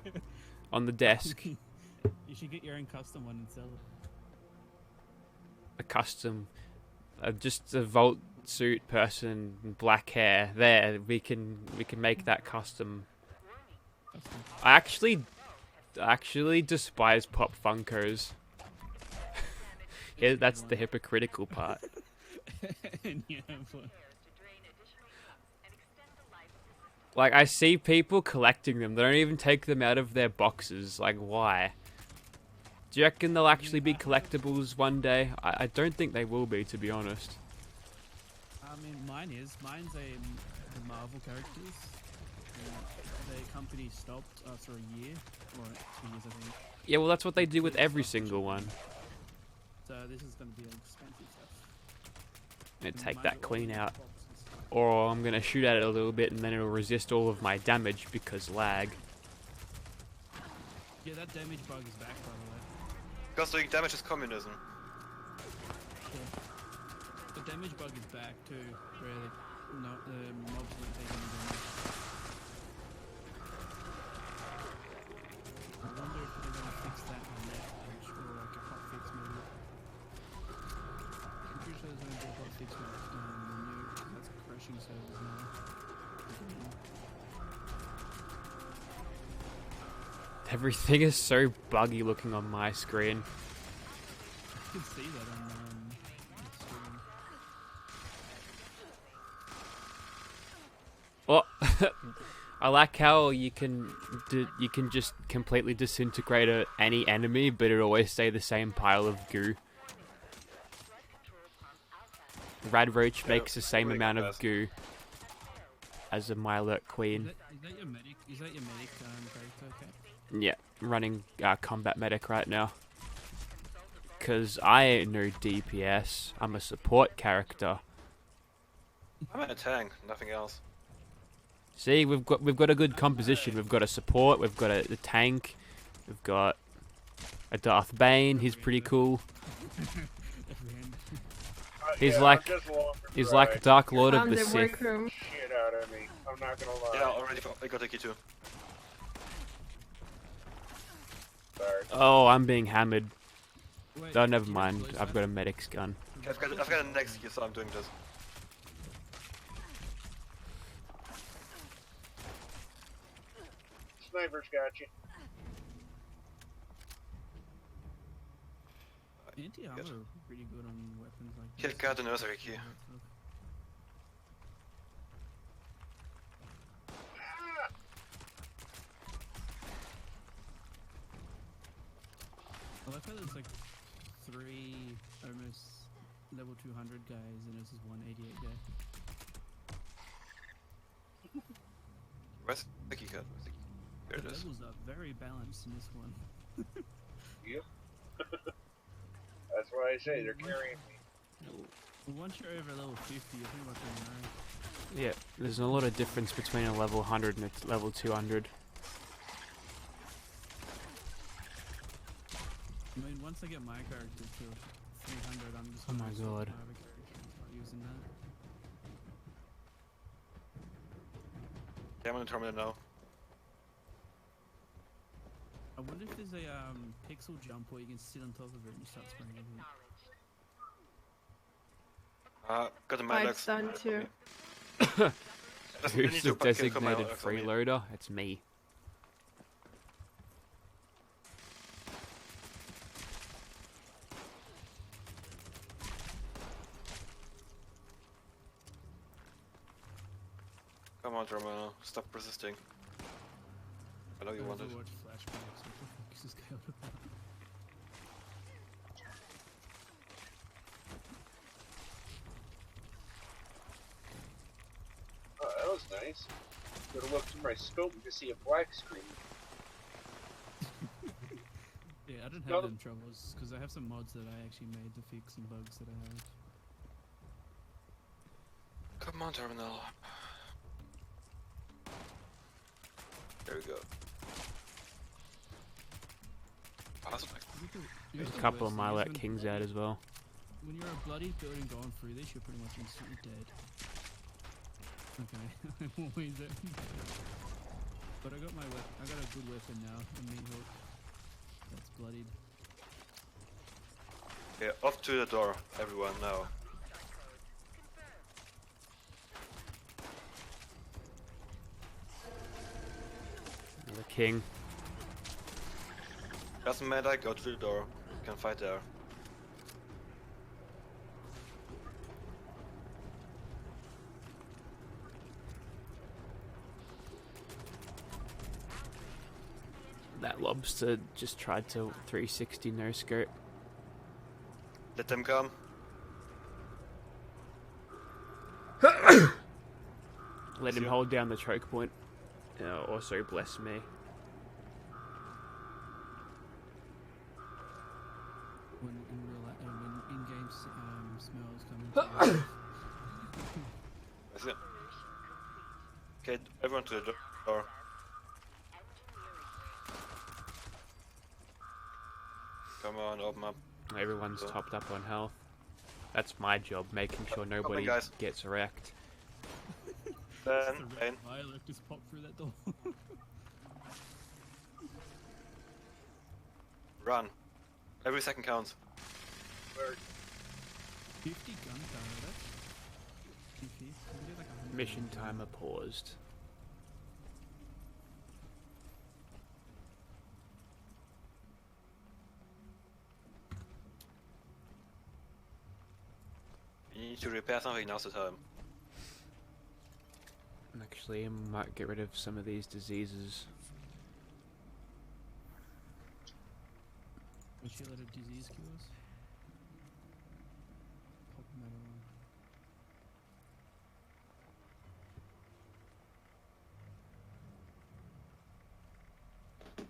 on the desk. You should get your own custom one and sell it. A custom, just a Vault suit person, black hair. There, we can make that custom. I actually despise Pop Funkos. Yeah, that's the hypocritical part. Yeah, but Like, I see people collecting them. They don't even take them out of their boxes. Like, why? Do you reckon they'll actually be collectibles one day? I don't think they will be, to be honest. I mean, mine's the Marvel characters. The company stopped after a year, or 2 years, I think. Yeah, well, that's what they do with every single one. So this is going to be expensive stuff. And And take mine's that all queen in out. boxes. Or I'm gonna shoot at it a little bit and then it'll resist all of my damage because lag. Yeah, that damage bug is back, by the way. Because doing damage is communism. The damage bug is back too, where the mobs don't take any damage. I wonder if they're gonna fix that on next patch, or like a hot fix maybe. I'm pretty sure there's gonna be a hot fix with the new, that's crashing servers now. Everything is so buggy looking on my screen. You can see that on the stream. Oh, I like how you can just completely disintegrate any enemy, but it'll always stay the same pile of goo. Radroach makes the same amount of goo as a Milet Queen. Is that your medic? Is that your medic character? Okay. Yeah, running combat medic right now. Cause I ain't no DPS. I'm a support character. I'm a tank, nothing else. See, we've got a good composition. We've got a support. We've got a tank. We've got a Darth Bane. He's pretty cool. He's like Dark Lord of Found the the Sith. workroom. Shit out of me. I'm not gonna lie. Yeah, already I got a key too. Sorry. Oh, I'm being hammered. Wait, Oh, never you mind. lose I've that? got a medic's gun. Okay, I've got a next key, so I'm doing this. Sniper's got you. Anti-armor Good. are pretty good on weapons like Here, this. got the nursery key. I like how there's like 3 almost level 200 guys and this is 188 guy. Where's the key card? There The it is. levels are very balanced in this one. Yep. That's what I say. They're carrying me. Once you're over level 50, you're pretty much on your own. Yeah, there's a lot of difference between a level 100 and a level 200. I mean, once I get my character to 300, I'm just Oh gonna my swap God. my other character and start using that. Yeah, I'm on the terminal now. I wonder if there's a pixel jump where you can sit on top of it and you start spraying everything. Got the Pipe's Maddox. done too. Who's the designated freeloader? It's me. Come on, terminal. Stop resisting. I know you want it. Overwatch flashbacks. What the fuck is this guy on about? Oh, that was nice. Could have looked through my scope and just see a black screen. Yeah, I don't have them troubles because I have some mods that I actually made to fix some bugs that I have. Come on, terminal. There we go. Awesome. There's a couple of my let kings out as well. When you're a bloody building going through this, you're pretty much instantly dead. Okay, I'm always dead. But I got I got a good weapon now, a meat hook. That's bloodied. Yeah, off to the door, everyone now. The king. Doesn't matter, go to the door. You can fight there. That lobster just tried to 360 no scope. Let them come. Let him hold down the choke point. Also bless me. When in-game smells come into That's it. Okay, everyone to the door. Come on, open up. Everyone's topped up on health. That's my job, making sure nobody guys. gets wrecked. Then, Violet just popped through that door. run. Every second counts. 50 gunpowder, that's... Beefy. We can do like 100. Mission timer paused. You need to repair something, now's the time. Actually, I might get rid of some of these diseases. A shitload of disease cures. Pop metal one.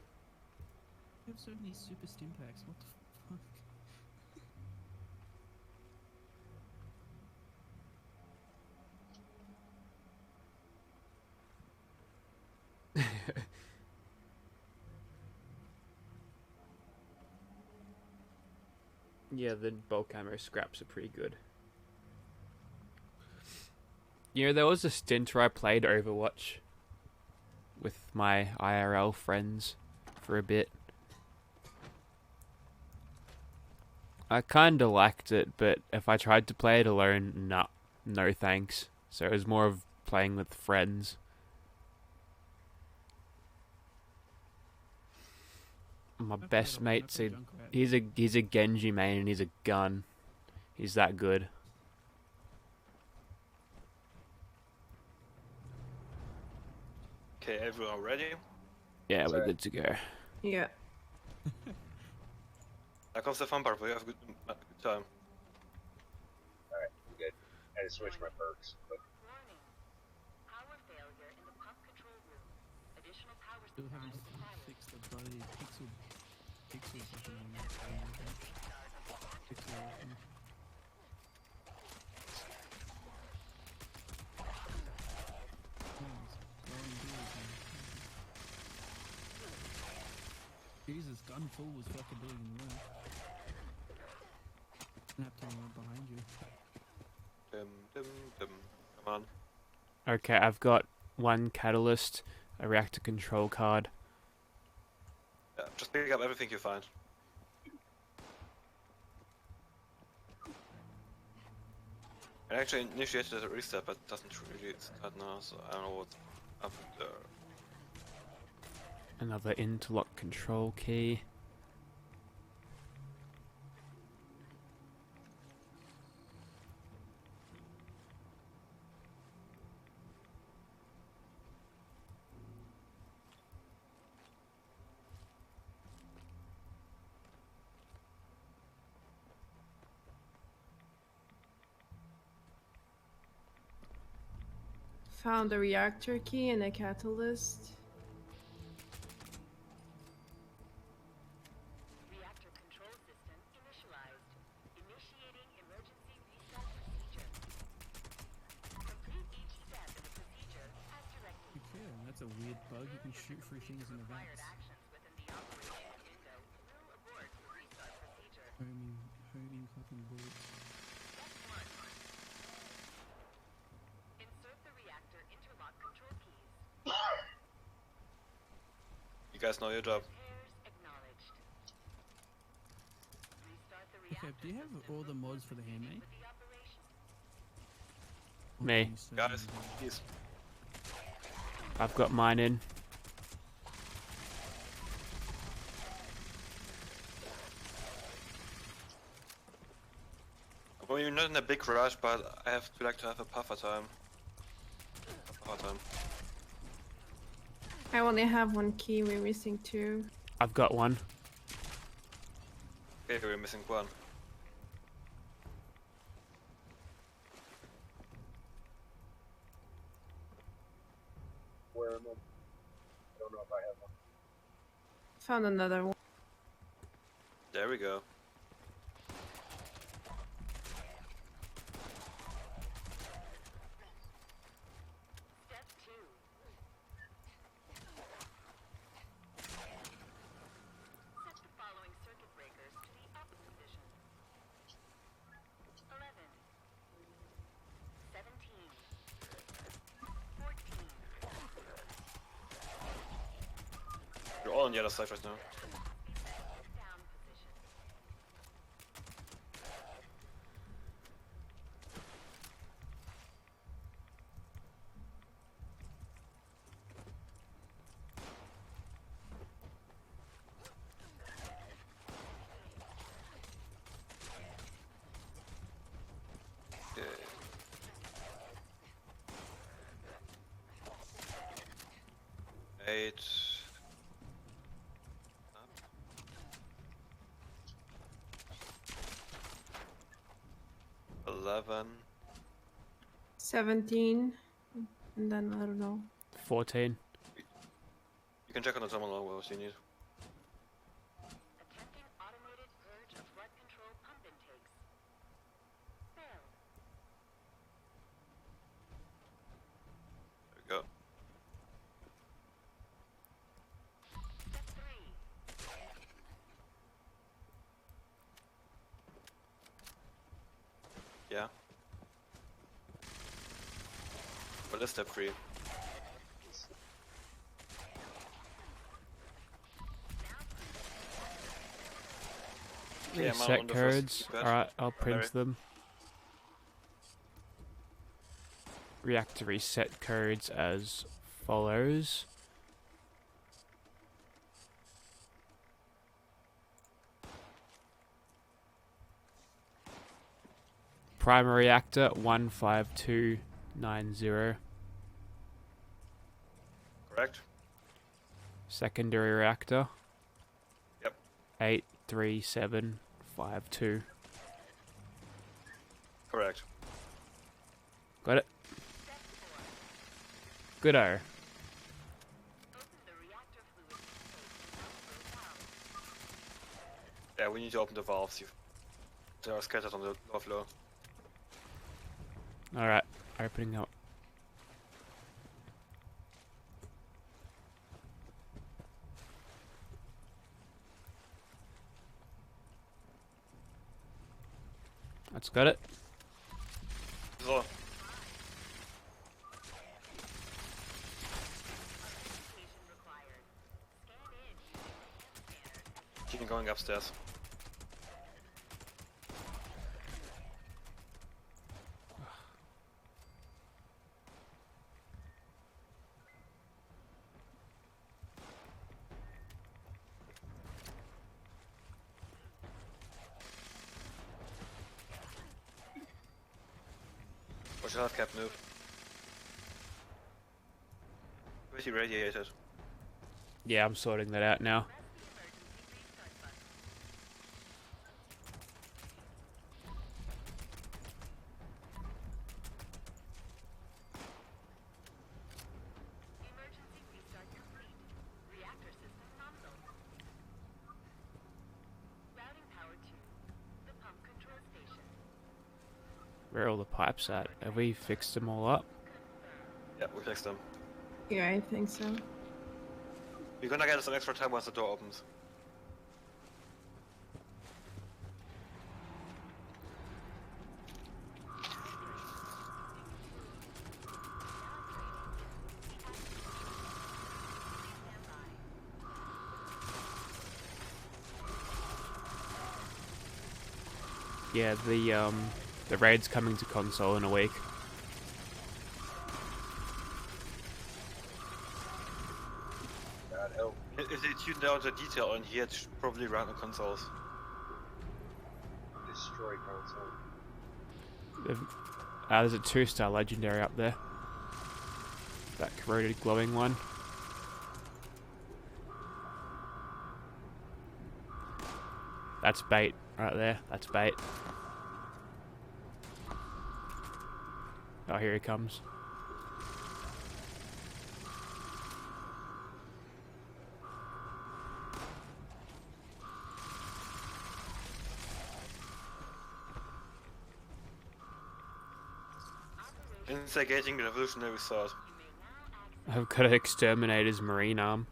You have so many super stim packs, what the fuck? Yeah, the bulk ammo scraps are pretty good. You know, there was a stint where I played Overwatch with my IRL friends for a bit. I kinda liked it, but if I tried to play it alone, no thanks. So it was more of playing with friends. My best mate's he's a Genji main and he's a gun. He's that good. Okay, everyone ready? Yeah, we're good to go. Yeah. Now comes the fun part, we have a good time. Alright, I'm good. I had to switch my perks. But Warning. Power failure in the pump control room. Additional power Still supply haven't required. fixed the bloody pixels at the moment. Pixel. Jesus, gun full was fucking doing the work. Snap time right behind you. Come on. Okay, I've got 1 catalyst, a reactor control card. Yeah, just pick up everything you find. I actually initiated a restart, but it doesn't really start now, so I don't know what's up there. Another interlock control key. Found a reactor key and a catalyst. Reactor control system initialized. Initiating emergency restart procedure. Complete each step in the procedure as directed. Okay, that's a weird bug. You can shoot through things in Required advance. actions within the operation window will abort the restart procedure. Homing fucking bullets. Step 1. Insert the reactor interlock control keys. You guys know your job. Repairs acknowledged. Restart the Okay, reactor do you have all the mods for the handmade? with the operation. Me. Guys, please. I've got mine in. Well, you're not in a big rush, but I have to have a puffer time. I only have 1 key, we're missing 2. I've got one. Okay, we're missing one. Where am I? I don't know if I have one. Found another one. There we go. Step 2. Set the following circuit breakers to the up position. 11, 17, 14. You're all on the other side right now. Down position. Okay. Eight. Up. 11. 17. And then I don't know. 14. You can check on the terminal what else you need. Attempting automated purge of flood control pump intakes. Failed. There we go. Step 3. Yeah. What is step 3? Yeah, I'm Reset on the first codes. batch. Alright, I'll print Larry. them. Reactor reset codes as follows. Primary reactor 15290. Correct? Secondary reactor Yep. 83752. Correct. Got it? Step 4. Goodo. Open the reactor fluid intake and outflow valve. Yeah, we need to open the valves. They are scattered on the lower floor. Alright, opening up. That's got it. So, I'm going upstairs. Watch your health cap move. Pretty radiated. Yeah, I'm sorting that out now. Emergency restart complete. Reactor system nominal. Routing power to the pump control station. Where are all the pipes at? Have we fixed them all up? Yeah, we fixed them. Yeah, I think so. We're gonna get some extra time once the door opens. Yeah, the raid's coming to console in a week. God help. If they tuned down the detail on here, it should probably run on consoles. Destroy console. There's a 2-star legendary up there. That corroded glowing one. That's bait right there. That's bait. Oh, here he comes. Instigating the revolutionary sword. I've got to exterminate his marine arm.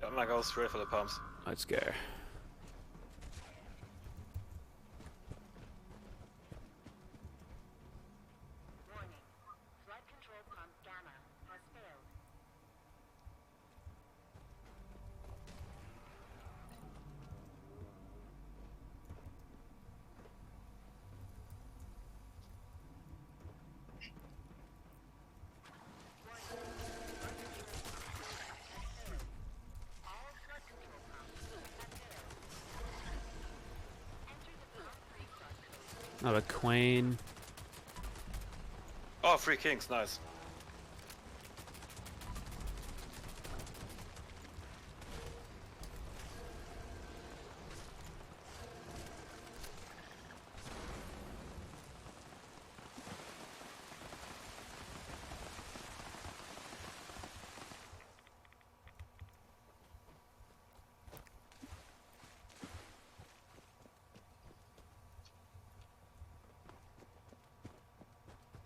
I'm gonna go straight for the pumps. Let's go. Warning. Flood control pump Gamma has failed. All flood control pumps have failed. Enter the pump restart code. Another queen. Oh, 3 kings, nice.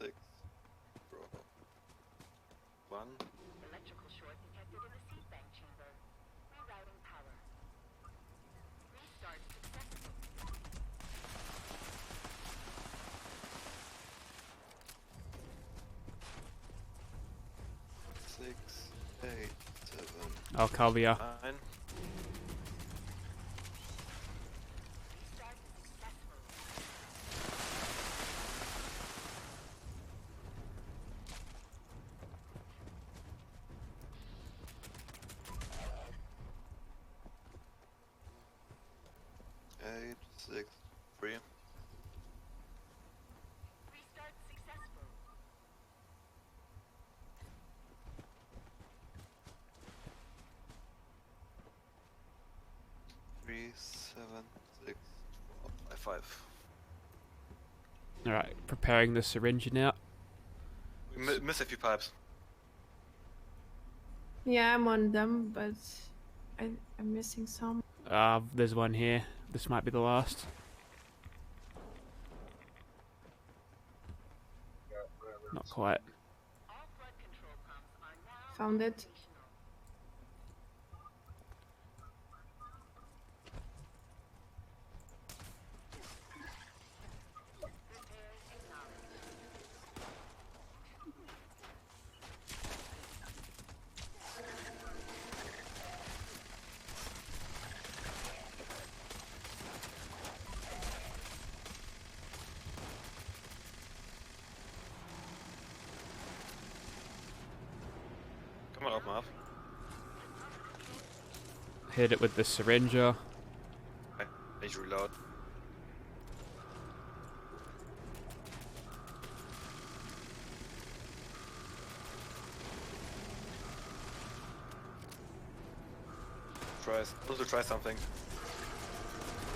Six, roll. 1. Electrical short detected in the seed bank chamber. Rerouting power. Restart successful. 6, 8, 7, I'll cover ya. 9. Restart successful. Eight, 6, 3. Restart successful. 3, 7, 6, 4, 5. Alright, preparing the syringe now. We missed a few pipes. Yeah, I'm on them, but I'm missing some. There's one here. This might be the last. Yeah, whatever. Not quite. All flood control pumps are now Found it. operational. Repairs acknowledged. Hit it with the syringer. Okay. I need to reload. Also try something.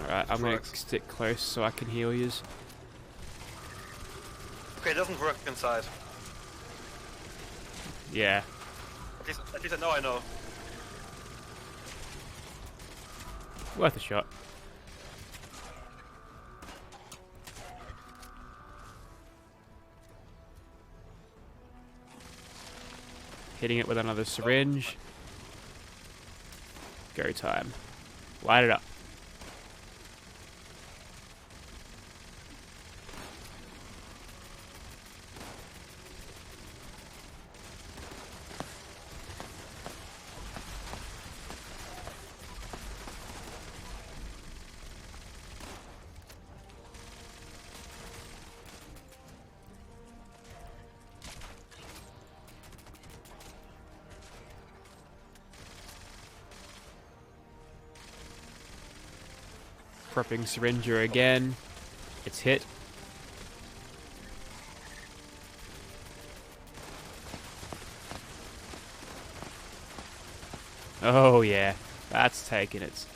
Alright, I'm gonna Drugs. stick close so I can heal yous. Okay, it doesn't work inside. Yeah. At least I know. Worth a shot. Hitting it with another syringe. Go time. Light it up. Prepping syringer again. It's hit. Oh yeah, that's taking it.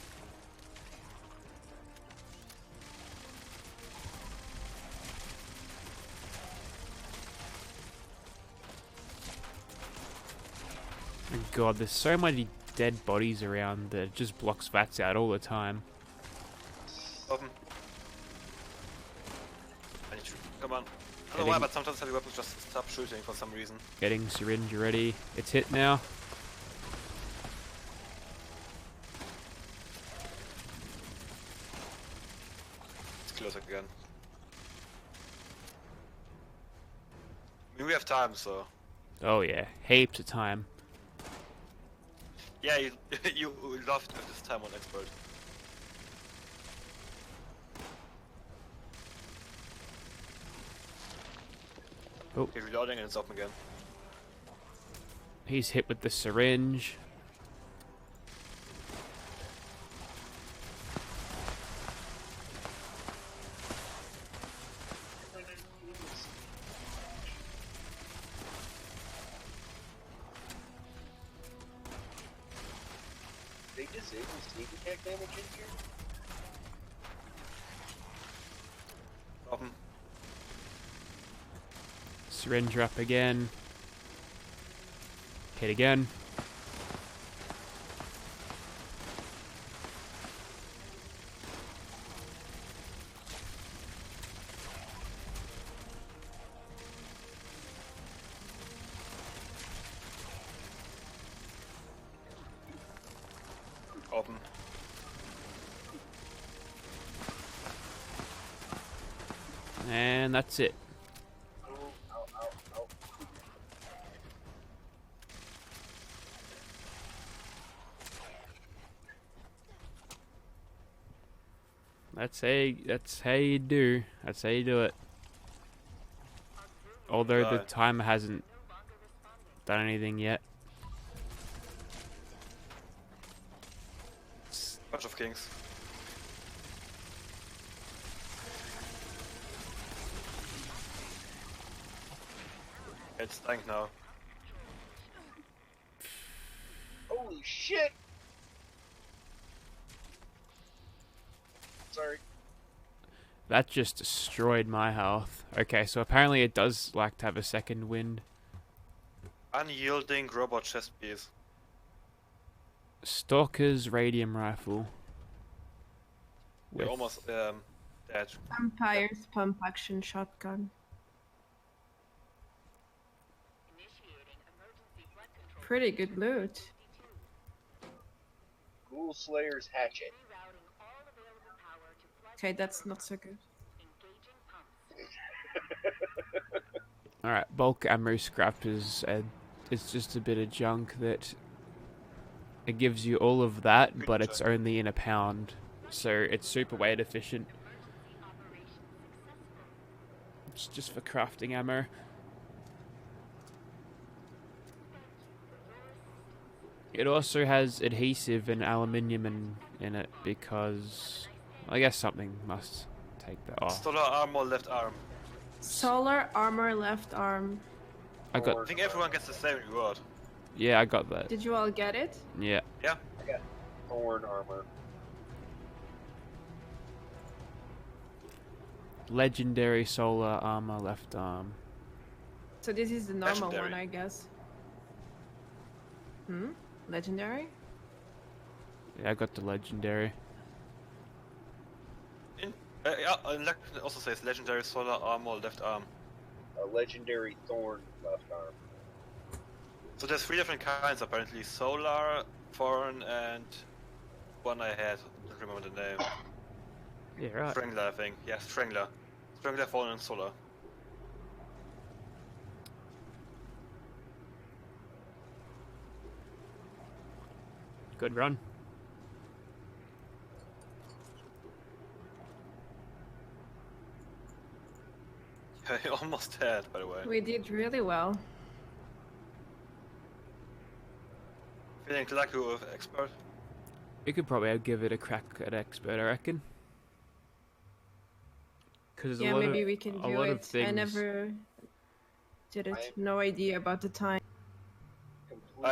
My God, there's so many dead bodies around that it just blocks VATS out all the time. Open. I need to. Come on. I don't know why, but sometimes heavy weapons just stop shooting for some reason. Getting syringe ready. It's hit now. It's close again. I mean, we have time, so. Oh yeah, heaps of time. Yeah, you, you love to have this time on expert. Oh. Okay, reloading and it's open again. He's hit with the syringe. They disable sneak attack damage in here? Open. Syringe up again. Hit again. Open. And that's it. Oh, ow, ow, ow. That's how you do. That's how you do it. Although the Right. timer hasn't done anything yet. Bunch of kings. It's dying now. Holy shit! Sorry. That just destroyed my health. Okay, so apparently it does like to have a second wind. Unyielding robot chest piece. Stalker's radium rifle. We're With- almost dead. Vampire's pump action shotgun. Initiating emergency flood control. Pretty good loot. Ghoul Slayer's hatchet. Rerouting all available power to flood Okay, that's not so good. engaging pumps. Alright, bulk ammo scrap is it's just a bit of junk that it gives you all of that, but it's only in a pound. So it's super weight efficient. Emergency operation successful. It's just for crafting ammo. It also has adhesive and aluminium in it because I guess something must take that off. Solar armor left arm. Solar armor left arm. I got I think everyone gets the same reward. yeah, I got that. Did you all get it? Yeah. Yeah. Thorn armor. Legendary solar armor left arm. So this is the normal Legendary. one, I guess. Legendary? Yeah, I got the legendary. Yeah, and it also says legendary solar armor left arm. A legendary thorn left arm. So there's 3 different kinds apparently: solar, thorn, and one I had. I don't remember the name. Yeah, right. Strangler, I think. Yeah, Strangler. Strangler, thorn, and solar. Good run. Yeah, I almost had, by the way. We did really well. Feeling lucky with expert. You could probably give it a crack at expert, I reckon. Because Yeah, maybe we can a do lot of it. things. I never did it. No idea about the time.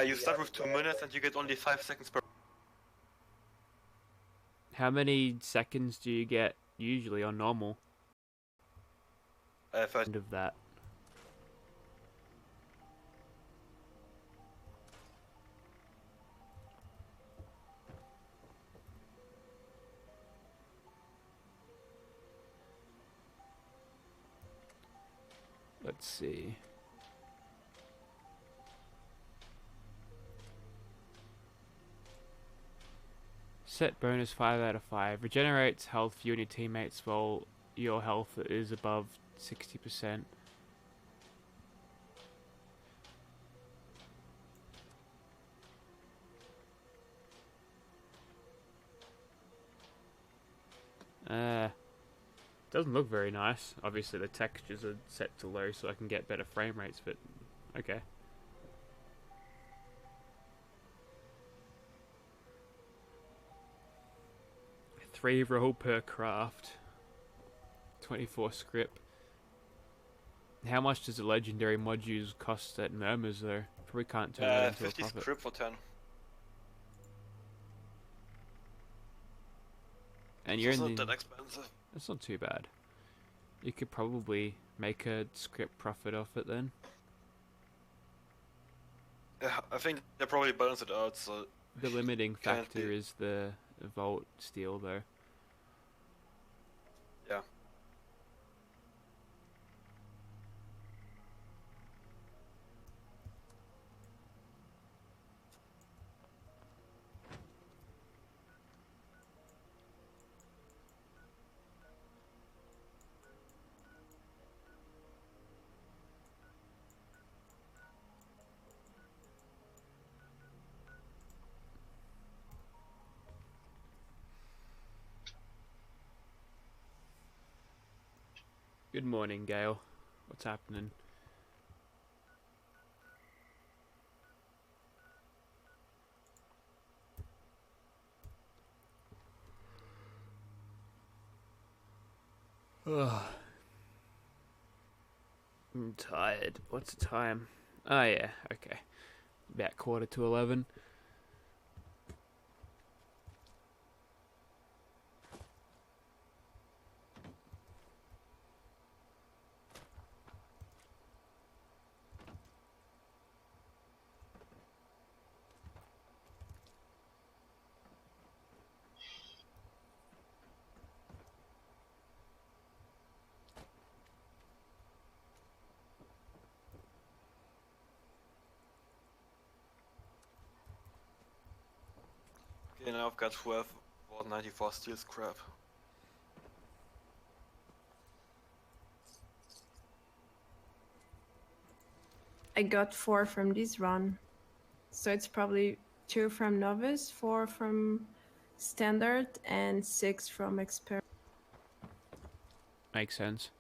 You start with 2 minutes and you get only 5 seconds per. How many seconds do you get usually on normal? First. End of that. Let's see. Set bonus 5 out of 5. Regenerates health for you and your teammates while your health is above 60%. Doesn't look very nice. Obviously the textures are set to low so I can get better frame rates, but okay. Three roll per craft. 24 script. How much does the legendary modules cost at Murmurs though? Probably can't turn that into a 50 profit. script for 10. And So you're it's in not the... that expensive. That's not too bad. You could probably make a script profit off it then. Yeah, I think they probably balance it out, so The limiting Can't factor be- is the Vault Steel though. yeah. Good morning, Gale. What's happening? Ugh. I'm tired. What's the time? Oh yeah, okay. About 11:15. Okay, now I've got 12 or 94 steel scrap. I got 4 from this run. So it's probably 2 from novice, 4 from standard, and 6 from expert. Makes sense.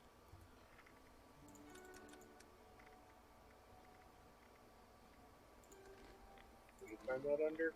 You I'm not under.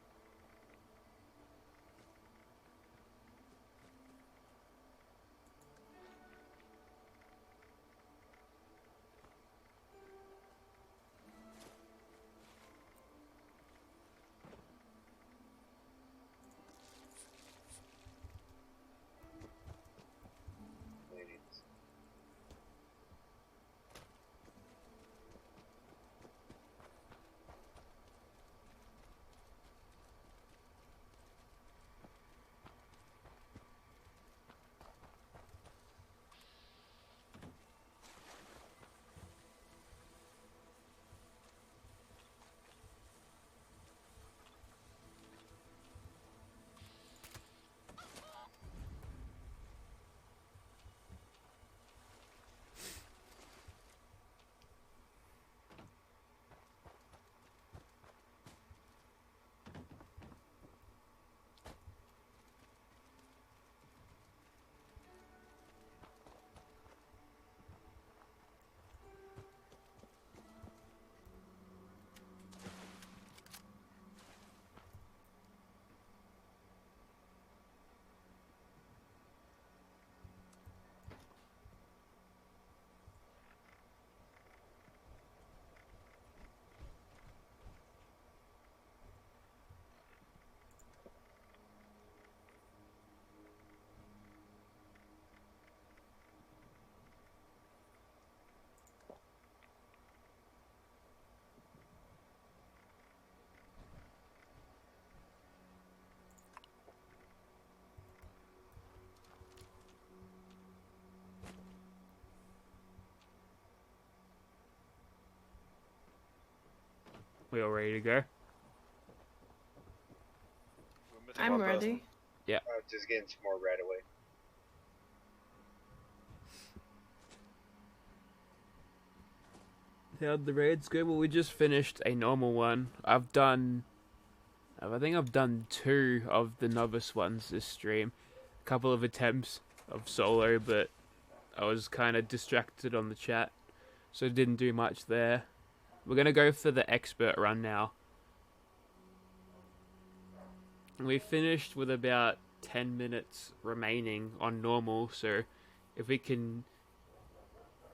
We all ready to go? We're missing I'm one person. ready. Just getting some more right away. How'd the raids go? Well, we just finished a normal one. I think I've done 2 of the novice ones this stream. A couple of attempts of solo, but I was kind of distracted on the chat, so didn't do much there. We're gonna go for the expert run now. We finished with about 10 minutes remaining on normal, so if we can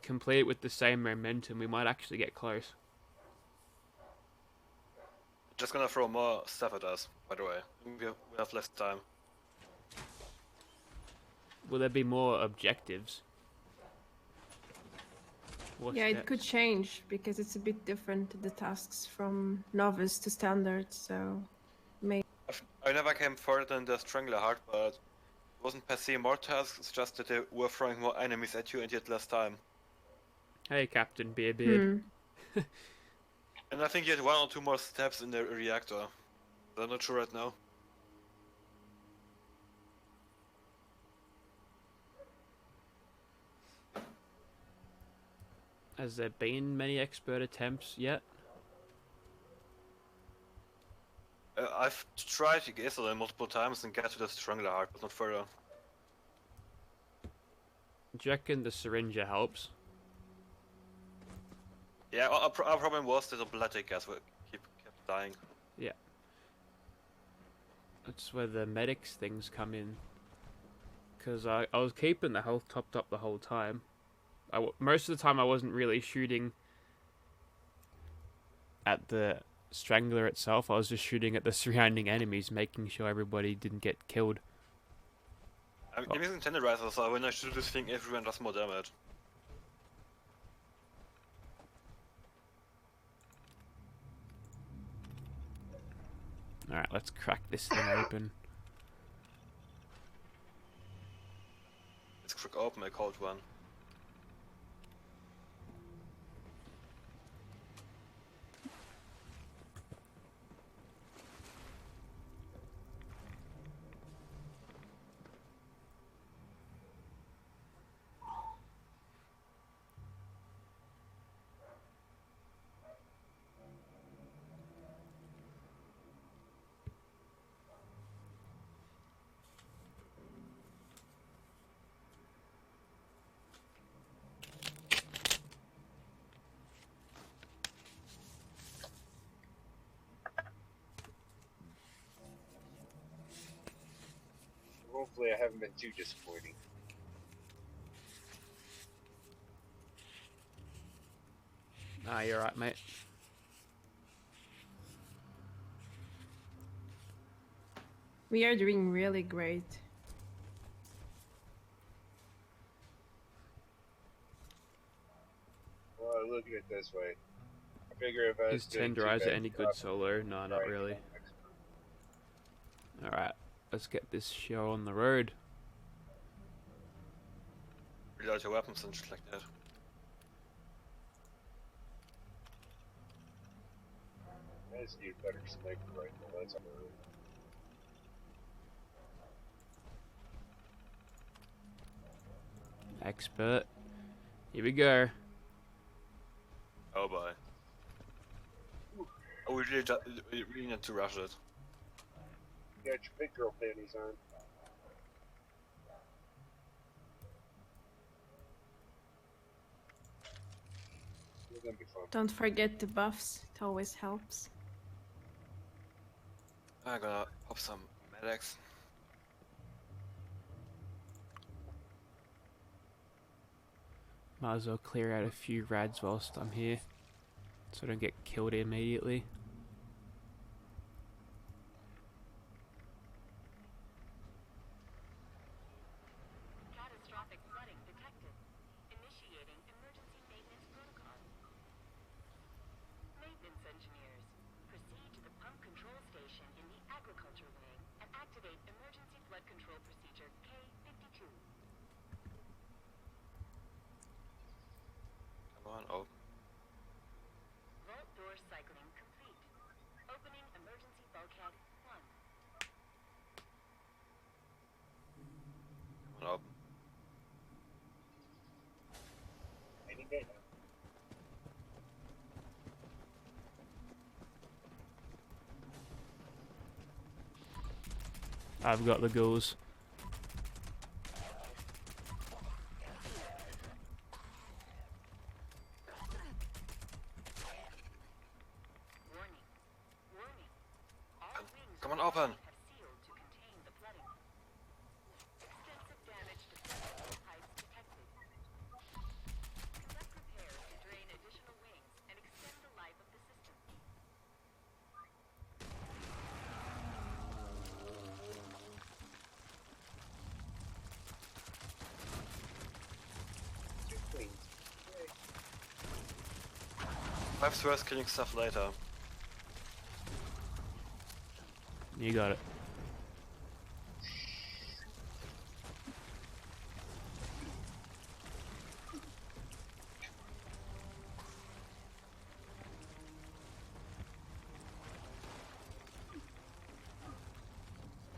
complete it with the same momentum, we might actually get close. Just gonna throw more stuff at us, by the way. We have less time. Will there be more objectives? What's Yeah, it that? could change because it's a bit different, the tasks from novice to standard, so I never came further than the Strangler Heart, but it wasn't per se more tasks, it's just that they were throwing more enemies at you and you had less time. Hey, Captain Beerbeard. And I think you had 1 or 2 more steps in the reactor. I'm not sure right now. Has there been many expert attempts yet? I've tried to get there multiple times and get to the Strangler Heart, but not further. Do you reckon the syringe helps? Yeah, our problem was that the bloodic gas kept dying. Yeah. That's where the medics things come in. Because I was keeping the health topped up the whole time. Most of the time I wasn't really shooting at the Strangler itself. I was just shooting at the surrounding enemies, making sure everybody didn't get killed. I'm using Tenderizer, so when I shoot this thing, everyone does more damage. Alright, let's crack this thing open. Let's crack open a cold one. Hopefully, I haven't been too disappointing. Nah, you're right, mate. We are doing really great. Well, I look at it this way. I figure if I was Is doing Tenderizer any good solo? No, not really. Alright, let's get this show on the road. Reload your weapons and shit like that. I just need a better sniper rifle. That's all. Expert. Here we go. Oh boy. Oh, we really need to rush it. You got your big girl panties on. It's gonna be fun. Don't forget the buffs. It always helps. I'm gonna pop some medics. Might as well clear out a few rads whilst I'm here, so I don't get killed immediately. Catastrophic flooding detected. Initiating emergency maintenance protocol. Maintenance engineers, proceed to the pump control station in the agriculture wing and activate emergency flood control procedure K-52. Come on, oh. Vault door cycling complete. Opening emergency bulkhead 1. Come on, oh. Any day now. I've got the ghouls. Warning. Warning. All wings Come on, open. have sealed to contain the flooding. Extensive damage to flood pipes detected. Conduct repairs to drain additional wings and extend the life of the system. Two queens. Perhaps worth killing stuff later. You got it.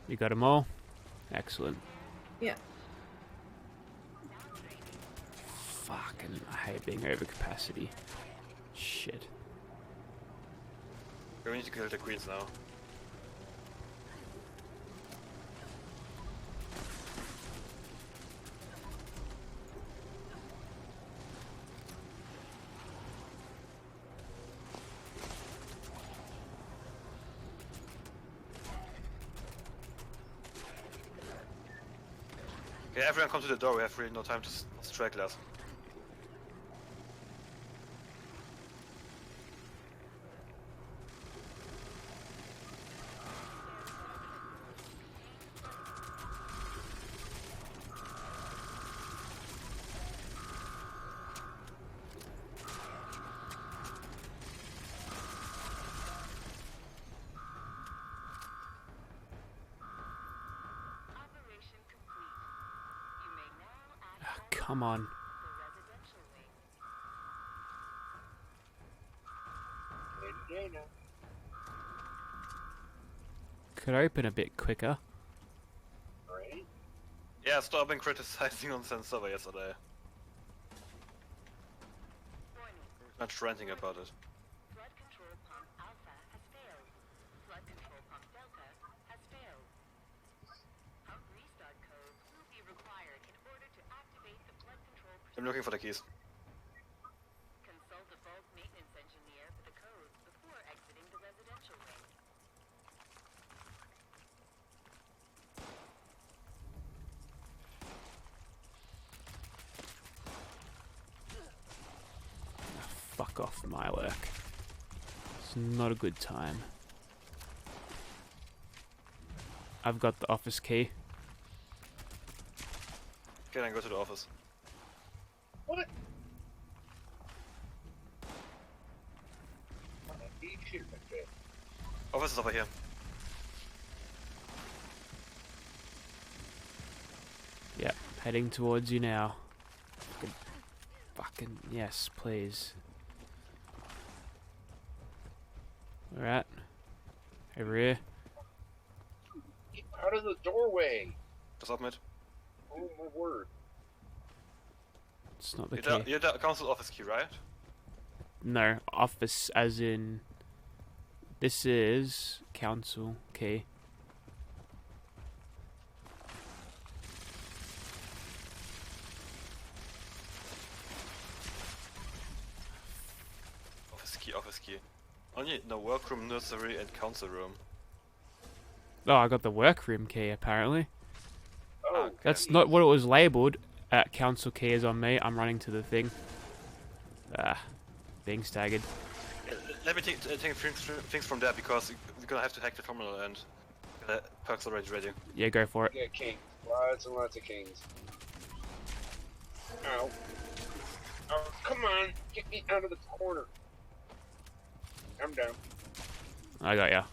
You got them all? Excellent. Yeah. Fucking, I hate being over capacity. Shit. We need to kill the queens now. Okay, everyone come to the door, we have really no time to strike glass. Operation complete. You may now Ah, access come on. the residential wing. Any day now. Could open a bit quicker. Right? Yeah, stop being criticizing on Sensova yesterday. Warning. Much ranting about it. Flood control pump Alpha has failed. Flood control pump Delta has failed. Pump restart codes will be required in order to activate the flood control I'm procedure. looking for the keys. Consult the bulk maintenance engineer for the codes before exiting the residential wing. fuck off, my work. It's not a good time. I've got the office key. Okay, then go to the office. What? Eat shit like that. Office is over here. Yep, heading towards you now. Fucking yes, please. Alright. Over here. Get out of the doorway! Just submit. Oh my word. It's not the You're key. the council office key, right? No, office as in... This is council key. Office key. Only no workroom, nursery, and council room. Oh, I got the workroom key apparently. Oh, Okay. That's not what it was labelled. Council key is on me. I'm running to the thing. Being staggered. Let me take things from there because we're gonna have to hack the terminal and perks already ready. Yeah, go for it. yeah, king. Lots and lots of kings. Ow. Oh, come on! Get me out of the corner. I'm down. I got ya.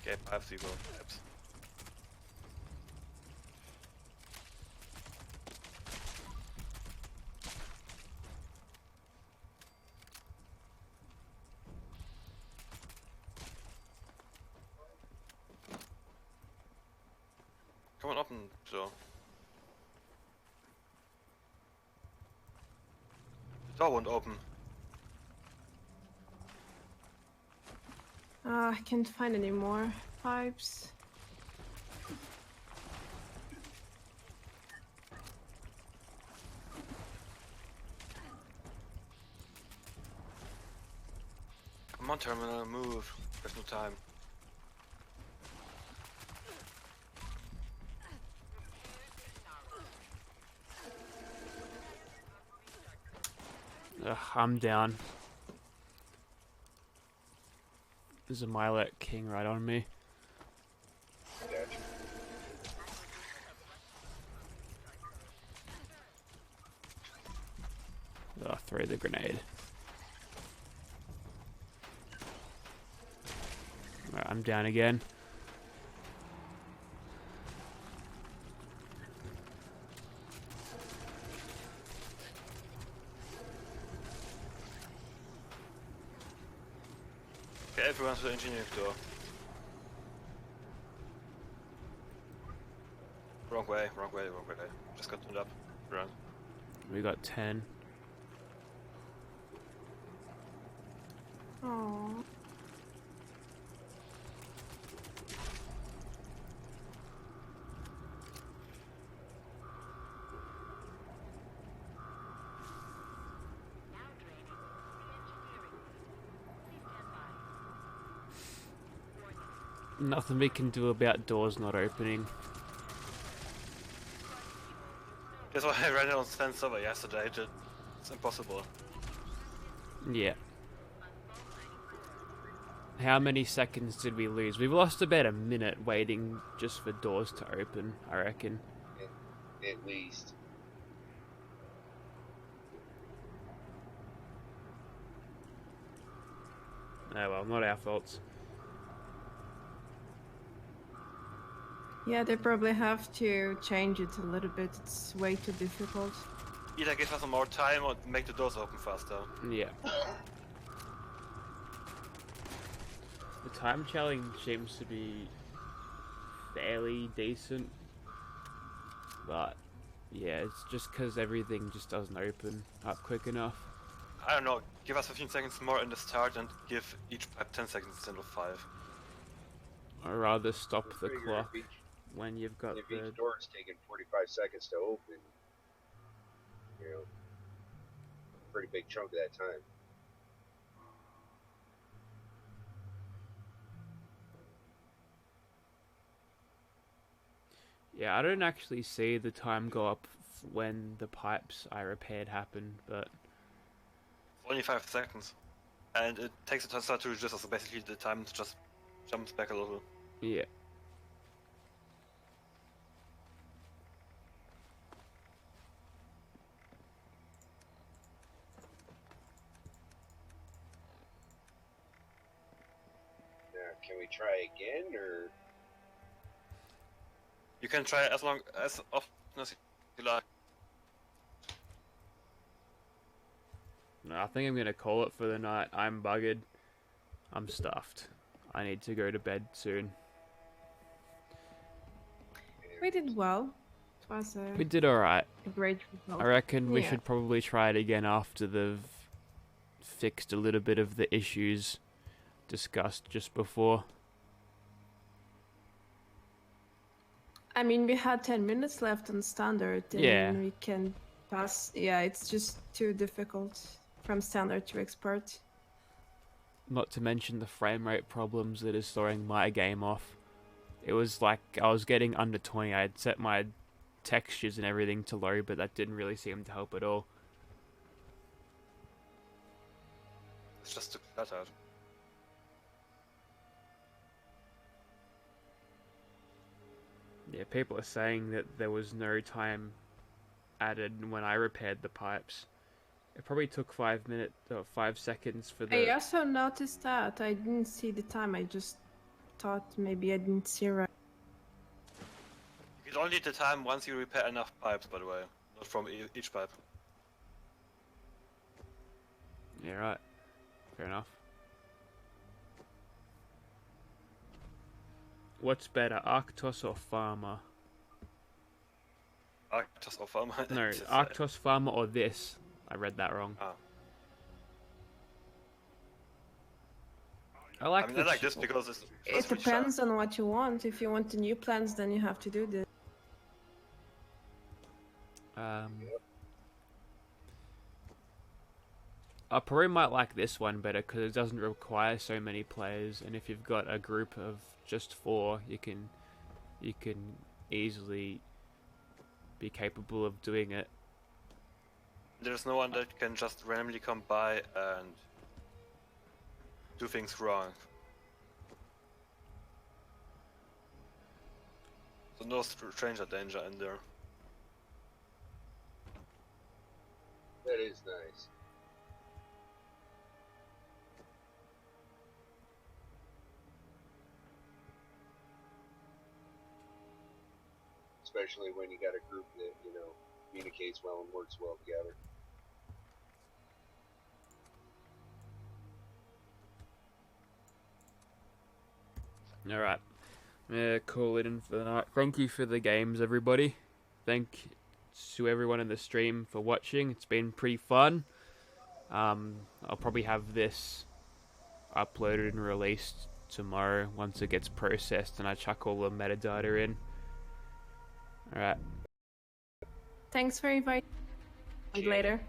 Okay, pipes you go. Pipes. Come on, open the door. The door won't open. I can't find any more pipes. Come on, terminal, move. There's no time. Ugh, I'm down. There's a Milet King right on me. Gotcha. I'll throw the grenade. Alright, I'm down again. Okay, everyone to the engineering door. Wrong way, wrong way, wrong way. Just got turned up. Run. We got 10. Oh. Now draining the engineering room. Please stand by. Warning. Nothing we can do about doors not opening. That's why I ran it on Stand server yesterday. It's impossible. Yeah. How many seconds did we lose? We've lost about a minute waiting just for doors to open, I reckon. At least. Oh well, not our faults. Yeah, they probably have to change it a little bit. It's way too difficult. Either give us some more time or make the doors open faster. Yeah. The time challenge seems to be fairly decent. But, yeah, it's just because everything just doesn't open up quick enough. I don't know, give us 15 seconds more in the start and give each pipe 10 seconds instead of 5. I'd rather stop the Figure clock if when you've got If the... each door is taking 45 seconds to open, you know, a pretty big chunk of that time. Yeah, I don't actually see the time go up when the pipes I repaired happen, but Only 5 seconds. And it takes a tester to register, so basically the time just jumps back a little. yeah. Now, can we try again, or You can try as often as you like. No, I think I'm gonna call it for the night. I'm buggered. I'm stuffed. I need to go to bed soon. We did well. It was We did alright. a great result. I reckon we Yeah. should probably try it again after they've fixed a little bit of the issues discussed just before. I mean, we had 10 minutes left on standard, and Yeah. we can pass. Yeah, it's just too difficult from standard to expert. Not to mention the frame rate problems that is throwing my game off. It was like I was getting under 20. I had set my textures and everything to low, but that didn't really seem to help at all. It's just too cluttered. Yeah, people are saying that there was no time added when I repaired the pipes. It probably took 5 minutes or 5 seconds for the... I also noticed that. I didn't see the time. I just thought maybe I didn't see right. You can only the time once you repair enough pipes, by the way. Not from each pipe. Yeah, right. Fair enough. What's better, Arctos or Farmer? Arctos or Farmer? No, Arctos, Farmer, or this? I read that wrong. Ah. I like, I mean, the I like this because it's It depends on what you want. If you want the new plans, then you have to do this. I probably might like this one better because it doesn't require so many players, and if you've got a group of just 4, you can easily be capable of doing it. There's no one that can just randomly come by and do things wrong. So no stranger danger in there. that is nice. Especially when you got a group that, you know, communicates well and works well together. Alright. Yeah, call it in for the night. Thank you for the games, everybody. Thank to everyone in the stream for watching. It's been pretty fun. I'll probably have this uploaded and released tomorrow once it gets processed and I chuck all the metadata in. Alright. Thanks for inviting me later.